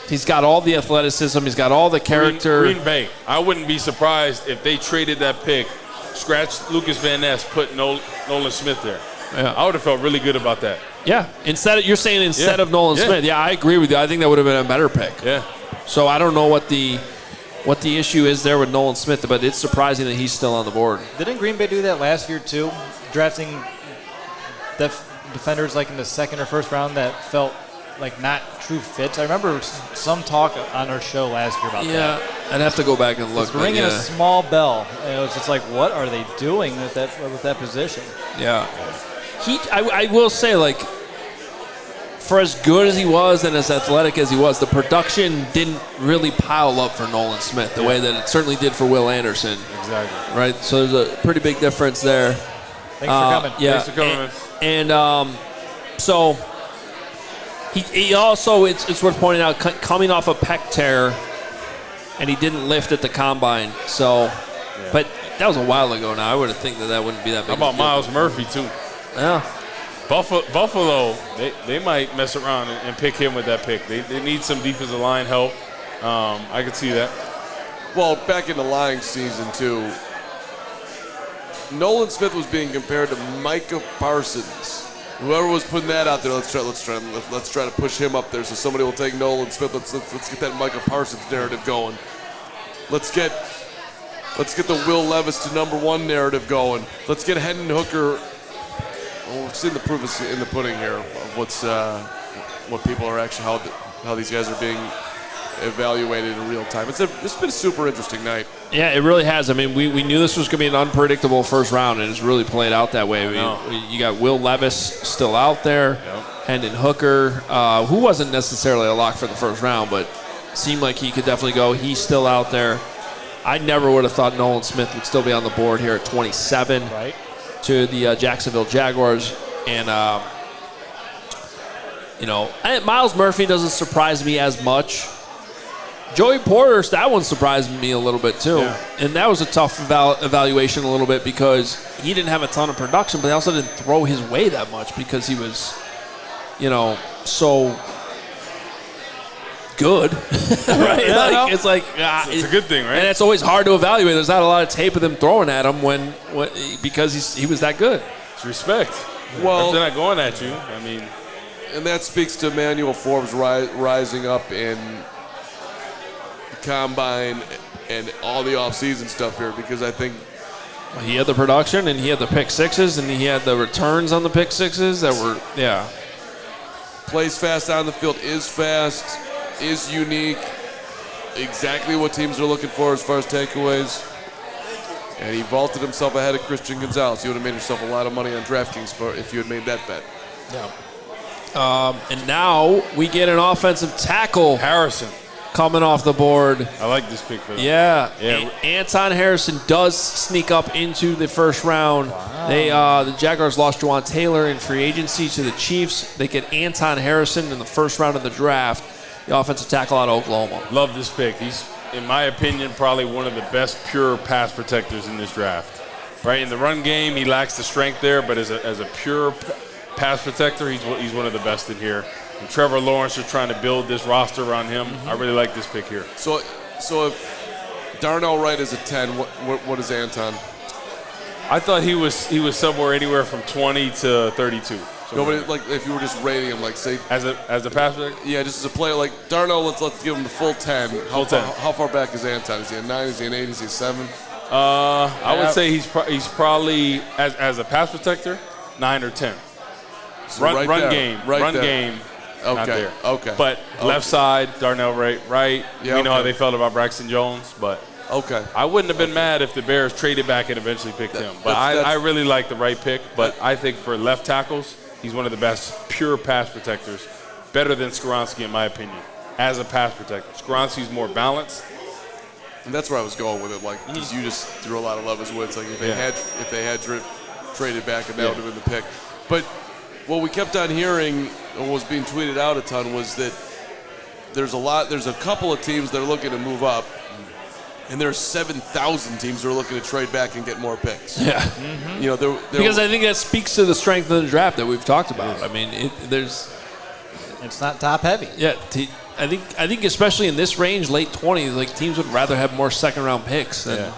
He's got all the athleticism. He's got all the character. Green Bay. I wouldn't be surprised if they traded that pick, scratched Lucas Van Ness, put Nolan Smith there. Yeah. I would have felt really good about that. Yeah. You're saying instead of Nolan Smith. Yeah, I agree with you. I think that would have been a better pick. Yeah. So I don't know what the issue is there with Nolan Smith, but it's surprising that he's still on the board. Didn't Green Bay do that last year too, drafting defenders like in the 2nd or 1st round that felt like not true fits? I remember some talk on our show last year about that. Yeah, I'd have to go back and look. It's ringing a small bell, and it was just like, what are they doing with that position? Yeah. I will say, like, for as good as he was and as athletic as he was, the production didn't really pile up for Nolan Smith the way that it certainly did for Will Anderson. Exactly. Right? So there's a pretty big difference there. Thanks for coming. Yeah. Thanks for coming. And so he also, it's worth pointing out, coming off a pec tear, and he didn't lift at the combine. So, but that was a while ago now. I would have think that wouldn't be that big. How about Miles Murphy, too? Yeah. Buffalo, they might mess around and pick him with that pick. They need some defensive line help. I could see that. Well, back in the lying season, too, Nolan Smith was being compared to Micah Parsons. Whoever was putting that out there, let's try to push him up there so somebody will take Nolan Smith. Let's get that Micah Parsons narrative going. Let's get the Will Levis to #1 narrative going. Let's get Hendon Hooker. Well, we've seen the proof in the pudding here of what people are actually how these guys are being evaluated in real time. It's been a super interesting night. Yeah, it really has. I mean, we knew this was going to be an unpredictable first round, and it's really played out that way. You got Will Levis still out there, Hendon Hooker, who wasn't necessarily a lock for the first round, but seemed like he could definitely go. He's still out there. I never would have thought Nolan Smith would still be on the board here at 27 to the Jacksonville Jaguars. And, Miles Murphy doesn't surprise me as much. Joey Porter, that one surprised me a little bit too. Yeah. And that was a tough evaluation a little bit because he didn't have a ton of production, but he also didn't throw his way that much because he was, so good. Right? Yeah, it's like it's a good thing, right? And it's always hard to evaluate. There's not a lot of tape of them throwing at him because he was that good. It's respect. Well, if they're not going at you, I mean. And that speaks to Emmanuel Forbes rising up in combine and all the off-season stuff here because I think he had the production and he had the pick sixes and he had the returns on the pick sixes that were plays fast on the field, is fast, is unique, exactly what teams are looking for as far as takeaways, and he vaulted himself ahead of Christian Gonzalez. You would have made yourself a lot of money on DraftKings if you had made that bet. And now we get an offensive tackle, Harrison, coming off the board. I like this pick for them. Yeah. Anton Harrison does sneak up into the first round. Wow. The Jaguars lost Juwan Taylor in free agency to the Chiefs. They get Anton Harrison in the first round of the draft, the offensive tackle out of Oklahoma. Love this pick. He's, in my opinion, probably one of the best pure pass protectors in this draft. Right, in the run game, he lacks the strength there, but as a pure pass protector, he's one of the best in here. and Trevor Lawrence are trying to build this roster around him. I really like this pick here. So if Darnell Wright is a 10, what is Anton? I thought he was somewhere anywhere from 20 to 32. Nobody, like, if you were just rating him, like, say as a pass pick? Yeah, just as a player, like Darnell. Let's give him the full 10. Full 10. How far back is Anton? Is he a 9? Is he an 8? Is he a 7? I would say he's probably as a pass protector 9 or 10. So Run there. game, Right run there. game. Okay. Not there. Okay. But left side, Darnell Wright. Yeah, we know how okay. they felt about Braxton Jones, but Okay. I wouldn't have been mad if the Bears traded back and eventually picked him. But I really like the right pick. But I think for left tackles, he's one of the best pure pass protectors. Better than Skoronski, in my opinion, as a pass protector. Skoronski's more balanced. And that's where I was going with it. Like, because you just threw a lot of love his wits. Like, if they had traded back, and that would have been the pick. But what we kept on hearing, and what was being tweeted out a ton, was that there's a couple of teams that are looking to move up, and there's 7,000 teams that are looking to trade back and get more picks. Yeah. You know, Because I think that speaks to the strength of the draft that we've talked about. I mean, It's not top heavy. Yeah, I think especially in this range, late 20s, like teams would rather have more second round picks than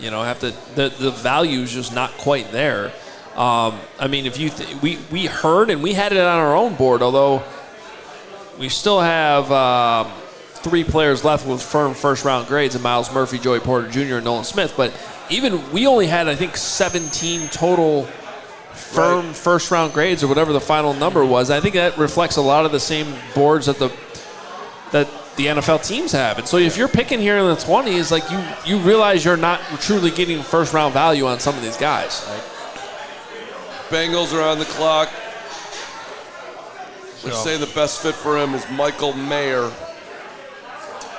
have to. The value is just not quite there. I mean, if we heard and we had it on our own board, although we still have 3 players left with firm first round grades: and Miles Murphy, Joey Porter Jr., and Nolan Smith. But even we only had, I think, 17 total firm first round grades, or whatever the final number was. I think that reflects a lot of the same boards that the NFL teams have. And so if you're picking here in the 20s, like you realize you're not truly getting first round value on some of these guys. Bengals are on the clock. They're saying the best fit for him is Michael Mayer.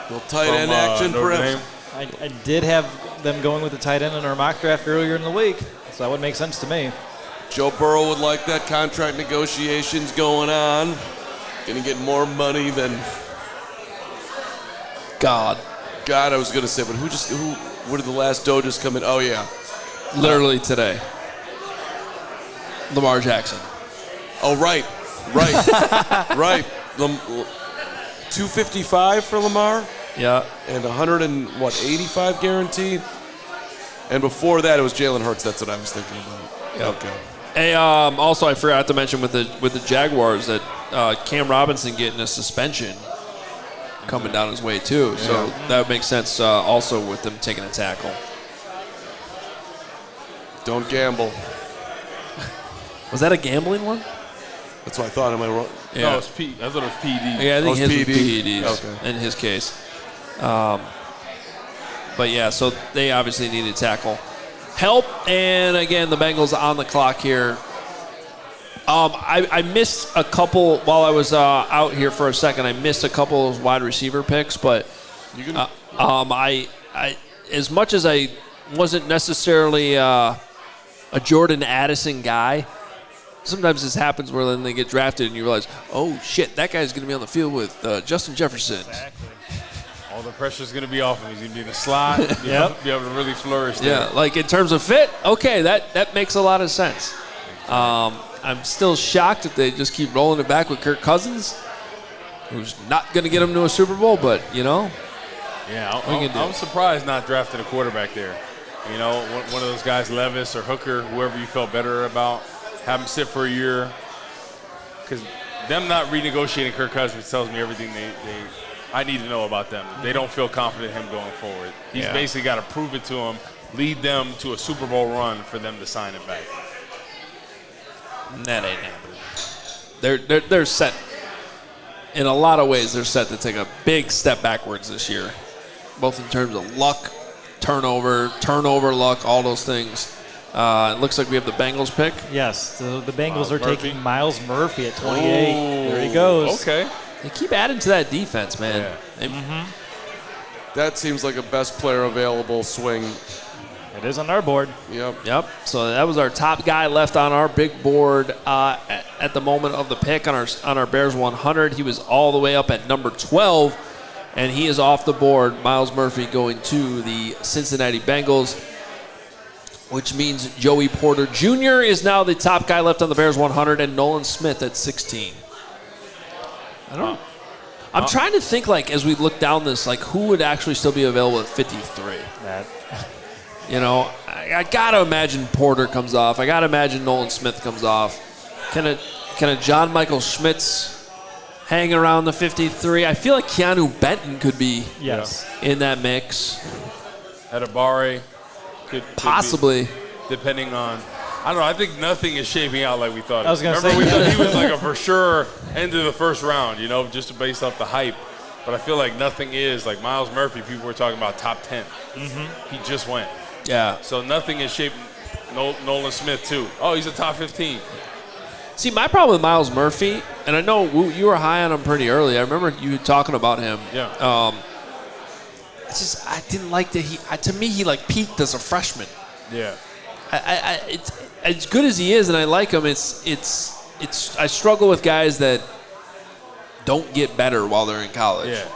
Little tight end action for him. I did have them going with the tight end in our mock draft earlier in the week, so that would make sense to me. Joe Burrow would like that. Contract negotiations going on. Going to get more money than God, I was going to say, but where did the last Doges come in? Oh, yeah. Literally today. Lamar Jackson. Oh, right. Right. 255 for Lamar? Yeah. And 185 guaranteed? And before that, it was Jalen Hurts. That's what I was thinking about. Yep. Okay. Hey, also, I forgot to mention with the Jaguars that Cam Robinson getting a suspension coming down his way too. So that would make sense also with them taking a tackle. Don't gamble. Was that a gambling one? That's what I thought. Am I wrong? Yeah. No, I thought it was PD. Yeah, I think his was PD. PEDs in his case. But yeah, so they obviously need a tackle. Help, and again, the Bengals on the clock here. I missed a couple while I was out here for a second. I missed a couple of wide receiver picks, but I as much as I wasn't necessarily a Jordan Addison guy, sometimes this happens where then they get drafted and you realize, oh shit, that guy's going to be on the field with Justin Jefferson. Exactly. All the pressure's going to be off him. He's going to be in the slot. Be able to really flourish there. Yeah, like in terms of fit, okay, that makes a lot of sense. I'm still shocked that they just keep rolling it back with Kirk Cousins, who's not going to get him to a Super Bowl, but, you know. Yeah, I'm surprised not drafting a quarterback there. You know, one of those guys, Levis or Hooker, whoever you felt better about, have him sit for a year. Because them not renegotiating Kirk Cousins tells me everything I need to know about them. They don't feel confident in him going forward. He's basically got to prove it to them, lead them to a Super Bowl run for them to sign him back. That ain't happening. They're set. In a lot of ways, they're set to take a big step backwards this year, both in terms of luck, turnover luck, all those things. It looks like we have the Bengals pick. Yes, the Bengals are taking Miles Murphy at 28. There he goes. Okay. They keep adding to that defense, man. Yeah. That seems like a best player available swing. It is on our board. Yep. So that was our top guy left on our big board at the moment of the pick on our Bears 100. He was all the way up at number 12, and he is off the board. Miles Murphy going to the Cincinnati Bengals, which means Joey Porter Jr. is now the top guy left on the Bears 100, and Nolan Smith at 16. I'm trying to think, like, as we look down this, like, who would actually still be available at 53? You know, I got to imagine Porter comes off. I got to imagine Nolan Smith comes off. Can a John Michael Schmitz hang around the 53? I feel like Keanu Benton could be in that mix. Adibare could possibly. Be, depending on, I don't know. I think nothing is shaping out like we thought. I was going to say. We thought he was like a for sure end of the first round, you know, just based off the hype. But I feel like nothing is. Like Miles Murphy, people were talking about top 10. He just went. Yeah. So nothing is shaping. Nolan Smith, too. Oh, he's a top 15. See, my problem with Miles Murphy, and I know you were high on him pretty early. I remember you talking about him. Yeah. It's just I didn't like that to me, he like peaked as a freshman. Yeah. It's as good as he is, and I like him. It's I struggle with guys that don't get better while they're in college. Yeah.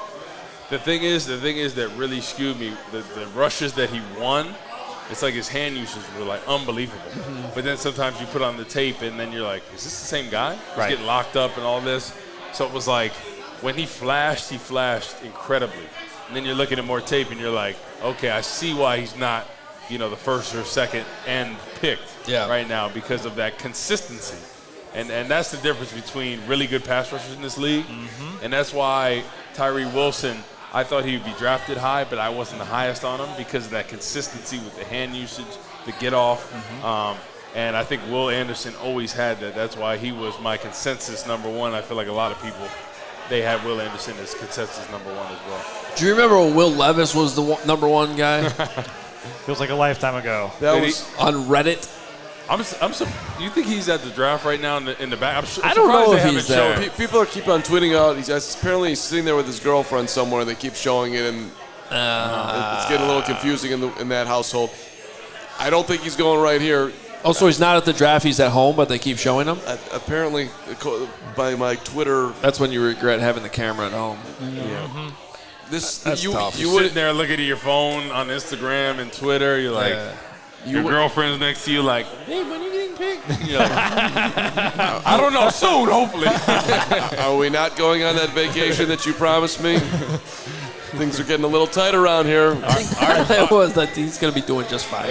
The thing is that really skewed me. The rushes that he won, it's like his hand usage were like unbelievable. But then sometimes you put on the tape and then you're like, is this the same guy? He's getting locked up and all this. So it was like when he flashed incredibly. And then you're looking at more tape and you're like, okay, I see why he's not, you know, the first or second end picked right now because of that consistency. And that's the difference between really good pass rushers in this league. And that's why Tyree Wilson, I thought he would be drafted high, but I wasn't the highest on him because of that consistency with the hand usage, the get off. And I think Will Anderson always had that. That's why he was my consensus number one. I feel like a lot of people, they had Will Anderson as consensus number one as well. Do you remember when Will Levis was the number one guy? Feels like a lifetime ago. That was on Reddit. You think he's at the draft right now in the back? I don't know if he's there. People keep on tweeting out. Apparently he's sitting there with his girlfriend somewhere. They keep showing it, and it's getting a little confusing in that household. I don't think he's going right here. Oh, so he's not at the draft. He's at home, but they keep showing him? Apparently, by my Twitter. That's when you regret having the camera at home. Yeah. That's you tough. You sitting there looking at your phone on Instagram and Twitter. You're like, your girlfriend's next to you like, hey, when are you getting picked? You're like, I don't know, soon, hopefully. Are we not going on that vacation that you promised me? Things are getting a little tight around here. It was that he's going to be doing just fine.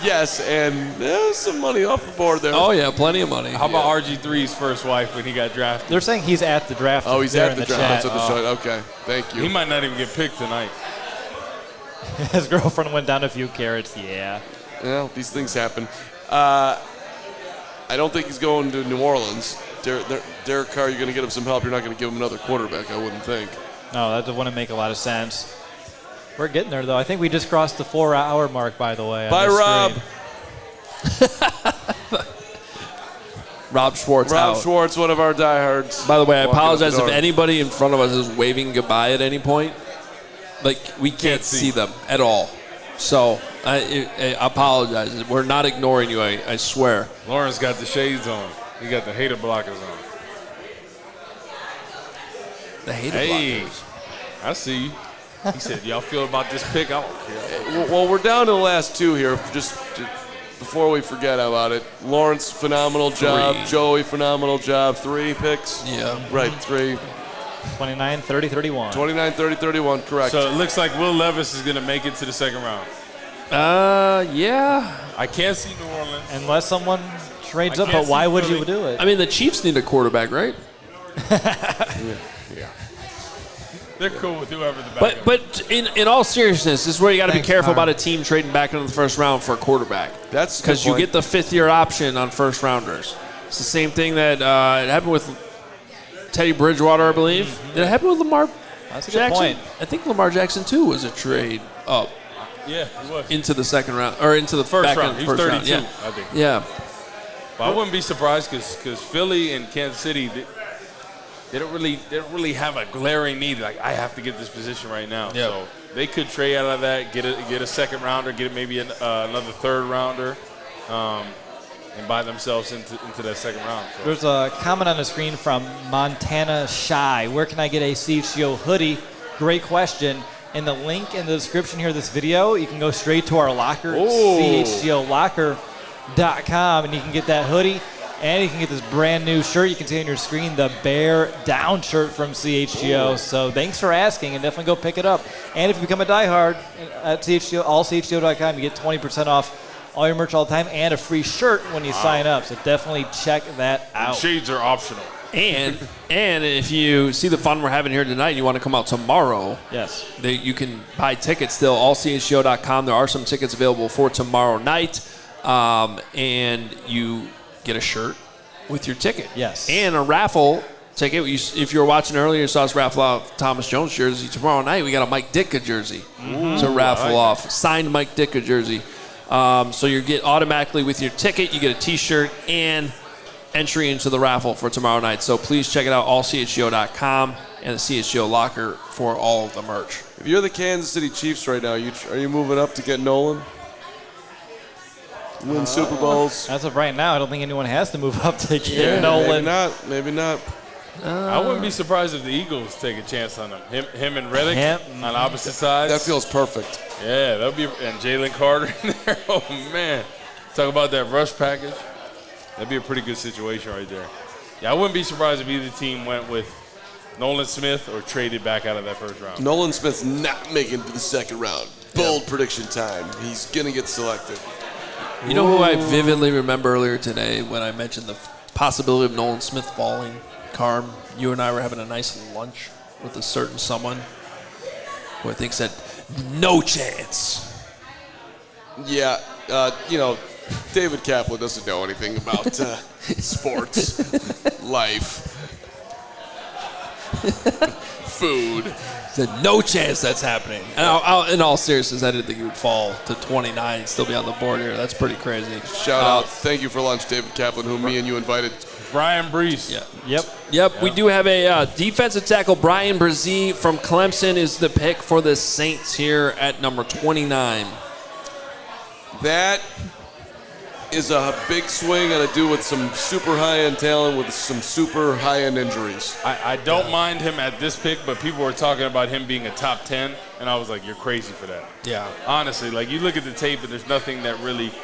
Yes, and there's some money off the board there. Oh, yeah, plenty of money. How about RG3's first wife when he got drafted? They're saying he's at the draft. Oh, he's at the draft. Chat. That's what they're showing. Okay, thank you. He might not even get picked tonight. His girlfriend went down a few carrots. Yeah. Well, these things happen. I don't think he's going to New Orleans. Derek Carr, you're going to get him some help. You're not going to give him another quarterback, I wouldn't think. No, that wouldn't make a lot of sense. We're getting there, though. I think we just crossed the 4-hour mark, by the way. Bye, Rob. Rob Schwartz Rob out. Schwartz, one of our diehards. By the way, I apologize if anybody in front of us is waving goodbye at any point. Like, we can't see them at all. So, I apologize. We're not ignoring you, I swear. Lawrence got the shades on. He got the hater blockers on. The hater blockers. I see you. He said, y'all feel about this pick? I don't care. Well, we're down to the last two here. Just before we forget about it. Lawrence, phenomenal job. 3. Joey, phenomenal job. 3 picks. Yeah. Right, 3. 29, 30, 31. 29, 30, 31, correct. So it looks like Will Levis is going to make it to the second round. Yeah. I can't see New Orleans. Unless someone trades up, but why would you do it? I mean, the Chiefs need a quarterback, right? Yeah. They're cool with whoever the backup. But in all seriousness, this is where you got to be careful about a team trading back into the first round for a quarterback. That's because you get the 5th-year option on first rounders. It's the same thing that it happened with Teddy Bridgewater, I believe. Did it happen with Lamar That's a Jackson? good point. I think Lamar Jackson too was a trade up Yeah, he was. into the second round or into the First back round. end He was first 32, round. I think. Yeah. But I wouldn't be surprised because Philly and Kansas City, they don't really have a glaring need. Like, I have to get this position right now. Yeah. So they could trade out of that, get a second rounder, get maybe another third rounder, and buy themselves into that second round. So. There's a comment on the screen from Montana Shy. Where can I get a CHGO hoodie? Great question. In the link in the description here of this video, you can go straight to our locker, chgolocker.com, and you can get that hoodie. And you can get this brand new shirt you can see on your screen, the Bear Down shirt from CHGO. Ooh. So thanks for asking, and definitely go pick it up. And if you become a diehard at CHGO, allchgo.com, you get 20% off all your merch all the time and a free shirt when you sign up. So definitely check that out. And shades are optional. And if you see the fun we're having here tonight and you want to come out tomorrow, yes, you can buy tickets still, allchgo.com. There are some tickets available for tomorrow night. And you get a shirt with your ticket. Yes. And a raffle ticket. If you were watching earlier, you saw us raffle off Thomas Jones jersey. Tomorrow night, we got a Mike Ditka jersey to raffle off. Signed Mike Ditka jersey. So you get automatically with your ticket, you get a T-shirt and entry into the raffle for tomorrow night. So please check it out, allchgo.com and the CHGO locker for all of the merch. If you're the Kansas City Chiefs right now, are you moving up to get Nolan? Win Super Bowls? As of right now, I don't think anyone has to move up to get Nolan. Maybe not. I wouldn't be surprised if the Eagles take a chance on him. Him and Reddick on opposite sides. That feels perfect. Yeah, that'll be, and Jalen Carter in there. Oh man, talk about that rush package. That'd be a pretty good situation right there. Yeah, I wouldn't be surprised if either team went with Nolan Smith or traded back out of that first round. Nolan Smith's not making it to the second round. Bold prediction time. He's gonna get selected. You know who I vividly remember earlier today when I mentioned the possibility of Nolan Smith falling? Carm, you and I were having a nice lunch with a certain someone who I think said, no chance. Yeah, David Kaplan doesn't know anything about sports, life, food. Said no chance that's happening. And in all seriousness, I didn't think he would fall to 29 and still be on the board here. That's pretty crazy. Shout out. Thank you for lunch, David Kaplan, who me and you invited. Brian Brees. Yeah. Yep. We do have a defensive tackle. Brian Brzee from Clemson is the pick for the Saints here at number 29. That is a big swing on a dude with some super high-end talent with some super high-end injuries. I don't mind him at this pick, but people were talking about him being a top 10, and I was like, you're crazy for that. Yeah. Honestly, like you look at the tape, and there's nothing that really –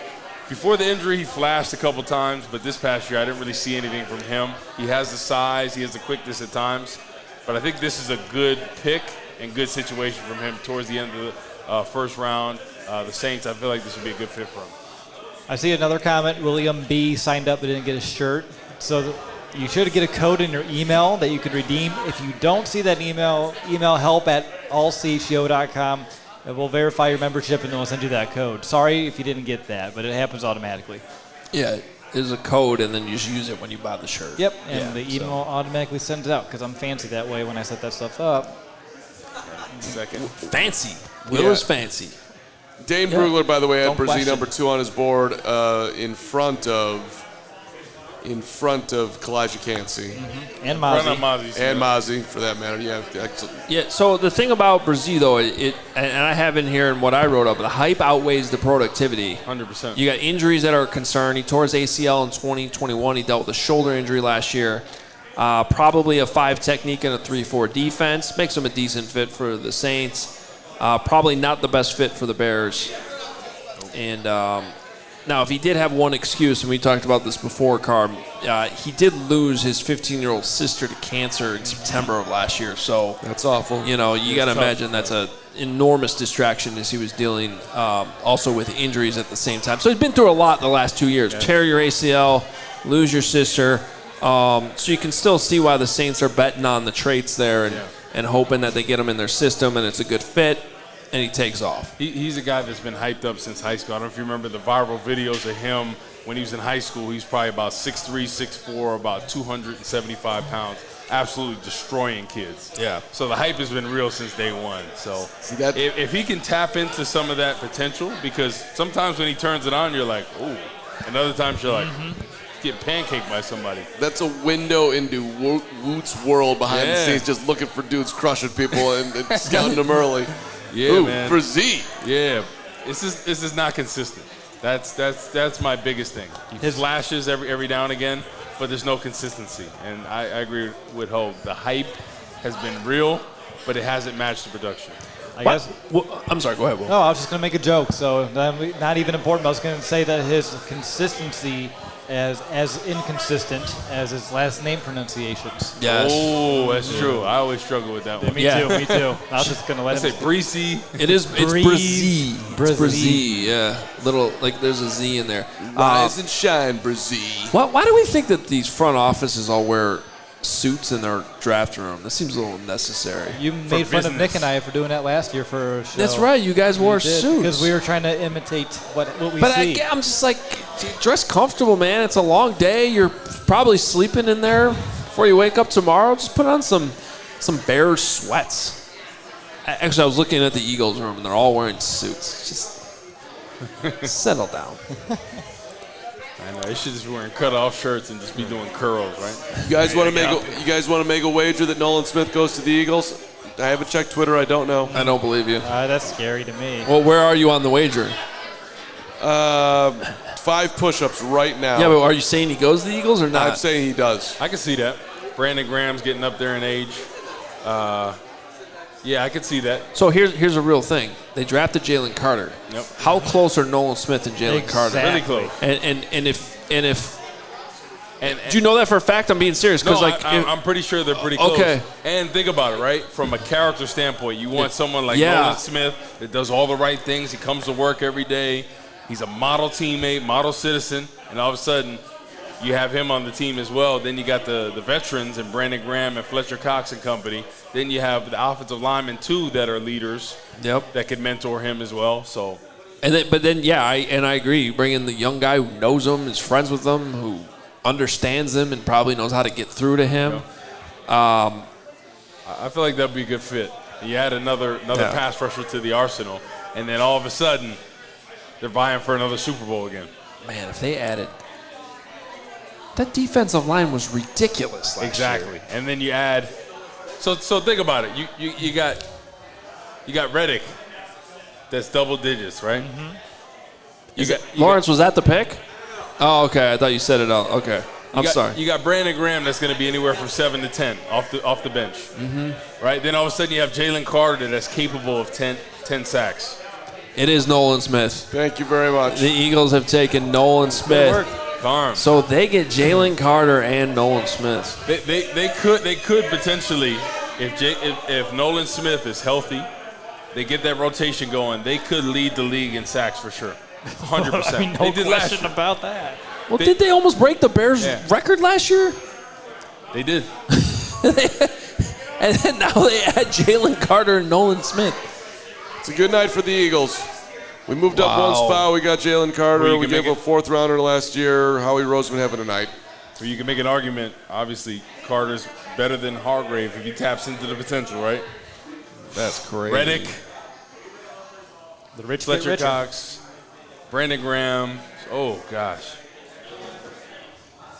before the injury, he flashed a couple times, but this past year, I didn't really see anything from him. He has the size, he has the quickness at times, but I think this is a good pick and good situation from him towards the end of the first round. The Saints, I feel like this would be a good fit for him. I see another comment. William B. signed up but didn't get a shirt. So you should get a code in your email that you could redeem. If you don't see that email help@allchgo.com. We'll verify your membership and then we'll send you that code. Sorry if you didn't get that, but it happens automatically. Yeah, there's a code and then you just use it when you buy the shirt. Yep, and the email automatically sends it out because I'm fancy that way when I set that stuff up. Second. Fancy. Will is fancy. Dane Brugler, by the way, had Brzee number 2 on his board in front of Kalijah Cansey. Mm-hmm. And Mozzie. And Mozzie, for that matter. Yeah, excellent. Yeah, so the thing about Brzee, though, and I have in here in what I wrote up, the hype outweighs the productivity. 100%. You got injuries that are a concern. He tore his ACL in 2021. He dealt with a shoulder injury last year. Probably a 5 technique and a 3-4 defense. Makes him a decent fit for the Saints. Probably not the best fit for the Bears. And now, if he did have one excuse, and we talked about this before, Carm, he did lose his 15-year-old sister to cancer in September of last year. So that's awful. You know, you got to imagine that's an enormous distraction as he was dealing also with injuries at the same time. So he's been through a lot in the last 2 years. Yeah. Tear your ACL, lose your sister. So you can still see why the Saints are betting on the traits there and hoping that they get him in their system and it's a good fit. And he takes off. He's a guy that's been hyped up since high school. I don't know if you remember the viral videos of him when he was in high school. He was probably about 6'3", 6'4", about 275 pounds, absolutely destroying kids. Yeah. So the hype has been real since day one. So if he can tap into some of that potential, because sometimes when he turns it on, you're like, ooh. And other times you're like, get pancaked by somebody. That's a window into Woot's world behind the scenes, just looking for dudes crushing people and scouting them early. Yeah, man. Brzee. Yeah, this is not consistent. That's my biggest thing. He flashes every now and again, but there's no consistency. And I agree with Hoge. The hype has been real, but it hasn't matched the production. I guess. I'm sorry. Go ahead, Will. No, I was just going to make a joke. So not even important. I was going to say that his consistency as inconsistent as his last name pronunciations. Yes. Oh, that's true. I always struggle with that one. Me too. I was just gonna let I say Breezy. It's Brazil. Brazil. Brazil, yeah. Little, like there's a Z in there. Rise and shine, Brazil. Why do we think that these front offices all wear suits in their draft room? That seems a little unnecessary. You made fun of Nick and I for doing that last year for a show. That's right. You guys wore suits. Because we were trying to imitate what we But see. I'm just like, dress comfortable, man. It's a long day. You're probably sleeping in there before you wake up tomorrow. Just put on some Bears sweats. Actually, I was looking at the Eagles room, and they're all wearing suits. Just settle down. I know. They should just be wearing cut-off shirts and just be doing curls, right? You guys want to make a wager that Nolan Smith goes to the Eagles? I haven't checked Twitter. I don't know. I don't believe you. That's scary to me. Well, where are you on the wager? 5 push-ups right now. Yeah, but are you saying he goes to the Eagles or not? I'm saying he does. I can see that. Brandon Graham's getting up there in age. Yeah, I could see that. So here's a real thing. They drafted Jalen Carter. Yep. How close are Nolan Smith and Jalen Carter? Really close. And if do you know that for a fact? I'm being serious. No, Like, I'm pretty sure they're pretty close. Okay. And think about it, right? From a character standpoint, you want someone like Yeah. Nolan Smith that does all the right things. He comes to work every day. He's a model teammate, model citizen, and all of a sudden you have him on the team as well. Then you got the veterans and Brandon Graham and Fletcher Cox and company. Then you have the offensive linemen too that are leaders. Yep. That could mentor him as well. So. But then I agree. You bring in the young guy who knows him, is friends with him, who understands him, and probably knows how to get through to him. I feel like that'd be a good fit. You add another pass rusher to the arsenal, and then all of a sudden they're vying for another Super Bowl again. Man, if they added that defensive line was ridiculous last Exactly. year. And then you add so think about it. You got Reddick that's double digits, right? Mm-hmm. Lawrence, was that the pick? Oh, okay. I thought you said it out. Okay. I'm sorry. You got Brandon Graham that's going to be anywhere from 7 to 10 off the bench. Mm-hmm. Right? Then all of a sudden you have Jalen Carter that's capable of 10 sacks. It is Nolan Smith. Thank you very much. The Eagles have taken Nolan Smith. Carm. So they get Jalen Carter and Nolan Smith. They could potentially, if Nolan Smith is healthy, they get that rotation going, they could lead the league in sacks for sure. 100%. I mean, they did last question year. about that. Well, did they almost break the Bears' record last year? They did. And then now they add Jalen Carter and Nolan Smith. It's a good night for the Eagles. We moved up one spot. We got Jalen Carter. Well, we gave a 4th rounder last year. Howie Roseman having a night. So you can make an argument. Obviously, Carter's better than Hargrave if he taps into the potential, right? That's crazy. Reddick, The rich Fletcher Cox, Brandon Graham. Oh gosh,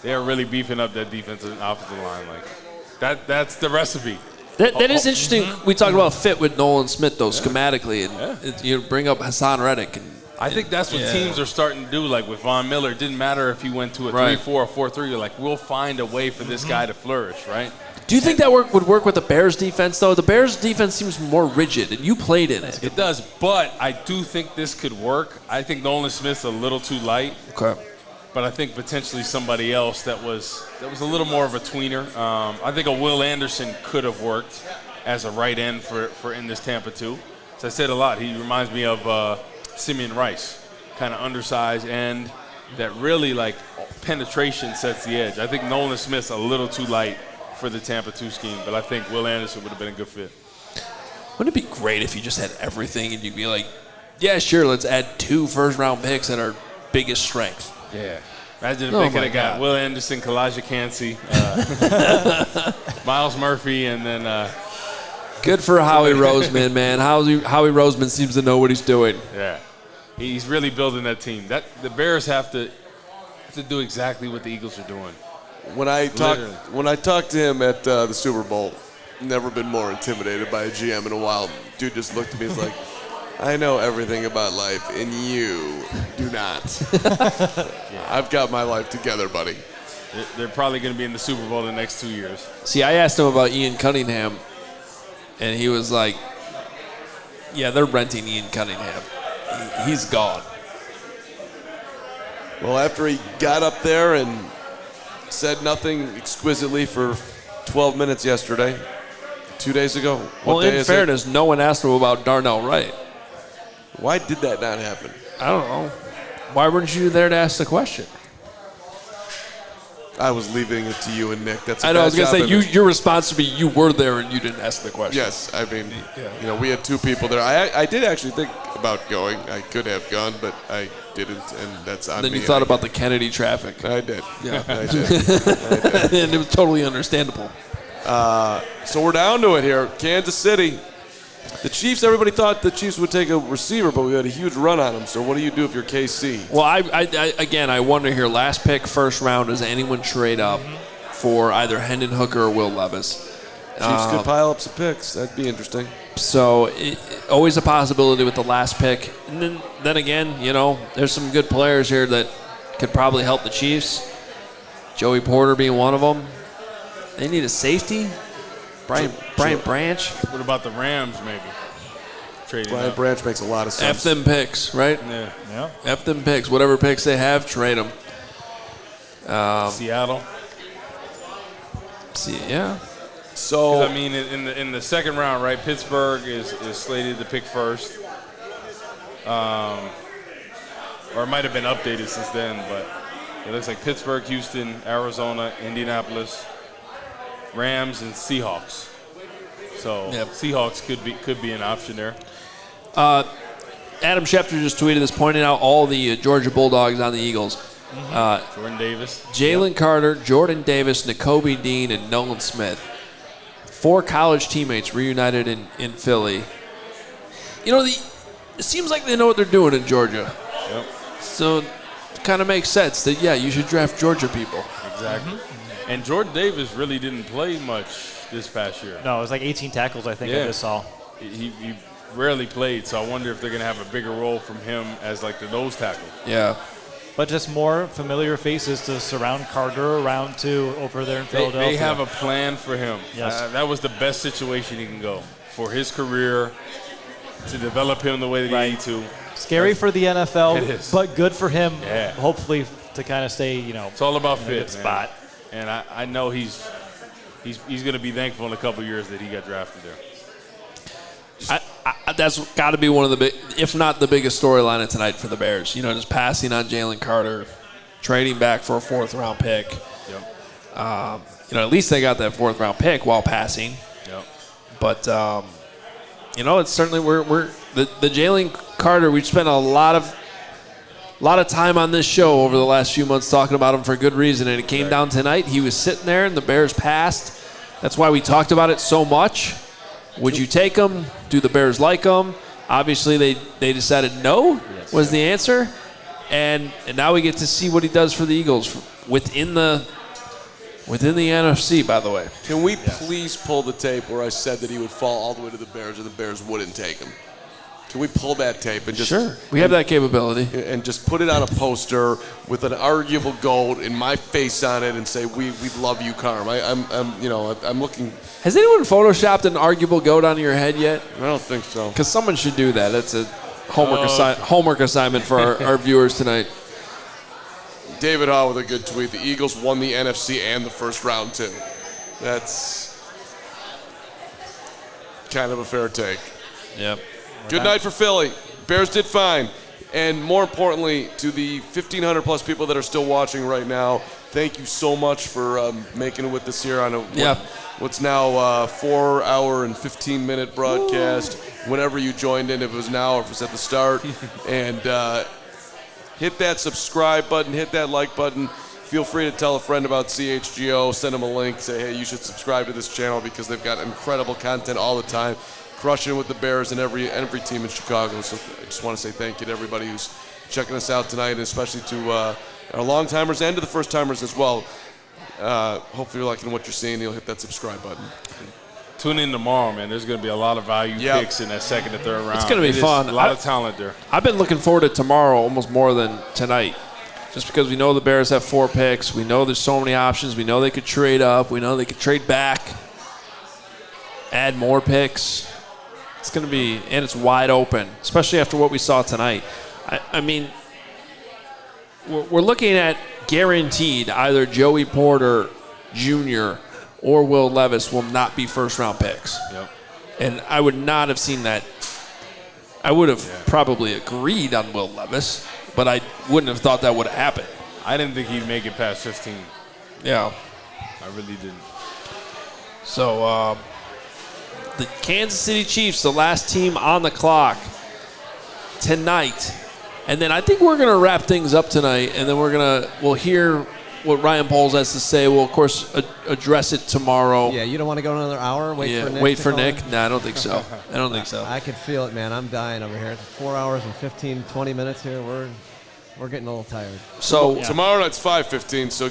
they are really beefing up that defensive and offensive line. Like that's the recipe. That is interesting. We talked about fit with Nolan Smith, though, schematically. And you bring up Hassan Reddick. I think that's what teams are starting to do. Like with Von Miller, it didn't matter if he went to a 3-4 or 4-3. You're like, we'll find a way for this guy to flourish, right? Do you think that would work with the Bears' defense, though? The Bears' defense seems more rigid, and you played in it. It does, but I do think this could work. I think Nolan Smith's a little too light. Okay. But I think potentially somebody else that was a little more of a tweener. I think a Will Anderson could have worked as a right end for in this Tampa too. As I said a lot, he reminds me of Simeon Rice, kind of undersized end that really like penetration sets the edge. I think Nolan Smith's a little too light for the Tampa 2 scheme, but I think Will Anderson would have been a good fit. Wouldn't it be great if you just had everything and you'd be like, yeah, sure, let's add 2 first-round picks at our biggest strength. Yeah. Imagine if they could have got Will Anderson, Kalijah Cansey, Miles Murphy, and then good for Howie Roseman, man. Howie Roseman seems to know what he's doing. Yeah. He's really building that team. The Bears have to do exactly what the Eagles are doing. When I talked to him at the Super Bowl, never been more intimidated by a GM in a while. Dude just looked at me and was like, I know everything about life, and you do not. I've got my life together, buddy. They're probably going to be in the Super Bowl the next 2 years. See, I asked him about Ian Cunningham, and he was like, yeah, they're renting Ian Cunningham. He's gone. Well, after he got up there and said nothing exquisitely for 12 minutes yesterday, 2 days ago. Well, in fairness, no one asked him about Darnell Wright. Why did that not happen? I don't know. Why weren't you there to ask the question? I was leaving it to you and Nick. That's a I know. I bad was going to job say, your response to be you were there and you didn't ask the question. Yes, I mean, we had two people there. I did actually think about going. I could have gone, but I didn't, and that's on me. Then you thought about the Kennedy traffic. I did. Yeah. I did. And it was totally understandable. So we're down to it here. Kansas City. The Chiefs, everybody thought the Chiefs would take a receiver, but we had a huge run on them. So what do you do if you're KC? Well, I wonder here, last pick, first round, does anyone trade up for either Hendon Hooker or Will Levis? Chiefs could pile up some picks. That'd be interesting. So always a possibility with the last pick. And then again, there's some good players here that could probably help the Chiefs. Joey Porter being one of them. They need a safety. Brian Branch. What about the Rams, maybe? Trading Brian up. Branch makes a lot of sense. F them picks, right? Yeah. F them picks. Whatever picks they have, trade them. Seattle. Yeah. So I mean, in the second round, right? Pittsburgh is slated to pick first. Or it might have been updated since then, but it looks like Pittsburgh, Houston, Arizona, Indianapolis, Rams, and Seahawks. So Seahawks could be an option there. Adam Schefter just tweeted this, pointing out all the Georgia Bulldogs on the Eagles. Jordan Davis. Jalen Carter, Jordan Davis, Nakobe Dean, and Nolan Smith. 4 college teammates reunited in Philly. It seems like they know what they're doing in Georgia. Yep. So it kind of makes sense that, you should draft Georgia people. Exactly. And Jordan Davis really didn't play much this past year. No, it was like 18 tackles, I think I just saw. He rarely played, so I wonder if they're going to have a bigger role from him as like the nose tackle. Yeah. But just more familiar faces to surround Carter around to over there in Philadelphia. They have a plan for him. Yes. That was the best situation he can go for his career, to develop him the way that he needs to. Scary for the NFL, It is. but good for him, Yeah. hopefully, to kind of stay, It's all about in a fit, good spot. And I know he's going to be thankful in a couple years that he got drafted there. That's got to be one of the big, if not the biggest storyline of tonight for the Bears. Just passing on Jalen Carter, trading back for a 4th-round pick. Yep. At least they got that 4th-round pick while passing. Yep. But it's certainly we're the Jalen Carter. We've spent a lot of time on this show over the last few months talking about him for good reason, and it came down tonight. He was sitting there, and the Bears passed. That's why we talked about it so much. Would you take him? Do the Bears like him? Obviously, they decided no was the answer, and now we get to see what he does for the Eagles within the NFC. By the way, can we please pull the tape where I said that he would fall all the way to the Bears and the Bears wouldn't take him? Can we pull that tape and just we have that capability, and just put it on a poster with an arguable goat and my face on it and say we love you, Carm. I'm looking. Has anyone photoshopped an arguable goat on your head yet? I don't think so. Because someone should do that. That's a homework assignment for our viewers tonight. David Hall with a good tweet. The Eagles won the NFC and the first round too. That's kind of a fair take. Yep. Good night for Philly. Bears did fine. And more importantly, to the 1,500 plus people that are still watching right now, thank you so much for making it with us here on what's now a 4-hour and 15-minute broadcast. Whenever you joined in, if it was now or if it was at the start. And hit that subscribe button, hit that like button. Feel free to tell a friend about CHGO, send them a link, say, hey, you should subscribe to this channel because they've got incredible content all the time. Crushing with the Bears and every team in Chicago. So I just want to say thank you to everybody who's checking us out tonight, and especially to our long-timers and to the first-timers as well. Hopefully you're liking what you're seeing. You'll hit that subscribe button. Tune in tomorrow, man. There's going to be a lot of value picks in that second and third round. It's going to be fun. A lot of talent there. I've been looking forward to tomorrow almost more than tonight, just because we know the Bears have 4 picks. We know there's so many options. We know they could trade up. We know they could trade back, add more picks. It's going to be, and it's wide open, especially after what we saw tonight. I mean, we're looking at guaranteed either Joey Porter Jr. or Will Levis will not be first-round picks. Yep. And I would not have seen that. I would have probably agreed on Will Levis, but I wouldn't have thought that would have happened. I didn't think he'd make it past 15. Yeah. I really didn't. So the Kansas City Chiefs, the last team on the clock tonight. And then I think we're going to wrap things up tonight, and then we'll hear what Ryan Poles has to say. We'll, of course, address it tomorrow. Yeah, you don't want to go another hour? Wait for Nick? No, I don't think so. I don't think so. I can feel it, man. I'm dying over here. It's 4 hours and 15, 20 minutes here. We're getting a little tired. So tomorrow night's 5:15, so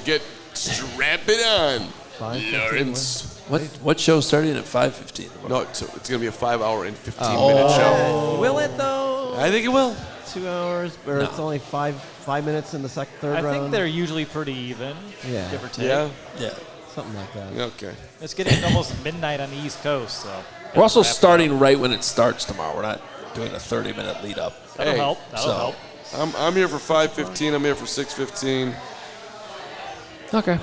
strap it on, 5:15, Lawrence. What show's starting at 5:15? No, it's going to be a 5-hour and 15-minute show. Will it, though? I think it will. 2 hours, or it's only five minutes in the third round? I think they're usually pretty even, Yeah. give or take. Yeah. Yeah. Something like that. Okay. It's getting almost midnight on the East Coast, so. We're also starting right when it starts tomorrow. We're not doing a 30-minute lead up. That'll help. That'll help. I'm here for 5:15. I'm here for 6:15. Okay.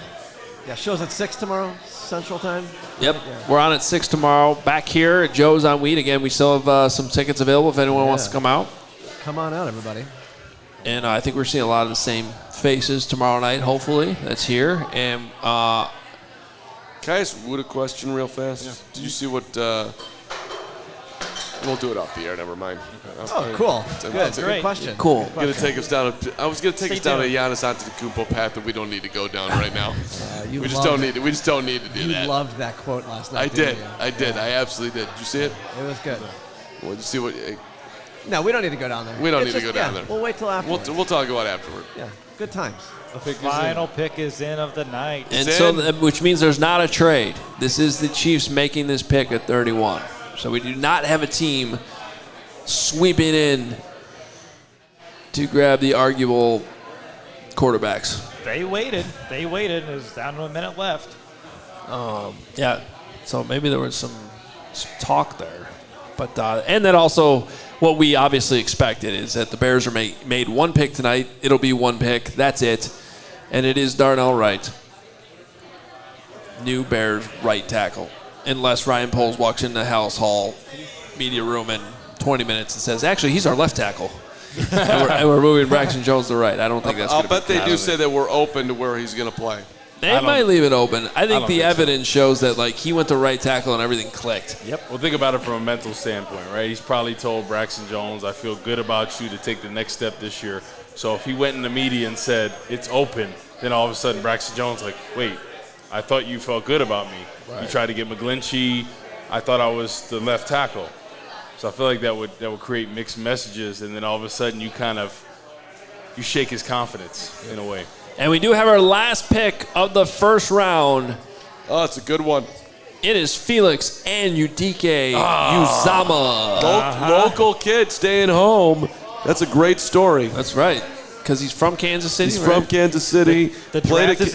Yeah, show's at 6 tomorrow, Central Time. Yep. We're on at 6 tomorrow. Back here at Joe's on Wheat. Again, we still have some tickets available if anyone wants to come out. Come on out, everybody. And I think we're seeing a lot of the same faces tomorrow night, hopefully. That's here. And Can I ask Woot a question real fast? Yeah. Did you see what... we'll do it off the air. Never mind. Oh, cool. Good question. Cool. I was going to take us down a Giannis Antetokounmpo path that we don't need to go down right now. We just don't need to do that. You loved that quote last night. I did. I absolutely did. Did you see it? It was good. Well, you see what... No, we don't need to go down there. We don't need to go down there. We'll wait till afterwards. We'll talk about it afterward. Yeah, good times. The final pick is in of the night. And so, which means there's not a trade. This is the Chiefs making this pick at 31. So we do not have a team sweeping in to grab the arguable quarterbacks. They waited. It was down to a minute left. Yeah. So maybe there was some talk there. But and then also what we obviously expected is that the Bears are made one pick tonight. It'll be one pick. That's it. And it is Darnell Wright. New Bears right tackle. Unless Ryan Poles walks into Halas Hall media room in 20 minutes and says, actually, he's our left tackle. and we're moving Braxton Jones to right. I don't think that's going to be. I'll bet they do say that we're open to where he's going to play. They might leave it open. I think the evidence shows that he went to right tackle and everything clicked. Yep. Well, think about it from a mental standpoint, right? He's probably told Braxton Jones, I feel good about you to take the next step this year. So if he went in the media and said, it's open, then all of a sudden Braxton Jones wait, I thought you felt good about me. Right. You tried to get McGlinchey. I thought I was the left tackle. So I feel like that would create mixed messages, and then all of a sudden you shake his confidence in a way. And we do have our last pick of the first round. Oh, it's a good one. It is Felix and Udike Uzama. Local kid staying home. That's a great story. That's right. Because he's from Kansas City. He's from Kansas City. The draft is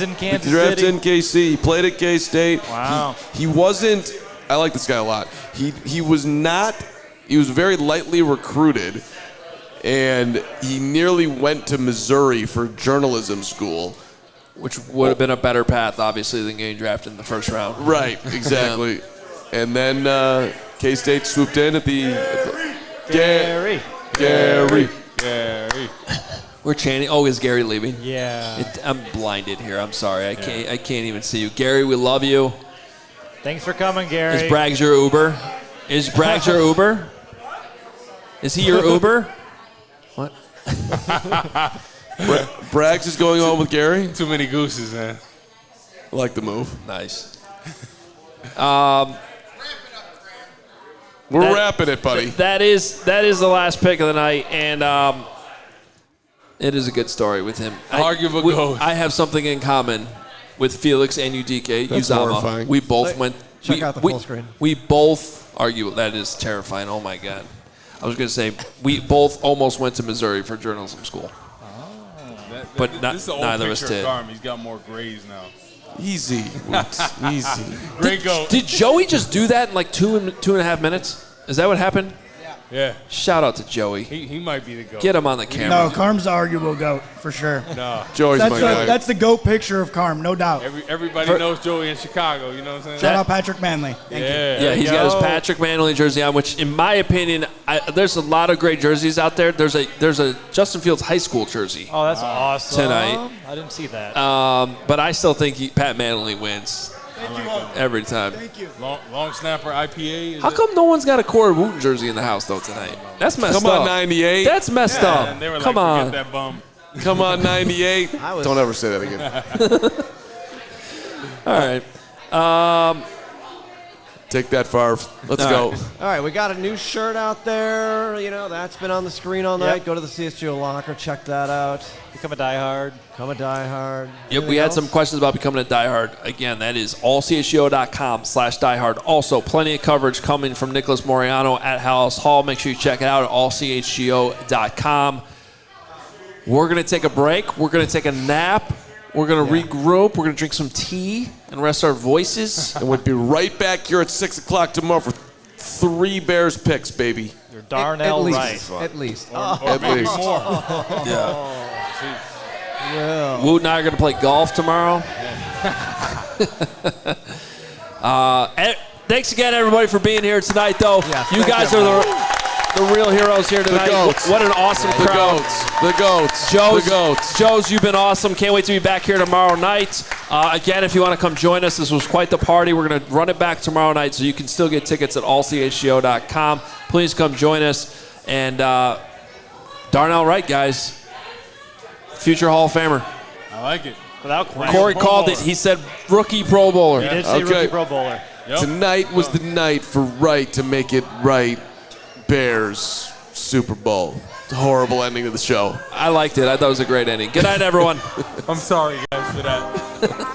in Kansas City. The draft's in KC. He played at K-State. Wow. He wasn't. I like this guy a lot. He was very lightly recruited, and he nearly went to Missouri for journalism school. Which would have been a better path, obviously, than getting drafted in the first round. Right, exactly. And then K-State swooped in at the Gary. We're chanting. Oh, is Gary leaving? Yeah. I'm blinded here. I'm sorry. I can't even see you. Gary, we love you. Thanks for coming, Gary. Is Braggs your Uber? Is Braggs your Uber? Is he your Uber? What? Braggs is going on with Gary. Too many gooses, man. I like the move. Nice. We're wrapping it, buddy. That is the last pick of the night, and it is a good story with him. Arguable goat. I have something in common with Felix and Udike That's Uzama. horrifying. We both went. Check out the full screen. We both argue. That is terrifying. Oh my God. I was going to say we both almost went to Missouri for journalism school. But this is the old neither of us picture did. of Carman. He's got more grays now. Easy. Easy. Great goat. Did Joey just do that in 2.5 minutes? Is that what happened? Yeah. Yeah. Shout out to Joey. He might be the GOAT. Get him on the camera. No, Carm's the arguable GOAT, for sure. No. Joey's my guy. That's the GOAT picture of Carm, no doubt. Everybody knows Joey in Chicago, you know what I'm saying? Shout out Patrick Manley. Thank you. Yeah, he's got his Patrick Manley jersey on, which, in my opinion, there's a lot of great jerseys out there. There's a Justin Fields high school jersey. Oh, that's awesome. Tonight. I didn't see that. But I still think Pat Manley wins. Every time. Thank you. Long snapper IPA. How come no one's got a Corey Wootton jersey in the house though tonight? That's messed up. Come on, 98. That's messed up. And they were Come like, on. Forget that bum. Come on, 98. Don't ever say that again. All right. Take that, Favre. Let's go. All right, we got a new shirt out there. You know, that's been on the screen all night. Go to the CHGO locker, check that out. Become a diehard. Become a diehard. Yep, we had some questions about becoming a diehard. Again, that is allchgo.com/diehard. Also, plenty of coverage coming from Nicholas Moreano at Halas Hall. Make sure you check it out at allchgo.com. We're going to take a break. We're going to take a nap. We're going to regroup. We're going to drink some tea and rest our voices. And we'll be right back here at 6 o'clock tomorrow for 3 Bears picks, baby. You're Darnell Wright. At least. At least. Yeah. Woot and I are going to play golf tomorrow. Thanks again, everybody, for being here tonight, though. Yes, you guys are the real heroes here tonight. goats. What an awesome crowd. The goats. Joe's, you've been awesome. Can't wait to be back here tomorrow night. Again, if you want to come join us, this was quite the party. We're going to run it back tomorrow night, so you can still get tickets at allchgo.com. Please come join us. And Darnell Wright, guys, future Hall of Famer. I like it. Without question. Corey called it. He said rookie Pro Bowler. He did say rookie Pro Bowler. Yep. Tonight was the night for Wright to make it right. Bears Super Bowl. It's a horrible ending to the show. I liked it. I thought it was a great ending. Good night, everyone. I'm sorry, guys, for that.